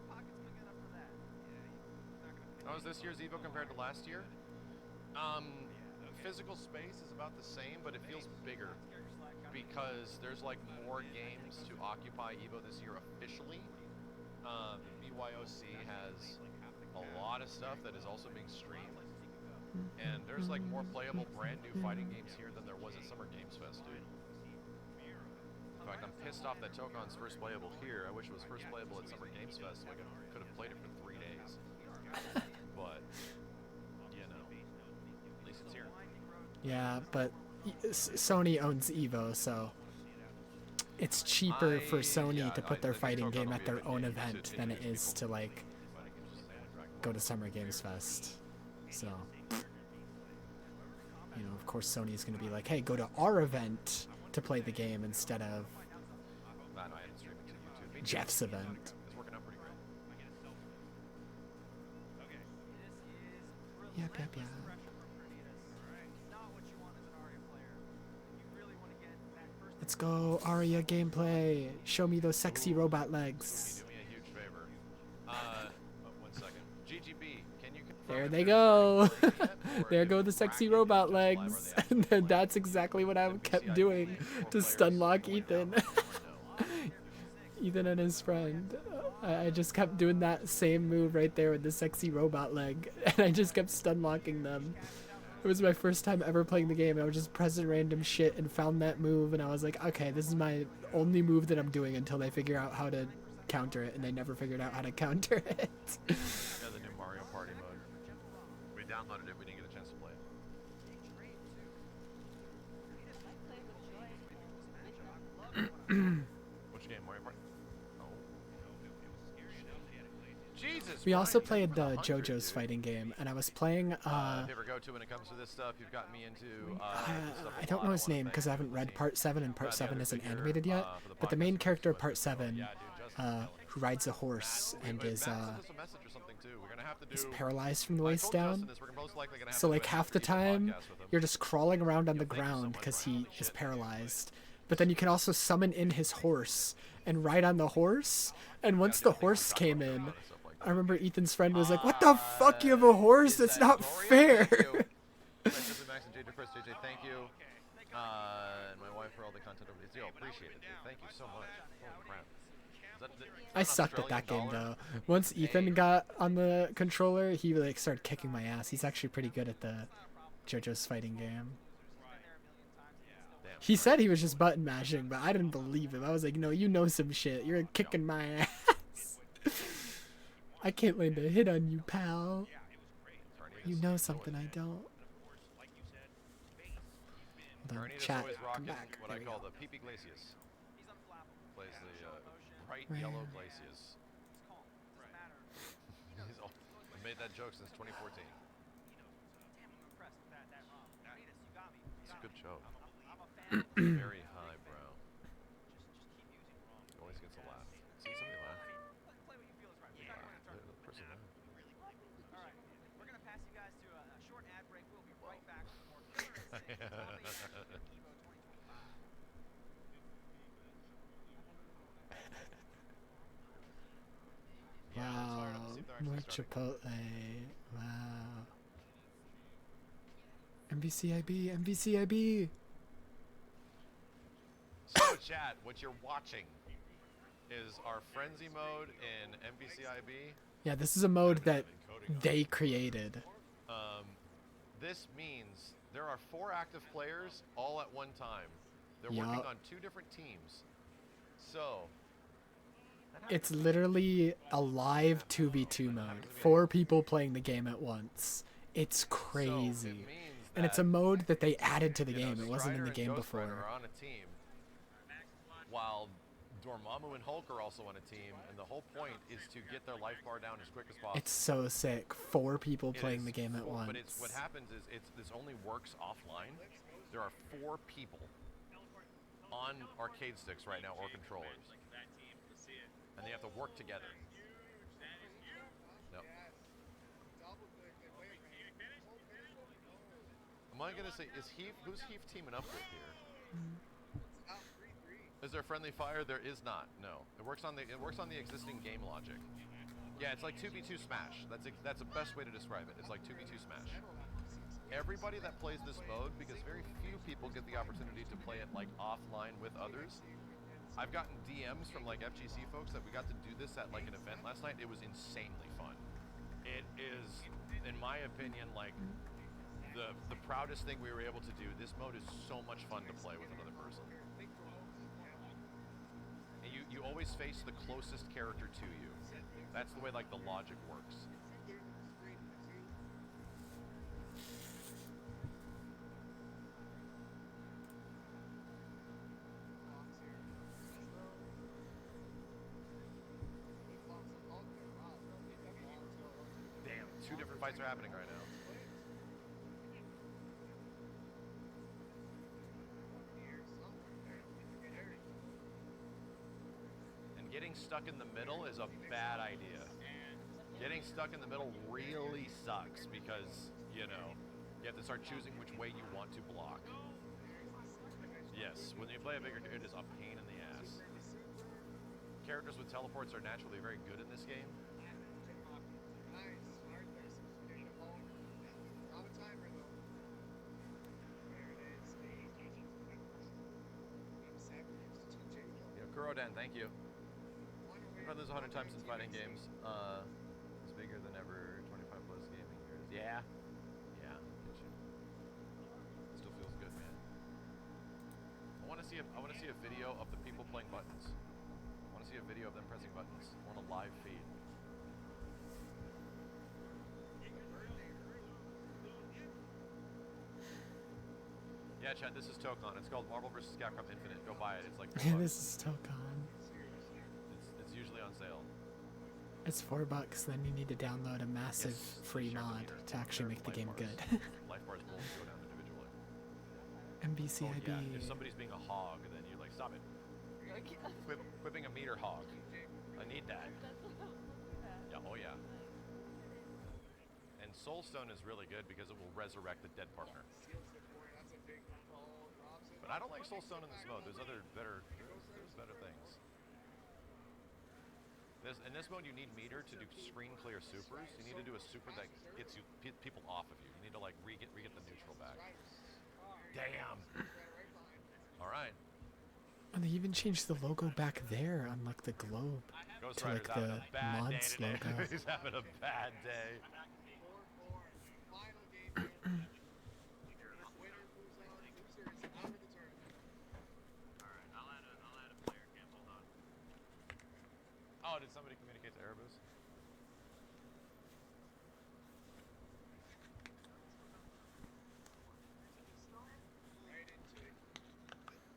How is this year's EVO compared to last year? Physical space is about the same, but it feels bigger because there's like more games to occupy EVO this year officially. BYOC has a lot of stuff that is also being streamed, and there's like more playable brand new fighting games here than there was at Summer Games Fest, dude. In fact, I'm pissed off that Tokon's first playable here. I wish it was first playable at Summer Games Fest so I could have played it for 3 days. But, you know, at least it's here. Yeah, but Sony owns EVO, so it's cheaper for Sony to put their fighting game at their own event than it is to, like, go to Summer Games Fest. So, you know, of course Sony's going to be like, hey, go to our event to play the game instead of Jeff's event. It's working out pretty great. Yep, yep, yep. Let's go, Arya gameplay. Show me those sexy robot legs. Do me a huge favor. 1 second. GGB, can you confirm There they go. There go the sexy robot legs. And then that's exactly what I kept doing to stunlock Ethan. Ethan and his friend. I just kept doing that same move right there with the sexy robot leg. And I just kept stunlocking them. It was my first time ever playing the game. I was just pressing random shit and found that move. And I was like, okay, this is my only move that I'm doing until they figure out how to counter it. And they never figured out how to counter it. Yeah, the new Mario Party mode. We downloaded it. We didn't get a chance to play it. Which game? Mario Party? Jesus. We also played the JoJo's fighting game, and I was playing. If you ever go to when it comes to this stuff, you've got me into. I don't know his name because I haven't read Part 7, and Part 7 isn't animated yet. But the main character of Part 7, who rides a horse and is paralyzed from the waist down. So like half the time, you're just crawling around on the ground because he is paralyzed. But then you can also summon in his horse and ride on the horse. And once the horse came in, I remember Ethan's friend was like, "What the fuck? You have a horse? That's not fair." Max and JJ first, JJ, thank you. And my wife for all the content over the appreciate it, dude. Thank you so much. Holy crap. I sucked at that game though. Once Ethan got on the controller, he like started kicking my ass. He's actually pretty good at the JoJo's fighting game. He said he was just button mashing, but I didn't believe him. I was like, no, you know some shit. You're kicking my ass. I can't land a hit on you, pal. You know something I don't. Hold on, chat, come back. What I call the Peepee Glacius. Plays the bright yellow Glacius. I've made that joke since 2014. It's a good joke. Very highbrow. Always gets a laugh. See somebody laugh? Yeah. The person laughed. Alright, we're gonna pass you guys to a short ad break. We'll be right back with more EVO 2025. Wow, more Chipotle. Wow. MVCIB, MVCIB. So chat, what you're watching is our frenzy mode in MVCIB. Yeah, this is a mode that they created. This means there are 4 active players all at one time. They're Yup. working on 2 different teams. So It's literally a live 2v2 mode. 4 people playing the game at once. It's crazy. And it's a mode that they added to the game. It wasn't in the game before. Are on a team while Dormammu and Hulk are also on a team, and the whole point is to get their life bar down as quick as possible. It's so sick. 4 people It playing is the game at once. But what happens is this only works offline. There are 4 people on arcade sticks right now or controllers, and they have to work together. No. Am I gonna say who's Heath teaming up with here? Is there friendly fire? There is not. No. It works on the existing game logic. Yeah, it's like 2v2 Smash. That's the best way to describe it. It's like 2v2 Smash. Everybody that plays this mode, because very few people get the opportunity to play it like offline with others. I've gotten DMs from like FGC folks that we got to do this at like an event last night. It was insanely fun. It is, in my opinion, like the proudest thing we were able to do. This mode is so much fun to play with another person. And you always face the closest character to you. That's the way like the logic works. Damn, 2 different fights are happening right now. And getting stuck in the middle is a bad idea. Getting stuck in the middle really sucks because, you know, you have to start choosing which way you want to block. Yes, when you play a bigger, it is a pain in the ass. Characters with teleports are naturally very good in this game. Kurodan, thank you. I've run this 100 times in fighting games. It's bigger than ever. 25 plus gaming years. Yeah. Yeah. Get you. Still feels good, man. I want to see a video of the people playing buttons. I want to see a video of them pressing buttons. I want a live feed. Yeah, Chad, this is Tokon. It's called Marvel vs. Capcom Infinite. Go buy it. It's like $4. This is Tokon. It's usually on sale. It's $4, then you need to download a massive free mod to actually make the game good. Life bars will go down individually. MBCIB. Oh, yeah. If somebody's being a hog, then you're like, stop it. Quit being a meter hog. I need that. Yeah, oh yeah. And Soulstone is really good because it will resurrect the dead partner. But I don't like Soulstone in this mode. There's better things. In this mode, you need meter to do screen clear supers. You need to do a super that gets people off of you. You need to like re-get the neutral back. Damn. All right. And they even changed the logo back there on like the globe Ghost to like Rider's the mods logo. He's having a bad day. Oh, did somebody communicate to Erebus?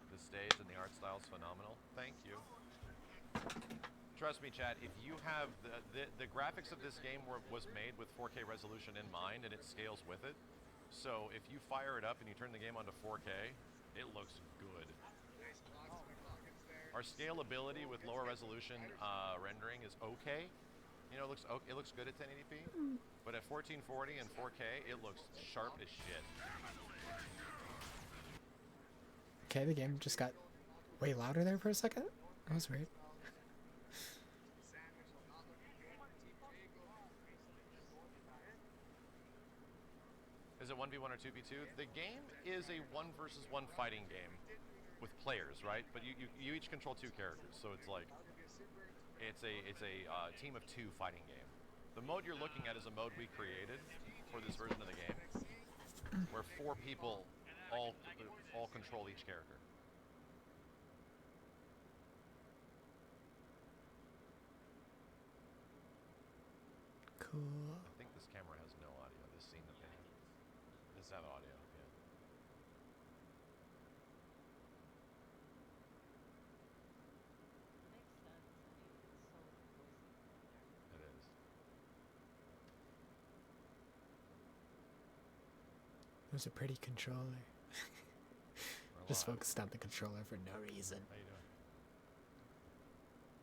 The stage and the art style is phenomenal. Thank you. Trust me, Chad, if you have the graphics of this game was made with 4K resolution in mind and it scales with it. So if you fire it up and you turn the game onto 4K, it looks good. Our scalability with lower resolution rendering is okay. You know, it looks good at 1080p, but at 1440 and 4K, it looks sharp as shit. Okay, the game just got way louder there for a second. That was weird. Is it 1v1 or 2v2? The game is a 1 versus 1 fighting game with players, right? But you each control 2 characters, so it's like it's a team of 2 fighting game. The mode you're looking at is a mode we created for this version of the game, where 4 people all control each character. Cool. I think this camera has no audio. This scene that they have. Does have audio, yeah. was a pretty controller. Just focused on the controller for no reason. How you doing?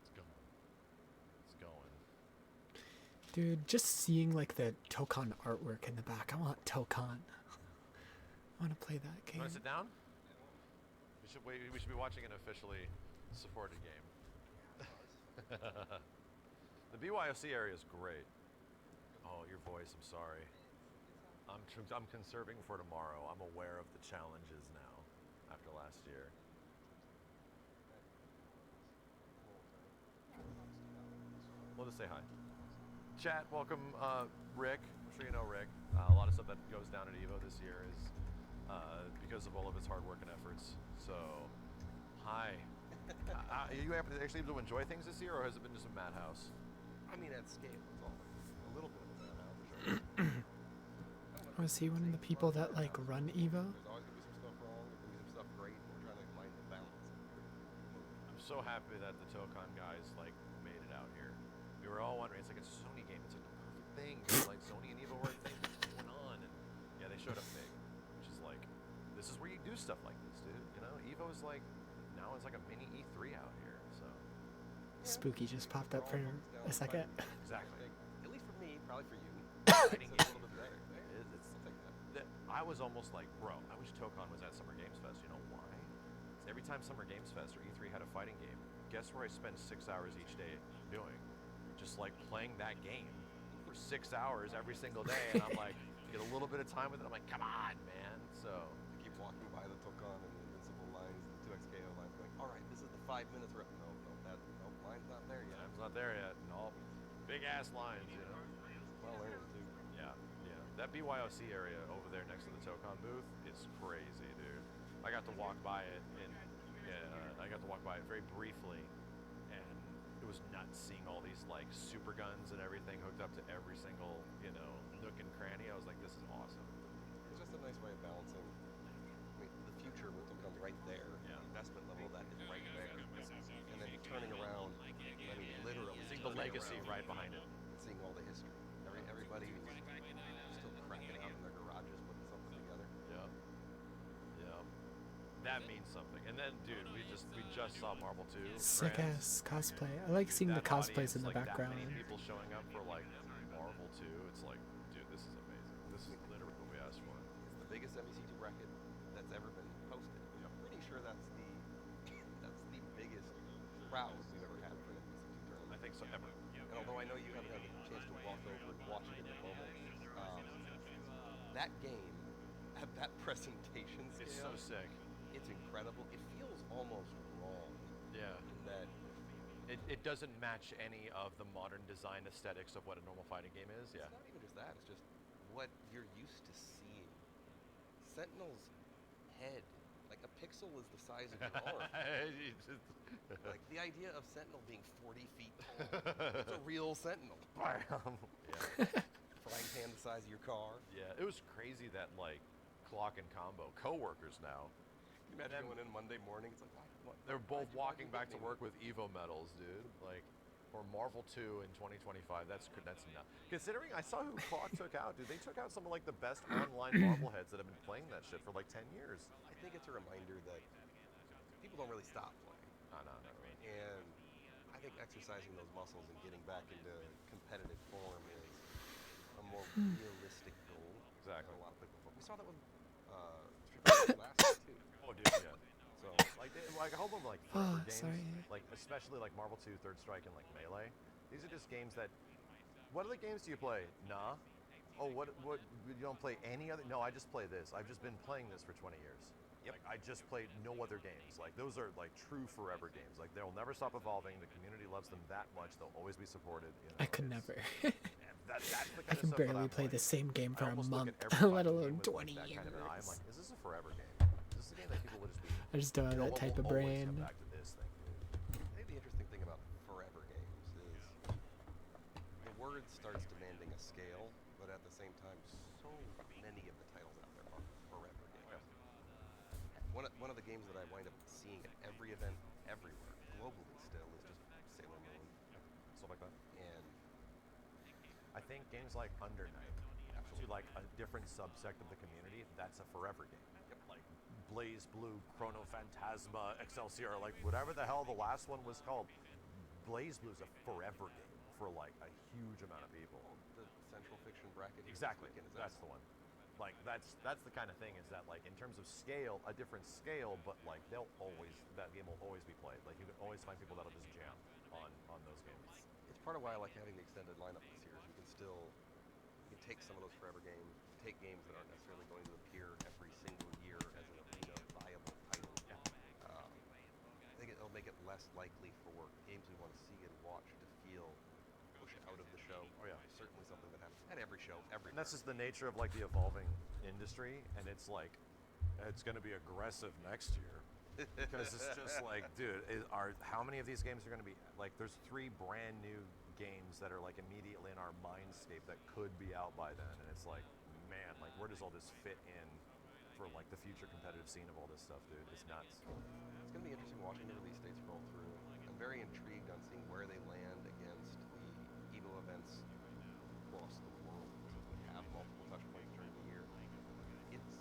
It's going. It's going. Dude, just seeing like the Tokon artwork in the back. I want Tokon. I want to play that You game. want to sit down? We should be watching an officially supported game. The BYOC area is great. Oh, your voice. I'm sorry. I'm conserving for tomorrow. I'm aware of the challenges now after last year. We'll just say hi. Chat, welcome, Rick. I'm sure you know Rick. A lot of stuff that goes down at EVO this year is because of all of his hard work and efforts. So, hi. Are you actually able to enjoy things this year, or has it been just a madhouse? I mean, at scale, it's all a little bit of a madhouse, for sure. Was he one of the people that like run EVO? There's always going to be some stuff wrong, there's going to be some stuff great, and we're trying to find the balance. I'm so happy that the Tokon guys like made it out here. We were all wondering, it's like a Sony game, it's like the perfect thing. Like Sony and EVO were a thing, what's going on? And yeah, they showed up big, which is like, this is where you do stuff like this, dude. You know, EVO is like, now it's like a mini E3 out here, so. Spooky just popped up for a second. Exactly. At least for me, probably for you. Fighting game. I was almost like, bro, I wish Tokon was at Summer Games Fest. You know why? 'Cause every time Summer Games Fest or E3 had a fighting game, guess where I spend 6 hours each day doing? Just like playing that game for 6 hours every single day, and I'm like, get a little bit of time with it. I'm like, come on, man. So I keep walking by the Tokon and the Invincible lines, the 2XKO lines, going, all right, this is the 5 minutes. No, line's not there yet. Time's not there yet. And all big ass lines, you know. Well earned too. Yeah. That BYOC area over there next to the Tokon booth is crazy, dude. I got to walk by it, and I got to walk by it very briefly, and it was nuts seeing all these like super guns and everything hooked up to every single nook and cranny. I was like, this is awesome. It's just a nice way of balancing. I mean, the future with Tokon's right there. Yeah. The investment level of that is right there, and then turning around. I mean, literally seeing the legacy right behind it. Seeing all the history. Everybody still cracking up in their garages putting something together. Yeah. That means something. And then, dude, we just saw Marvel 2. Sick ass cosplay. I like seeing the cosplays in the background. That many people showing up for like Marvel 2. It's like, dude, this is amazing. This is literally what we asked for. It's the biggest MEC2 bracket that's ever been posted. I'm pretty sure that's the biggest crowd we've ever had for an MEC2 tournament. I think so, ever. And although I know you haven't had the chance to walk over and watch it in the moment, that game, at that presentation scale, it's so sick. It's incredible. It feels almost wrong. Yeah. In that it doesn't match any of the modern design aesthetics of what a normal fighting game is. Yeah. It's not even just that. It's just what you're used to seeing. Sentinel's head, like a pixel is the size of your arm. Like the idea of Sentinel being 40 feet tall. It's a real Sentinel. Yeah. Frying pan the size of your car. Yeah, it was crazy that like clock and combo co-workers now. Can you imagine going in Monday morning? It's like, what? They're both walking back to work with EVO medals, dude. Like, or Marvel 2 in 2025. That's nuts. Considering I saw who Clock took out, dude. They took out some of like the best online Marvel heads that have been playing that shit for like 10 years. I think it's a reminder that people don't really stop playing. No. And I think exercising those muscles and getting back into competitive form is a more realistic goal. Exactly. A lot of people. We saw that with Street Fighter last year too. Oh, dude, yeah. So like I hope them like forever games, like especially like Marvel 2, Third Strike, and like Melee. These are just games that. What other games do you play? Nah. Oh, what? You don't play any other? No, I just play this. I've just been playing this for 20 years. Yep. Like, I just played no other games. Like those are like true forever games. Like they'll never stop evolving. The community loves them that much. They'll always be supported. You know? I could never. That's the kind I can of stuff that barely I'm play like, the same game for a month, let alone 20 years. Kind of I'm like, is this a forever game? Is this a game that people will just be? I just don't have that type of brain. Come back to this thing, dude. I think the interesting thing about forever games is the word starts demanding a scale, but at the same time, so many of the titles out there are forever games. One of the games that I wind up seeing at every event, everywhere, globally still, is just Sailor Moon. Stuff like that. And I think games like Under Night to like a different subsect of the community, that's a forever game. Like Blaze Blue, Chrono Phantasma, Excelsior, like whatever the hell the last one was called. Blaze Blue is a forever game for like a huge amount of people. The Central Fiction bracket. Exactly. That's the one. Like that's the kind of thing is that like in terms of scale, a different scale, but like that game will always be played. Like you can always find people that'll just jam on those games. It's part of why I like having the extended lineup this year. You can take some of those forever games, take games that aren't necessarily going to appear every single year as an arena viable title. I think it'll make it less likely for games we want to see and watch to feel pushed out of the show. Oh yeah, certainly something that happens at every show, And that's just the nature of like the evolving industry, and it's like it's going to be aggressive next year because it's just like, dude, how many of these games are going to be like? There's 3 brand new games that are like immediately in our mindscape that could be out by then, and it's like, man, like where does all this fit in for like the future competitive scene of all this stuff, dude? It's nuts. It's going to be interesting watching the release dates roll through. I'm very intrigued on seeing where they land against the EVO events across the world, since we have multiple touch points during the year. It's,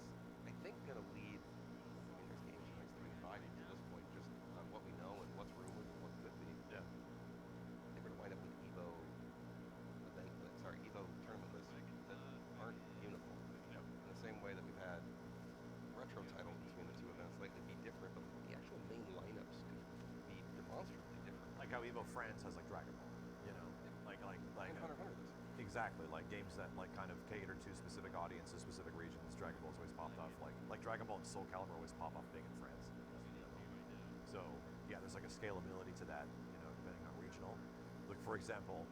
I think, going to lead. I mean, there's games for the next 3 to 5 years at this point, just on what we know and what's rumored and what could be. Yeah. They're going to wind up with EVO tournament lists that aren't uniform. Yep. In the same way that we've had retro titles between the 2 events slightly be different, but the actual main lineups could be demonstrably different. Like how EVO France has like Dragon Ball, you know, like and Hunter x Hunter this. Exactly, like games that like kind of cater to specific audiences, specific regions. Dragon Ball's always popped off, like Dragon Ball and Soul Calibur always pop off big in France. So yeah, there's like a scalability to that, you know, depending on regional. Like for example,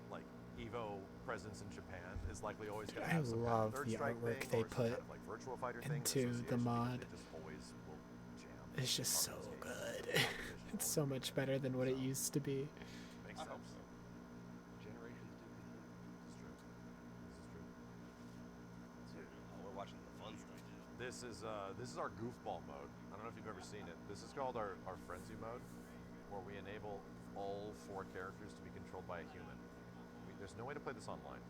like EVO presence in Japan is likely always going to have some love kind of Third the Strike artwork thing they or some put kind of like virtual fighter thing into the mod. It just always will jam. It's just so good. It's so much better than what it used to be. Makes sense. Generations do continue. This is true. We're watching the fun stuff. This is our goofball mode. I don't know if you've ever seen it. This is called our frenzy mode, where we enable all 4 characters to be controlled by a human. There's no way to play this online,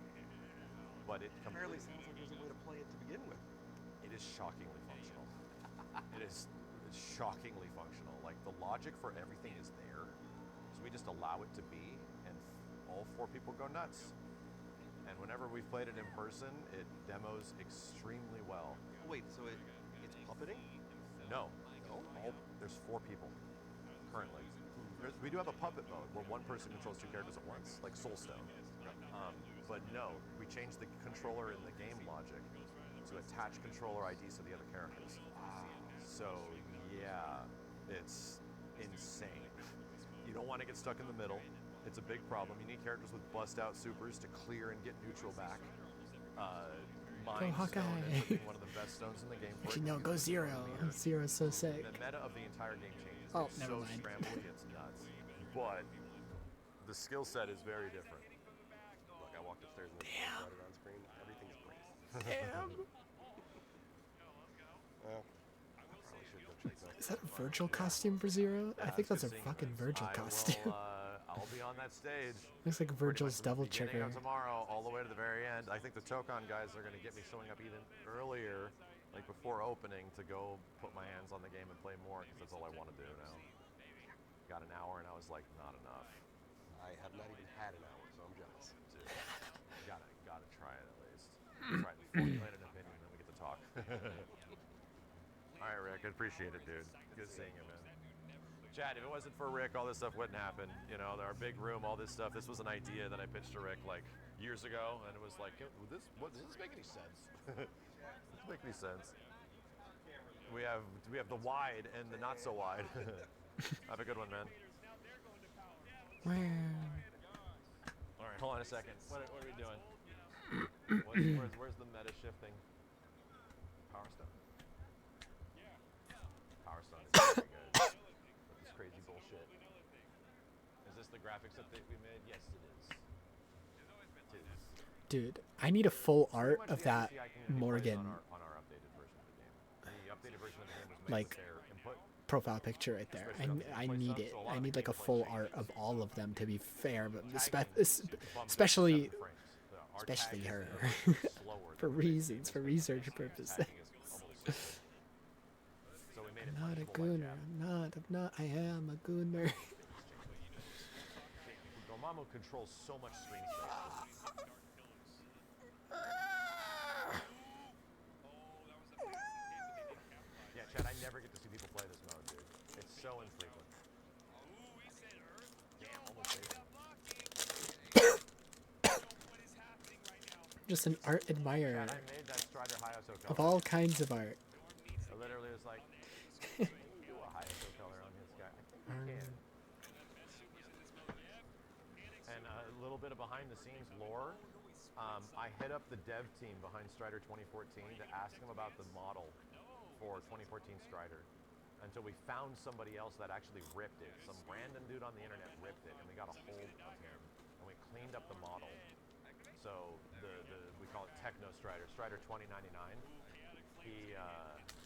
but it Apparently sounds like there's a way to play it to begin with. It is shockingly functional. It's shockingly functional. Like the logic for everything is there, so we just allow it to be, and all 4 people go nuts. And whenever we've played it in person, it demos extremely well. Oh, wait, so it's puppeting? No. There's 4 people currently. We do have a puppet mode where one person controls 2 characters at once, like Soulstone. But no, we changed the controller in the game logic to attach controller IDs to the other characters. So yeah, it's insane. You don't want to get stuck in the middle. It's a big problem. You need characters with bust out supers to clear and get neutral back. Go Hawkeye. One of the best stones in the game. Actually, no, go Zero. Zero's so sick. The meta of the entire game changes. Oh, it's never so mind. scrambly, it's nuts. But the skill set is very different. Look, I walked upstairs and got it on screen. Everything's great. Damn. Well, I probably should go check that. Is that a Virgil costume for Zero? I think that's a fucking Virgil costume. I'll be on that stage. Looks like Virgil's double Beginning trigger. of tomorrow, all the way to the very end. I think the Tokon guys are going to get me showing up even earlier, like before opening, to go put my hands on the game and play more, because that's all I want to do now. Got an hour, and I was like, not enough. I have not even had an hour, so I'm jealous. Dude, gotta try it at least. Try it before you formulate an opinion, then we get to talk. All right, Rick, I appreciate it, dude. Good seeing you, man. Chad, if it wasn't for Rick, all this stuff wouldn't happen. You know, our big room, all this stuff. This was an idea that I pitched to Rick like years ago, and it was like, does this make any sense? Does this make any sense? We have the wide and the not so wide. Have a good one, man. All right, hold on a second. What are we doing? Where's the meta shifting? Power Stone. Power Stone is very good. This crazy bullshit. Is this the graphics update we made? Yes, it is. It is. Dude, I need a full art of that Morgan, On our updated version of the game. The updated version of the game was made like, with their input. profile picture right there. I need it. I need like a full art of all of them, to be fair, but especially her. Slow slower. For reasons, for research purposes. So we made it I'm not a punishable like gooner. that. I'm not. I am a gooner. Dormammu controls so much screen space. Yeah, Chad, I never get to see people play this mode, dude. It's so infrequent. Damn, almost saved him. Just an art admirer. Chad, I made that Strider Hayato color. Of all kinds of art. I literally was like, can you do a Hayato color on this guy? I think you can. And a little bit of behind the scenes lore. I hit up the dev team behind Strider 2014 to ask them about the model for 2014 Strider until we found somebody else that actually ripped it. Some random dude on the internet ripped it, and we got a hold of him, and we cleaned up the model. So we call it Techno Strider, Strider 2099.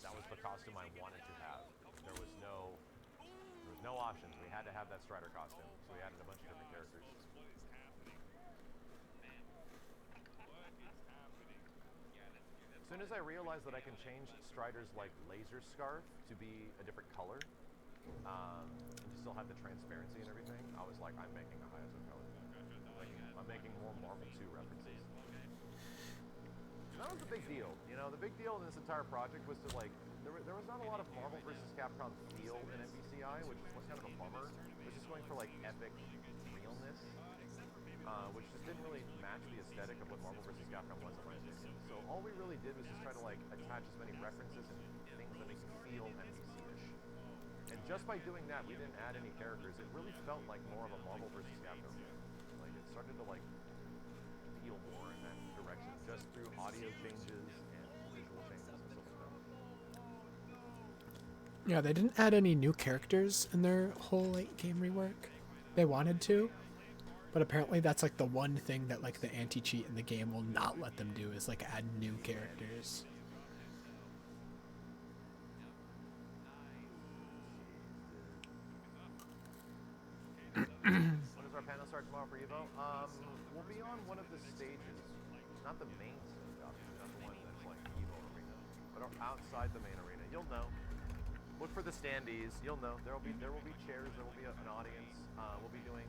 That was the costume I wanted to have. There was no options. We had to have that Strider costume, so we added a bunch of different characters. As soon as I realized that I can change Strider's like laser scarf to be a different color, and to still have the transparency and everything, I was like, I'm making a Hayato color. Like, I'm making more Marvel 2 references. That was the big deal. You know, the big deal in this entire project was to like, there was not a lot of Marvel vs. Capcom feel in NBCI, which was kind of a bummer. It was just going for like epic realness, which just didn't really match the aesthetic of what Marvel vs. Capcom was in my opinion. So all we really did was just try to like attach as many references and things that make you feel NBC-ish. And just by doing that, we didn't add any characters. It really felt like more of a Marvel vs. Capcom game. Like it started to like feel more in that direction, just through audio changes and visual changes and stuff like that. Yeah, they didn't add any new characters in their whole like game rework. They wanted to, but apparently that's like the one thing that like the anti-cheat in the game will not let them do is like add new characters. When does our panel start tomorrow for EVO? We'll be on one of the stages, not the main stage, obviously, not the one that's like EVO arena, but outside the main arena. You'll know. Look for the standees. You'll know. There will be chairs. There will be an audience. We'll be doing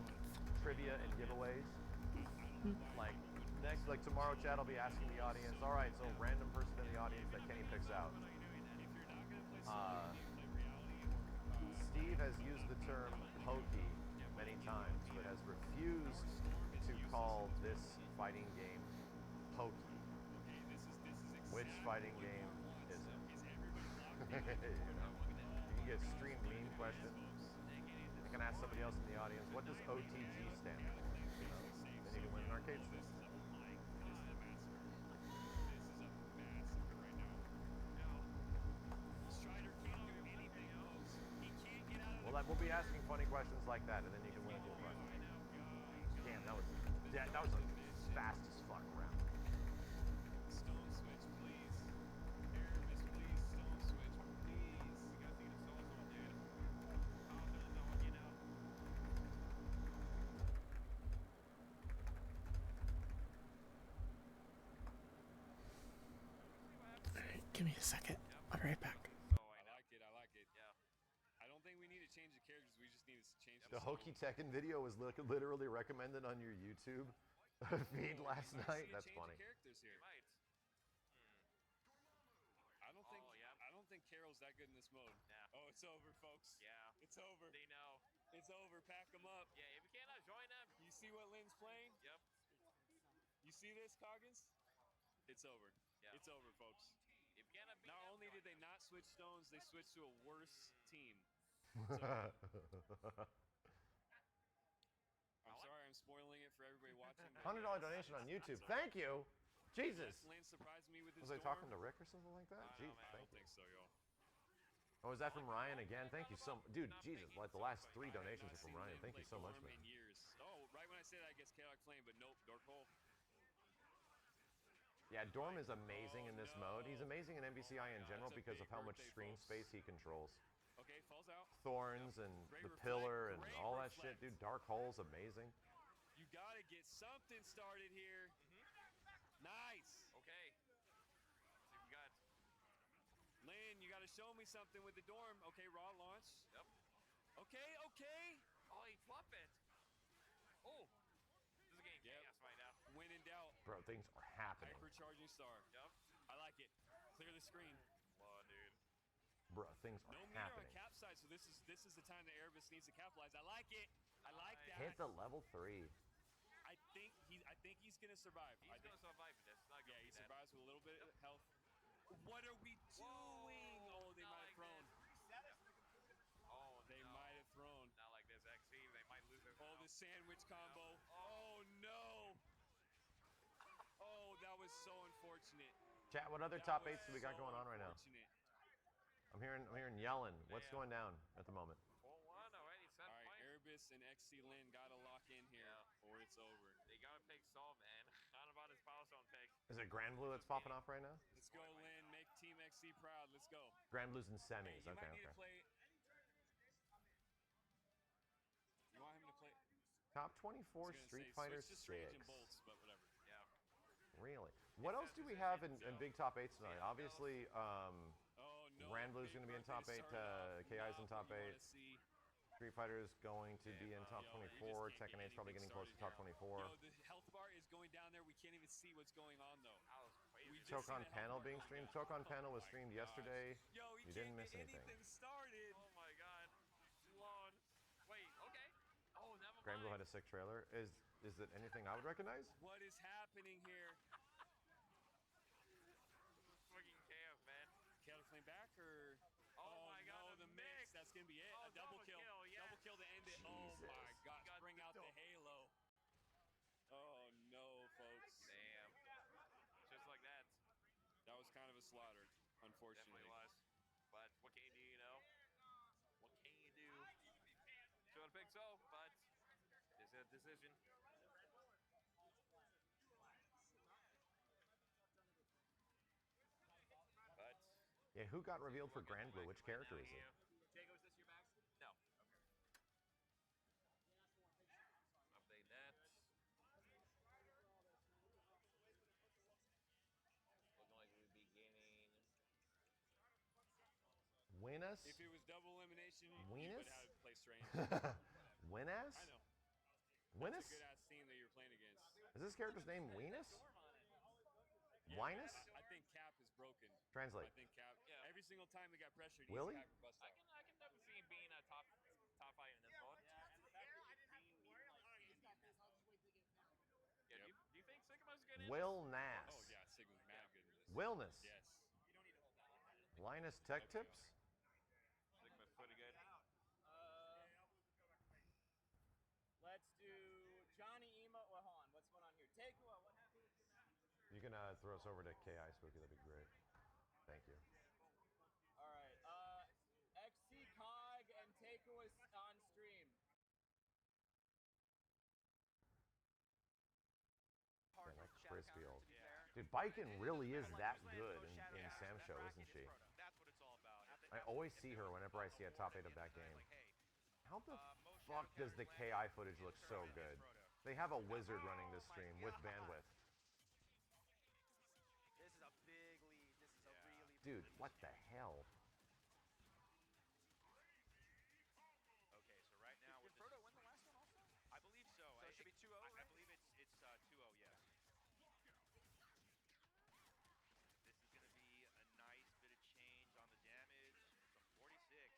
trivia and giveaways. Like tomorrow, Chad will be asking the audience. All right, so random person in the audience that Kenny picks out. Steve has used the term hokey many times, but has refused to call this fighting game hokey. Which fighting game is it? You know, you can get stream meme questions. I can ask somebody else in the audience, what does OTG stand for? You know, then you can win an arcade stick. Well, we'll be asking funny questions like that, and then you can win a cool prize. Damn, that was a fast as fuck round. Alright, give me a second. I'll be right back. I like it. Yeah. I don't think we need to change the characters. We just need to change The Hokey Tekken video was literally recommended on your YouTube feed last night. That's funny. Characters here. Might. I don't think Carol's that good in this mode. Yeah. Oh, it's over, folks. Yeah. It's over. They know. It's over. Pack them up. Yeah, if you cannot join them. You see what Lynn's playing? Yep. You see this, Coggins? It's over. Yeah. It's over, folks. If you cannot beat not only did they not switch stones, they switched to a worse team. I'm sorry, I'm spoiling it for everybody watching. $100 donation on YouTube. Thank you. Jesus. Lynn surprised me with his Was I talking to Rick or something like that? Jeez, I don't think so, yo. Oh, is that from Ryan again? Thank you so much. Dude, Jesus, like the last 3 donations are from Ryan. Thank you so much, man. Oh, right when I said that, I guess Chaotic Flame, but nope, Dark Hole. Yeah, Dorm is amazing in this mode. He's amazing in NBCI in general because of how much screen space he controls. Okay, falls out. Thorns and the pillar and all that shit, dude. Dark Hole's amazing. You gotta get something started here. Nice. Okay. showing me something with the dorm. Okay, raw launch. Yep. Okay. Oh, he flop it. Oh. This is a game chaos right now. When in doubt. Bro, things are happening. Hypercharging star. Yep. I like it. Clear the screen. Come on, dude. Bro, things are No meter happening. on cap side, so this is the time that Erebus needs to capitalize. I like it. I like that. Hit the level 3. I think he's gonna survive. He's gonna survive this. Not gonna he be dead. survives with a little bit of health. What are we doing? Oh, they might have thrown. Oh, they might have thrown. Not like this, XC. They might lose it. Oh, the sandwich combo. Oh no. Oh, that was so unfortunate. Chat, what other top 8s do we got going on right now? I'm hearing yelling. What's going down at the moment? 4-1 already. All right, Erebus and XC Lin gotta lock in here, or it's over. They gotta pick Saul, man. Not about his power zone pick. Is it Grand Blue that's popping off right now? Let's go, Lin. Make Team XC proud. Let's go. Grand Blue's in semis. You Okay, might need okay. to play. You want him to play? Top 24 Street Fighter 6. Strange and bolts, but whatever. Yeah. Really? What else do we have in big top 8s tonight? Obviously, Grand Blue's going to be in top 8. KI's in top 8. Street Fighter is going to be in top 24. Tekken 8's probably getting close to top 24. Yo, the health bar is going down there. We can't even see what's going on, though. Tokon Panel being streamed. Tokon Panel was streamed yesterday. Yo, you didn't miss anything. Started. Oh my god. Lord. Wait, okay. Oh, never mind. Grand Blue had a sick trailer. Is it anything I would recognize? What is happening here? Fucking chaos, man. Kettle Flame back or? Oh my god, no, the mix. That's gonna be it. Oh, a double kill. Yeah. Double kill to end it. Jesus. Oh my gosh. Bring out the halo. Oh no, folks. Damn. Just like that. That was kind of a slaughter, unfortunately. Definitely was. But what can you do, you know? What can you do? Should have picked so, but this is a decision. But Yeah, who got revealed for Grand Blue? Which character is it? Jago, is this your bags? No. Update that. Looking like we'd be gaining. Win us? If it was double elimination, Win you would us? have to play strange. Win us? I know. Win That's us? a good ass team that you're playing against. Is this character's name Weenus? Winus? I think Cap is broken. Translate. I think Cap. Every single time he got pressured, he's Willie? Cap bust I can definitely see him being a top fight in this mode. Yeah, do you think Sigma's good in Will this? Nass. Oh yeah, Sigma's mad good in this. Willness. Yes. Linus Tech Tips. Sigma's pretty good. Let's do Johnny, Ema, or Han. What's going on here? Takua, what happened with your match? You can throw us over to KI Spooky. That'd be great. Thank you. All right. XC Cog and Takua's on stream. I like Frisfield. Dude, Biken really is that good in Sam Show, isn't she? That's what it's all about. I always see her whenever I see a top 8 of that game. How the fuck does the KI footage look so good? They have a wizard running this stream with bandwidth. This is a big lead. This is a really big Dude, lead. what the hell? Okay, so right now Did with Frodo win the last one also? I believe so. So it should be 2-0, I right? believe it's 2-0, yes. This is going to be a nice bit of change on the damage from 46.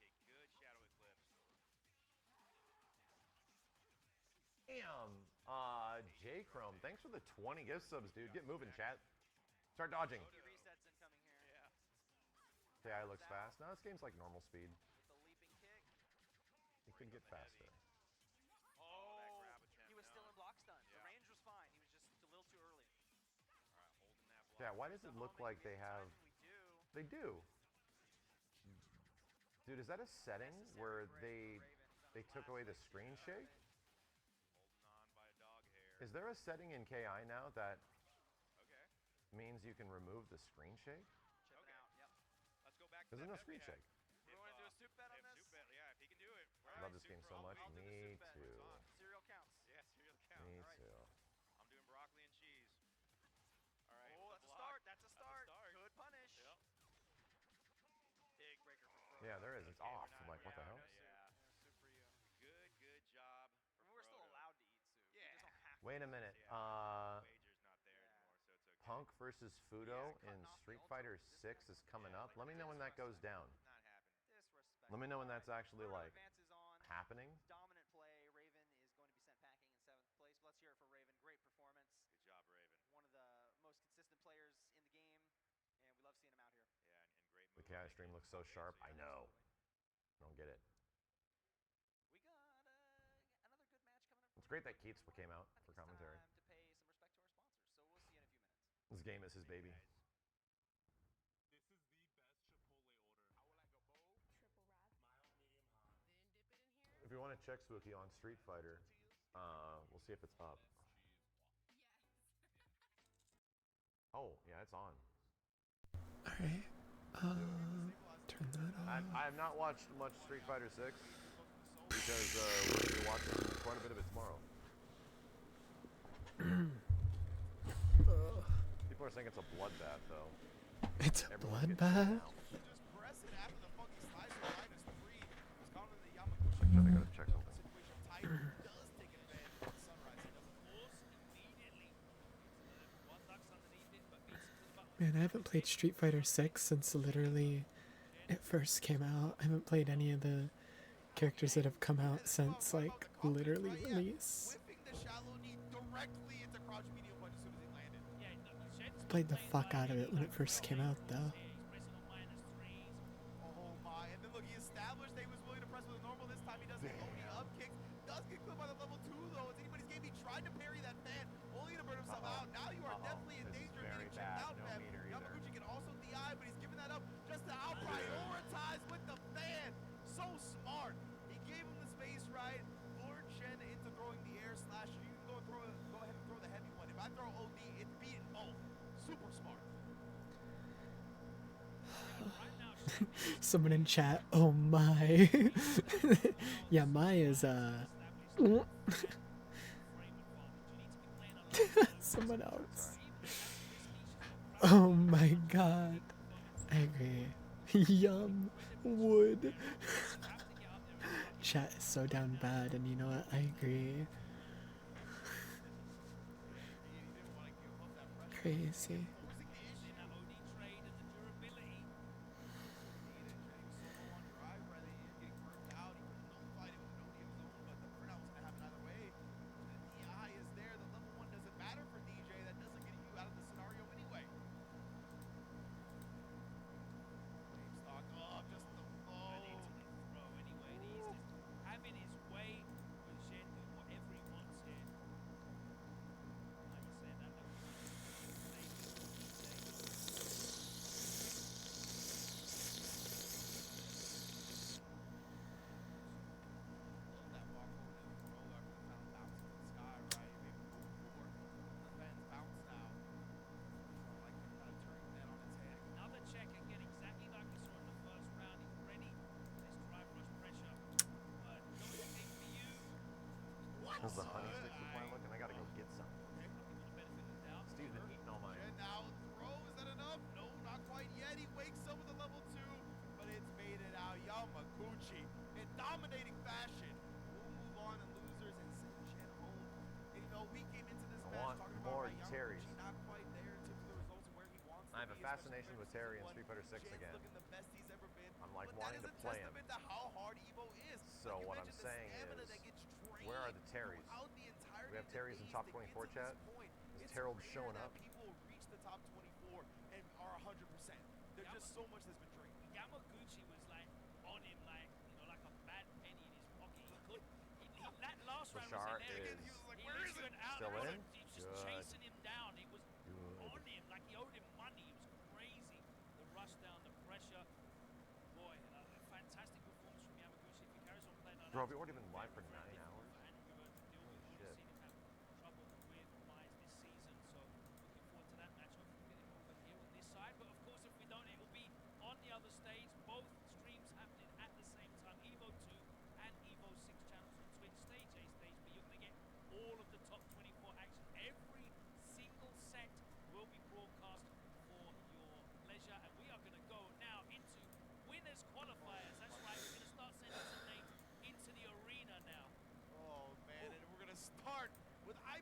Okay, good Shadow Eclipse. Damn. J Chrome, thanks for the 20 gift subs, dude. Get moving, chat. Start dodging. Resets incoming here. Yeah. KI looks fast. No, this game's like normal speed. With the leaping kick. It could get faster. Oh, that grab attempt. He was still in block stun. Yeah. The range was fine. He was just a little too early. All right, holding that block. Yeah, why does it look like they have... They do. Dude, is that a setting where they took away the screen shake? Holding on by a dog hair. Is there a setting in KI now that Okay. means you can remove the screen shake? Chipping out. Yep. Let's go back to There's that no bet we screen had. shake. We want to do a soup bet on If this? Soup bet, yeah, if he can do it. I love this game so much. I'll do the Me soup bet. too. Cereal counts. Yeah, cereal count. Me All right. too. I'm doing broccoli and cheese. All right. Oh, the that's a block. start. That's a start. That's a start. Good punish. Yep. yeah, there is. It's off. I'm like, what the hell? Good job. We're still allowed to eat soup. Yeah. We just don't have to. Wait a minute. Punk versus Fudo in Street Fighter 6 is coming up. Let me know when that goes down. Not happening. Disrespect. Let me know when that's actually like advances on. happening. Dominant play. Raven is going to be sent packing in 7th place. Let's hear it for Raven. Great performance. Good job, Raven. One of the most consistent players in the game, and we love seeing him out here. Yeah, and great The move. KI stream looks so sharp. I know. I don't get it. We got another good match coming up. It's great that Keats came out for commentary. Time to pay some respect to our sponsors, so we'll see you in a few minutes. This game is his baby. This is the best Chipotle order. I would like a bowl. Triple wrap. Mild, medium, hot. Then dip it in here. If you want to check Spooky on Street Fighter, we'll see if it's up. Oh, yeah, it's on. Alright. Turn that on. I have not watched much Street Fighter 6 because we're going to be watching quite a bit of it tomorrow. People are saying it's a bloodbath, though. It's a bloodbath? Just press it after the fucking slicer -3 was gone to the I gotta check something. situation. Titan does take advantage of the sunrise. He does Man, I haven't played Street Fighter 6 since literally it first came out. I haven't played any of the characters that have come out since, like, literally release. whipping the shallow knee directly into crouch medium punch as soon as he landed. Played the fuck out of it when it first came out, though. Oh my, and then look, he established that he was willing to press with a normal. This time he does the OD up kicks. Does get clipped by the level 2 though. It's anybody's game. He tried to parry that fan, only to burn himself out. Now you are definitely in danger of getting checked out, Pep. Yamaguchi can also DI, but he's giving that up just to out prioritize with the fan. So smart. He gave him the space right. Lured Shen into throwing the air slasher. You can go ahead and throw the heavy one. If I throw OD, it's beating both. Super smart. Someone in chat, oh my. Yeah, my is, someone else. Oh my god. I agree. Yum. Wood. Chat is so down bad, and you know what? I agree. Crazy. How's the honey stick supply looking? I gotta go get some. Steve's been eating all mine. And now throw, is that enough? No, not quite yet. He wakes up with a level 2, but it's made it out. Yamaguchi in dominating fashion. We'll move on to losers and send Chen home. And you know, we came into this match talking about Terry's. Yamaguchi not quite there in terms of the results and where he wants to I have a be, fascination with Terry in Street Fighter 6 again. looking the best he's ever been. I'm like but wanting that to is a play him. testament to how hard EVO is. So like what I'm saying is, where are the Terrys? We have Terrys in top 24 chat. Is Terrell showing up? People reach the top 24 and are 100%. There's just so much that's been drained. Yamaguchi was like on him, like, you know, like a bad penny in his pocket. He could, that last round Bashar was hilarious. is He was like, where is it? still in? He was just chasing him down. He was on him, like he owed him money. It was crazy. The rush down, the pressure. Boy, fantastic performance from Yamaguchi. If he carries on playing like Bro, that, have you already been live for 9 hours? Shit. trouble with Mize this season, so looking forward to that match. Hopefully we get him over here on this side, but of course if we don't, it will be on the other stage. Both streams happening at the same time, EVO 2 and EVO 6 channels on Twitch, stage A, stage B. You're going to get all of the top 24 action. Every single set will be broadcast for your leisure, and we are going to go now into winners qualifiers. As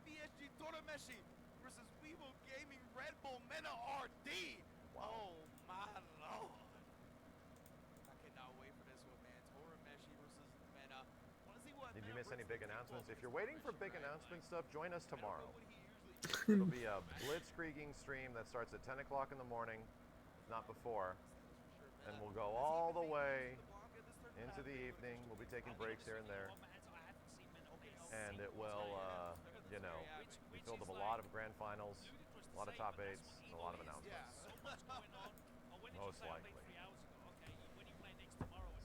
IBSG Torameshi versus Weevo Gaming Red Bull Mena RD. Oh my lord. I cannot wait for this one, man. Torameshi versus Mena. Wanna see what Did you Mena miss any brings big to the table? announcements? If you're waiting for big announcement stuff, join us tomorrow. It'll be a blitzkrieging stream that starts at 10 o'clock in the morning, if not before. And we'll go all the way into the evening. We'll be taking breaks here and there. And it will, you know, we filled up a lot of grand finals, a lot of top eights, and a lot of announcements. Most likely.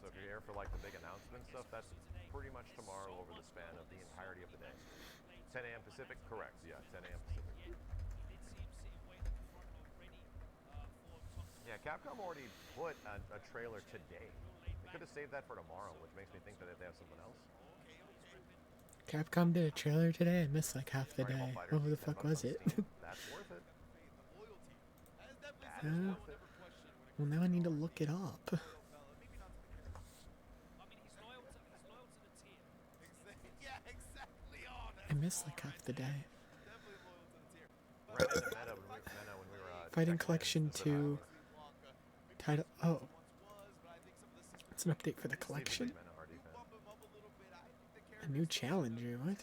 So if you're here for like the big announcement stuff, that's pretty much tomorrow over the span of the entirety of the day. 10 a.m. Pacific, correct. Yeah, 10 a.m. Pacific. Yeah, Capcom already put a trailer today. They could have saved that for tomorrow, which makes me think that they have something else. Capcom did a trailer today. I missed like half the day. What the fuck was it? That's worth it. Well, now I need to look it up. I missed like half the day. Fighting Collection 2 title. Oh, it's an update for the collection. A new challenger. What?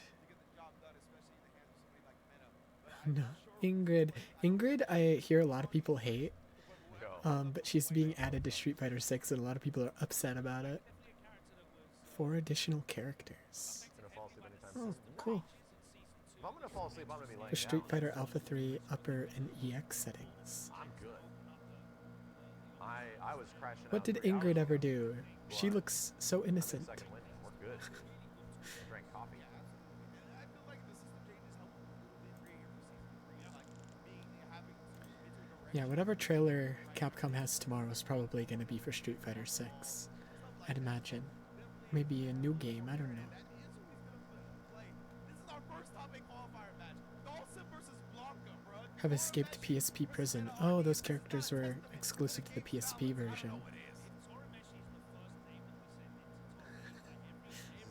No, Ingrid. Ingrid, I hear a lot of people hate. But she's being added to Street Fighter 6, and a lot of people are upset about it. 4 additional characters. Oh, cool. If I'm gonna fall asleep, I'm gonna be laying For Street Fighter Alpha 3 upper and EX settings. I'm good. I was crashing out. What did Ingrid ever do? She looks so innocent. We're good. I drank coffee. Yeah, whatever trailer Capcom has tomorrow is probably going to be for Street Fighter 6. I'd imagine. Maybe a new game, I don't know. Have escaped PSP prison. Oh, those characters were exclusive to the PSP version.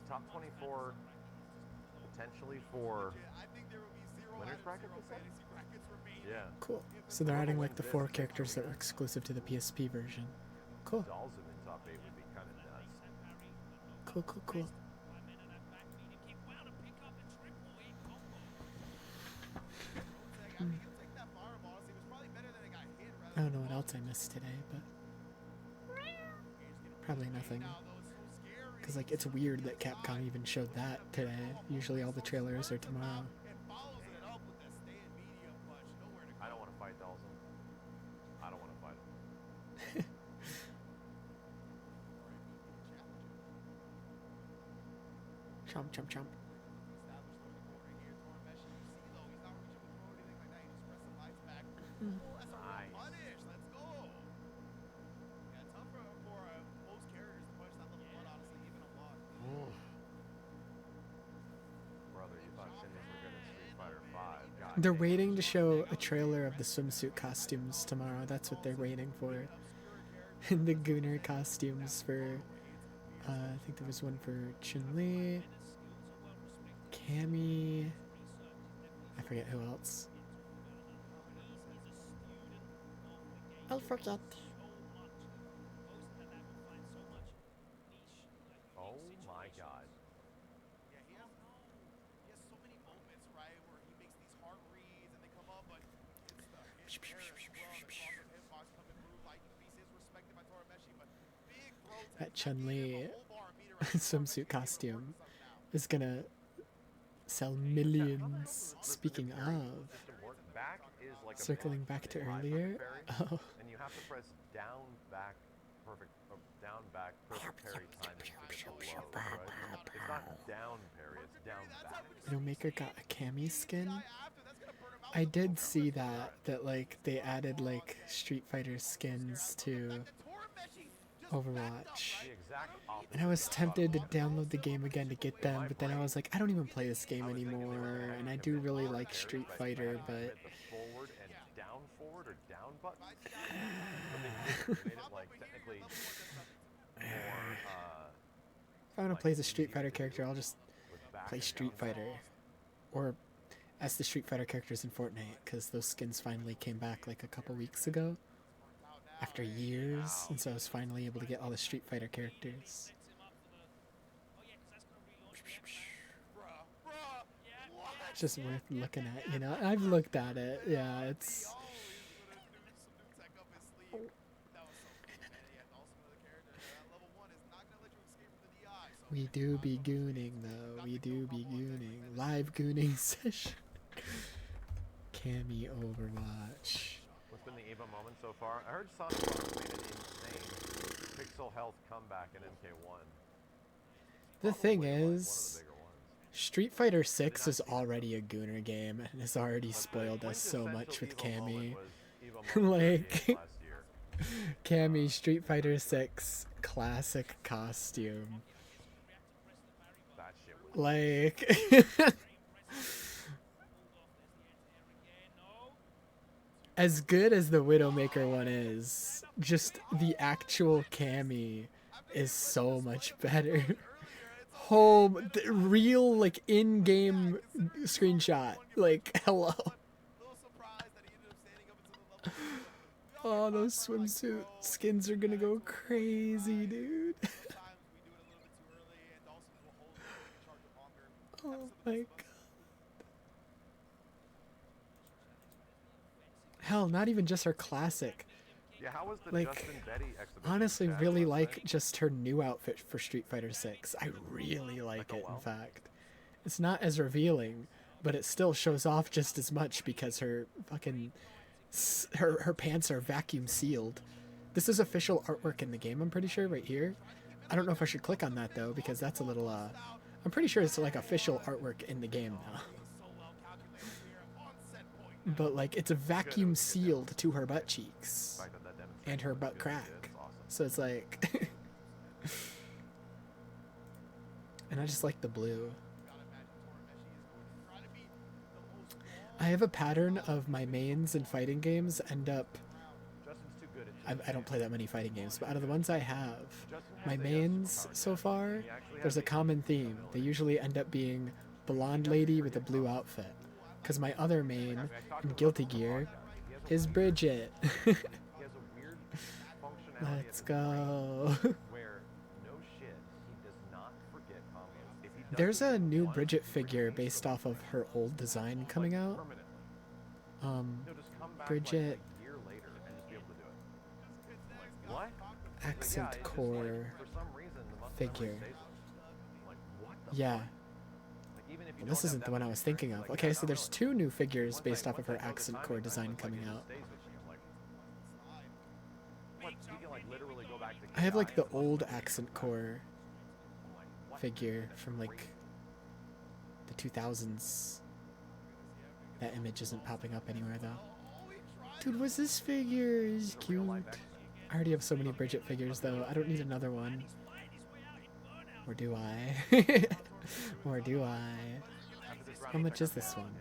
Top 24 potentially for winners bracket, you said? Yeah. Cool. So they're adding like the 4 characters that were exclusive to the PSP version. Cool. Dolls in top 8 would be kind of nuts. Cool, cool, cool. I don't know what else I missed today, but probably nothing. Because like it's weird that Capcom even showed that today. Usually all the trailers are tomorrow. I don't want to fight Dolls. I don't want to fight him. Chomp, chomp, chomp. They're waiting to show a trailer of the swimsuit costumes tomorrow. That's what they're waiting for. And the Gooner costumes for, I think there was one for Chun-Li, Cammy, I forget who else. I'll forget. Oh my god. Yeah, he has so many moments, right, where he makes these hard reads and they come up, but it's the hit air as well. The proper hitbox coming through. Like, Beast is respected by Torameshi, but big growth. That Chun-Li swimsuit costume is gonna sell millions. Speaking of, circling back to earlier, oh. And you have to press down back perfect parry timing to get the low, right? It's not down parry, it's down back. Widowmaker got a Cammy skin. I did see that like they added like Street Fighter skins to Overwatch. And I was tempted to download the game again to get them, but then I was like, I don't even play this game anymore, and I do really like Street Fighter, but forward and down forward or down button. But they made it like technically more, if I want to play as a Street Fighter character, I'll just play Street Fighter. Or as the Street Fighter characters in Fortnite, because those skins finally came back like a couple weeks ago. After years, and so I was finally able to get all the Street Fighter characters. It's just worth looking at, you know? I've looked at it, yeah, it's... We do be gooning, though. We do be gooning. Live gooning session. Cammy Overwatch. What's been the EVO moment so far? I heard Sonic Fox made an insane pixel health comeback in MK1. The thing is, Street Fighter 6 is already a gooner game and has already spoiled us so much with Cammy. Like, Cammy Street Fighter 6 classic costume. Like, as good as the Widowmaker one is, just the actual Cammy is so much better. Home, real, like, in-game screenshot. Like, hello. Oh, those swimsuit skins are gonna go crazy, dude. Oh my god. Hell, not even just her classic. Yeah, how was the Like, Justin Betty exhibition? honestly, really like just her new outfit for Street Fighter 6. I really like it, in fact. It's not as revealing, but it still shows off just as much because her fucking... Her pants are vacuum sealed. This is official artwork in the game, I'm pretty sure, right here. I don't know if I should click on that, though, because that's a little, I'm pretty sure it's, like, official artwork in the game now. But, like, it's a vacuum sealed to her butt cheeks. And her butt crack. So it's like... and I just like the blue. I have a pattern of my mains in fighting games end up... I don't play that many fighting games, but out of the ones I have, my mains so far, there's a common theme. They usually end up being blonde lady with a blue outfit. Because my other main in Guilty Gear is Bridget. Let's go. There's a new Bridget figure based off of her old design coming out. Bridget accent core figure. Yeah. Well, this isn't the one I was thinking of. Okay, so there's two new figures based off of her accent core design coming out. I have like the old accent core figure from like the 2000s. That image isn't popping up anywhere though. Dude, what's this figure? Is cute. I already have so many Bridget figures though. I don't need another one. Or do I? Or do I? How much is this one?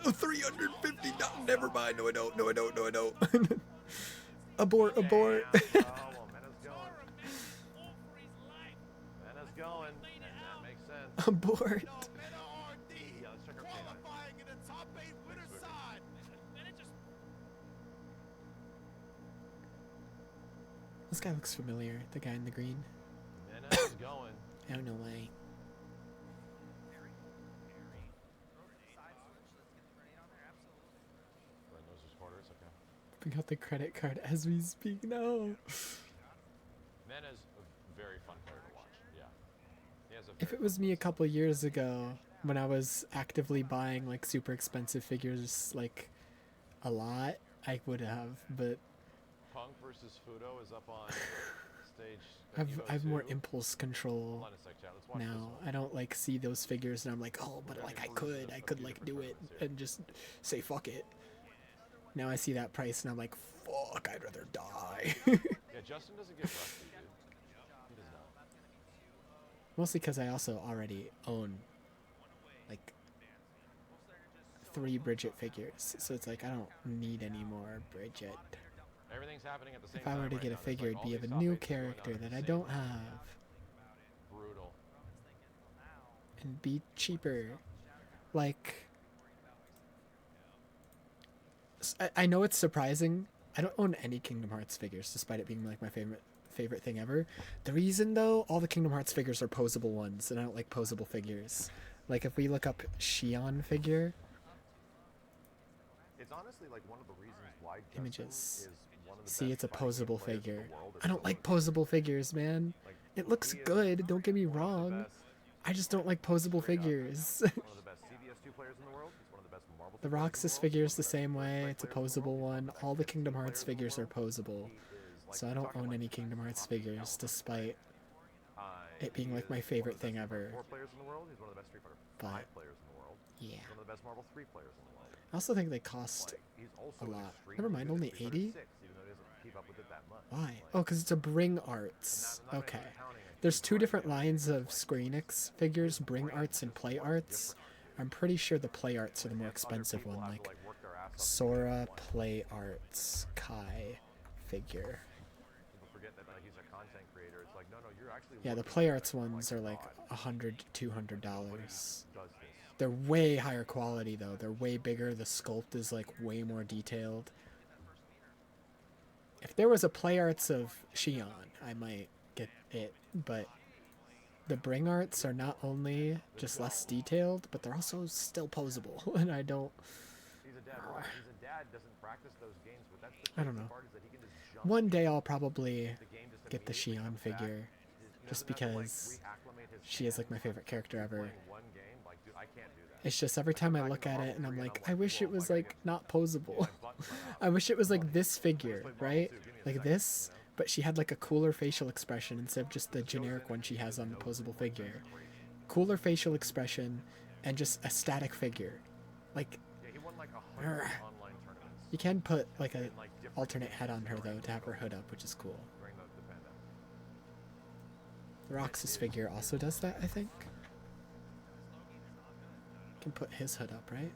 Oh, 350. No, never mind. No, I don't. No, I don't. No, I don't. Abort. Abort. Going, and that makes sense. Abort. Yeah, let's check our This guy looks familiar, the guy in the green. Mena's going. I don't know why. Bring out the credit card as we speak. No. Mena's a very fun player to watch. Yeah. He has a If it was me a couple years ago, when I was actively buying like super expensive figures, like a lot, I would have. But Punk versus Fudo is up on stage. I have more impulse control now. I don't like see those figures and I'm like, oh, but like I could like do it and just say fuck it. Now I see that price and I'm like, fuck, I'd rather die. Yeah, Justin doesn't get rusty, dude. He does not. Mostly because I also already own like 3 Bridget figures, so it's like I don't need any more Bridget. Everything's happening at the same If I time were to right get a now. There's, figure, like, it'd all be of these a top new eights going on character at the that I same don't time. have. Brutal. And be cheaper. Like, I know it's surprising. I don't own any Kingdom Hearts figures, despite it being like my favorite thing ever. The reason though, all the Kingdom Hearts figures are posable ones, and I don't like posable figures. Like if we look up Shion figure. It's honestly like one of the reasons why Images. is one of the See, best it's a fighting game posable players in the figure. world. I don't like posable figures, man. It looks good, don't get me wrong. I just don't like posable figures. One of the best CVS2 players in the world. He's one of the best Marvel. The Roxas figure is the same way. It's a posable one. All the Kingdom Hearts figures are posable. So I don't own any Kingdom Hearts figures, despite it being like my favorite thing ever. 4 players in the world. He's one of the best Street Fighter 5 players in the world. Yeah. He's one of the best Marvel 3 players in the world. I also think they cost a lot. Never mind, only 80? Even though he doesn't keep up with it that much. Why? Oh, because it's a Bring Arts. Okay. There's 2 different lines of Square Enix figures, Bring Arts and Play Arts. I'm pretty sure the Play Arts are the more expensive one, like Sora Play Arts Kai figure. People forget that he's a content creator. It's like, no, you're actually. Yeah, the Play Arts ones are like $100 to $200. They're way higher quality though. They're way bigger. The sculpt is like way more detailed. If there was a Play Arts of Shion, I might get it, but the Bring Arts are not only just less detailed, but they're also still posable, and I don't. He's a dad. Doesn't practice those games, but that's I don't know. One day I'll probably get the Shion figure, just because she is like my favorite character ever. It's just every time I look at it and I'm like, I wish it was like not posable. I wish it was like this figure, right? Like this, but she had like a cooler facial expression instead of just the generic one she has on the posable figure. Cooler facial expression and just a static figure. Like, you can put like a alternate head on her though to have her hood up, which is cool. The Roxas figure also does that, I think. Can put his hood up, right?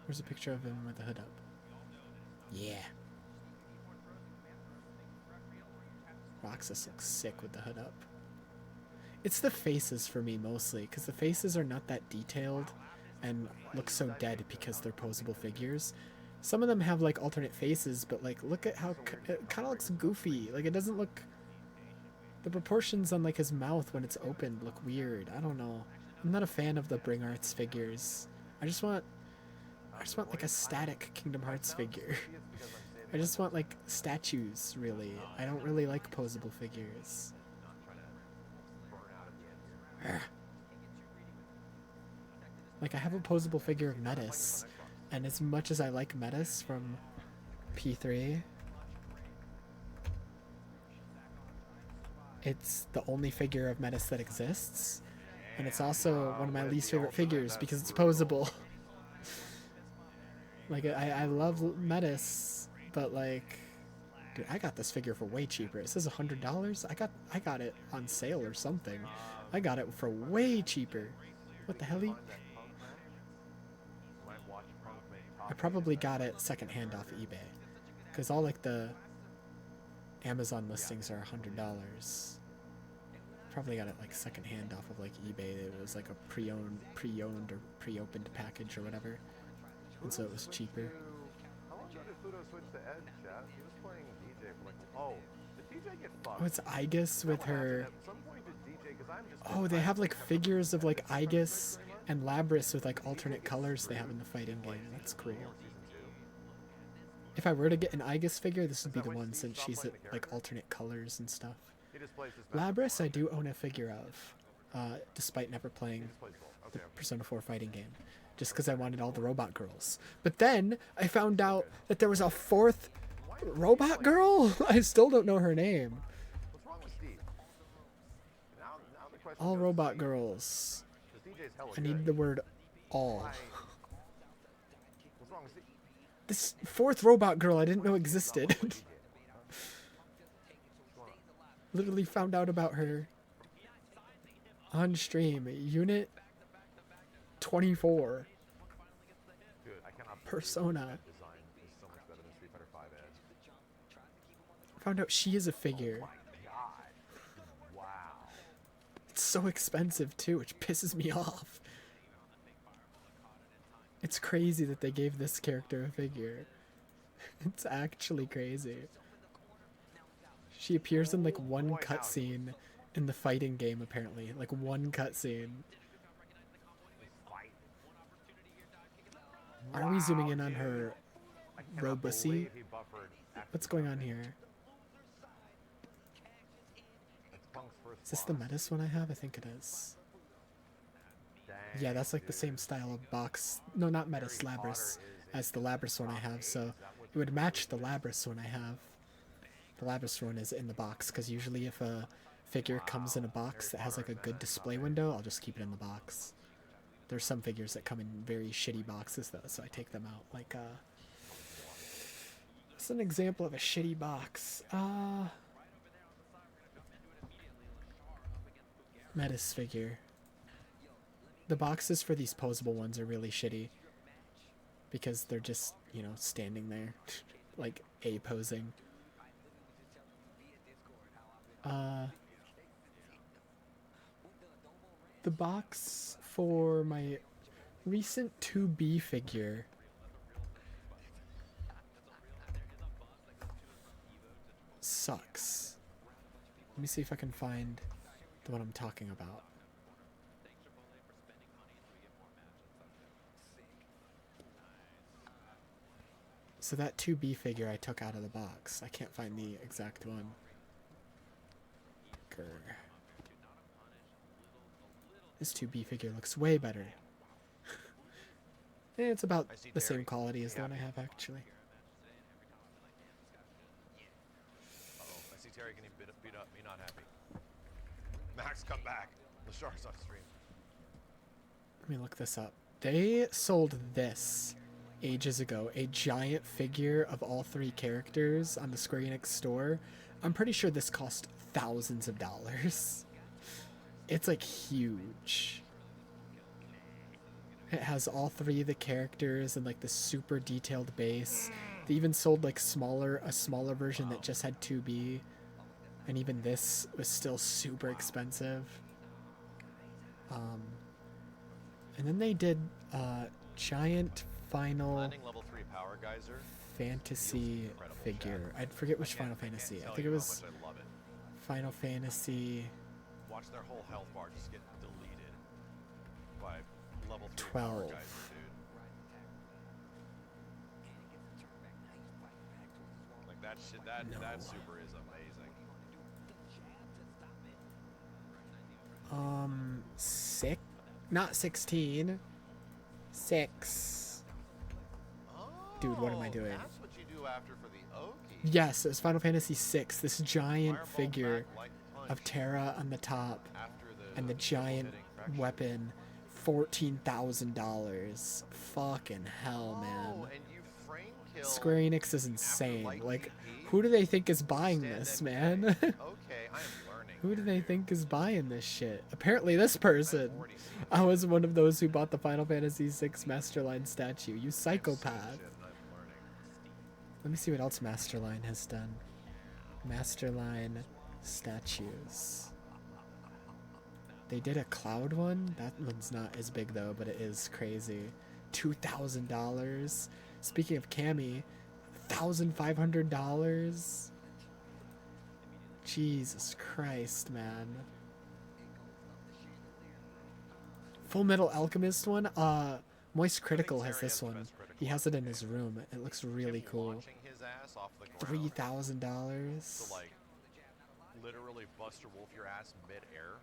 Where's a picture of him with the hood up? Yeah. Roxas looks sick with the hood up. It's the faces for me mostly, because the faces are not that detailed and look so dead because they're posable figures. Some of them have like alternate faces, but like look at how it kind of looks goofy. Like it doesn't look. The proportions on like his mouth when it's opened look weird. I don't know. I'm not a fan of the Bring Arts figures. I just want like a static Kingdom Hearts figure. I just want like statues, really. I don't really like posable figures. Like I have a posable figure of Metis, and as much as I like Metis from P3, it's the only figure of Metis that exists. And it's also one of my least favorite figures because it's posable. Like, I love Metis, but like, dude, I got this figure for way cheaper. It says $100. I got it on sale or something. I got it for way cheaper. What the hell? I probably got it secondhand off of eBay, because all like the Amazon listings are $100. Probably got it like secondhand off of like eBay. It was like a pre-owned or pre-opened package or whatever, and so it was cheaper. How long ago did Pluto switch to Edge, chat? He was playing DJ for like. Oh, did DJ get fucked? Oh, it's Aegis with her. At some point did DJ, because I'm just. Oh, they have like figures of like Aegis and Labris with like alternate colors they have in the fighting game. That's cool. If I were to get an Aegis figure, this would be the one since she's at like alternate colors and stuff. Labris I do own a figure of, despite never playing the Persona 4 fighting game, just because I wanted all the robot girls. But then I found out that there was a 4th robot girl? I still don't know her name. What's wrong with Steve? Now the question All goes, robot girls. DJ's hella I need good. the word all. What's wrong with Steve? This 4th robot girl I didn't know existed. Literally found out about her on stream. Unit 24. Dude, I cannot Persona. that design is so much better than Street Fighter 5 Edge. Found out she is a figure. Oh my god. Wow. It's so expensive too, which pisses me off. It's crazy that they gave this character a figure. It's actually crazy. She appears in like one cutscene in the fighting game, apparently. Like one cutscene. Are we zooming in on her robussy? What's going on here? Is this the Metis one I have? I think it is. Yeah, that's like the same style of box. No, not Metis, Labris, as the Labris one I have. So it would match the Labris one I have. The Labris one is in the box, because usually if a figure comes in a box that has like a good display window, I'll just keep it in the box. There's some figures that come in very shitty boxes though, so I take them out. Like, what's an example of a shitty box? Metis figure. The boxes for these posable ones are really shitty. Because they're just, you know, standing there. Like, A-posing. The box for my recent 2B figure sucks. Let me see if I can find the one I'm talking about. So that 2B figure I took out of the box. I can't find the exact one. Grr. This 2B figure looks way better. It's about the same quality as the one I have, actually. I see Terry getting beat up. Me not happy. Max, come back. Lashar's on stream. Let me look this up. They sold this ages ago. A giant figure of all three characters on the Square Enix store. I'm pretty sure this cost thousands of dollars. It's like huge. It has all three of the characters and like the super detailed base. They even sold like a smaller version that just had 2B. And even this was still super expensive. And then they did giant Final Level 3 Power Geyser Fantasy figure. I forget which Final Fantasy. I think it was Final Fantasy Watch their whole health bar just get deleted by level 3 12. Power Geyser, dude. Like that shit, that super is amazing. 6, not 16. 6. Dude, what am I doing? That's what you do after for the Oki. Yes, it was Final Fantasy 6. This giant figure of Terra on the top and the giant weapon, $14,000. Fucking hell, man. Square Enix is insane. Like, who do they think is buying this, man? Okay, I am learning. Who do they think is buying this shit? Apparently this person. I was one of those who bought the Final Fantasy VI Masterline statue. You psychopath. Let me see what else Masterline has done. Masterline statues. They did a cloud one. That one's not as big though, but it is crazy. $2,000. Speaking of Cammy, $1,500. Jesus Christ, man. Full Metal Alchemist one. Moist Critical has this one. He has it in his room. It looks really cool. $3,000. To like literally Buster Wolf your ass mid-air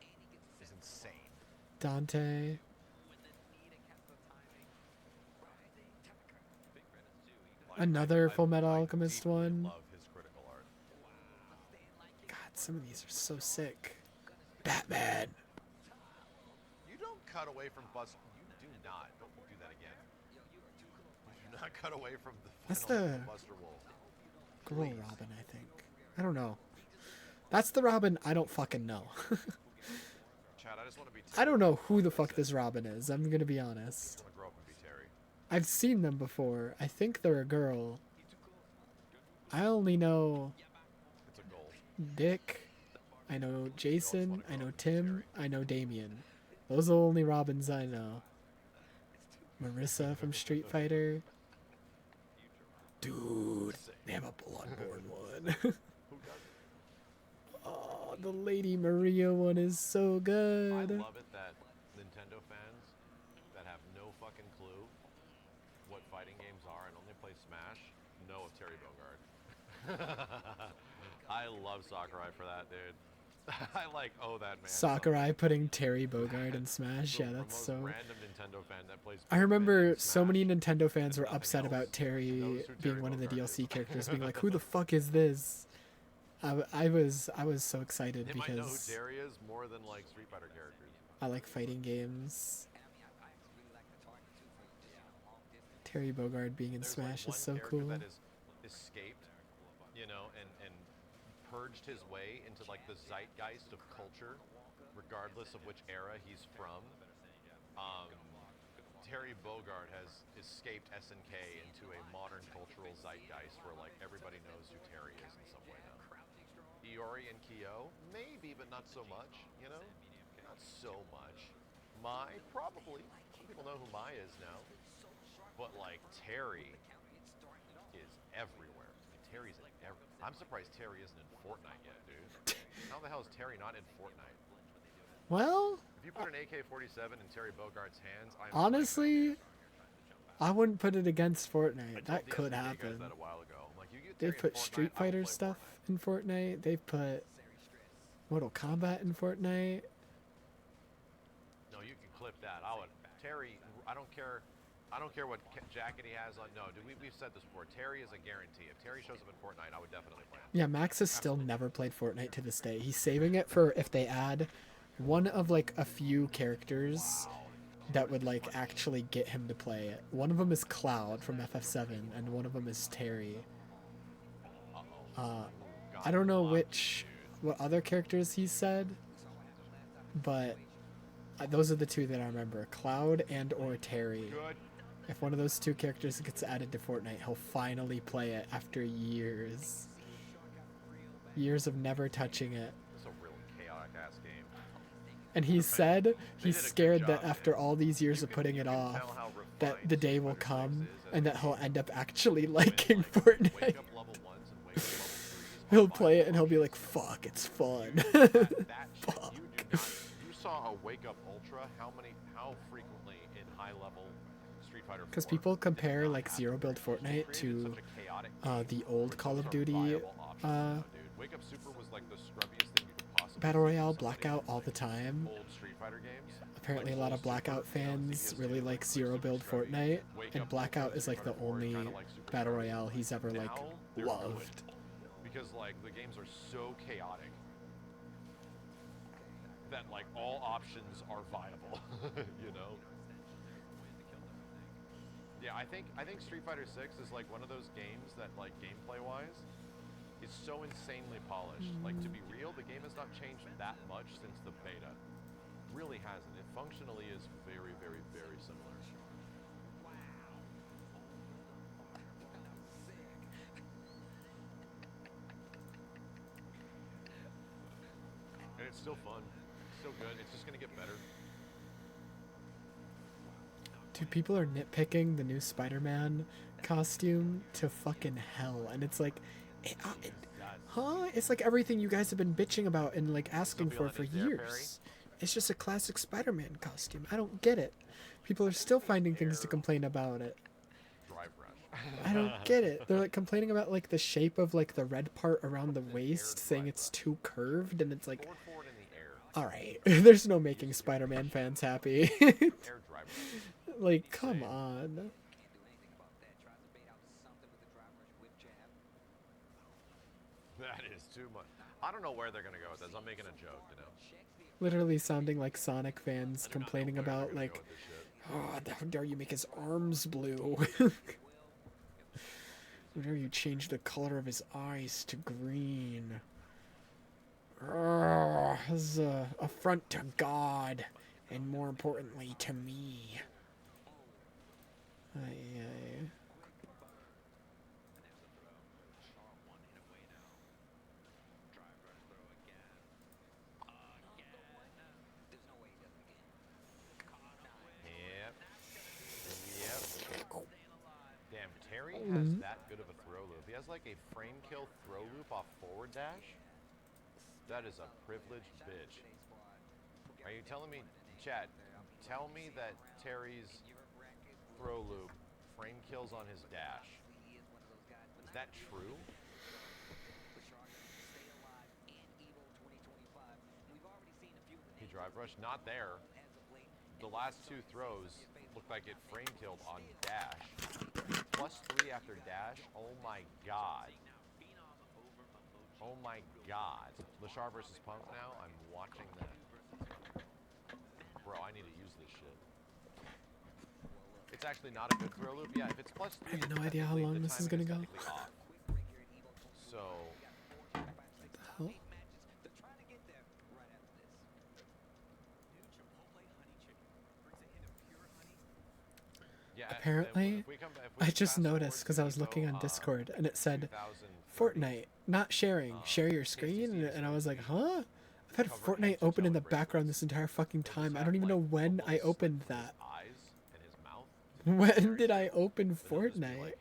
is insane. Dante. Another Full Metal Alchemist one. God, some of these are so sick. Batman. You don't cut away from Buster. You do not. Don't do that again. You do not cut away from the That's final the Buster Wolf. Girl Robin, I think. I don't know. That's the Robin I don't fucking know. Chad, I just want to be I don't know who the fuck this Robin is. I'm gonna be honest. I want to grow up and be Terry. I've seen them before. I think they're a girl. I only know It's a goal. Dick. I know Jason. I know Tim. I know Damien. Those are the only Robins I know. Marissa from Street Fighter. Dude, they have a Bloodborne one. Oh, the Lady Maria one is so good. I love it that Nintendo fans that have no fucking clue what fighting games are and only play Smash know of Terry Bogard. I love Sakurai for that, dude. I owe that man. Sakurai putting Terry Bogard in Smash. Yeah, that's so. Random Nintendo fan that plays. I remember so many Nintendo fans were upset about Terry being one of the DLC characters, being like, "Who the fuck is this?" I was so excited they might know who because Terry is more than like Street Fighter characters. I like fighting games. Terry Bogard being in Smash is so cool. That is escaped, you know, and purged his way into like the zeitgeist of culture, regardless of which era he's from. Terry Bogard has escaped SNK into a modern cultural zeitgeist where like everybody knows who Terry is in some way now. Iori and Kyo, maybe, but not so much, you know? Not so much. Mai, probably. Some people know who Mai is now. But like Terry is everywhere. I mean, Terry's in everywhere. I'm surprised Terry isn't in Fortnite yet, dude. How the hell is Terry not in Fortnite? Well, if you put an AK-47 in Terry Bogard's hands, honestly, I wouldn't put it against Fortnite. That could happen. That a while ago. Like, They've put Street Fighter stuff in Fortnite. They've put Mortal Kombat in Fortnite. No, you can clip that. Terry, I don't care what jacket he has on. No, dude, we've said this before. Terry is a guarantee. If Terry shows up in Fortnite, I would definitely play him. Yeah, Max has still never played Fortnite to this day. He's saving it for if they add one of like a few characters that would like actually get him to play it. One of them is Cloud from FF7, and one of them is Terry. I don't know what other characters he said, but those are the two that I remember: Cloud and or Terry. If one of those two characters gets added to Fortnite, he'll finally play it after years of never touching it. It's a really chaotic ass game. And he said he's scared that after all these years of putting it off, that the day will come and that he'll end up actually liking Fortnite. He'll play it and he'll be like, "Fuck, it's fun." Fuck. You saw a Wake Up Ultra. How frequently in high level Street Fighter? Because people compare like Zero Build Fortnite to the old Call of Duty Wake Up Super was like the scrubbiest thing you could possibly Battle Royale Blackout all the time. Old Street Fighter games. Apparently a lot of Blackout fans really like Zero Build Fortnite, and Blackout is like the only Battle Royale he's ever like loved. Because like the games are so chaotic that like all options are viable, you know. Yeah, I think Street Fighter 6 is like one of those games that like gameplay wise is so insanely polished. Like, to be real, the game has not changed that much since the beta. Really hasn't. It functionally is very, very, very similar. And it's still fun. It's still good. It's just gonna get better. Dude, people are nitpicking the new Spider-Man costume to fucking hell, and it's like, it's like everything you guys have been bitching about and like asking for years. It's just a classic Spider-Man costume. I don't get it. People are still finding things to complain about it. I don't get it. They're like complaining about like the shape of like the red part around the waist, saying it's too curved, and it's like, all right, there's no making Spider-Man fans happy. Like, come on. That is too much. I don't know where they're gonna go with this. I'm making a joke, you know. Literally sounding like Sonic fans complaining about like, oh, how dare you make his arms blue? How dare you change the color of his eyes to green? This is an affront to God, and more importantly to me. Aye. Damn, Terry has that that good of a throw loop. He has like a frame kill throw loop off forward dash. That is a privileged bitch. Are you telling me, chat, tell me that Terry's throw loop frame kills on his dash? Is that true? He drive rush, not there. The last two throws looked like it frame killed on dash. +3 after dash. Oh my god. Oh my god. Lashar versus Punk now. I'm watching that. Bro, I need to use this shit. It's actually not a good throw loop. Yeah, if it's +3, I have no idea how long this is gonna go. So. What the hell? Yeah, Apparently, I just noticed because I was looking on Discord and it said Fortnite not sharing, share your screen, and I was like, huh? I've had Fortnite open in the background this entire fucking time. I don't even know when I opened that. When did I open Fortnite?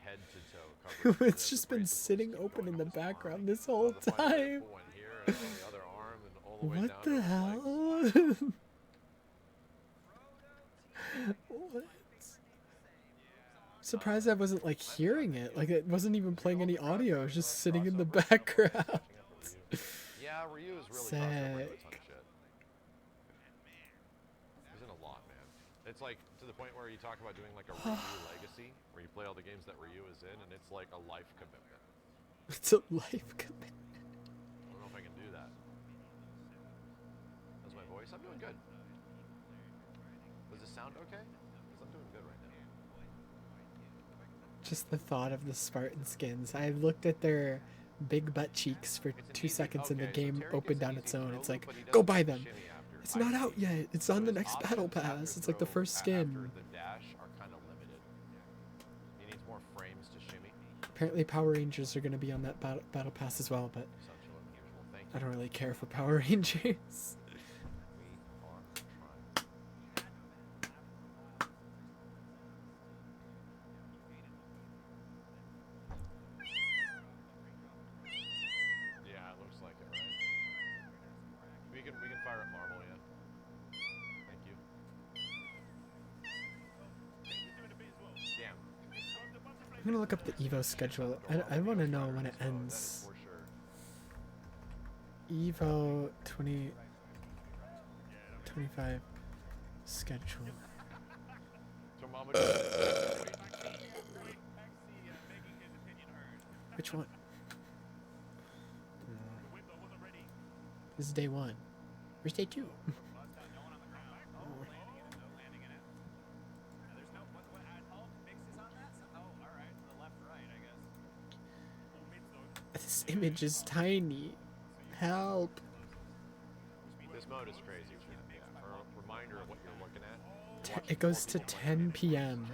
It's just been sitting open in the background this whole time. What the hell? What? Surprised I wasn't like hearing it. Like it wasn't even playing any audio. It was just sitting in the background. Yeah, Ryu is really sick. He's in a lot, man. It's like to the point where you talk about doing like a Ryu legacy, where you play all the games that Ryu is in, and it's like a life commitment. It's a life commitment. I don't know if I can do that. How's my voice? I'm doing good. Does it sound okay? Because I'm doing good right now. Just the thought of the Spartan skins. I looked at their big butt cheeks for 2 seconds and the game opened on its own. It's like, go buy them. It's not out yet. It's on the next battle pass. It's like the first skin. The dash are kind of limited. He needs more frames to shimmy. Apparently Power Rangers are going to be on that battle pass as well, but I don't really care for Power Rangers. Yeah, it looks like it, right? We can fire up Marvel, yeah. Thank you. Damn. I'm going to look up the EVO schedule. I want to know when it ends. EVO 2025 schedule. Which one? This is day 1. Where's day 2? This image is tiny. Help. This mode is crazy. Yeah, for a reminder of what you're looking at. It goes to 10 p.m.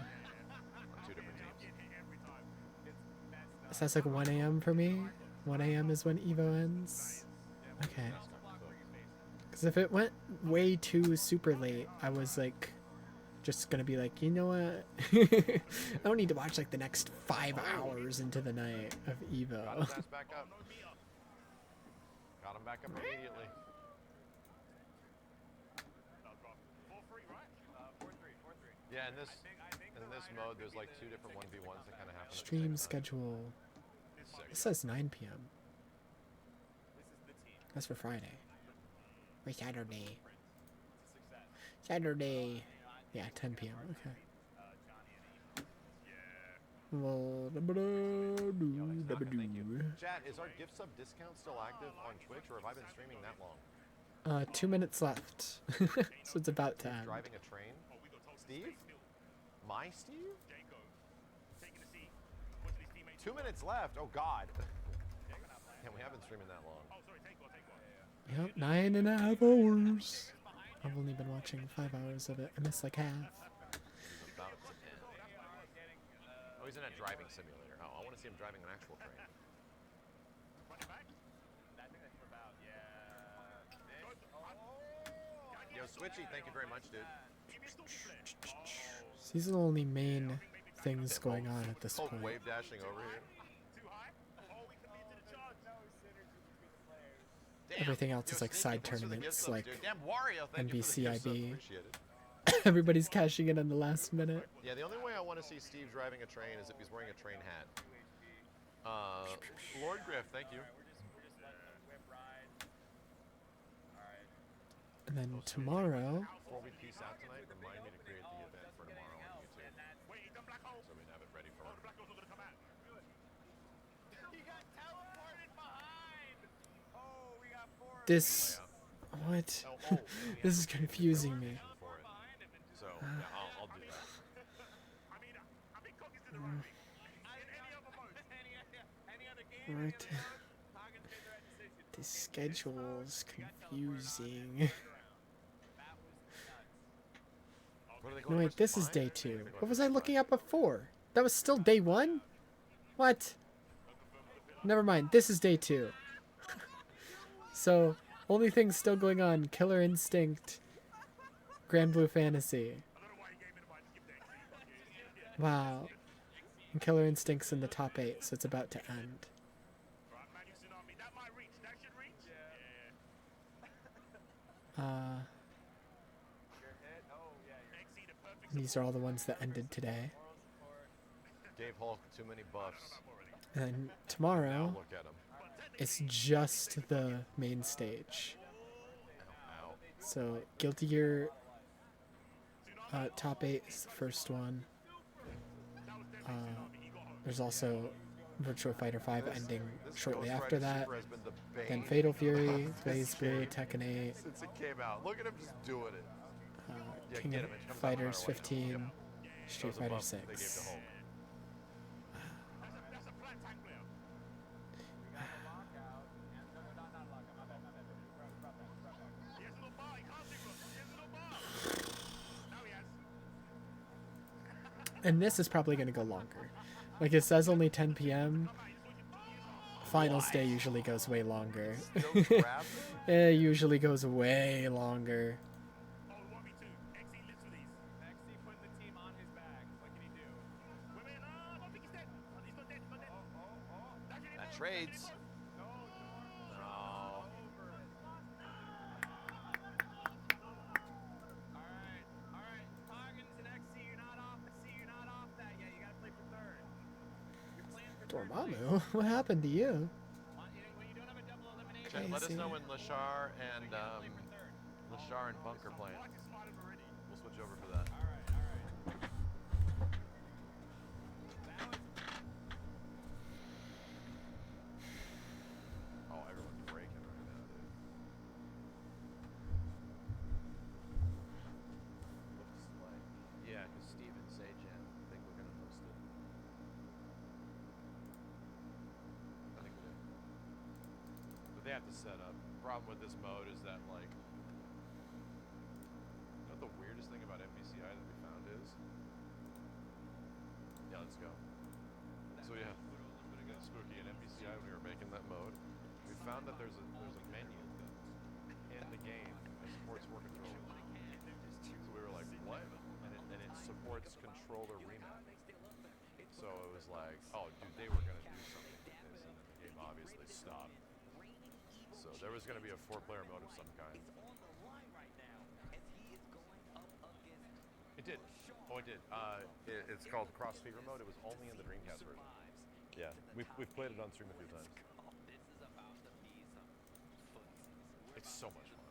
On 2 different teams. So that's like 1 a.m. for me. 1 a.m. is when EVO ends. Okay. Because if it went way too super late, I was like, just gonna be like, you know what? I don't need to watch like the next 5 hours into the night of EVO. Got his ass back up. Got him back up immediately. Yeah, in this mode, there's like 2 different 1v1s that kind of happen. Stream schedule. It says 9 p.m. That's for Friday. Or Saturday. Saturday. Yeah, 10 p.m. Okay. Well, Chat, is our gift sub discount still active on Twitch, or have I been streaming that long? 2 minutes left. So it's about to end. Driving a train? Steve? My Steve? 2 minutes left? Oh, God. Damn, we haven't been streaming that long. Yep, 9.5 hours. I've only been watching 5 hours of it. I missed like half. About to end. Oh, he's in a driving simulator. Oh, I want to see him driving an actual train. Yo, Switchy, thank you very much, dude. These are the only main things going on at this Hulk point. wave dashing over here. Damn, Everything else is like Sneaky, side thanks for the tournaments, gift subs, like dude. Damn, Wario, thank you for the gift subs, NBCIB. appreciate it. Everybody's cashing in on the last minute. Yeah, the only way I want to see Steve driving a train is if he's wearing a train hat. Lord Griff, thank you. And then tomorrow, Before we peace out tonight, remind me to create the event for tomorrow on YouTube. So we have it ready for him. this, what? This is confusing me. So, yeah, I'll do that. What? This schedule's confusing. No, wait, this is day 2. What was I looking at before? That was still day 1? What? Never mind, this is day 2. So, only things still going on, Killer Instinct, Grand Blue Fantasy. Wow. And Killer Instinct's in the top 8, so it's about to end. These are all the ones that ended today. Gave Hulk too many buffs. And then tomorrow, Look at him. it's just the main stage. Ow. So Guilty Gear top 8 is the first one. There's also Virtua Fighter 5 ending shortly after that. Then Fatal Fury, Blaze Blue, Tekken 8. Since it came out. Look at him just doing it. King of Fighters 15, Street Fighter 6. And this is probably going to go longer. Like it says only 10 p.m. Finals day usually goes way longer. It usually goes way longer. That trades. No. Dormammu? What happened to you? Chat, let us know when Lashar and Bunk are playing. We'll switch over for that. Oh, everyone's breaking right now, dude. Looks like, yeah, because Steve and Sejan think we're gonna host it. I think we do. But they have to set up. Problem with this mode is that, like, you know what the weirdest thing about NBCI that we found is? Yeah, let's go. So yeah, Spooky and NBCI, when we were making that mode, we found that there's a menu in the game that supports War Controller. So we were like, what? And it supports controller remap. So it was like, oh, dude, they were gonna do something with this, and then the game obviously stopped. So there was gonna be a 4-player mode of some kind. It did. Oh, it did. It's called Cross Fever mode. It was only in the Dreamcast version. Yeah, we've played it on stream a few times. It's so much fun.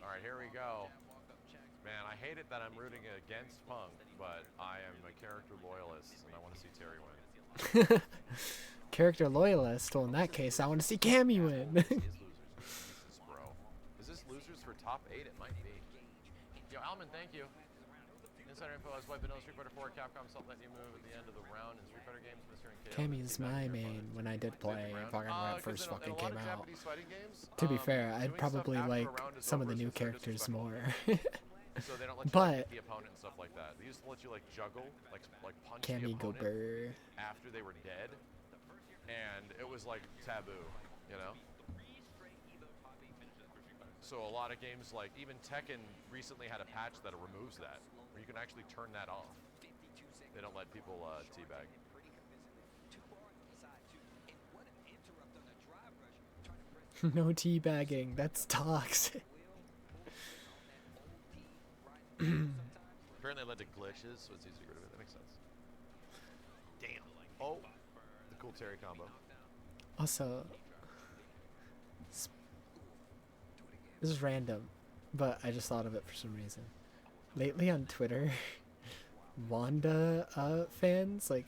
All right, here we go. Man, I hate it that I'm rooting against Punk, but I am a character loyalist, and I want to see Terry win. Character loyalist? Well, in that case, I want to see Cammy win. Jesus, bro. Is this losers for top 8? It might be. Yo, Alman, thank you. Insider info has wiped vanilla Street Fighter 4. Capcom stopped letting you move at the end of the round in Street Fighter games. Mr. and KO. Cammy's my main when I did play fucking when it first fucking came out. Games, To be fair, I'd probably like some of the new characters more. So they don't let you But hit the opponent and stuff like that. They used to let you like juggle, like punch Cammy the opponent Goober. after they were dead, and it was like taboo, you know. So a lot of games, like even Tekken recently had a patch that removes that, where you can actually turn that off. They don't let people teabag. No teabagging. That's toxic. Apparently it led to glitches, so it's easy to get rid of it. That makes sense. Damn. Oh, the cool Terry combo. Also, this is random, but I just thought of it for some reason. Lately on Twitter, Wanda fans, like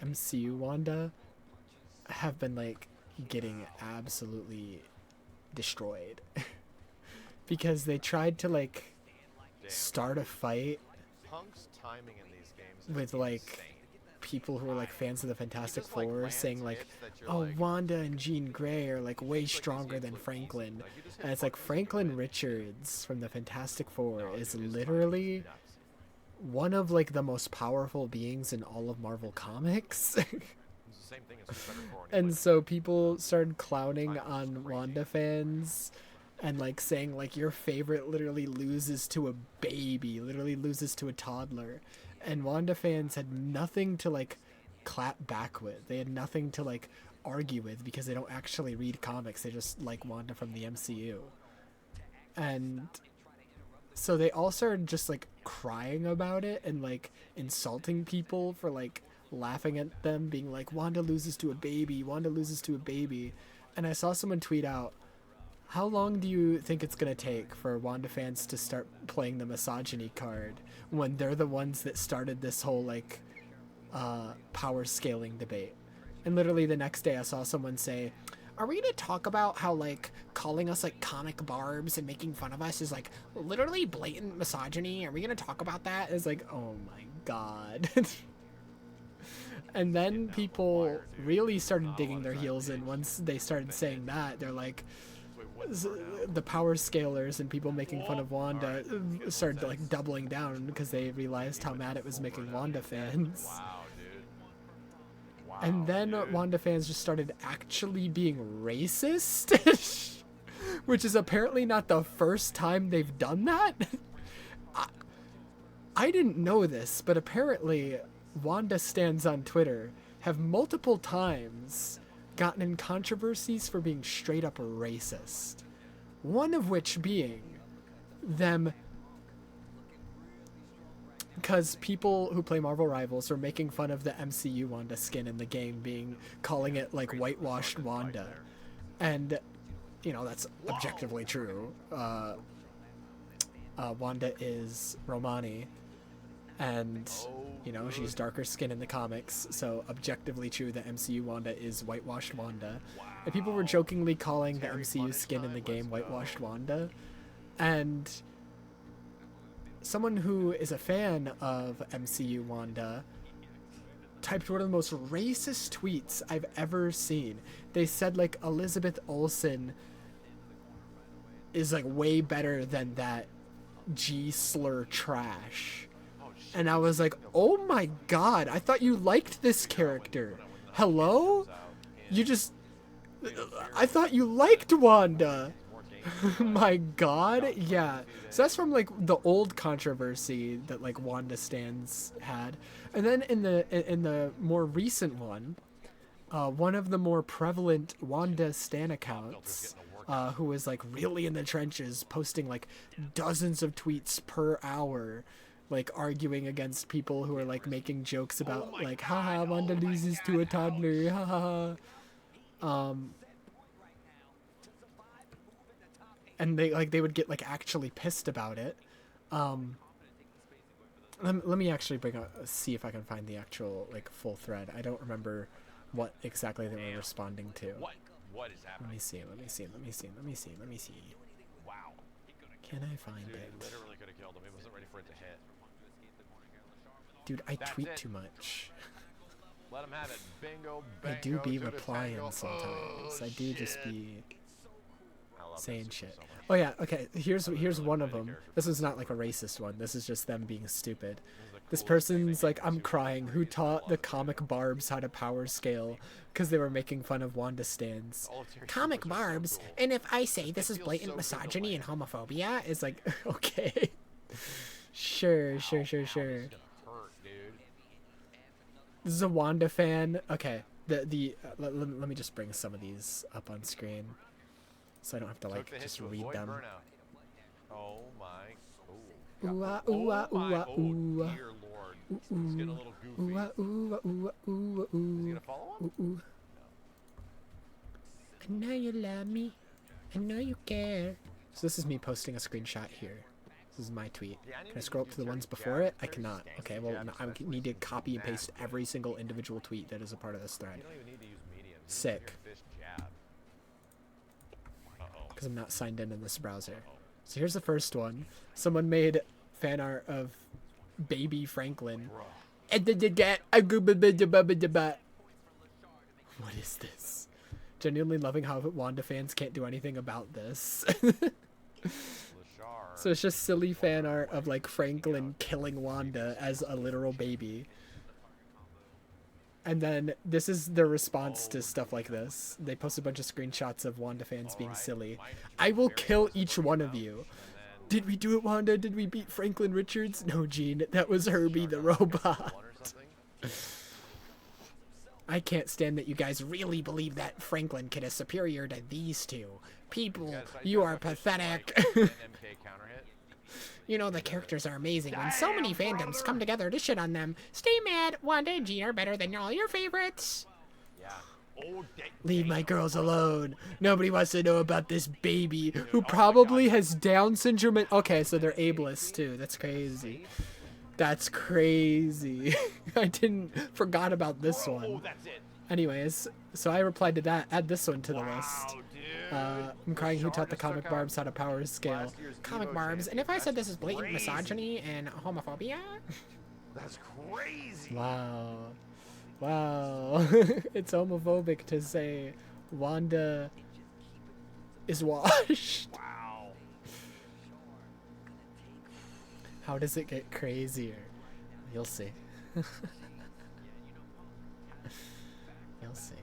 MCU Wanda, have been like getting absolutely destroyed because they tried to like start a fight Punk's timing in these games is with like insane. people who are like fans of the Fantastic just, like, Four lands saying like, hits that you're oh, like- Wanda and Jean Grey are like way stronger than Franklin. And it's like Franklin Richards from the Fantastic Four is literally one of like the most powerful beings in all of Marvel Comics. It's the same thing as Better for And so people started clowning on Wanda fans and like saying like your favorite literally loses to a baby, literally loses to a toddler. And Wanda fans had nothing to like clap back with. They had nothing to like argue with because they don't actually read comics. They just like Wanda from the MCU. And so they all started just like crying about it and like insulting people for like laughing at them, being like, Wanda loses to a baby, Wanda loses to a baby. And I saw someone tweet out, how long do you think it's going to take for Wanda fans to start playing the misogyny card when they're the ones that started this whole like power scaling debate? And literally the next day I saw someone say, are we going to talk about how like calling us like comic barbs and making fun of us is like literally blatant misogyny? Are we going to talk about that? It's like, oh my God. And then people really started digging their heels in once they started saying that. They're like, the power scalers and people making fun of Wanda started like doubling down because they realized how mad it was making Wanda fans. Wow, dude. Wow, And then dude. Wanda fans just started actually being racist, which is apparently not the first time they've done that. I didn't know this, but apparently Wanda stans on Twitter have multiple times gotten in controversies for being straight up racist. One of which being them, because people who play Marvel Rivals are making fun of the MCU Wanda skin in the game, calling it like whitewashed Wanda. And, you know, that's objectively true. Wanda is Romani, and you know, she's darker skin in the comics, so objectively true that MCU Wanda is whitewashed Wanda. And people were jokingly calling the MCU skin in the game whitewashed Wanda. And someone who is a fan of MCU Wanda typed one of the most racist tweets I've ever seen. They said like Elizabeth Olsen is like way better than that G-slur trash. And I was like, oh my God, I thought you liked this character. Hello? I thought you liked Wanda. My God. Yeah. So that's from like the old controversy that like Wanda stans had. And then in the more recent one, one of the more prevalent Wanda stan accounts, who was like really in the trenches, posting like dozens of tweets per hour, like arguing against people who are like making jokes about like, haha, Wanda loses to a toddler, haha. And they would get like actually pissed about it. Let me actually see if I can find the actual like full thread. I don't remember what exactly they were responding to. What is happening? Let me see. Wow. Can I find Dude, it? he literally could have killed him. He wasn't ready for it to hit. Dude, I That's tweet it. too much. Let him have it. Bingo, I bango. do be to the replying tango. sometimes. Oh, I do just shit. be. I saying shit. Oh yeah, okay. Here's one of them. This is not like a racist one. This is just them being stupid. This person's like, I'm crying. Who taught the comic barbs how to power scale? Because they were making fun of Wanda stands. Comic barbs. And if I say this is blatant misogyny and homophobia, it's like, okay. Sure. This is a Wanda fan. Okay. Let me just bring some of these up on screen, so I don't have to like just read them. Oh my! Ooh ah ooh ah ooh ah ooh. Dear Lord, it's getting a little goofy. Ooh ah ooh ah ooh ah ooh ah ooh. Is he gonna follow him? Ooh. I know you love me. I know you care. So this is me posting a screenshot here. This is my tweet. Can I scroll up to the ones before it? I cannot. Okay, well, I need to copy and paste every single individual tweet that is a part of this thread. Sick. Because I'm not signed in this browser. So here's the first one. Someone made fan art of baby Franklin. What is this? Genuinely loving how Wanda fans can't do anything about this. So it's just silly fan art of like Franklin killing Wanda as a literal baby. And then this is the response to stuff like this. They post a bunch of screenshots of Wanda fans being silly. I will kill each one of you. Did we do it, Wanda? Did we beat Franklin Richards? No, Gene. That was Herbie the robot. I can't stand that you guys really believe that Franklin Kid is superior to these two. People, you are pathetic. You know, the characters are amazing when so many fandoms come together to shit on them. Stay mad. Wanda and Jean are better than all your favorites. Leave my girls alone. Nobody wants to know about this baby who probably has Down syndrome. Okay, so they're ableist too. That's crazy. That's crazy. I forgot about this one. Anyways, so I replied to that. Add this one to the list. I'm crying. Who taught the comic barbs how to power scale? Comic barbs. And if I said this is blatant misogyny and homophobia? That's crazy. Wow. It's homophobic to say Wanda is washed. Wow. How does it get crazier? You'll see. You'll see.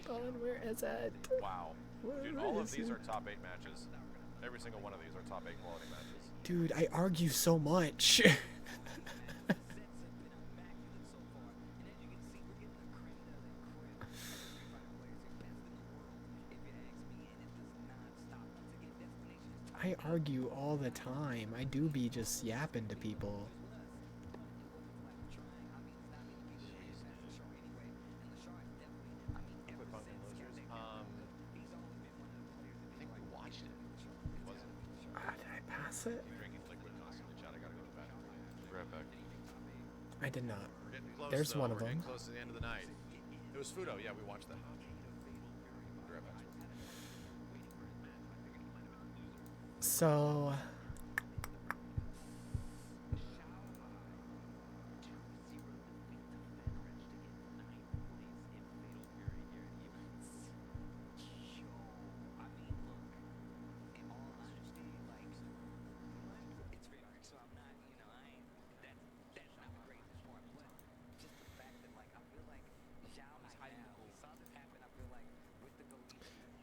Hold on, where is it? Wow. Dude, all of these are top 8 matches. Every single one of these are top 8 quality matches. Dude, I argue so much. I argue all the time. I do be just yapping to people. I think we watched it. Was it? Did I pass it? Drinking liquid constantly, chat. I gotta go to the bathroom. Be right back. I did not. We're getting close, There's though. one of We're them. getting close to the end of the night. It was Fudo. Yeah, we watched that. Be right back. So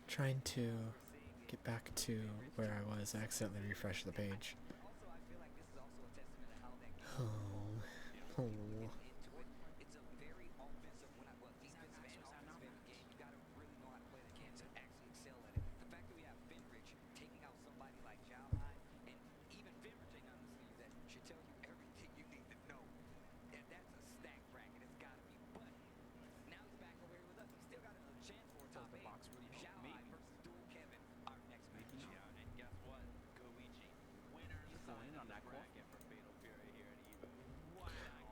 trying to get back to where I was. I accidentally refreshed the page. Oh.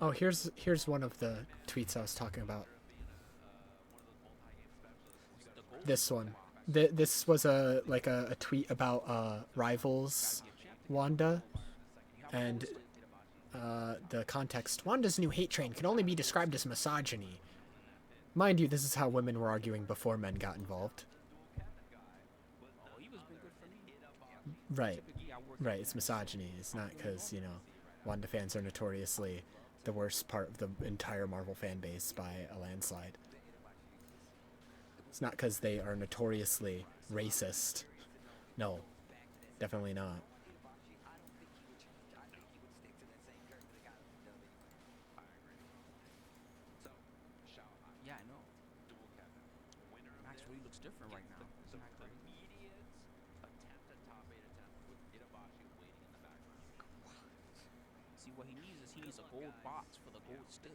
Oh, here's one of the tweets I was talking about. This one. this was a tweet about Rivals Wanda, and the context: Wanda's new hate train can only be described as misogyny. Mind you, this is how women were arguing before men got involved. Right, right. It's misogyny. It's not because, you know, Wanda fans are notoriously the worst part of the entire Marvel fan base by a landslide. It's not because they are notoriously racist. No, definitely not. Yeah, I know. Max really looks different right now. Isn't that crazy? See, what he needs is he needs a gold box for the gold stick.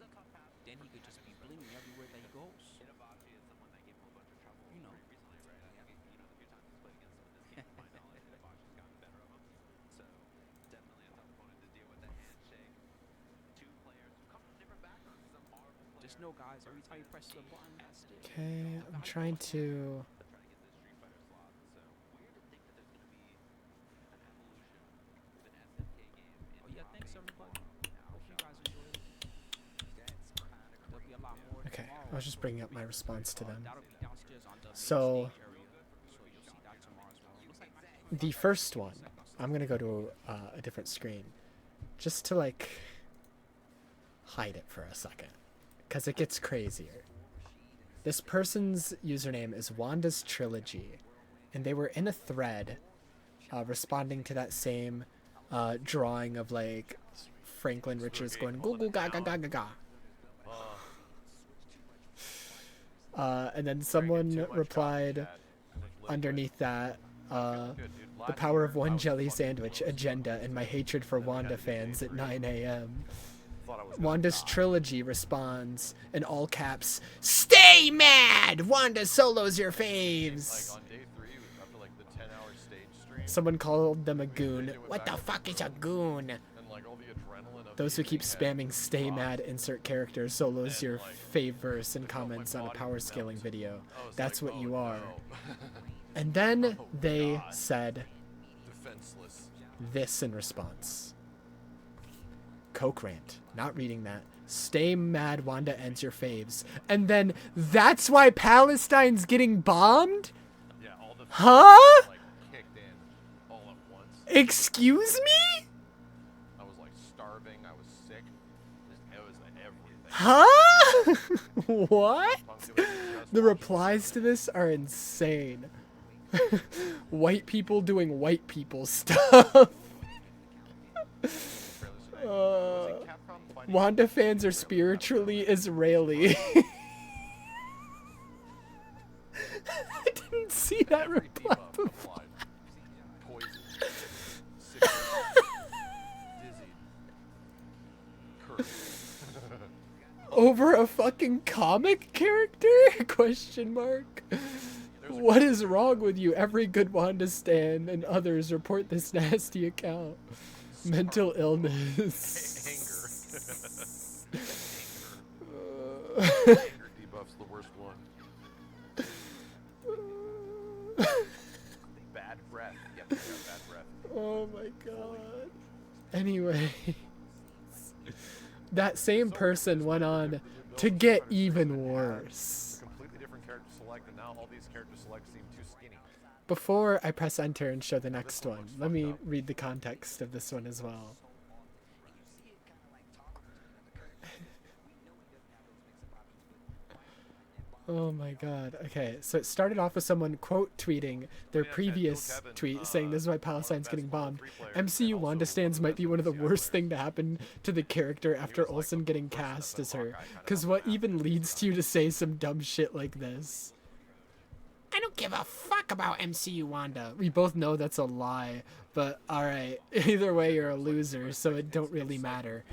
Then he could just be blinging everywhere that he goes. You know. Just know, guys, every time you press the button, that's it. Okay, I'm trying to... Oh yeah, thanks everybody. Hope you guys enjoyed it. There'll be a lot more Okay, tomorrow. I was just bringing up my response to them. That'll be downstairs on the So, stage area. So you'll see that tomorrow as well. Looks like Max the first one, I'm gonna go to a different screen, just to like hide it for a second, because it gets crazier. This person's username is Wanda's Trilogy, and they were in a thread responding to that same drawing of like Franklin Richards going goo goo ga ga ga ga ga. And then someone replied underneath that, the power of one jelly sandwich agenda and my hatred for Wanda fans at 9 a.m. Wanda's Trilogy responds in all caps, "Stay mad! Wanda solos your faves!" Like on day 3, after like the 10-hour stage stream. Someone called them a goon. What the fuck is a goon? And like all the adrenaline of Those who keep spamming "stay mad" insert character solos your fave verse and comments on a power scaling video. That's what you are. And then they said defenseless. This in response. Coke rant. Not reading that. Stay mad, Wanda ends your faves. And then that's why Palestine's getting bombed? Yeah, all the huh? like kicked in all at once. Excuse me? I was like starving, I was sick. It was everything. Huh? What? The replies to this are insane. White people doing white people stuff. Wanda fans are spiritually Israeli. I didn't see that reply before. Over a fucking comic character? Question mark. What is wrong with you? Every good Wanda stan and others report this nasty account. Mental illness. Anger debuff's the worst one. Bad breath. Yep, you got bad breath. Oh my god. Anyway. That same person went on to get even worse. Completely different character select, and now all these character selects seem too skinny. Before I press enter and show the next one, let me read the context of this one as well. Oh my god. Okay, so it started off with someone quote tweeting their previous tweet saying this is why Palestine's getting bombed. MCU Wanda stands might be one of the worst thing to happen to the character after Olsen getting cast as her. Cause what even leads to you to say some dumb shit like this? I don't give a fuck about MCU Wanda. We both know that's a lie, but alright. Either way, you're a loser, so it don't really matter.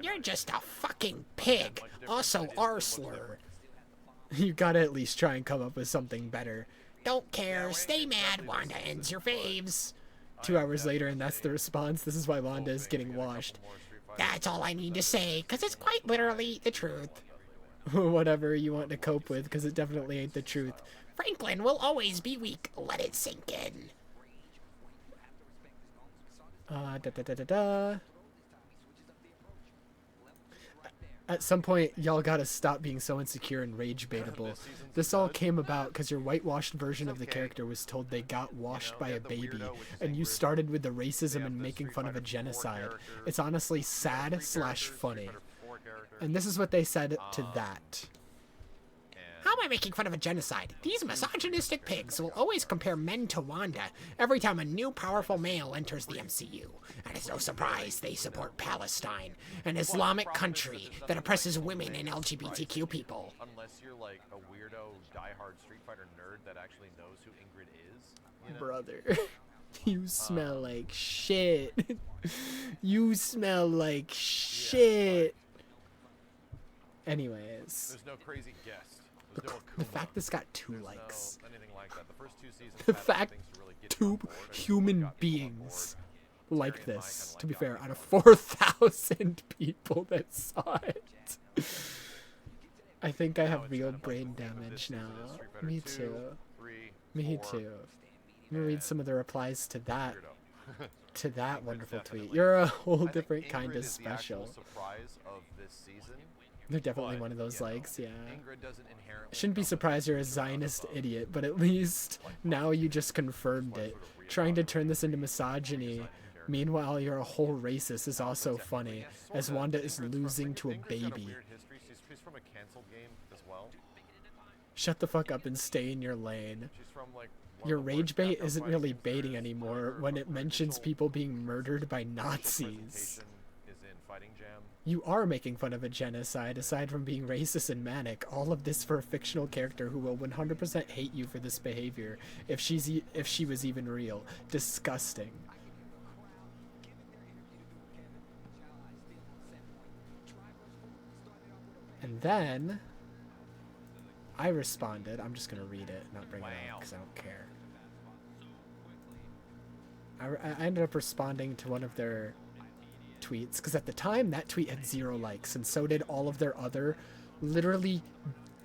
You're just a fucking pig. Also R-slur. You gotta at least try and come up with something better. Don't care. Stay mad. Wanda ends your faves. 2 hours later, and that's the response. This is why Wanda is getting washed. That's all I need to say, because it's quite literally the truth. Whatever you want to cope with, because it definitely ain't the truth. Franklin will always be weak. Let it sink in. At some point, y'all gotta stop being so insecure and rage baitable. This all came about because your whitewashed version of the character was told they got washed by a baby, and you started with the racism and making fun of a genocide. It's honestly sad / funny. And this is what they said to that. How am I making fun of a genocide? These misogynistic pigs will always compare men to Wanda every time a new powerful male enters the MCU. And it's no surprise they support Palestine, an Islamic country that oppresses women and LGBTQ people. Unless you're like a weirdo, diehard Street Fighter nerd that actually knows who Ingrid is. You know? Brother, you smell like shit. You smell like shit. Anyways. There's no crazy guest. The fact this got 2 likes. No anything like that. The first 2 seasons The fact 2 human beings liked this, to be fair, out of 4,000 people that saw it. I think I have real brain damage now. Me too. Me too. Let me read some of the replies to that. To that wonderful tweet. You're a whole different kind of special. They're definitely one of those likes, yeah. I shouldn't be surprised you're a Zionist idiot, but at least now you just confirmed it. Trying to turn this into misogyny, meanwhile you're a whole racist, is also funny, as Wanda is losing to a baby. She's from a canceled game as well. Shut the fuck up and stay in your lane. Your rage bait isn't really baiting anymore when it mentions people being murdered by Nazis. You are making fun of a genocide, aside from being racist and manic. All of this for a fictional character who will 100% hate you for this behavior, if she was even real. Disgusting. And then I responded. I'm just gonna read it, not bring it up because I don't care. I ended up responding to one of their tweets because at the time that tweet had 0 likes, and so did all of their other literally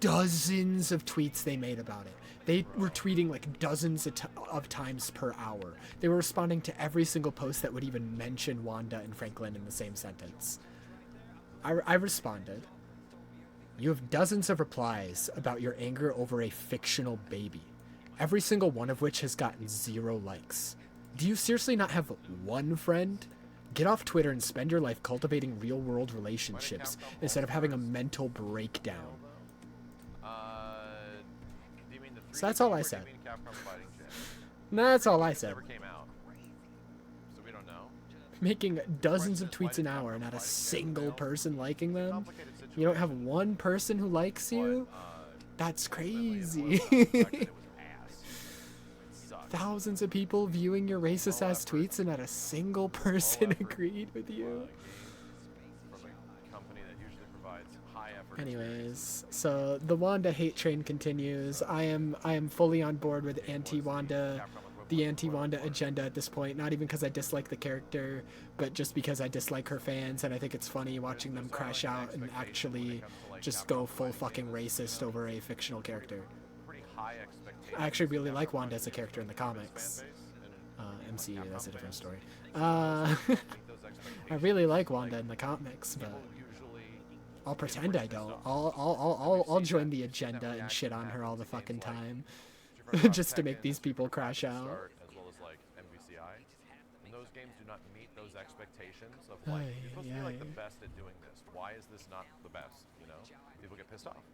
dozens of tweets they made about it. They were tweeting like dozens of times per hour. They were responding to every single post that would even mention Wanda and Franklin in the same sentence. I responded. You have dozens of replies about your anger over a fictional baby, every single one of which has gotten 0 likes. Do you seriously not have one friend? Get off Twitter and spend your life cultivating real-world relationships instead of having a mental breakdown. So that's all I said. That's all I said. Making dozens of tweets an hour and not a single person liking them? You don't have one person who likes you? That's crazy. Thousands of people viewing your racist-ass tweets and not a single person agreed with you? Anyways, so the Wanda hate train continues. I am fully on board with the anti-Wanda agenda at this point, not even because I dislike the character, but just because I dislike her fans, and I think it's funny watching them crash out and actually just go full fucking racist over a fictional character. I actually really like Wanda as a character in the comics. MCU, that's a different story. I really like Wanda in the comics, but I'll pretend I don't. I'll join the agenda and shit on her all the fucking time, just to make these people crash out. As well as like MVCI, and those games do not meet those expectations of like you're supposed to be like the best at doing this. Why is this not the best? You know, people get pissed off.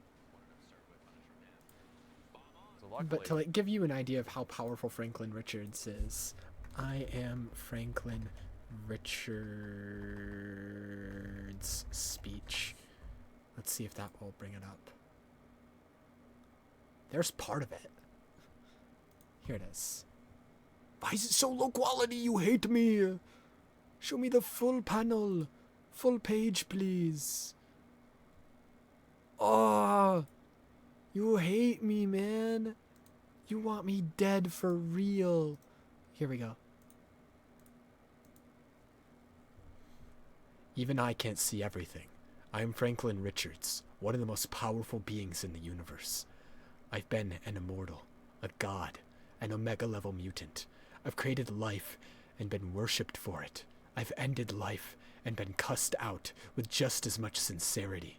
But to like give you an idea of how powerful Franklin Richards is, I am Franklin Richards' speech. Let's see if that will bring it up. There's part of it. Here it is. Why is it so low quality? You hate me. Show me the full panel. Full page, please. Oh, you hate me, man. You want me dead for real. Here we go. Even I can't see everything. I am Franklin Richards, one of the most powerful beings in the universe. I've been an immortal a god, an Omega-level mutant. I've created life and been worshipped for it. I've ended life and been cussed out with just as much sincerity.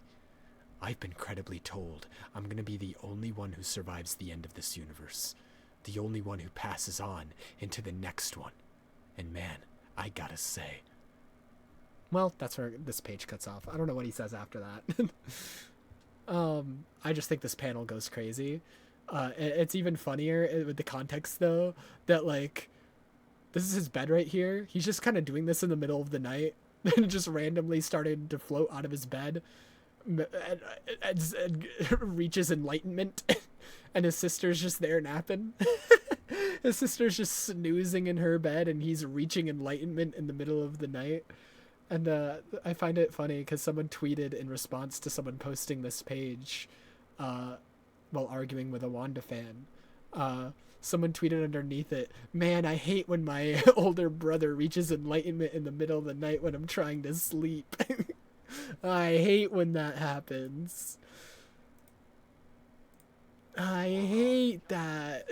I've been credibly told I'm gonna be the only one who survives the end of this universe. The only one who passes on into the next one. And man, I gotta say. Well, that's where this page cuts off. I don't know what he says after that. I just think this panel goes crazy. It's even funnier with the context, though, that, like, this is his bed right here. He's just kind of doing this in the middle of the night and just randomly started to float out of his bed and reaches enlightenment. And his sister's just there napping. His sister's just snoozing in her bed, and he's reaching enlightenment in the middle of the night. And I find it funny because someone tweeted in response to someone posting this page while arguing with a Wanda fan. Someone tweeted underneath it, "Man, I hate when my older brother reaches enlightenment in the middle of the night when I'm trying to sleep." I hate when that happens. I hate that.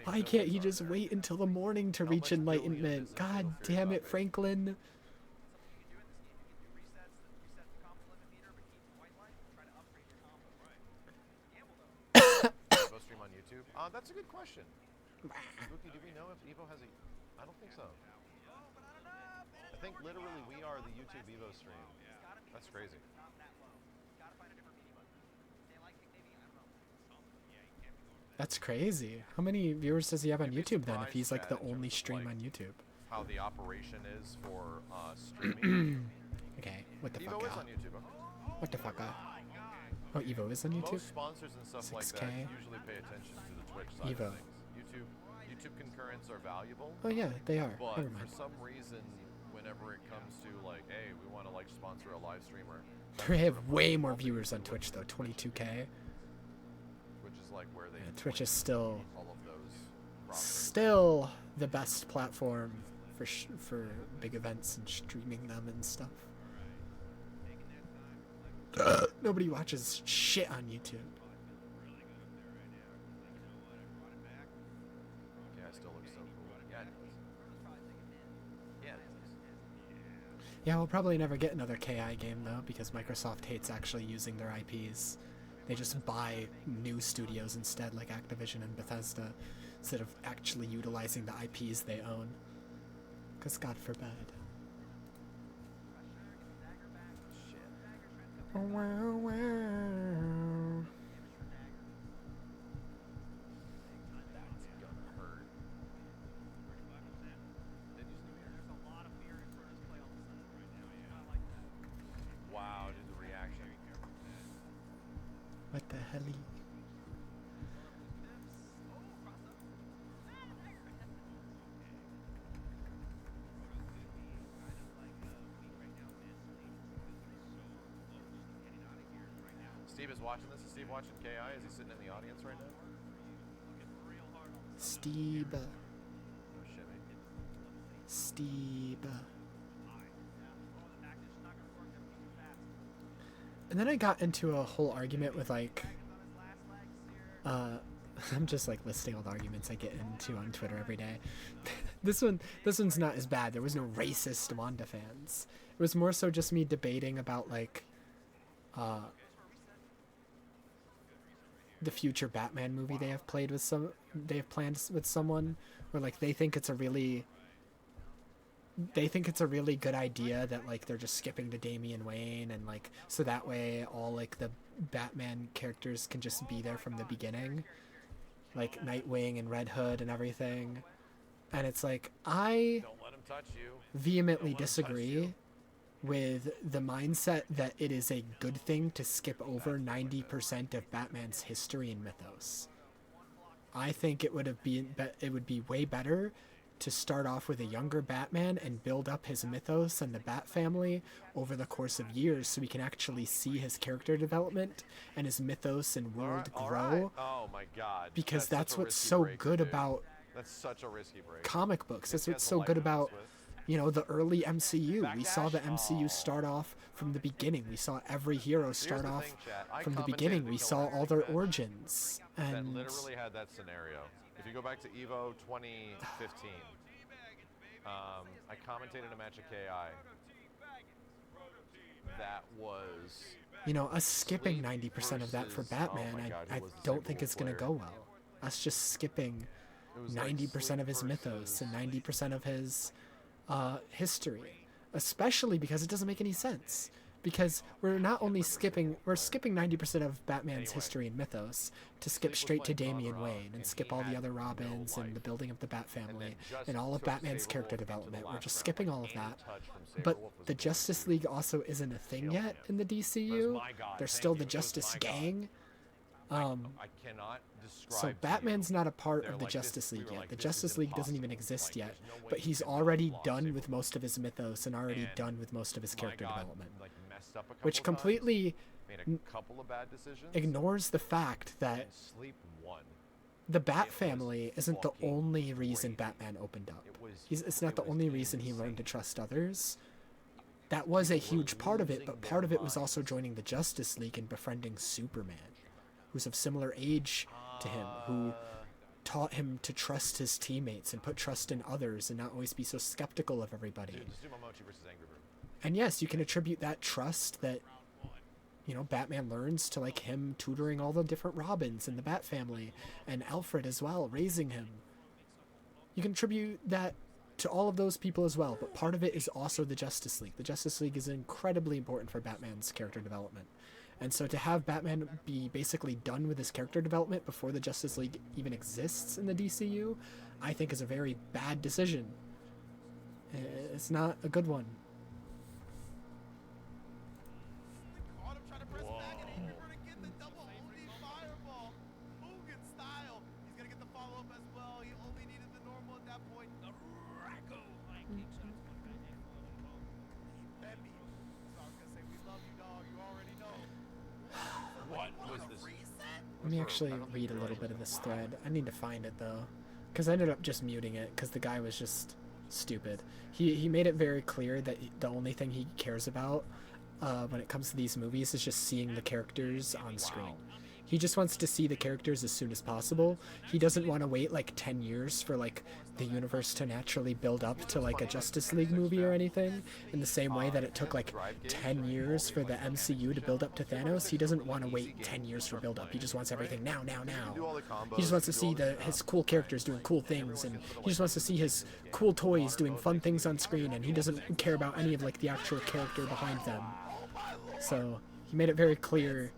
Why can't he just wait until the morning to reach enlightenment? God damn it, Franklin. EVO stream on YouTube? That's a good question. Spooky, do we know if EVO has a... I don't think so. I think literally we are the YouTube EVO stream. That's crazy. That's crazy. How many viewers does he have on YouTube then, if he's like the only stream on YouTube? How the operation is for streaming. Okay, what the EVO fuck is out? on YouTube. What the fuck out? Oh, EVO is on YouTube? Most sponsors and stuff like 6K. that usually pay attention to the Twitch side EVO. of things. YouTube concurrents are valuable. Oh yeah, they are. But Never mind. for some reason, whenever it comes to like, hey, we want to like sponsor a live streamer, They have way more viewers on Twitch though, 22K. which is like where they Twitch is still all of those. still the best platform for big events and streaming them and stuff. Nobody watches shit on YouTube. Yeah, it still looks so cool. Yeah, it does. Yeah, it does. Yeah, we'll probably never get another KI game though, because Microsoft hates actually using their IPs. They just buy new studios instead, like Activision and Bethesda, instead of actually utilizing the IPs they own. Because God forbid. Oh, wow, wow. Wow, dude, the reaction. What the hell? Steve is watching this. Is Steve watching KI? Is he sitting in the audience right now? Steve. No shimmy. Steve. And then I got into a whole argument with like, I'm just like listing all the arguments I get into on Twitter every day. This one's not as bad. There was no racist Wanda fans. It was more so just me debating about like, the future Batman movie they have planned with someone, where like they think it's a really good idea that like they're just skipping to Damian Wayne, and like so that way all like the Batman characters can just be there from the beginning, like Nightwing and Red Hood and everything. And it's like, I Don't let him touch you. vehemently disagree with the mindset that it is a good thing to skip over 90% of Batman's history and mythos. I think it would be way better to start off with a younger Batman and build up his mythos and the Bat family over the course of years, so we can actually see his character development and his mythos and world grow. Oh my God. Because that's such a what's risky so break to good do. about That's such a risky break. comic books. That's He what's has so to good lighten about us with. you know, the early MCU. We saw the MCU start off from the beginning. We saw every hero start off from the beginning. We saw all their origins. That And literally had that scenario. If you go back to EVO 2015, I commentated a match at KI. That was... you know, us skipping 90% of that for Batman, I don't think it's going to go well. Us just skipping 90% of his mythos and 90% of his history, especially because it doesn't make any sense. Because we're not only skipping 90% of Batman's history and mythos to skip straight to Damian Wayne and skip all the other Robins and the building of the Bat family and all of Batman's character development. We're just skipping all of that. But the Justice League also isn't a thing yet in the DCU. They're still the Justice Gang. I cannot describe So Batman's not a part of the Justice League yet. The Justice League doesn't even exist yet. But he's already done with most of his mythos and already done with most of his character development. Which completely ignores the fact that the Bat family isn't the only reason Batman opened up. It's not the only reason he learned to trust others. That was a huge part of it, but part of it was also joining the Justice League and befriending Superman, who's of similar age to him, who taught him to trust his teammates and put trust in others and not always be so skeptical of everybody. Dude, just do Momochi versus Angry Bird. And yes, you can attribute that trust that, you know, Batman learns to, like, him tutoring all the different Robins in the Bat family, and Alfred as well, raising him. You can attribute that to all of those people as well, but part of it is also the Justice League. The Justice League is incredibly important for Batman's character development. And so to have Batman be basically done with his character development before the Justice League even exists in the DCU, I think is a very bad decision. It's not a good one. Let me actually read a little bit of this thread. I need to find it though, because I ended up just muting it because the guy was just stupid. He made it very clear that the only thing he cares about when it comes to these movies is just seeing the characters on screen. He just wants to see the characters as soon as possible. He doesn't want to wait like 10 years for like the universe to naturally build up to like a Justice League movie or anything. In the same way that it took like 10 years for the MCU to build up to Thanos, he doesn't want to wait 10 years for build up. He just wants everything now. He just wants to see his cool characters doing cool things, and he just wants to see his cool toys doing fun things on screen, and he doesn't care about any of like the actual character behind them. So he made it very clear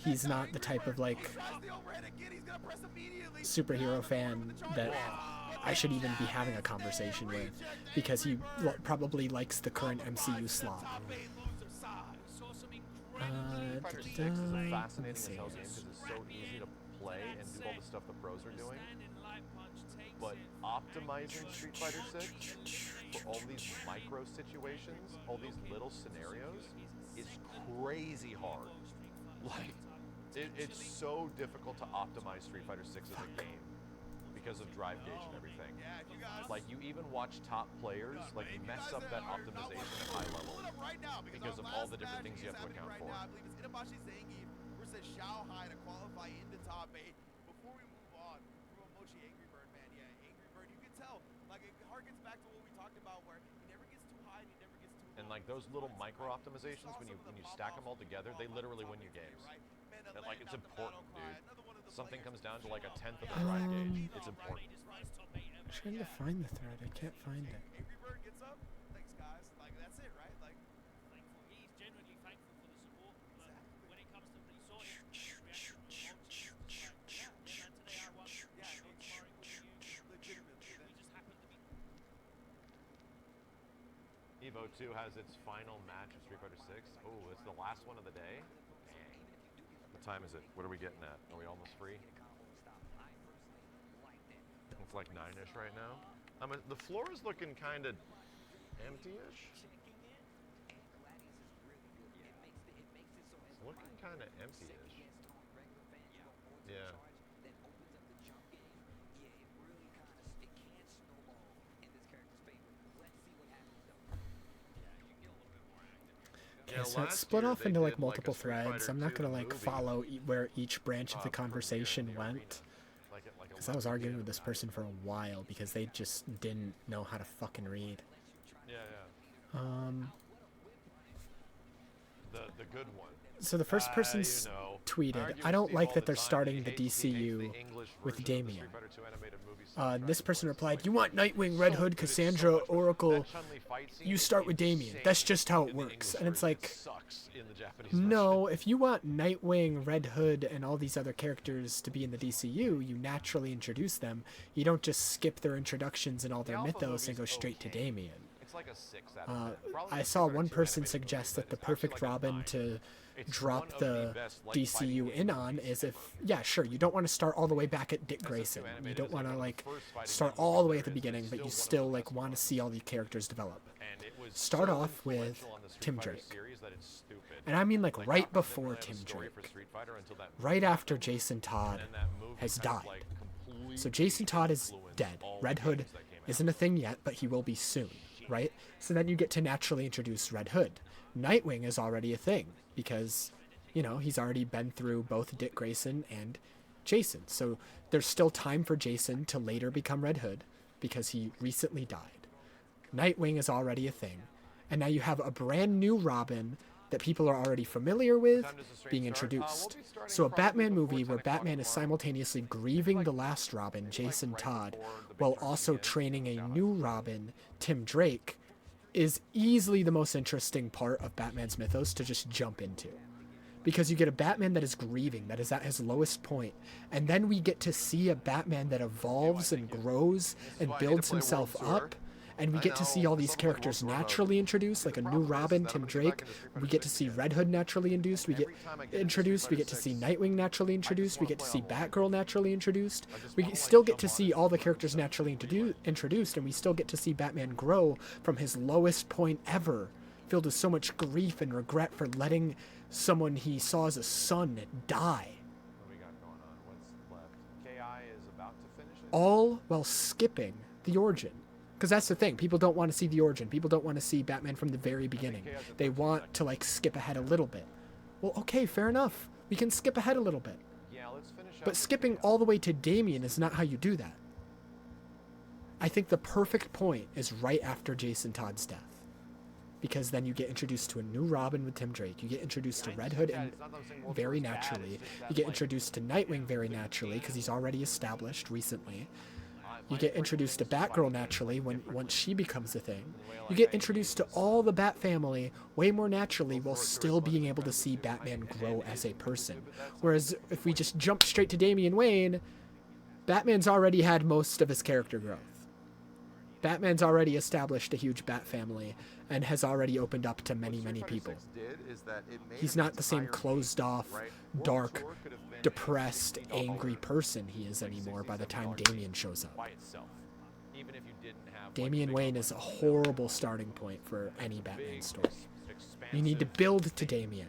he's not the type of like superhero fan that I should even be having a conversation with, because he probably likes the current MCU slot. Street Fighter 6 is a fascinating as hell game because it's so easy to play and do all the stuff the pros are doing. But optimizing Street Fighter 6 for all these micro situations, all these little scenarios, is crazy hard. Like, it's so difficult to optimize Street Fighter 6 as a game because of drive gauge and everything. Like, you even watch top players like mess up that optimization at high level because of all the different things you have to account for. I believe it's Inabashi Zangief versus Xiaohai to qualify into top 8. Before we move on from Mochi Angry Bird, man, yeah, Angry Bird, you can tell, like, it harkens back to what we talked about where he never gets too high and he never gets too low. And like those little micro optimizations, when you stack them all together, they literally win you games. And like, it's important, dude. Something comes down to like a tenth of the drive gauge, it's important. I'm trying to find the thread. I can't find it. Angry Bird gets up. Thanks, guys. Like, that's it, right? Like, thankful. He's genuinely thankful for the support. But when it comes to the sort of reaction from today I won. Yeah, sparring with you. Legitimately. We just happened to be. EVO 2 has its final match of Street Fighter 6. Oh, it's the last one of the day. Dang. What time is it? What are we getting at? Are we almost free? It's like 9-ish right now. The floor is looking kind of empty-ish. It's looking kind of empty-ish. Yeah. know, so it's last split year off they into like did, like, a multiple Street threads. Fighter I'm not 2 gonna like movie, follow where each branch of the premiere conversation in the went. arena. Like at 11 Because I was arguing with this person for a while because they just didn't know how to fucking read. Yeah, yeah. The good one. So the first person you know, tweeted, argue I with don't Steve like all that the they're time. starting He the hates the DCU English with version of the Damien. Street Fighter 2 animated movie soundtrack. This person replied, Like, you want Nightwing, Red Hood, but it's so Cassandra, much better. Oracle, That Chun-Li fight scene you is start with Damien. That's insane just how it in the works. English And it's version. like, It sucks in the Japanese no, if you want Nightwing, Red Hood, and all these other characters to be in the DCU, you naturally introduce them. You don't just skip their introductions and all their mythos and go straight to Damien. It's like a 6 out of 10. Probably I the saw Street one Fighter 2 person animated suggest movie, that the but it's actually perfect like a Robin 9. to It's drop one of the best, like, DCU fighting in on is if, yeah, sure, you don't want to start all the way back at Dick Grayson. You don't want to, like, start all the way at the beginning, but you still, like, want to see all the characters develop. Start off with Tim Drake. And I mean, like, right before Tim Drake. Right after Jason Todd has died. So Jason Todd is dead. Red Hood isn't a thing yet, but he will be soon, right? So then you get to naturally introduce Red Hood. Nightwing is already a thing because, you know, he's already been through both Dick Grayson and Jason. So there's still time for Jason to later become Red Hood because he recently died. Nightwing is already a thing. And now you have a brand new Robin that people are already familiar with being introduced. So a Batman movie where Batman is simultaneously grieving the last Robin, Jason Todd, while also training a new Robin, Tim Drake, is easily the most interesting part of Batman's mythos to just jump into. Because you get a Batman that is grieving, that is at his lowest point, and then we get to see a Batman that evolves and grows and builds himself up, and we get to see all these characters naturally introduced, like a new Robin, Tim Drake. We get to see Red Hood naturally introduced. We get introduced. We get to see Nightwing naturally introduced. We get to see Batgirl naturally introduced. We still get to see all the characters naturally introduced, and we still get to see Batman grow from his lowest point ever, filled with so much grief and regret for letting someone he saw as a son die. What we got going on? What's left? KI is about to finish it. All while skipping the origin. Because that's the thing. People don't want to see the origin. People don't want to see Batman from the very beginning. They want to, like, skip ahead a little bit. Well, okay, fair enough. We can skip ahead a little bit. Yeah, let's finish up. But skipping all the way to Damien is not how you do that. I think the perfect point is right after Jason Todd's death. Because then you get introduced to a new Robin with Tim Drake. You get introduced to Red Hood and very naturally. You get introduced to Nightwing very naturally because he's already established recently. You get introduced to Batgirl naturally once she becomes a thing. You get introduced to all the Bat family way more naturally while still being able to see Batman grow as a person. Whereas if we just jump straight to Damian Wayne, Batman's already had most of his character growth. Batman's already established a huge Bat family and has already opened up to many, many people. He's not the same closed off, dark, depressed, angry person he is anymore by the time Damian shows up. Damian Wayne is a horrible starting point for any Batman story. You need to build to Damian.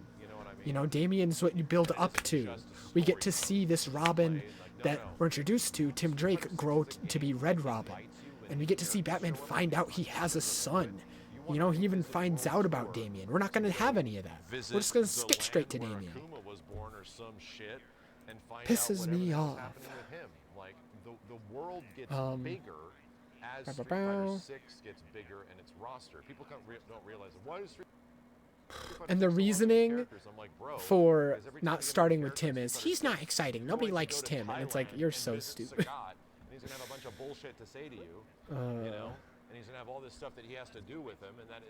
You know, Damian's what you build up to. We get to see this Robin that we're introduced to, Tim Drake, grow to be Red Robin. And we get to see Batman find out he has a son. You know, he even finds out about Damian. We're not going to have any of that. We're just going to skip straight to Damian. Pisses me off. Like, the world gets bigger as Street Fighter 6 gets bigger and its roster. People don't realize it. Why does Street And the reasoning for not starting with Tim is, he's not exciting. Nobody likes Tim. And it's like, you're so stupid. He's gonna have a bunch of bullshit to say to you, you know, and he's gonna have all this stuff that he has to do with him, and that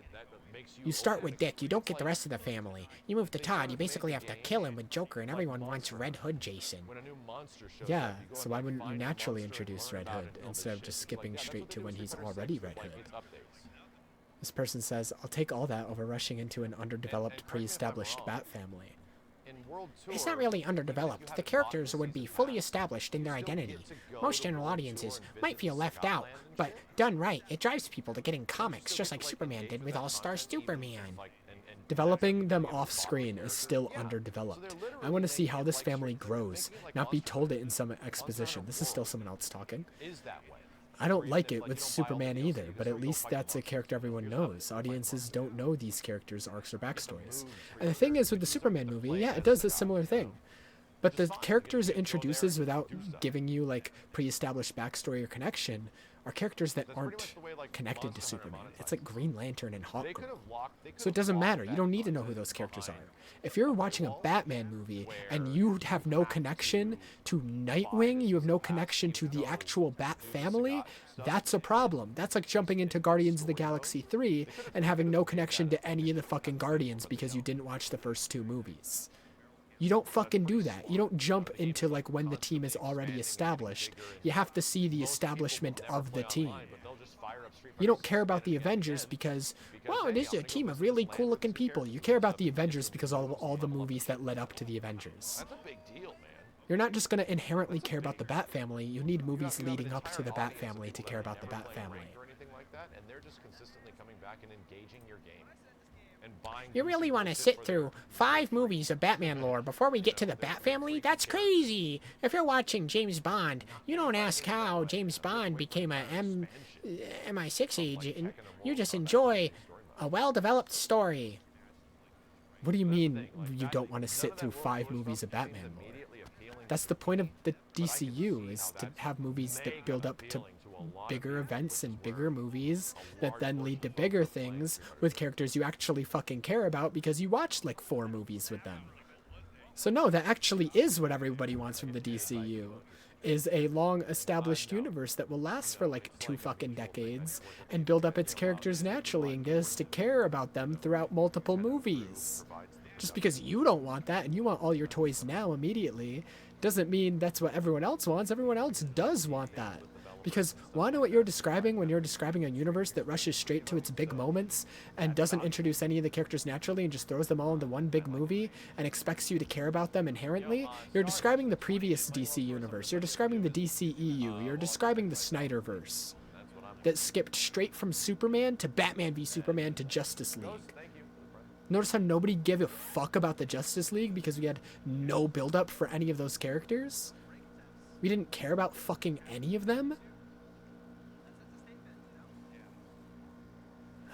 makes you. You start with Dick, you don't get the rest of the family. You move to Todd, you basically have to kill him with Joker, and everyone wants Red Hood Jason. Yeah, so why wouldn't you naturally introduce Red Hood instead of just skipping straight to when he's already Red Hood? This person says, I'll take all that over rushing into an underdeveloped, pre-established Bat family. It's not really underdeveloped. The characters would be fully established in their identity. Most general audiences might feel left out, but done right, it drives people to getting comics just like Superman did with All-Star Superman. Developing them off-screen is still underdeveloped. I want to see how this family grows, not be told it in some exposition. This is still someone else talking. I don't like it with Superman either, but at least that's a character everyone knows. Audiences don't know these characters' arcs or backstories. And the thing is, with the Superman movie, yeah, it does a similar thing. But the characters it introduces without giving you, like, pre-established backstory or connection are characters that aren't connected to Superman. It's like Green Lantern and Hawkgirl. So it doesn't matter. You don't need to know who those characters are. If you're watching a Batman movie and you have no connection to Nightwing, you have no connection to the actual Bat family, that's a problem. That's like jumping into Guardians of the Galaxy 3 and having no connection to any of the fucking Guardians because you didn't watch the first 2 movies. You don't fucking do that. You don't jump into like when the team is already established. You have to see the establishment of the team. You don't care about the Avengers because, well, it is a team of really cool looking people. You care about the Avengers because of all the movies that led up to the Avengers. That's a big deal, man. You're not just going to inherently care about the Bat family. You need movies leading up to the Bat family to care about the Bat family. Or anything like that, and they're just consistently coming back and engaging your game. You really want to sit through 5 movies of Batman lore before we get to the Bat family? That's crazy! If you're watching James Bond, you don't ask how James Bond became a MI6 agent. You just enjoy a well-developed story. What do you mean you don't want to sit through 5 movies of Batman lore? That's the point of the DCU, is to have movies that build up to bigger events and bigger movies that then lead to bigger things with characters you actually fucking care about because you watched like 4 movies with them. So no, that actually is what everybody wants from the DCU, is a long established universe that will last for like 2 fucking decades and build up its characters naturally and get us to care about them throughout multiple movies. Just because you don't want that and you want all your toys now immediately doesn't mean that's what everyone else wants. Everyone else does want that. Because want to know what you're describing when you're describing a universe that rushes straight to its big moments and doesn't introduce any of the characters naturally and just throws them all into one big movie and expects you to care about them inherently? You're describing the previous DC universe. You're describing the DCEU. You're describing the Snyderverse that skipped straight from Superman to Batman v Superman to Justice League. Notice how nobody gave a fuck about the Justice League because we had no build-up for any of those characters? We didn't care about fucking any of them?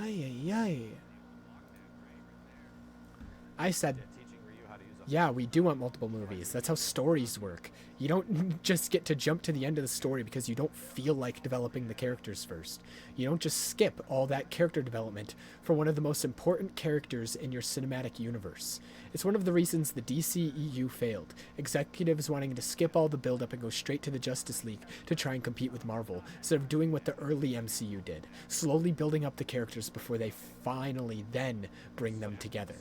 Ay, ay, ay. I said, yeah, we do want multiple movies. That's how stories work. You don't just get to jump to the end of the story because you don't feel like developing the characters first. You don't just skip all that character development for one of the most important characters in your cinematic universe. It's one of the reasons the DCEU failed. Executives wanting to skip all the build-up and go straight to the Justice League to try and compete with Marvel, instead of doing what the early MCU did, slowly building up the characters before they finally then bring them together.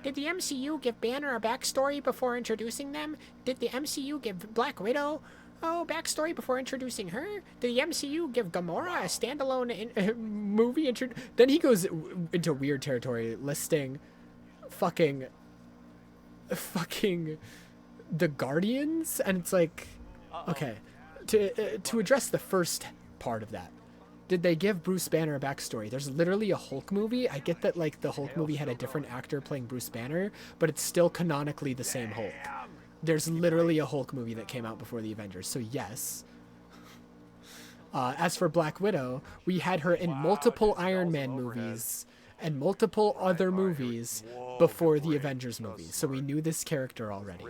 Did the MCU give Banner a backstory before introducing them? Did the MCU give Black Widow backstory before introducing her? Did the MCU give Gamora a standalone movie? Then he goes into weird territory, listing fucking the Guardians, and it's like, okay, to address the first part of that, did they give Bruce Banner a backstory? There's literally a Hulk movie. I get that like the Hulk movie had a different actor playing Bruce Banner, but it's still canonically the same Hulk. There's literally a Hulk movie that came out before the Avengers, so yes. As for Black Widow, we had her in multiple Iron Man movies and multiple other movies before the Avengers movies, so we knew this character already.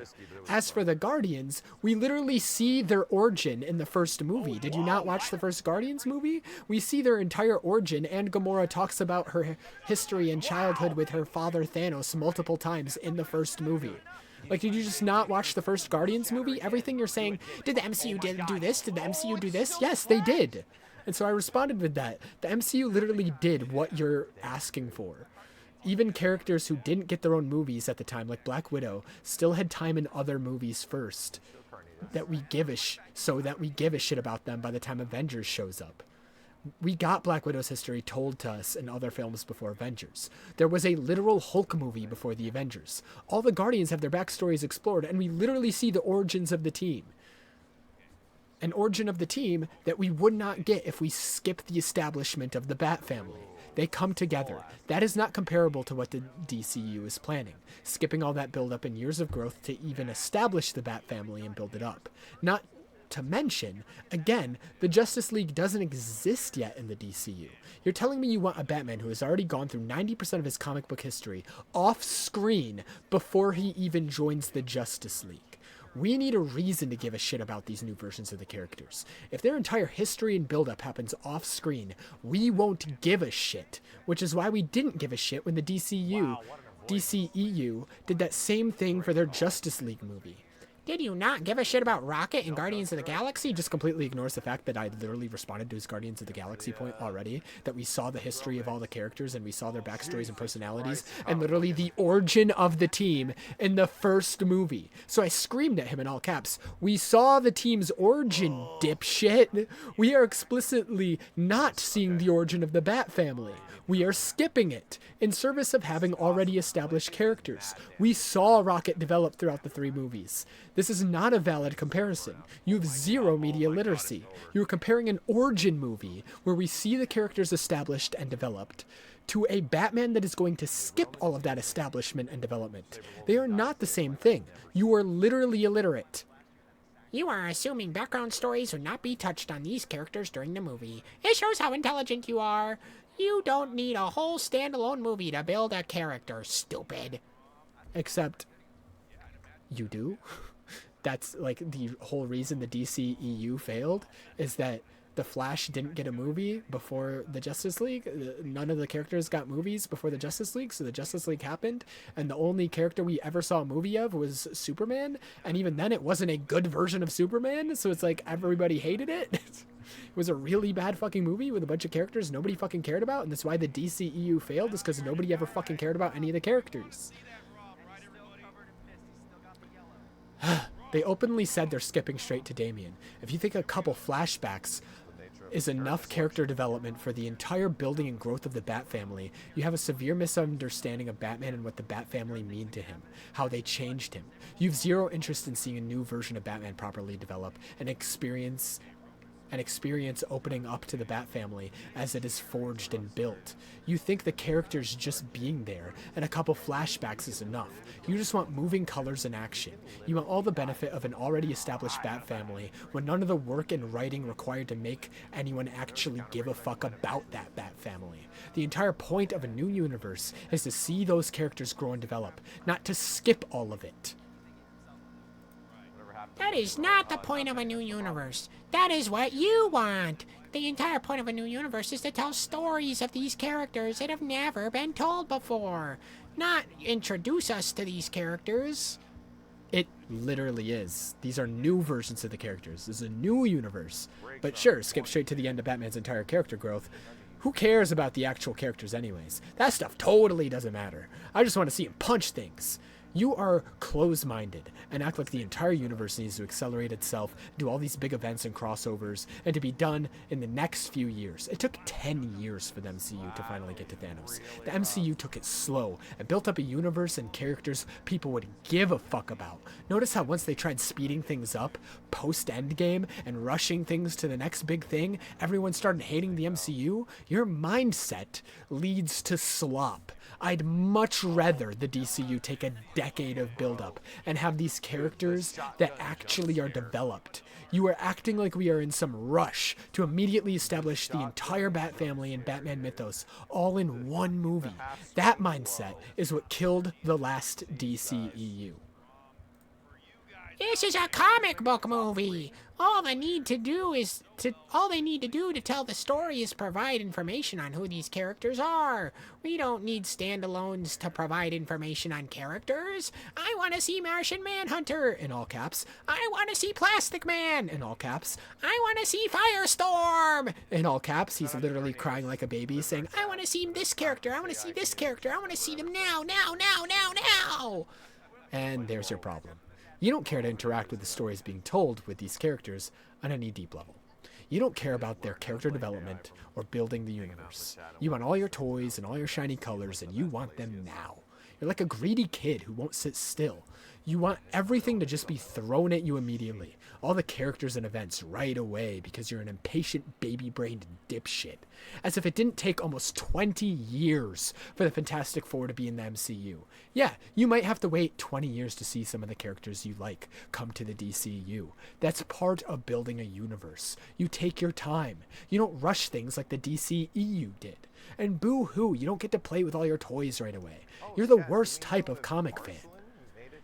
As for the Guardians, we literally see their origin in the first movie. Did you not watch the first Guardians movie? We see their entire origin, and Gamora talks about her history and childhood with her father Thanos multiple times in the first movie. Like, did you just not watch the first Guardians movie? Everything you're saying, did the MCU do this? Did the MCU do this? Yes, they did. And so I responded with that. The MCU literally did what you're asking for. Even characters who didn't get their own movies at the time, like Black Widow, still had time in other movies first. That we give a shit about them by the time Avengers shows up. We got Black Widow's history told to us in other films before Avengers. There was a literal Hulk movie before the Avengers. All the Guardians have their backstories explored, and we literally see the origins of the team. An origin of the team that we would not get if we skip the establishment of the Bat family. They come together. That is not comparable to what the DCU is planning. Skipping all that build-up and years of growth to even establish the Bat family and build it up. Not to mention, again, the Justice League doesn't exist yet in the DCU. You're telling me you want a Batman who has already gone through 90% of his comic book history off screen before he even joins the Justice League. We need a reason to give a shit about these new versions of the characters. If their entire history and buildup happens off screen, we won't give a shit. Which is why we didn't give a shit when the DCEU did that same thing for their Justice League movie. Did you not give a shit about Rocket and Guardians of the Galaxy just completely ignores the fact that I literally responded to his Guardians of the Galaxy point already, that we saw the history of all the characters and we saw their backstories and personalities and literally the origin of the team in the first movie. So I screamed at him in all caps, "We saw the team's origin, dipshit. We are explicitly not seeing the origin of the Bat family. We are skipping it in service of having already established characters. We saw Rocket develop throughout the 3 movies. This is not a valid comparison. You have zero media literacy. You are comparing an origin movie where we see the characters established and developed to a Batman that is going to skip all of that establishment and development. They are not the same thing. You are literally illiterate." You are assuming background stories would not be touched on these characters during the movie. It shows how intelligent you are. You don't need a whole standalone movie to build a character, stupid. Except, you do? That's like the whole reason the DCEU failed, is that the Flash didn't get a movie before the Justice League. None of the characters got movies before the Justice League, so the Justice League happened, and the only character we ever saw a movie of was Superman, and even then it wasn't a good version of Superman, so it's like everybody hated it. It was a really bad fucking movie with a bunch of characters nobody fucking cared about, and that's why the DCEU failed, is because nobody ever fucking cared about any of the characters. They openly said they're skipping straight to Damian. If you think a couple flashbacks is enough character development for the entire building and growth of the Bat family, you have a severe misunderstanding of Batman and what the Bat family mean to him, how they changed him. You have zero interest in seeing a new version of Batman properly develop and experience opening up to the Bat family as it is forged and built. You think the characters just being there and a couple flashbacks is enough. You just want moving colors and action. You want all the benefit of an already established Bat family when none of the work and writing required to make anyone actually give a fuck about that Bat family. The entire point of a new universe is to see those characters grow and develop, not to skip all of it. That is not the point of a new universe. That is what you want. The entire point of a new universe is to tell stories of these characters that have never been told before. Not introduce us to these characters. It literally is. These are new versions of the characters. This is a new universe. But sure, skip straight to the end of Batman's entire character growth. Who cares about the actual characters anyways? That stuff totally doesn't matter. I just want to see him punch things. You are close-minded and act like the entire universe needs to accelerate itself, do all these big events and crossovers, and to be done in the next few years. It took 10 years for the MCU to finally get to Thanos. The MCU took it slow and built up a universe and characters people would give a fuck about. Notice how once they tried speeding things up post-Endgame and rushing things to the next big thing, everyone started hating the MCU? Your mindset leads to slop. I'd much rather the DCU take a decade of build-up and have these characters that actually are developed. You are acting like we are in some rush to immediately establish the entire Bat family and Batman mythos all in one movie. That mindset is what killed the last DCEU. This is a comic book movie. All they need to do to tell the story is provide information on who these characters are. We don't need standalones to provide information on characters. I want to see Martian Manhunter, in all caps. I want to see Plastic Man, in all caps. I want to see Firestorm, in all caps. He's literally crying like a baby, saying, I want to see this character, I want to see this character, I want to see them now. And there's your problem. You don't care to interact with the stories being told with these characters on any deep level. You don't care about their character development or building the universe. You want all your toys and all your shiny colors, and you want them now. You're like a greedy kid who won't sit still. You want everything to just be thrown at you immediately. All the characters and events right away because you're an impatient baby-brained dipshit. As if it didn't take almost 20 years for the Fantastic Four to be in the MCU. Yeah, you might have to wait 20 years to see some of the characters you like come to the DCU. That's part of building a universe. You take your time. You don't rush things like the DCEU did. And boo-hoo, you don't get to play with all your toys right away. You're the worst type of comic fan.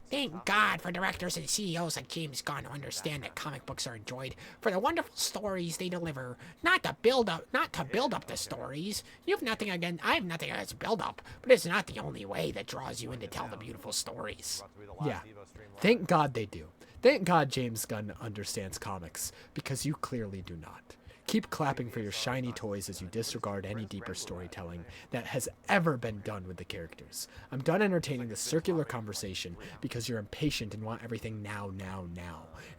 Thank God for directors and CEOs like James Gunn who understand that comic books are enjoyed for the wonderful stories they deliver, not to build up the stories. I have nothing against build up, but it's not the only way that draws you in to tell the beautiful stories. Yeah. Thank God they do. Thank God James Gunn understands comics, because you clearly do not. Keep clapping for your shiny toys as you disregard any deeper storytelling that has ever been done with the characters. I'm done entertaining this circular conversation because you're impatient and want everything now.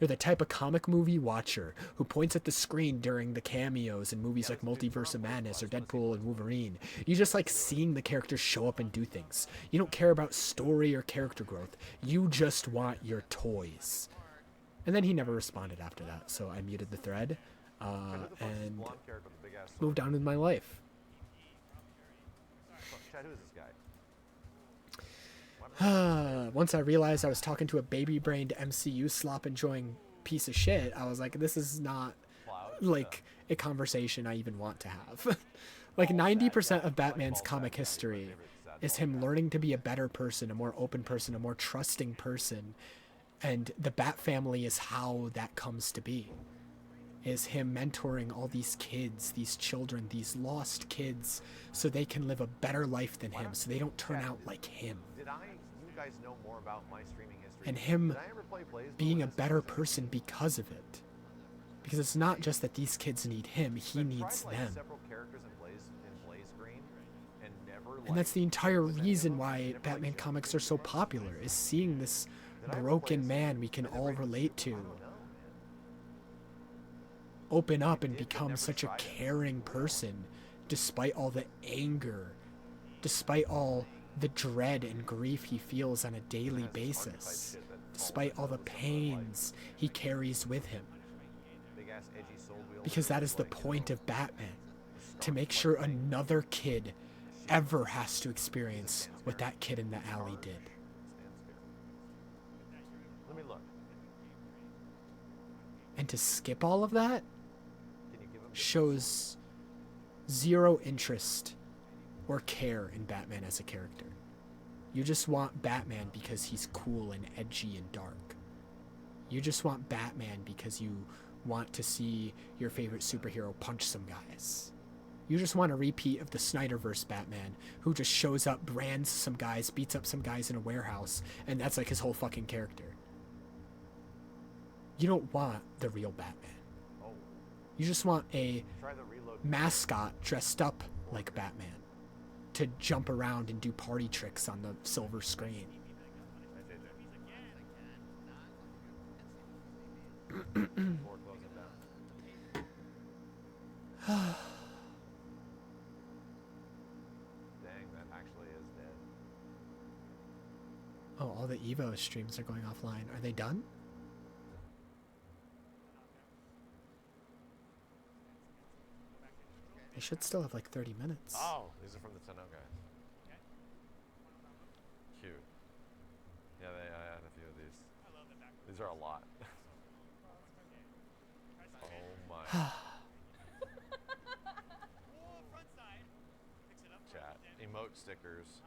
You're the type of comic movie watcher who points at the screen during the cameos in movies like Multiverse of Madness or Deadpool and Wolverine. You just like seeing the characters show up and do things. You don't care about story or character growth. You just want your toys. And then he never responded after that, so I muted the thread. And moved on with my life. Chad, who is this guy? Once I realized I was talking to a baby-brained MCU slop-enjoying piece of shit, I was like, this is not, like, a conversation I even want to have. Like, 90% of Batman's comic history is him learning to be a better person, a more open person, a more trusting person, and the Bat family is how that comes to be. Is him mentoring all these kids, these children, these lost kids, so they can live a better life than him, so they don't turn out like him. You guys know more about my streaming history? And him being a better person because of it. Because it's not just that these kids need him, he needs them. And that's the entire reason why Batman comics are so popular, is seeing this broken man we can all relate to open up and become such a caring person, despite all the anger, despite all the dread and grief he feels on a daily basis, despite all the pains he carries with him. Because that is the point of Batman, to make sure another kid ever has to experience what that kid in the alley did. Let me look. And to skip all of that shows zero interest or care in Batman as a character. You just want Batman because he's cool and edgy and dark. You just want Batman because you want to see your favorite superhero punch some guys. You just want a repeat of the Snyderverse Batman who just shows up, brands some guys, beats up some guys in a warehouse, and that's like his whole fucking character. You don't want the real Batman. You just want a mascot dressed up like Batman to jump around and do party tricks on the silver screen. Oh, all the EVO streams are going offline. Are they done? They should still have like 30 minutes. Oh, these are from the Tenno guys. Cute. Yeah, I had a few of these. These are a lot. Oh my. Chat. Emote stickers.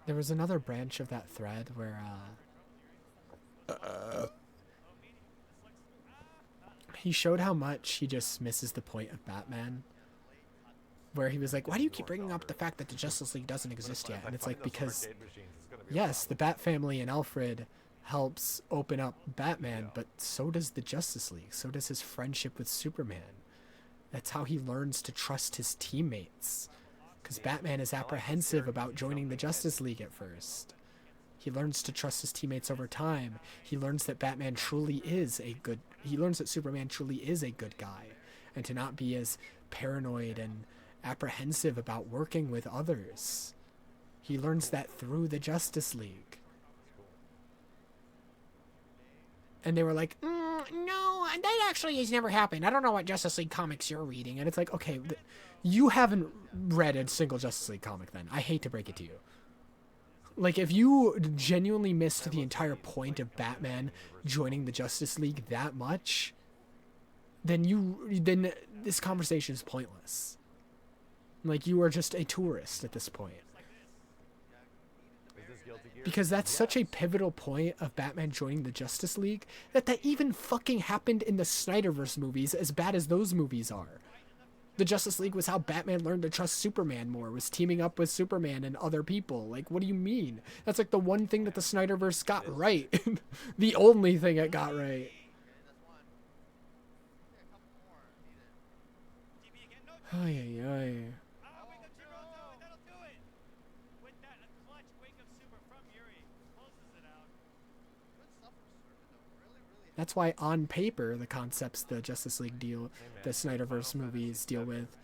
There was another branch of that thread where he showed how much he just misses the point of Batman, where he was like, why do you keep bringing up the fact that the Justice League doesn't exist yet? And it's like, because yes, the Bat family and Alfred helps open up Batman, but so does the Justice League, so does his friendship with Superman. That's how he learns to trust his teammates. Because Batman is apprehensive about joining the Justice League at first. He learns to trust his teammates over time. He learns that Batman truly is he learns that Superman truly is a good guy. And to not be as paranoid and apprehensive about working with others. He learns that through the Justice League. And they were like, no, that actually has never happened. I don't know what Justice League comics you're reading. And it's like, okay, you haven't read a single Justice League comic then. I hate to break it to you. Like, if you genuinely missed the entire point of Batman joining the Justice League that much, then this conversation is pointless. Like, you are just a tourist at this point. Because that's such a pivotal point of Batman joining the Justice League that even fucking happened in the Snyderverse movies, as bad as those movies are. The Justice League was how Batman learned to trust Superman more, was teaming up with Superman and other people. Like, what do you mean? That's like the one thing that the Snyderverse got right. The only thing it got right. Ay, ay, ay. That's why, on paper, the concepts the Justice League the Snyderverse movies deal with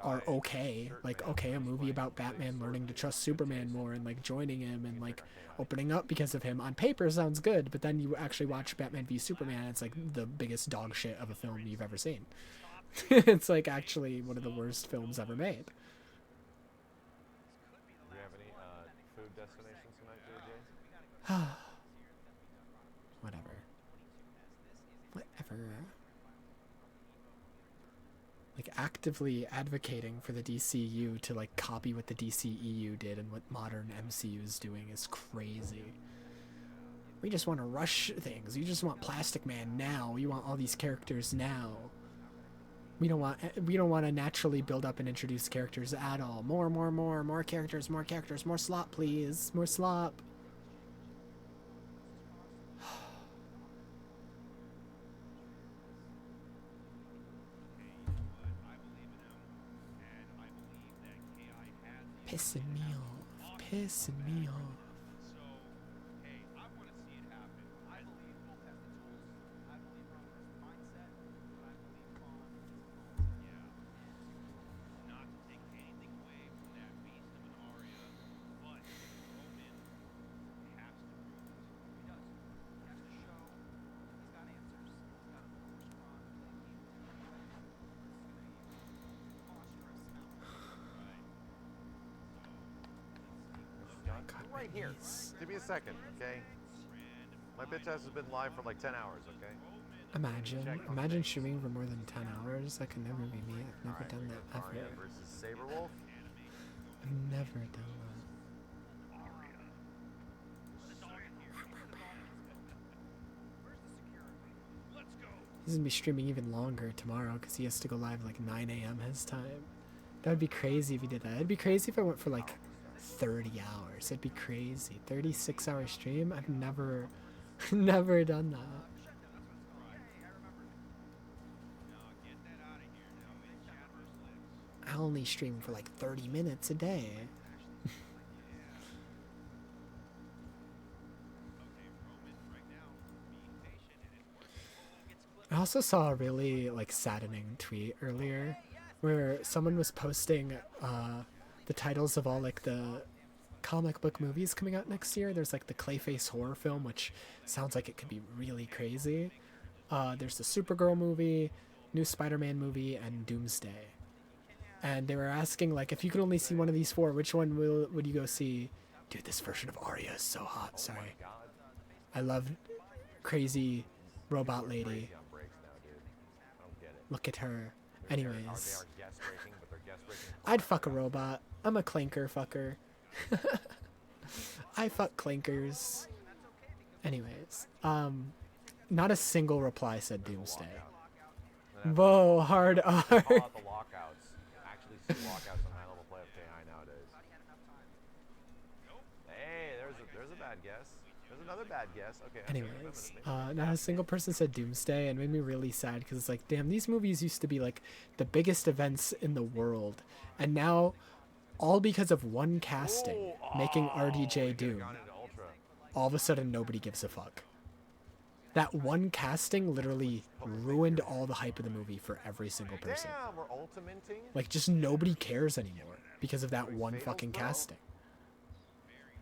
are okay. Like, okay, a movie about Batman learning to trust Superman more and, like, joining him and, like, opening up because of him. On paper, sounds good, but then you actually watch Batman v Superman, and it's, like, the biggest dog shit of a film you've ever seen. It's, like, actually one of the worst films ever made. Do you have any food destinations tonight, JJ? Whatever. Like, actively advocating for the DCU to, like, copy what the DCEU did and what modern MCU is doing is crazy. We just want to rush things. You just want Plastic Man now. You want all these characters now. We don't want to naturally build up and introduce characters at all. More characters, more slop, please. More slop. Pissing me off. Pissing me off. Right here. Give me a second, okay? My bitch ass has been live for like 10 hours, okay? Imagine streaming for more than 10 hours. That could never be me. I've never done that ever. Arya versus Saberwolf. I've never done that. He's gonna be streaming even longer tomorrow because he has to go live like 9 a.m. his time. That would be crazy if he did that. It'd be crazy if I went for like 30 hours. It'd be crazy. 36-hour stream? I've never done that. I only stream for like 30 minutes a day. I also saw a really like saddening tweet earlier where someone was posting the titles of all like the comic book movies coming out next year. There's like the Clayface horror film, which sounds like it could be really crazy. There's the Supergirl movie, new Spider-Man movie, and Doomsday. And they were asking like, if you could only see one of these four, which one would you go see? Dude, this version of Arya is so hot. Sorry. I love crazy robot lady. Look at her. Anyways. I'd fuck a robot. I'm a clanker fucker. I fuck clankers. Anyways. Not a single reply said Doomsday. Whoa, hard R. Actually see lockouts on high level play of KI nowadays. Hey, there's a bad guess. There's another bad guess. Okay. Anyways, not a single person said Doomsday, and it made me really sad because it's like, damn, these movies used to be like the biggest events in the world, and now, all because of one casting making RDJ Doom, all of a sudden nobody gives a fuck. That one casting literally ruined all the hype of the movie for every single person. Damn, we're ultimating. Like, just nobody cares anymore because of that one fucking casting.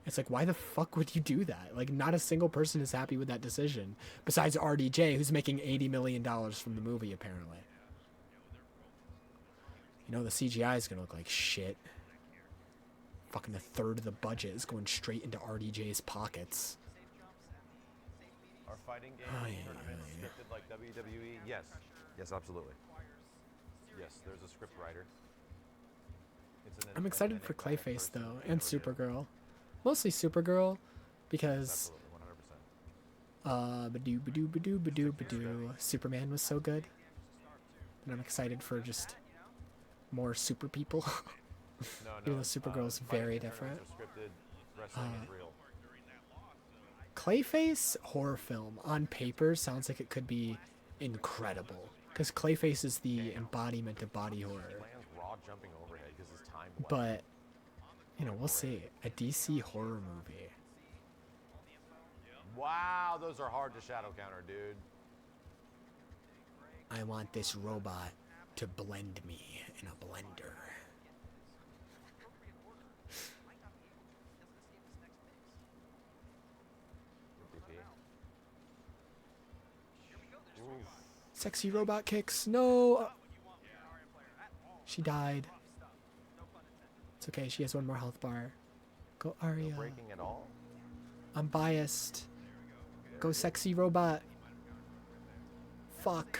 It's like, why the fuck would you do that? Like, not a single person is happy with that decision, besides RDJ, who's making $80 million from the movie, apparently. You know, the CGI is gonna look like shit. Fucking a third of the budget is going straight into RDJ's pockets. Are fighting game tournaments scripted like WWE? Yes. Yes, absolutely. Yes, there's a script writer. I'm excited for Clayface, though, and Supergirl. Mostly Supergirl, because... Badoo. Superman was so good. And I'm excited for just more super people. Even though Supergirl's very different. Clayface horror film on paper sounds like it could be incredible, because Clayface is the embodiment of body horror. But, you know, we'll see. A DC horror movie. Wow, those are hard to shadow counter, dude. I want this robot to blend me in a blender. Sexy robot kicks. No. She died. It's okay. She has one more health bar. Go Arya. No breaking at all? I'm biased. Go sexy robot. Fuck.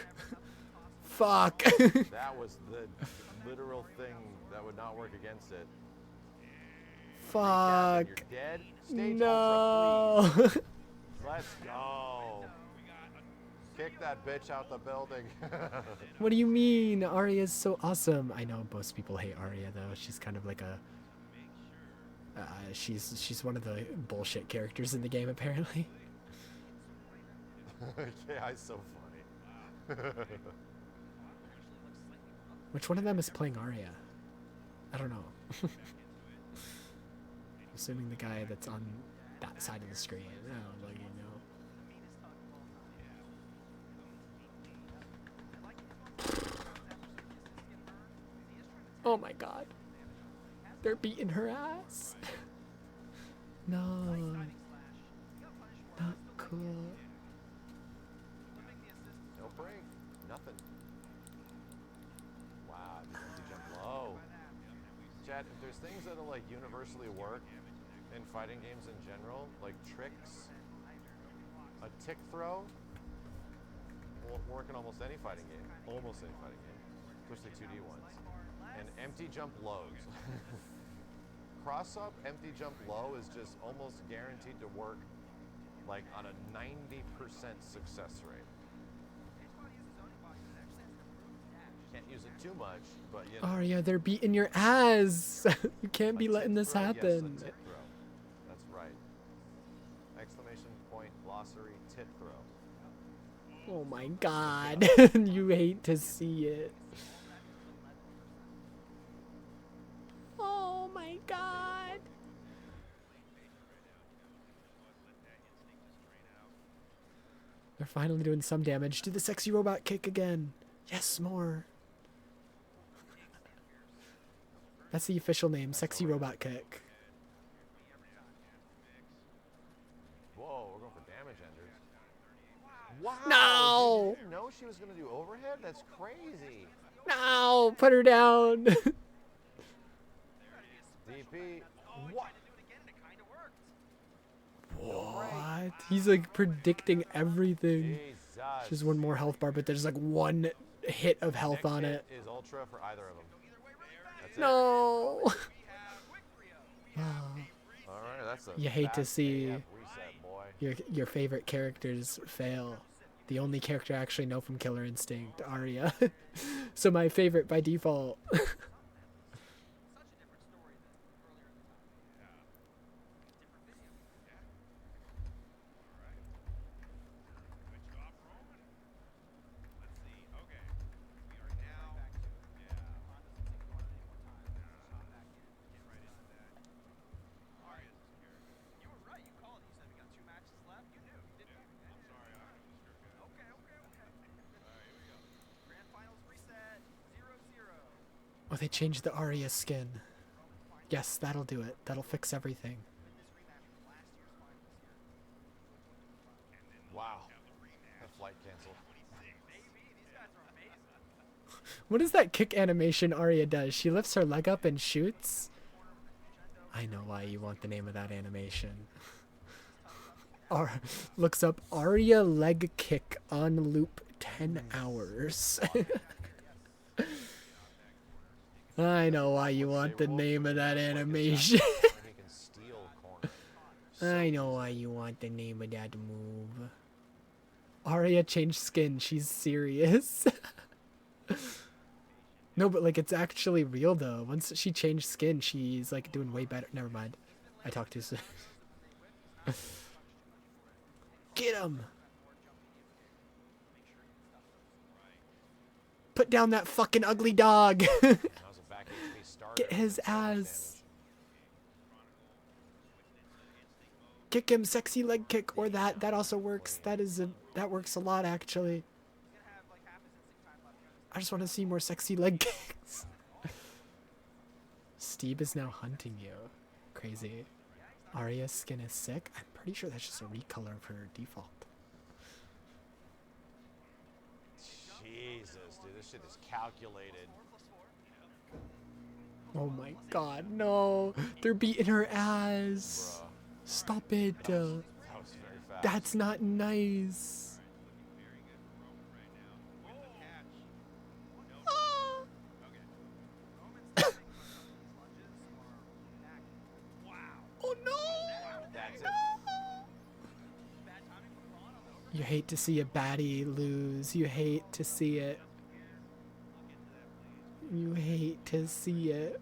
Fuck. That was the literal thing that would not work against it. Fuck. You're dead. Stage no. Ultra, please. Let's go. Kick that bitch out the building. What do you mean? Arya's so awesome. I know most people hate Arya though. She's kind of like a she's one of the bullshit characters in the game apparently. Yeah, it's so funny. Which one of them is playing Arya? I don't know. Assuming the guy that's on that side of the screen. Oh, like, you know. Oh my god. They're beating her ass. No. Not cool. No break. Nothing. Wow, just empty jump low. Chad, if there's things that'll like universally work in fighting games in general, like tricks, a tick throw, will work in almost any fighting game. Almost any fighting game. Especially 2D ones. And empty jump lows. Cross up, empty jump low is just almost guaranteed to work like on a 90% success rate. Can't use it too much, but you know. Arya, they're beating your ass. You can't be letting this happen. Yes, tit throw. That's right. Exclamation point, glossary, tit throw. Oh my god. You hate to see it. Oh my god. They're finally doing some damage. Do the sexy robot kick again. Yes, more. That's the official name, sexy robot kick. Whoa, we're going for damage enders. Wow. No. Did you know she was going to do overhead? That's crazy. No, put her down. DP. What? What? He's like predicting everything. Jesus. Just one more health bar, but there's like one hit of health on it. Is ultra for either of them. That's No. All right, that's a You hate to fast see AF reset, boy. your favorite characters fail. The only character I actually know from Killer Instinct, Arya. So my favorite by default. Oh, they changed the Arya skin. Yes, that'll do it. That'll fix everything. What is that kick animation Arya does? She lifts her leg up and shoots? I know why you want the name of that animation. Looks up Arya leg kick on loop 10 hours. I know why you want the name of that animation. I know why you want the name of that move. Arya changed skin. She's serious. No, but like it's actually real though. Once she changed skin, she's like doing way better. Never mind. I talked too soon. Get him! Put down that fucking ugly dog! Get his ass! Kick him, sexy leg kick, or that. That also works. That works a lot actually. I just want to see more sexy leg kicks. Steve is now hunting you. Crazy. Arya's skin is sick. I'm pretty sure that's just a recolor of her default. Jesus, dude, this shit is calculated. Oh my god, no. They're beating her ass. Bruh. Stop it. That was very fast. That's not nice. Oh no! That's it. You hate to see a baddie lose. You hate to see it. You hate to see it.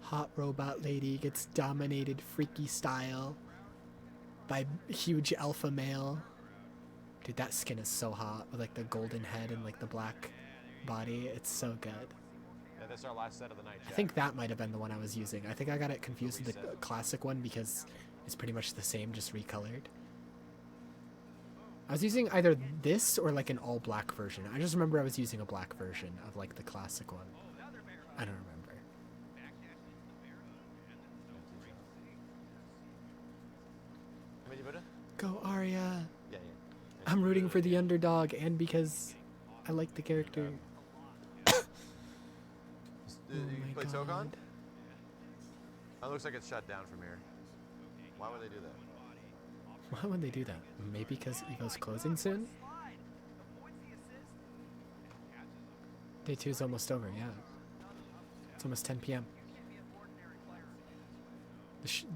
Hot robot lady gets dominated freaky style by huge alpha male. Dude, that skin is so hot with like the golden head and like the black body. It's so good. Yeah, that's our last set of the night. I think that might have been the one I was using. I think I got it confused with the classic one because it's pretty much the same, just recolored. I was using either this or like an all black version. I just remember I was using a black version of like the classic one. I don't remember. Go Arya! Yeah. I'm rooting for the underdog and because I like the character. You play Tokon? That looks like it's shut down from here. Why would they do that? Why would they do that? Maybe because EVO's closing soon? Day 2 is almost over, yeah. It's almost 10 p.m.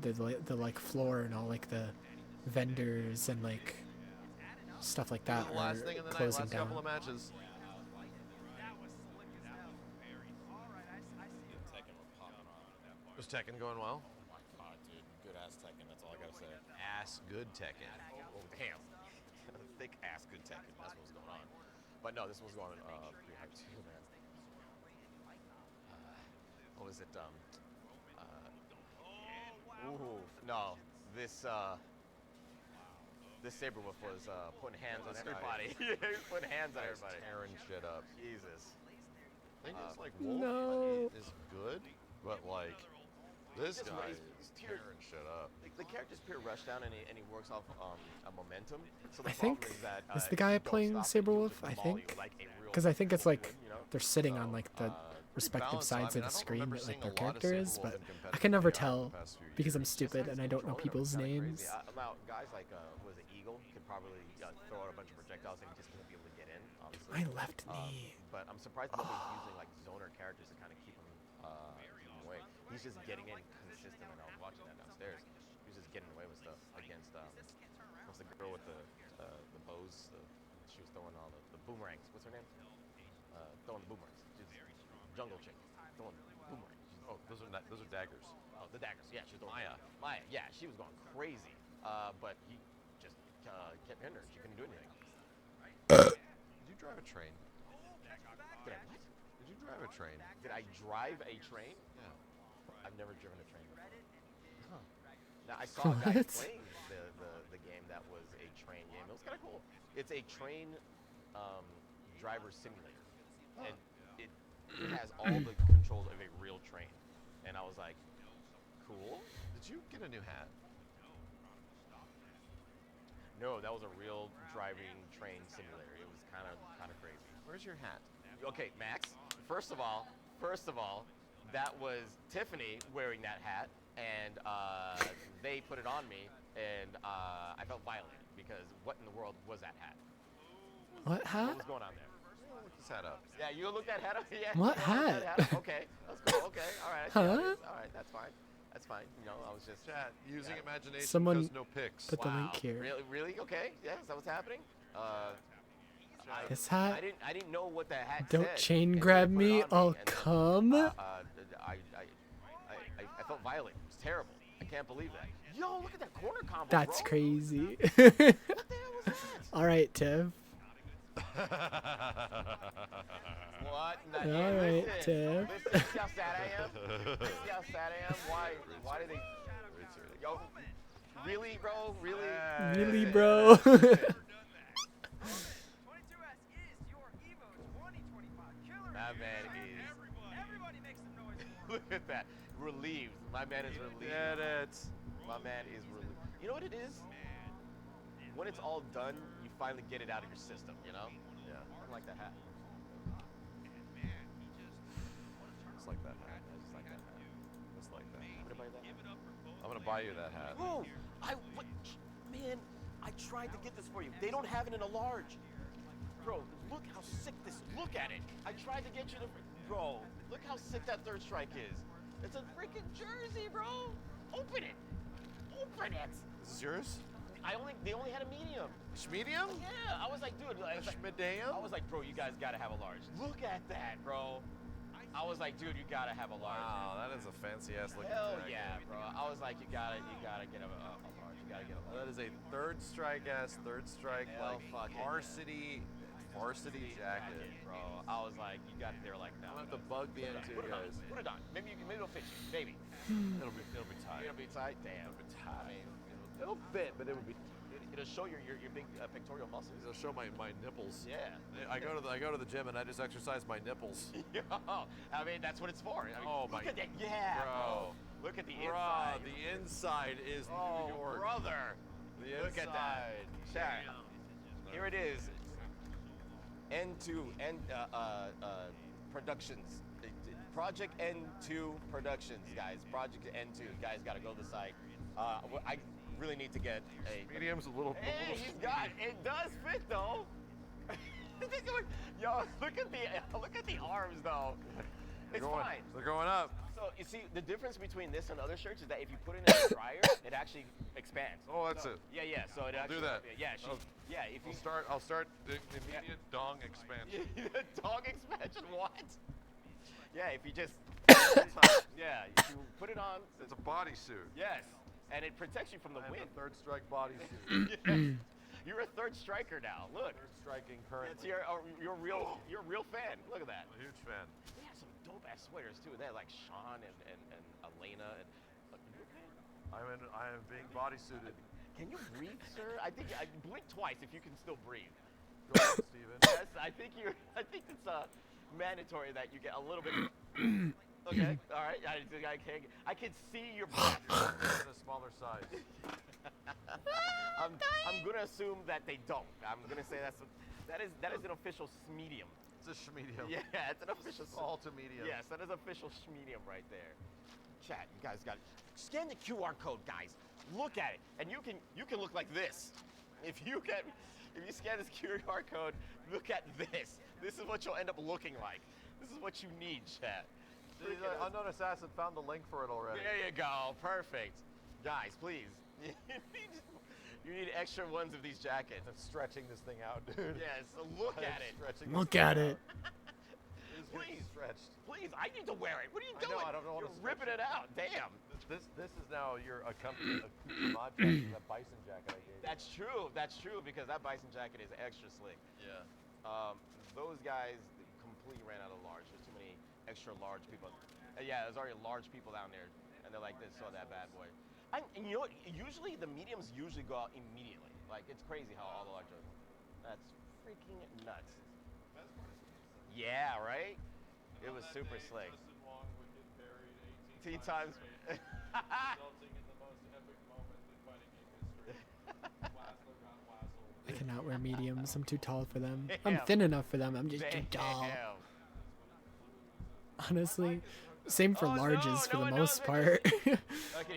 The like floor and all like the vendors and like stuff like that are Last thing in the night, closing last down. couple of matches. Was Tekken going well? Dude, good ass Tekken. That's all I gotta say. Ass good Tekken. Oh damn, thick ass good Tekken. That's what was going on. But no, this was going pretty hard too, man. What was it? Ooh, no. This Saberwolf was putting hands on everybody. Yeah, he was putting hands on everybody. Tearing shit up. Jesus. I think it's like Wolf is good, but like this guy is tearing shit up. The character's pure rushdown and he works off a momentum. So the I think problem is that is the guy playing Saberwolf, I think, because I think it's like they're sitting on like the respective sides of the screen that like their character is, but I can never tell because I'm stupid and I don't know people's names. Now guys like was it Eagle could probably throw out a bunch of projectiles and he just wouldn't be able to get in. Obviously. My left knee. But I'm surprised nobody's using like zoner characters to kind of keep him away. He's just getting in consistent, and I was watching that downstairs. He was just getting away with stuff against what's the girl with the bows? She was throwing all the boomerangs. What's her name? Throwing the boomerangs. She's jungle chick. Throwing boomerangs. Oh, those are daggers. Oh, the daggers. Yeah, she was throwing Maya. Yeah, she was going crazy. But he just kept hitting her. She couldn't do anything. Did you drive a train? Did I what? Did you drive a train? Did I drive a train? Yeah. I've never driven a train before. Huh. Now I saw a guy What? playing the game that was a train game. It was kind of cool. It's a train driver simulator, and it has all the controls of a real train. And I was like, cool. Did you get a new hat? No, that was a real driving train simulator. It was kind of crazy. Where's your hat? Okay, Max. First of all, that was Tiffany wearing that hat, and they put it on me, and I felt violated because what in the world was that hat? What hat? What was going on there? Look this hat up. Yeah, you look that hat up. Yeah. What you look hat? that hat up? Okay, that's cool. Okay, all right. I see how it Huh? is. All right, that's fine. That's fine. You know, I was just Chat, using imagination Someone because no pics. put the link here. Really? Okay. Yeah, is that what's happening? This hat? I didn't know what that hat Don't said. chain and grab they put it me. on I'll and then, come. I felt violated. It was terrible. I can't believe that. Yo, look at that corner combo, That's bro. crazy. What the hell was that? All right, Tiff. What? All right, Tiff. Listen, see how sad I am? See how sad I am? Why do they... Yo, really, bro? Really? Really, bro? That man is... Everybody make some noise for him. Look at that. Relieved. My man is relieved. Get it. My man is relieved. You know what it is? When it's all done, you finally get it out of your system, you know? Yeah. I like that hat. Just like that hat. I just like that hat. Just like that. I'm gonna buy that hat. I'm gonna buy you that hat. Bro, man, I tried to get this for you. They don't have it in a large. Bro, look how sick this, look at it. I tried to get you to, bro, look how sick that third strike is. It's a freaking jersey, bro. Open it. Open it. This is yours? They only had a medium. Medium? Yeah, I was like, dude, I was like, bro, you guys gotta have a large. Look at that, bro. I was like, dude, you gotta have a large. Wow, that is a fancy ass looking Hell jacket. yeah, bro. I was like, you gotta get a large. You gotta get a large. That is a third strike Hell fucking varsity jacket, bro. I was like, you got there like no. I'm gonna have to bug the N2 guys. Put it on. Maybe it'll fit you. Maybe. It'll be tight. It'll be tight. Damn. It'll be tight. It'll fit, but it would be. It'll show your big pectoral muscles. It'll show my nipples. Yeah. I go to the gym and I just exercise my nipples. Yo, I mean that's what it's for. I mean, Oh my. look at that. Yeah, bro. Look at the inside. The inside is Oh, New York. brother. Look at that. Chat. Here it is. N2 Productions. Project N2 Productions, guys. Project N2. Guys, gotta go to the site. I really need to get a medium's a little. Hey, he's got it. Does fit though. Yo, look at the arms though. It's fine. They're going up. So you see, the difference between this and other shirts is that if you put it in a dryer, it actually expands. Oh, that's it. Yeah. So it actually do that. Yeah, if you I'll start the immediate dong expansion. Dong expansion. What? Yeah, if you just yeah, if you put it on. It's a bodysuit. Yes, and it protects you from the wind. Third strike bodysuit. Yes. You're a third striker now. Look. Third striking currently. It's you're a real fan. Look at that. I'm a huge fan. They have some dope ass sweaters too. They have like Sean and Elena and. Look, you okay? I am being bodysuited. Can you breathe, sir? I think I blink twice if you can still breathe. Go ahead, Steven. Yes, I think it's mandatory that you get a little bit. Okay, all right. I can see your breath. In a smaller size. I'm gonna assume that they don't. I'm gonna say that is an official medium. It's a schmedium. Yeah, it's an official. Small to medium. Yes, that is official schmedium right there. Chat, you guys got it. Scan the QR code, guys. Look at it, and you can look like this. If you scan this QR code, look at this. This is what you'll end up looking like. This is what you need, chat. Unknown Assassin found the link for it already. There you go. Perfect. Guys, please. You need extra ones of these jackets. I'm stretching this thing out, dude. Yes, look at it. Look at it. Please, stretched. Please, I need to wear it. What are you doing? I don't know. You're ripping it out. Damn. This is now your accompaniment jacket, that bison jacket I gave you. That's true because that bison jacket is extra slick. Yeah. Those guys completely ran out of large. There's too many extra large people. Yeah, there's already large people down there, and they're like, "This saw that bad boy." And you know what? Usually the mediums usually go out immediately. Like it's crazy how all the large are. That's freaking nuts. Yeah, right? It was super slick. 10 times. cannot wear mediums. I'm too tall for them. I'm thin enough for them. I'm just too tall. Honestly, same for larges for the most part.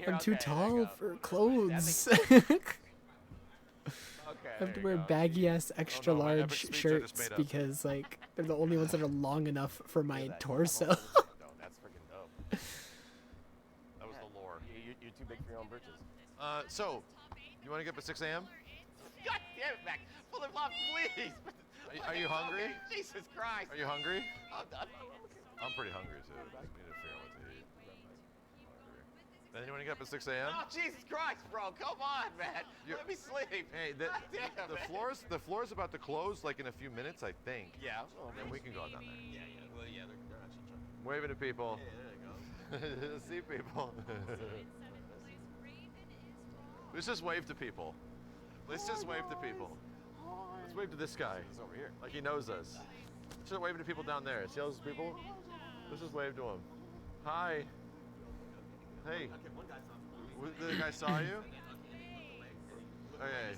I'm too tall for clothes. I have to wear baggy ass extra large shirts because like they're the only ones that are long enough for my torso. That's freaking dope. That was the lore. You're too big for your own britches. So, you want to get up at 6 a.m.? God damn it, Max. Pull it off, please. Are you hungry? Jesus Christ. Are you hungry? I'm pretty hungry too. Just need to figure out what to eat. Then you want to get up at 6 a.m.? Oh, Jesus Christ, bro. Come on, man. Let me sleep. Hey, the floor's about to close like in a few minutes, I think. Yeah. And we can go down there. Yeah. Well, yeah, they're actually trying. Waving at people. Yeah, there you go. See people. Let's just wave to people. Let's just wave to people. Let's wave to this guy. He's over here. Like he knows us. Let's just wave to people down there. See all those people? Let's just wave to him. Hi. Hey. The guy saw you? Okay.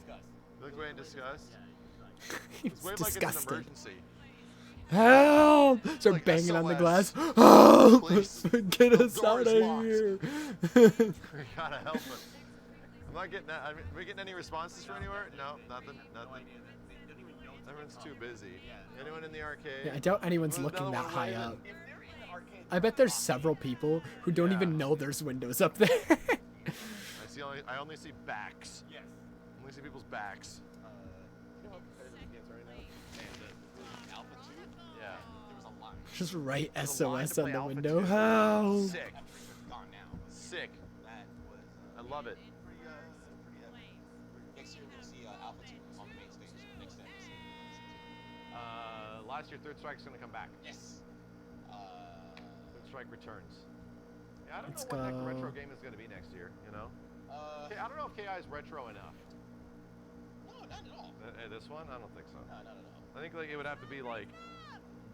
Look away in disgust. Let's wave like it's an emergency. Help! Start like banging on the glass. Help! Get us out of here. We gotta help him. I'm not getting that. Are we getting any responses from anywhere? No, nothing. Everyone's too busy. Anyone in the arcade? Yeah, I doubt anyone's looking that high up. I bet there's several people who don't even know there's windows up there. I only see backs. Yes. I only see people's backs. You know what competitive games right now? Alpha 2? Yeah. There was a lot. Just write SOS on the window. Help! Sick. Gone now. Sick. That was. I love it. Pretty heavy. Next year we'll see Alpha 2 on the main stage. Next time we'll see. Last year, Third Strike's gonna come back. Yes. Third Strike returns. Yeah, I don't Let's know what go. that retro game is gonna be next year. You know. I don't know if KI is retro enough. No, not at all. This one? I don't think so. No, not at all. I think like it would have to be like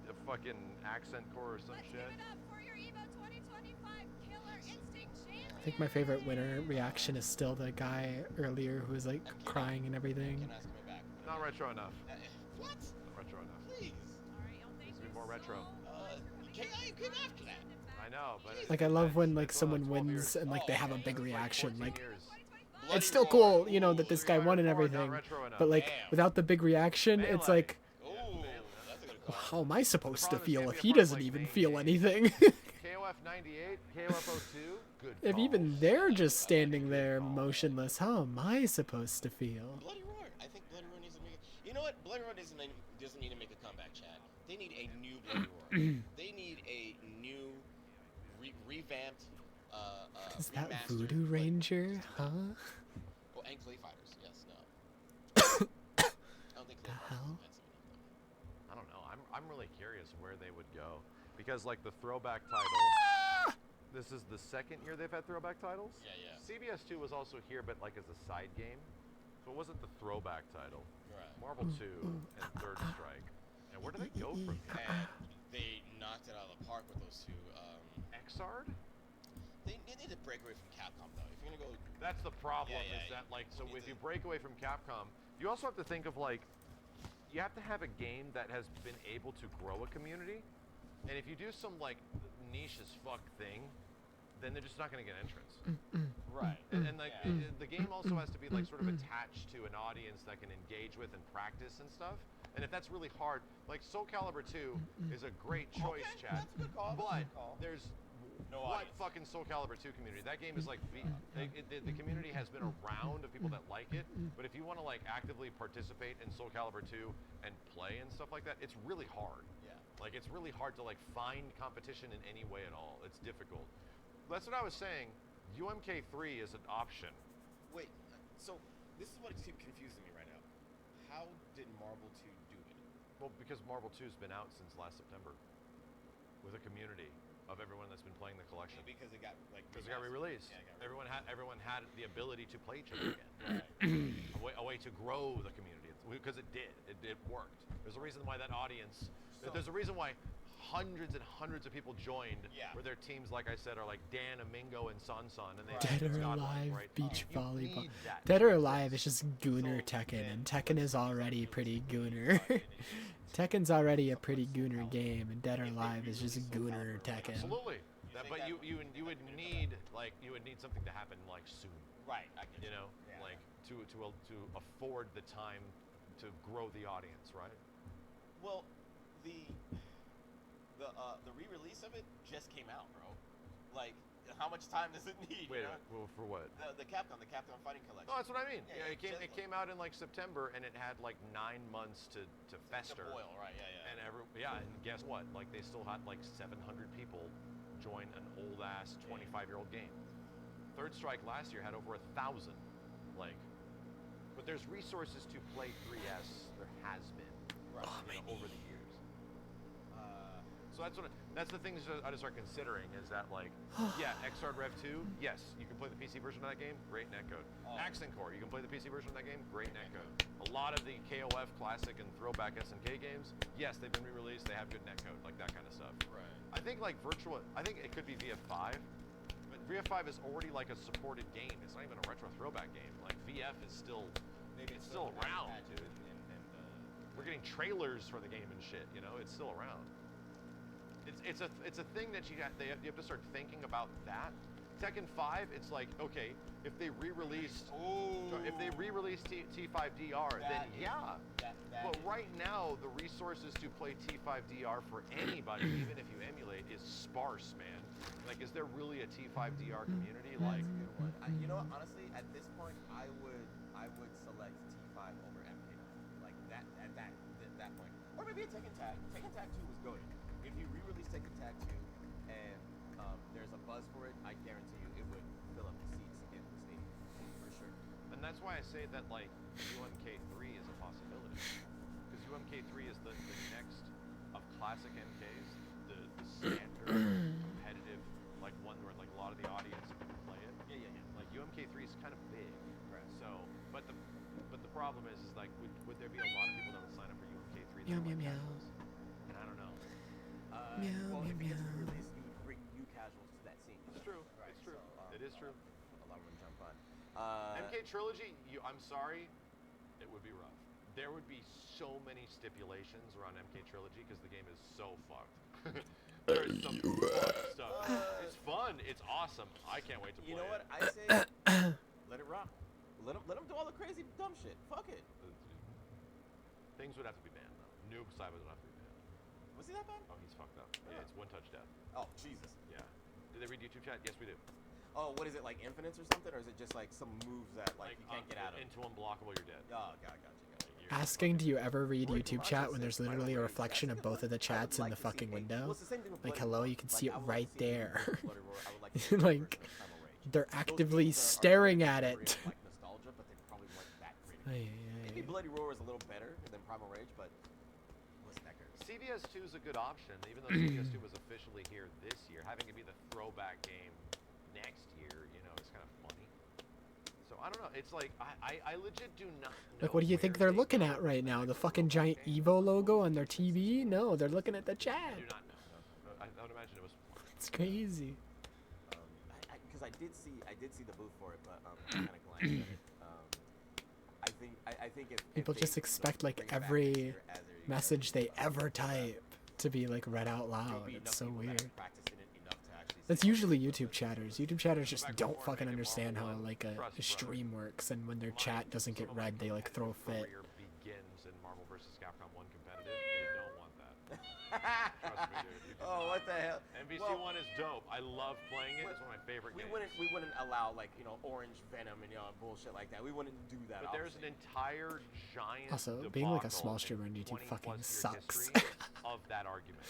a fucking accent core or some shit. I think my favorite winner reaction is still the guy earlier who was like crying and everything. Not retro enough. What? Not retro enough. Please. Needs to be more retro. KI good after that. I know, but Like I love when like someone wins and like they have a big reaction. Like it's still cool, you know, that this guy won and everything. But like without the big reaction, it's like, how am I supposed to feel if he doesn't even feel anything? KOF 98, KOF 02, good. If even they're just standing there motionless, how am I supposed to feel? Bloody Roar. I think Bloody Roar needs to make it. You know what? Bloody Roar doesn't need to make a comeback, Chad. They need a new Bloody Roar. They need a new, revamped, Is that Voodoo Ranger, huh? Oh, and Clay Fighters. Yes, no. I don't think Clay The Fighters hell? is offensive enough. I don't know. I'm really curious where they would go because like the throwback title. This is the second year they've had throwback titles. Yeah. CBS 2 was also here, but like as a side game, so it wasn't the throwback title. Right. Marvel 2 and Third Strike. And where do they go from here? And they knocked it out of the park with those two. Xrd? They need to break away from Capcom though. If you're gonna go, That's the problem. Yeah, is that like so if you break away from Capcom, you also have to think of like you have to have a game that has been able to grow a community. And if you do some like niche as fuck thing, then they're just not going to get entrants. Right. And like the game also has to be like sort of attached to an audience that can engage with and practice and stuff. And if that's really hard, like Soul Calibur 2 is a great choice, Chad. That's a good call. But That's a good call. there's No what audience. fucking Soul Calibur 2 community? That game is like the community has been around of people that like it. But if you want to like actively participate in Soul Calibur 2 and play and stuff like that, it's really hard. Yeah. Like it's really hard to like find competition in any way at all. It's difficult. That's what I was saying. UMK3 is an option. Wait. So this is what keeps confusing me right now. How did Marvel 2 do it? Well, because Marvel 2's been out since last September with a community of everyone that's been playing the collection. Because it got like because it got re-released. Yeah, everyone had the ability to play each other again. a way to grow the community because it did. It worked. There's a reason why that audience. There's a reason why hundreds and hundreds of people joined. Yeah. Where their teams, like I said, are like Dan, Amingo, and Sansan, and they Dead or it's godlike, Alive right? beach You volleyball. need that. Dead or Alive is just Gooner Tekken, and Tekken is already pretty Gooner. Tekken's already a pretty Gooner game, and Dead or Alive is just Gooner Tekken. Absolutely. But you would need something to happen like soon. Right. I get you know, yeah. like to afford the time to grow the audience, right? Well, the re-release of it just came out, bro. Like, how much time does it need? Wait, you know? well, for what? The Capcom Fighting Collection. Oh, that's what I mean. Yeah, it came out in like September, and it had like 9 months to fester. To boil, right? Yeah. And and guess what? Like they still had like 700 people join an old ass 25-year-old game. Third Strike last year had over 1,000. Like, but there's resources to play 3S. There has been over the years. So that's the things that I just start considering is that like, yeah, Xrd Rev 2, yes, you can play the PC version of that game, great netcode. Accent Core, you can play the PC version of that game, great netcode. A lot of the KOF classic and throwback SNK games, yes, they've been re-released, they have good netcode, like that kind of stuff. Right. I think like I think it could be VF5, but VF5 is already like a supported game. It's not even a retro throwback game. Like VF is still, it's still around, dude. We're getting trailers for the game and shit. You know, it's still around. It's a thing that you have to start thinking about that. Tekken 5, it's like, okay, if they re-released T5DR, then yeah. But right now, the resources to play T5DR for anybody, even if you emulate, is sparse, man. Like, is there really a T5DR community? Like, you know what? Honestly, at this point, I would select T5 over MK9. Like that at that point, or maybe a Tekken Tag. Tekken Tag 2 was good. If you re-release Tekken Tag 2 and there's a buzz for it, I guarantee you it would fill up the seats in the stadium for sure. And that's why I say that like UMK3 is a possibility, because UMK3 is the next of classic MKs, the standard competitive like one where like a lot of the audience can play it. Yeah. Like UMK3 is kind of big, right? So, but the problem is like would there be a lot of people that would sign up for UMK3? Meow meow meow. And I don't know. Meow, Well, if it meow, gets meow. re-released, you would bring new casuals to that scene. It's true. Right, It's true. so, It is true. A lot of them jump on. MK Trilogy, I'm sorry, it would be rough. There would be so many stipulations around MK Trilogy because the game is so fucked. There is some fucked stuff. It's fun. It's awesome. I can't wait to play it. You know what? I say let it rock. Let them do all the crazy dumb shit. Fuck it. Things would have to be banned though. Noob Saibot would have to be banned. Was he that bad? Oh, he's fucked up. Yeah, it's one touch death. Oh, Jesus. Yeah. Did they read YouTube chat? Yes, we do. Oh, what is it, like infinites or something? Or is it just like some moves that like you can't get out of? Into unblockable, you're dead. Oh, gotcha. Asking, do you ever read YouTube chat when there's literally a reflection of both of the chats in the fucking window? Like, hello, you can see it right there. Like, they're actively staring at it. Nostalgia, but they probably weren't that great. Maybe Bloody Roar is a little better than Primal Rage, but what's that good? CVS2 is a good option, even though CVS2 was officially here this year. Having it be the throwback game next year, you know, it's kind of funny. So I don't know. It's like I legit do not know. Like, what do you think they're looking at right now? The fucking giant EVO logo on their TV? No, they're looking at the chat. I do not know. I would imagine it was. It's crazy. Because I did see the booth for it, but I kind of glanced at it. I think if People just expect like every message they ever type to be like read out loud. It's so weird. That's usually YouTube chatters. YouTube chatters just don't fucking understand how like a stream works, and when their chat doesn't get read, they like throw a fit. Begins in Marvel vs. Capcom 1 competitive. You don't want that. Trust me, dude. Oh, what the hell? MVC1 is dope. I love playing it. It's one of my favorite games. We wouldn't allow like Orange Venom and bullshit like that. We wouldn't do that. But there's an entire giant. Also, being like a small streamer on YouTube fucking sucks. Of that argument.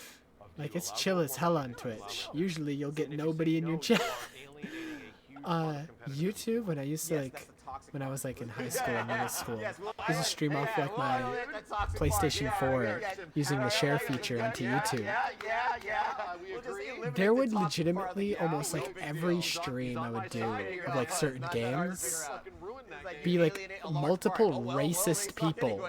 Like, it's chill as hell on Twitch. Usually you'll get nobody in your chat. YouTube, when I used to like, when I was like in high school and middle school, I used to stream off like my PlayStation 4 using the share feature onto YouTube. There would legitimately almost like every stream I would do of like certain games be like multiple racist people.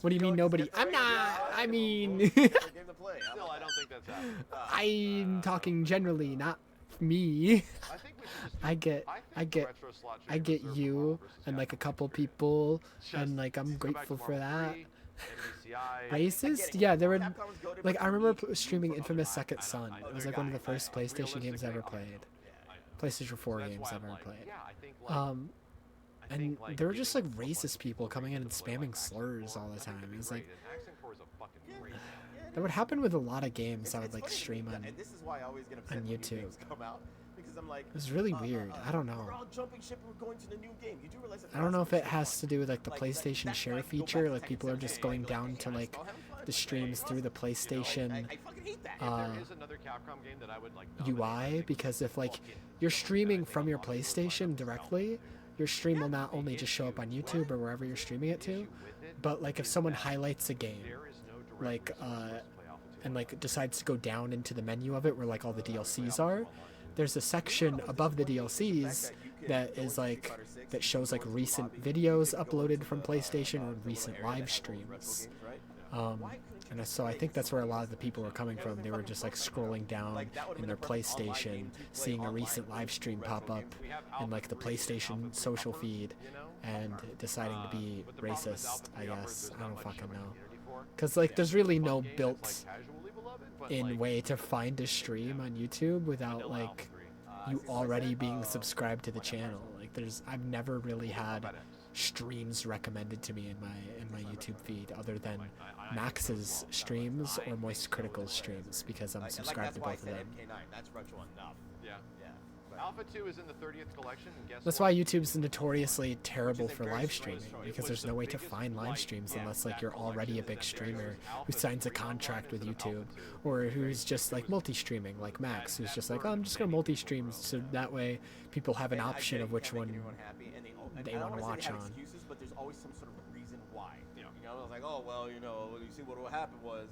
What do you mean nobody? I'm not. I mean. Still, I don't think that's what's happening. I'm talking generally, not me. I get you and like a couple people, and like I'm grateful for that. Racist? Yeah, there were like I remember streaming Infamous Second Son. It was like one of the first PlayStation games I ever played. PlayStation 4 games I've ever played. And there were just like racist people coming in and spamming slurs all the time. It was like that would happen with a lot of games I would like stream on YouTube. Because I'm like, it was really weird. I don't know. We're all jumping ship and we're going to the new game. You do realize that I don't know if it has to do with like the PlayStation share feature, like people are just going down to like the streams through the PlayStation UI, because if like you're streaming from your PlayStation directly, your stream will not only just show up on YouTube or wherever you're streaming it to, but like if someone highlights a game, like and like decides to go down into the menu of it where like all the DLCs are, there's a section above the DLCs that is like that shows like recent videos uploaded from PlayStation or recent live streams. And so I think that's where a lot of the people were coming from. They were just like scrolling down in their PlayStation, seeing a recent live stream pop up in like the PlayStation social feed, and deciding to be racist, I guess. I don't fucking know. Because like there's really no built-in way to find a stream on YouTube without like you already being subscribed to the channel. Like I've never really had streams recommended to me in my YouTube feed other than Max's streams or Moist Critical streams, because I'm subscribed to both of them. That's retro enough. Yeah. Alpha 2 is in the 30th collection, and guess That's why YouTube's notoriously terrible for live streaming, because there's no way to find live streams unless like you're already a big streamer who signs a contract with YouTube, or who's just like multi-streaming like Max, who's just like, oh, I'm just gonna multi-stream so that way people have an option of which one they want to watch on. Excuses, but there's always some sort of reason why. You know, I was like, oh well, you know, you see what happened was,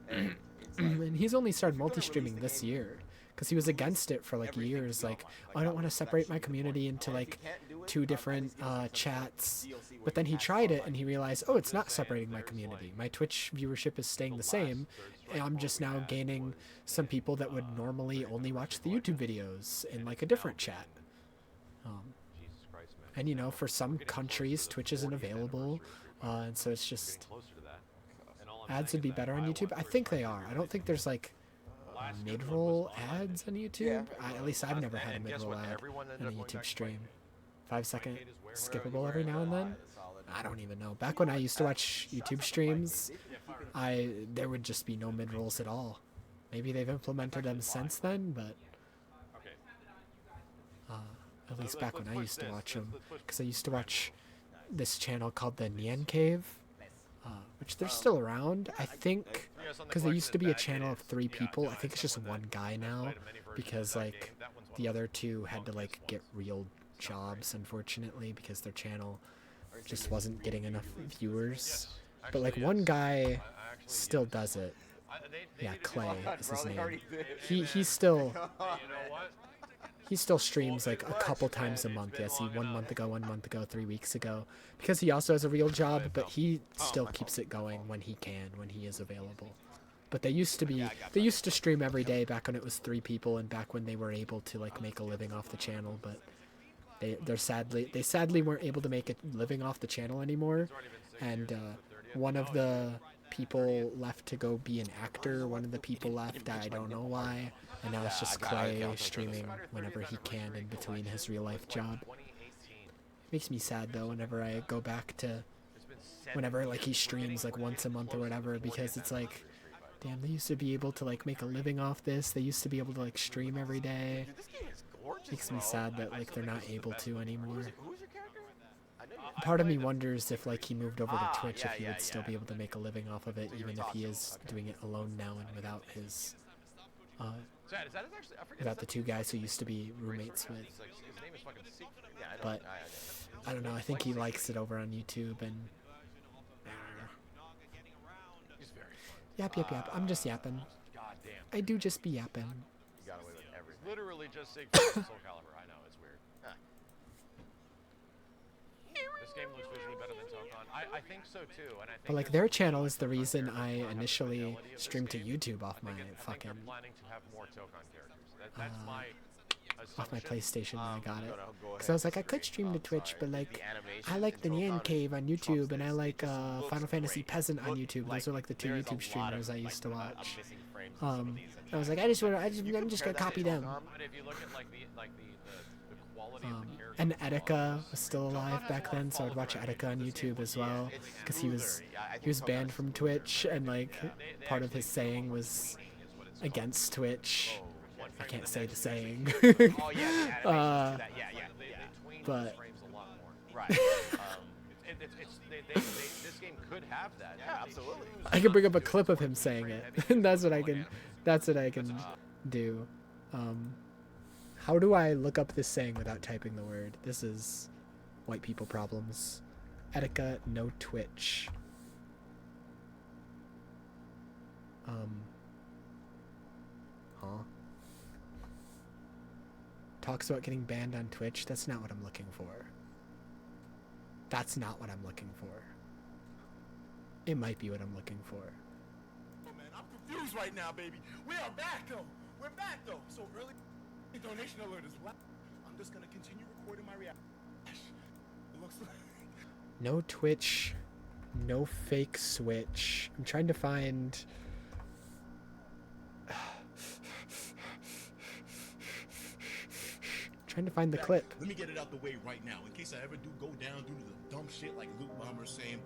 and it's like, and he's only started multi-streaming this year, because he was against it for like years. Like, oh, I don't want to separate my community into like two different chats. But then he tried it and he realized, oh, it's not separating my community. My Twitch viewership is staying the same. And I'm just now gaining some people that would normally only watch the YouTube videos in like a different chat. And you know, for some countries, Twitch isn't available, and so it's just ads would be better on YouTube. I think they are. I don't think there's like mid-roll ads on YouTube. At least I've never had a mid-roll ad in a YouTube stream. 5-second skippable every now and then. I don't even know. Back when I used to watch YouTube streams, there would just be no mid-rolls at all. Maybe they've implemented them since then, but at least back when I used to watch them, because I used to watch this channel called the Nyan Cave, which they're still around, I think, because there used to be a channel of 3 people. I think it's just one guy now, because like the other 2 had to like get real jobs, unfortunately, because their channel just wasn't getting enough viewers. But like one guy still does it. Yeah, Clay is his name. He's still. He still streams like a couple times a month. Yeah, see, 1 month ago, 1 month ago, 3 weeks ago. Because he also has a real job, but he still keeps it going when he can, when he is available. But they used to stream every day back when it was 3 people and back when they were able to like make a living off the channel, but they sadly weren't able to make a living off the channel anymore. And one of the people left to go be an actor. One of the people left, I don't know why. And now it's just Clay streaming whenever he can in between his real life job. It makes me sad though whenever I go back to whenever like he streams like once a month or whatever, because it's like, damn, they used to be able to like make a living off this. They used to be able to like stream every day. Makes me sad that like they're not able to anymore. Part of me wonders if like he moved over to Twitch, if he would still be able to make a living off of it, even if he is doing it alone now and without his without the 2 guys who used to be roommates with. But I don't know, I think he likes it over on YouTube, and yap. I'm just yapping. I do just be yapping. You got away with everything. Literally just Soul Calibur. I know, it's weird. This game looks visually better than Tokon. I think so too, and I think But like their channel is the reason I initially streamed to YouTube off my fucking planning to have more Tokon characters. That's my off my PlayStation when I got it. Go Because I was like, I could stream to Twitch, but like, I like the Nyan Cave on YouTube, and I like Final Fantasy Peasant on YouTube. Those are like the two YouTube streamers I used to watch. I was like, I'm just gonna copy them. But if you look at like the quality of the characters, And Etika was still alive back then, so I'd watch Etika on YouTube as well, because he was banned from Twitch, and like part of his saying was against Twitch. I can't say the saying. But this game could have that. Yeah, absolutely. I can bring up a clip of him saying it. That's what I can do. How do I look up this saying without typing the word? This is white people problems. Etika, no Twitch. Talks about getting banned on Twitch. That's not what I'm looking for. That's not what I'm looking for. It might be what I'm looking for. Oh man, I'm confused right now, baby. We are back though. We're back though. So early donation alert is loud. I'm just gonna continue recording my reaction. It looks like No Twitch, no fake Switch. I'm trying to find. Trying to find the clip. Let me get it out the way right now, in case I ever do go down due to the dumb shit like Luke Bomber saying,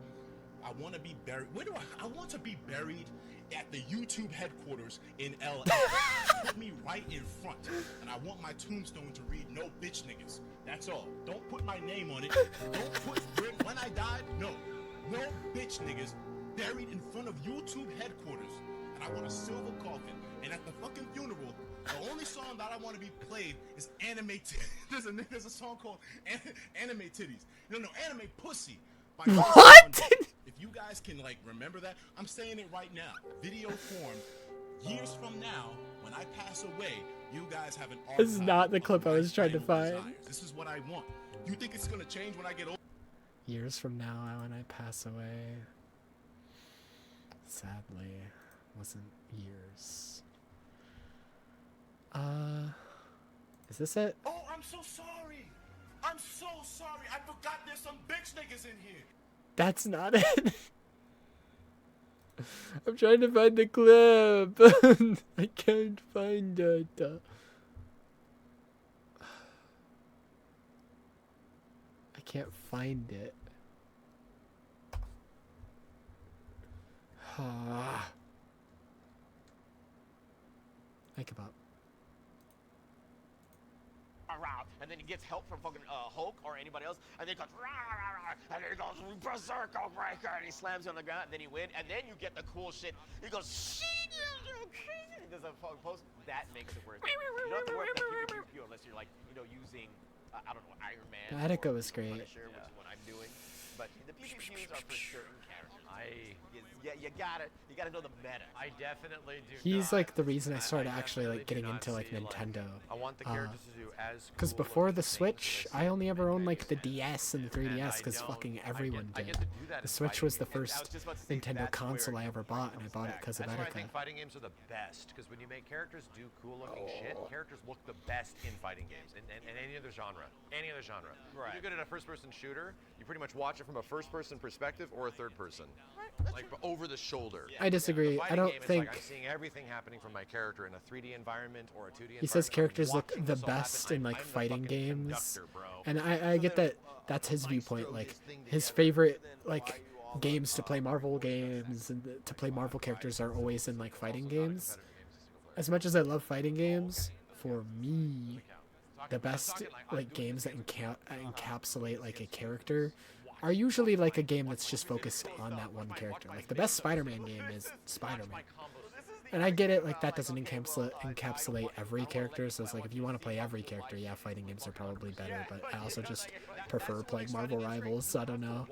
I want to be buried. Where do I want to be buried at the YouTube headquarters in LA. Put me right in front, and I want my tombstone to read "No bitch niggas." That's all. Don't put my name on it. Don't put when I died. No bitch niggas. Buried in front of YouTube headquarters, and I want a silver coffin. And at the fucking funeral, the only song that I want to be played is anime. There's a song called Anime Titties. No, Anime Pussy. What? If you guys can remember that, I'm saying it right now. Video form. Years from now, when I pass away, you guys have an archive. This is not the clip I was trying to find. This is what I want. You think it's gonna change when I get old? Years from now, when I pass away. Sadly, wasn't years. Is this it? Oh, I'm so sorry. I'm so sorry. I forgot there's some bitch niggas in here. That's not it. I'm trying to find the clip. I can't find it. I can't find it. I give up. And then he gets help from fucking Hulk or anybody else, and then he goes, rah, rah, rah, and then he goes, Berserker Breaker, and he slams you on the ground, and then he wins, and then you get the cool shit. He goes, shit, he does a post. That makes it worth it. You don't have to worry about pew unless you're using, I don't know, Iron Man. Attica was great. Punisher, which is what I'm doing. But the PvPs are for certain characters. You gotta know the meta. I definitely do. He's the reason I started actually getting into Nintendo. I want the characters to do as. Because before the Switch, I only ever owned the DS and the 3DS because fucking everyone did. The Switch was the first Nintendo console I ever bought, and I bought it because of That's why I Attica. think fighting games are the best, because when you make characters do cool looking shit, characters look the best in fighting games and any other genre. Any other genre. Right. If you're good at a first person shooter, you pretty much watch it from a first person perspective or a third person. Over the shoulder. I disagree. I don't think. I'm seeing everything happening from my character in a 3D environment or a 2D environment. He says characters look the best in fighting games, and I get that that's his viewpoint. His favorite games to play Marvel games and to play Marvel characters are always in fighting games. As much as I love fighting games, for me, the best games that encapsulate a character are usually a game that's just focused on that one character. The best Spider-Man game is Spider-Man. And I get it, that doesn't encapsulate every character, so it's if you want to play every character, yeah, fighting games are probably better, but I also just prefer playing Marvel Rivals, so I don't know.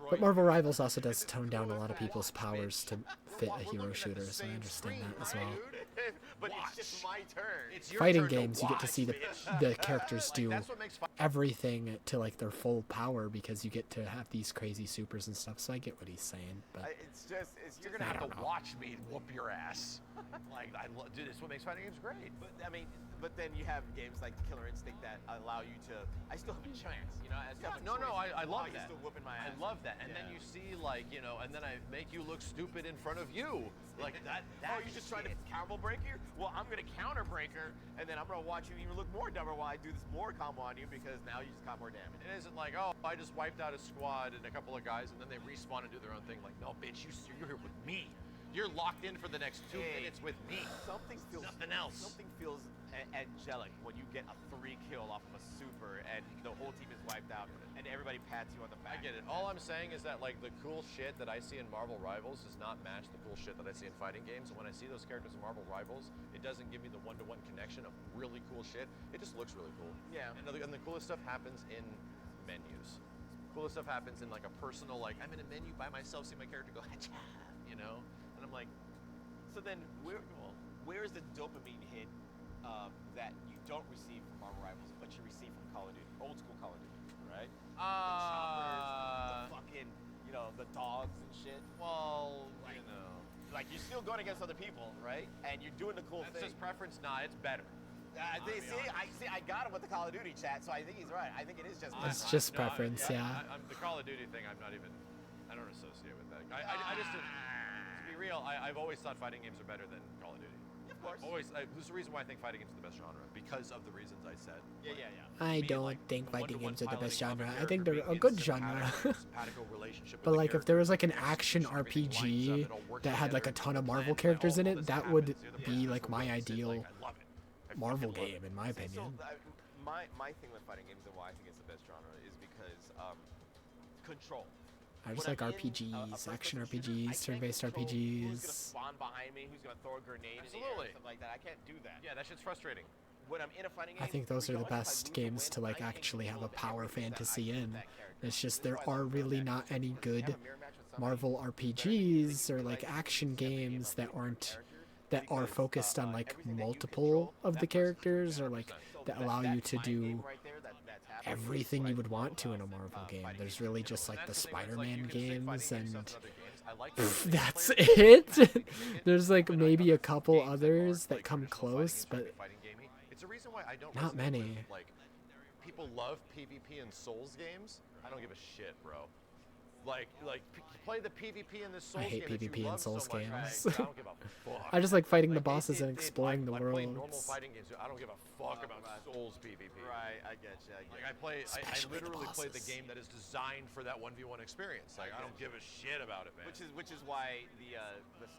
But Marvel Rivals also does tone down a lot of people's powers to fit a hero shooter, so I understand that as well. But it's just my turn. It's your Fighting turn to games, you get to watch, see bitch. the characters do That's what makes everything to like their full power because you get to have these crazy supers and stuff. So I get what he's saying, but you're gonna have to watch me whoop your ass. Like, dude, it's what makes fighting games great. But I mean, but then you have games like Killer Instinct that allow you to. I still have a chance, you know. I still have a choice. I love You're that. still whooping my ass. I love that. And then you see, like, you know, and then I make you look stupid in front of you. Like that. Oh, you're just trying to combo break here? Well, I'm gonna counter breaker, and then I'm gonna watch you even look more dumber while I do this more combo on you because now you just got more damage. It isn't like, oh, I just wiped out a squad and a couple of guys, and then they respawn and do their own thing. Like, no, bitch, you're here with me. You're locked in for the next 2 minutes with me. Something feels nothing else. Something feels angelic when you get a 3 kill off of a super and the whole team is wiped out and everybody pats you on the back. I get it. All I'm saying is that, like, the cool shit that I see in Marvel Rivals does not match the cool shit that I see in fighting games. And when I see those characters in Marvel Rivals, it doesn't give me the one-to-one connection of really cool shit. It just looks really cool. Yeah. And the coolest stuff happens in menus. Coolest stuff happens in, like, a personal, like, I'm in a menu by myself, see my character go, hacha, you know? And I'm like, so then where's the dopamine hit that you don't receive from Marvel Rivals, but you receive from Call of Duty, old school Call of Duty, right? The choppers, the fucking, you know, the dogs and shit. Well, like, you know, like you're still going against other people, right? And you're doing the cool thing. That's just preference. Nah, it's better. I got him with the Call of Duty chat, so I think he's right. I think it is just. It's just preference, yeah. The Call of Duty thing, I don't associate with that. I just. To be real, I've always thought fighting games are better than Call of Duty. Of course. There's a reason why I think fighting games are the best genre, because of the reasons I said. Yeah. I don't think fighting games are the best genre. I think they're a good genre. But like if there was like an action RPG that had like a ton of Marvel characters in it, that would be like my ideal Marvel game in my opinion. My thing with fighting games and why I think it's the best genre is because control. I just like RPGs, action RPGs, turn-based RPGs. Who's gonna spawn behind me? Who's gonna throw a grenade in the air and stuff like that? I can't do that. Yeah, that shit's frustrating. When I'm in a fighting game, I think those are the best games to like actually have a power fantasy in. It's just there are really not any good Marvel RPGs or like action games that are focused on like multiple of the characters or like that allow you to do everything you would want to in a Marvel game. There's really just like the Spider-Man games and that's it. There's like maybe a couple others that come close, but not many. Like, people love PvP and Souls games. I don't give a shit, bro. Like play the PvP in the Souls I hate game PvP and Souls so much. games. I don't give a fuck. I just like fighting the bosses and exploring the I world. play normal fighting games. I don't give a fuck about Souls PvP. Right, I get you. I literally play the game that is designed for that 1v1 experience. Like, I don't give a shit about it, man. Which is why the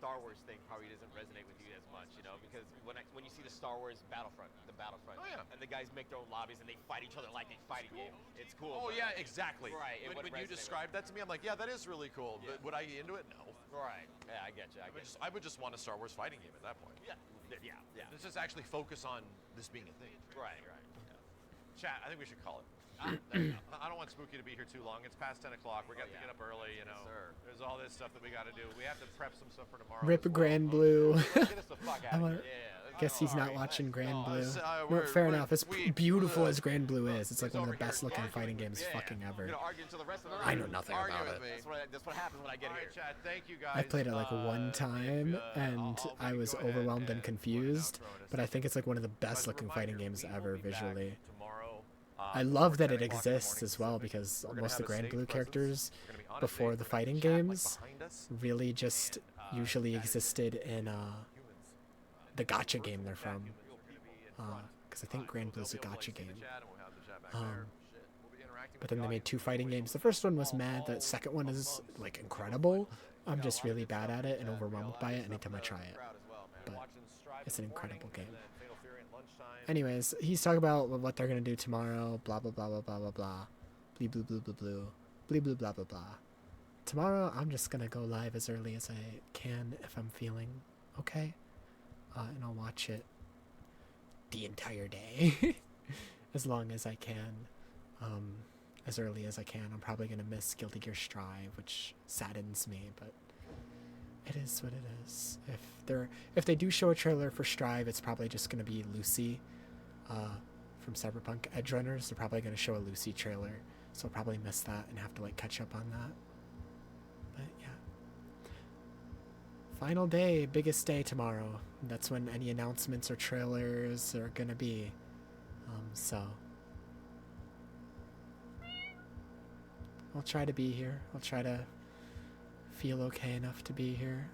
Star Wars thing probably doesn't resonate with you as much, you know, because when you see the Star Wars Battlefront, and the guys make their own lobbies and they fight each other like a fighting game, it's cool. Oh yeah, exactly. Right. When you describe that to me, I'm like, yeah, that is really cool. But would I get into it? No. Right. Yeah, I get you. I would just want a Star Wars fighting game at that point. Yeah. Let's just actually focus on this being a thing. Right. Chat, I think we should call it. I don't want Spooky to be here too long. It's past 10 o'clock. We're going to get up early, you know. There's all this stuff that we got to do. We have to prep some stuff for tomorrow. Rip Grand Blue. Get us the fuck out of here. Guess he's not watching Grand Blue. Well, fair enough. As beautiful as Grand Blue is, it's like one of the best looking fighting games fucking ever. I know nothing about it. That's what happens when I get here. Chat, thank you guys. I played it like one time and I was overwhelmed and confused, but I think it's like one of the best looking fighting games ever visually. I love that it exists as well because most of the Grand Blue characters before the fighting games really just usually existed in the gacha game they're from, because I think Grand Blue's a gacha game. But then they made 2 fighting games. The first one was mad. The second one is like incredible. I'm just really bad at it and overwhelmed by it anytime I try it. But it's an incredible game. Anyways, he's talking about what they're gonna do tomorrow. Blah blah blah blah blah blah blah. Blee blue blue blue blue. Blee blue blah blah blah. Tomorrow I'm just gonna go live as early as I can if I'm feeling okay. And I'll watch it the entire day as long as I can, as early as I can. I'm probably going to miss Guilty Gear Strive, which saddens me, but It is what it is. If they do show a trailer for Strive, it's probably just gonna be Lucy, from Cyberpunk Edge Runners. They're probably gonna show a Lucy trailer, so I'll probably miss that and have to like catch up on that. But yeah. Final day, biggest day tomorrow. That's when any announcements or trailers are gonna be. So I'll try to be here. I'll try to feel okay enough to be here.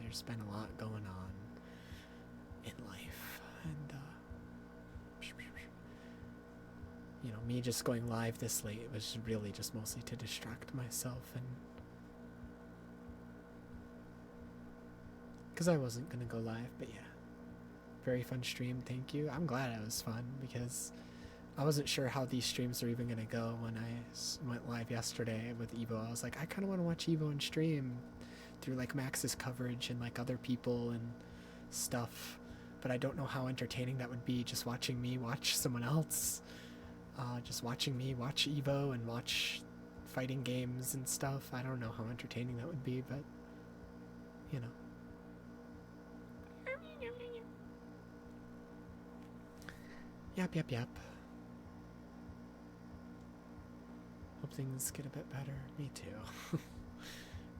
There's been a lot going on in life, and you know, me just going live this late was really just mostly to distract myself, and because I wasn't gonna go live. But yeah, very fun stream. Thank you. I'm glad it was fun because I wasn't sure how these streams are even going to go when I went live yesterday with EVO. I was like, I kind of want to watch EVO and stream through like Max's coverage and like other people and stuff, but I don't know how entertaining that would be, just watching me watch someone else, just watching me watch EVO and watch fighting games and stuff. I don't know how entertaining that would be, but you know. Yep. Hope things get a bit better. Me too.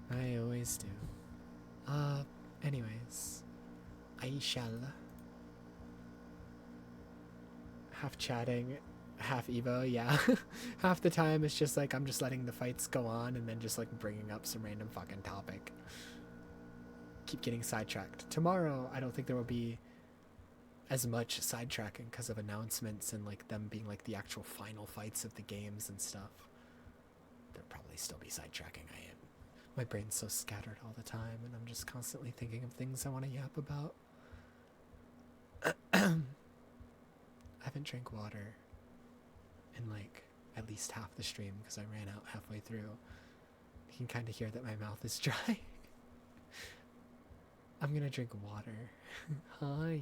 I always do. Anyways. I shall. Half chatting, half Evo, yeah. Half the time it's just like I'm just letting the fights go on and then just like bringing up some random fucking topic. Keep getting sidetracked. Tomorrow, I don't think there will be as much sidetracking because of announcements and like them being like the actual final fights of the games and stuff. There'll probably still be sidetracking. My brain's so scattered all the time and I'm just constantly thinking of things I want to yap about. I haven't drank water in like at least half the stream because I ran out halfway through. You can kind of hear that my mouth is dry. I'm gonna drink water.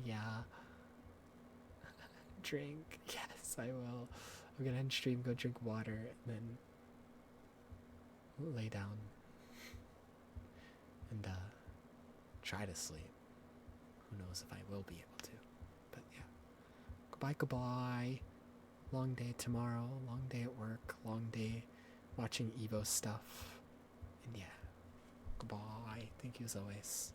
Yeah. Drink. Yes, I will. I'm gonna end stream, go drink water, and then lay down and try to sleep. Who knows if I will be able to. But yeah. Goodbye. Long day tomorrow, long day at work, long day watching EVO stuff. And yeah. Goodbye. Thank you as always.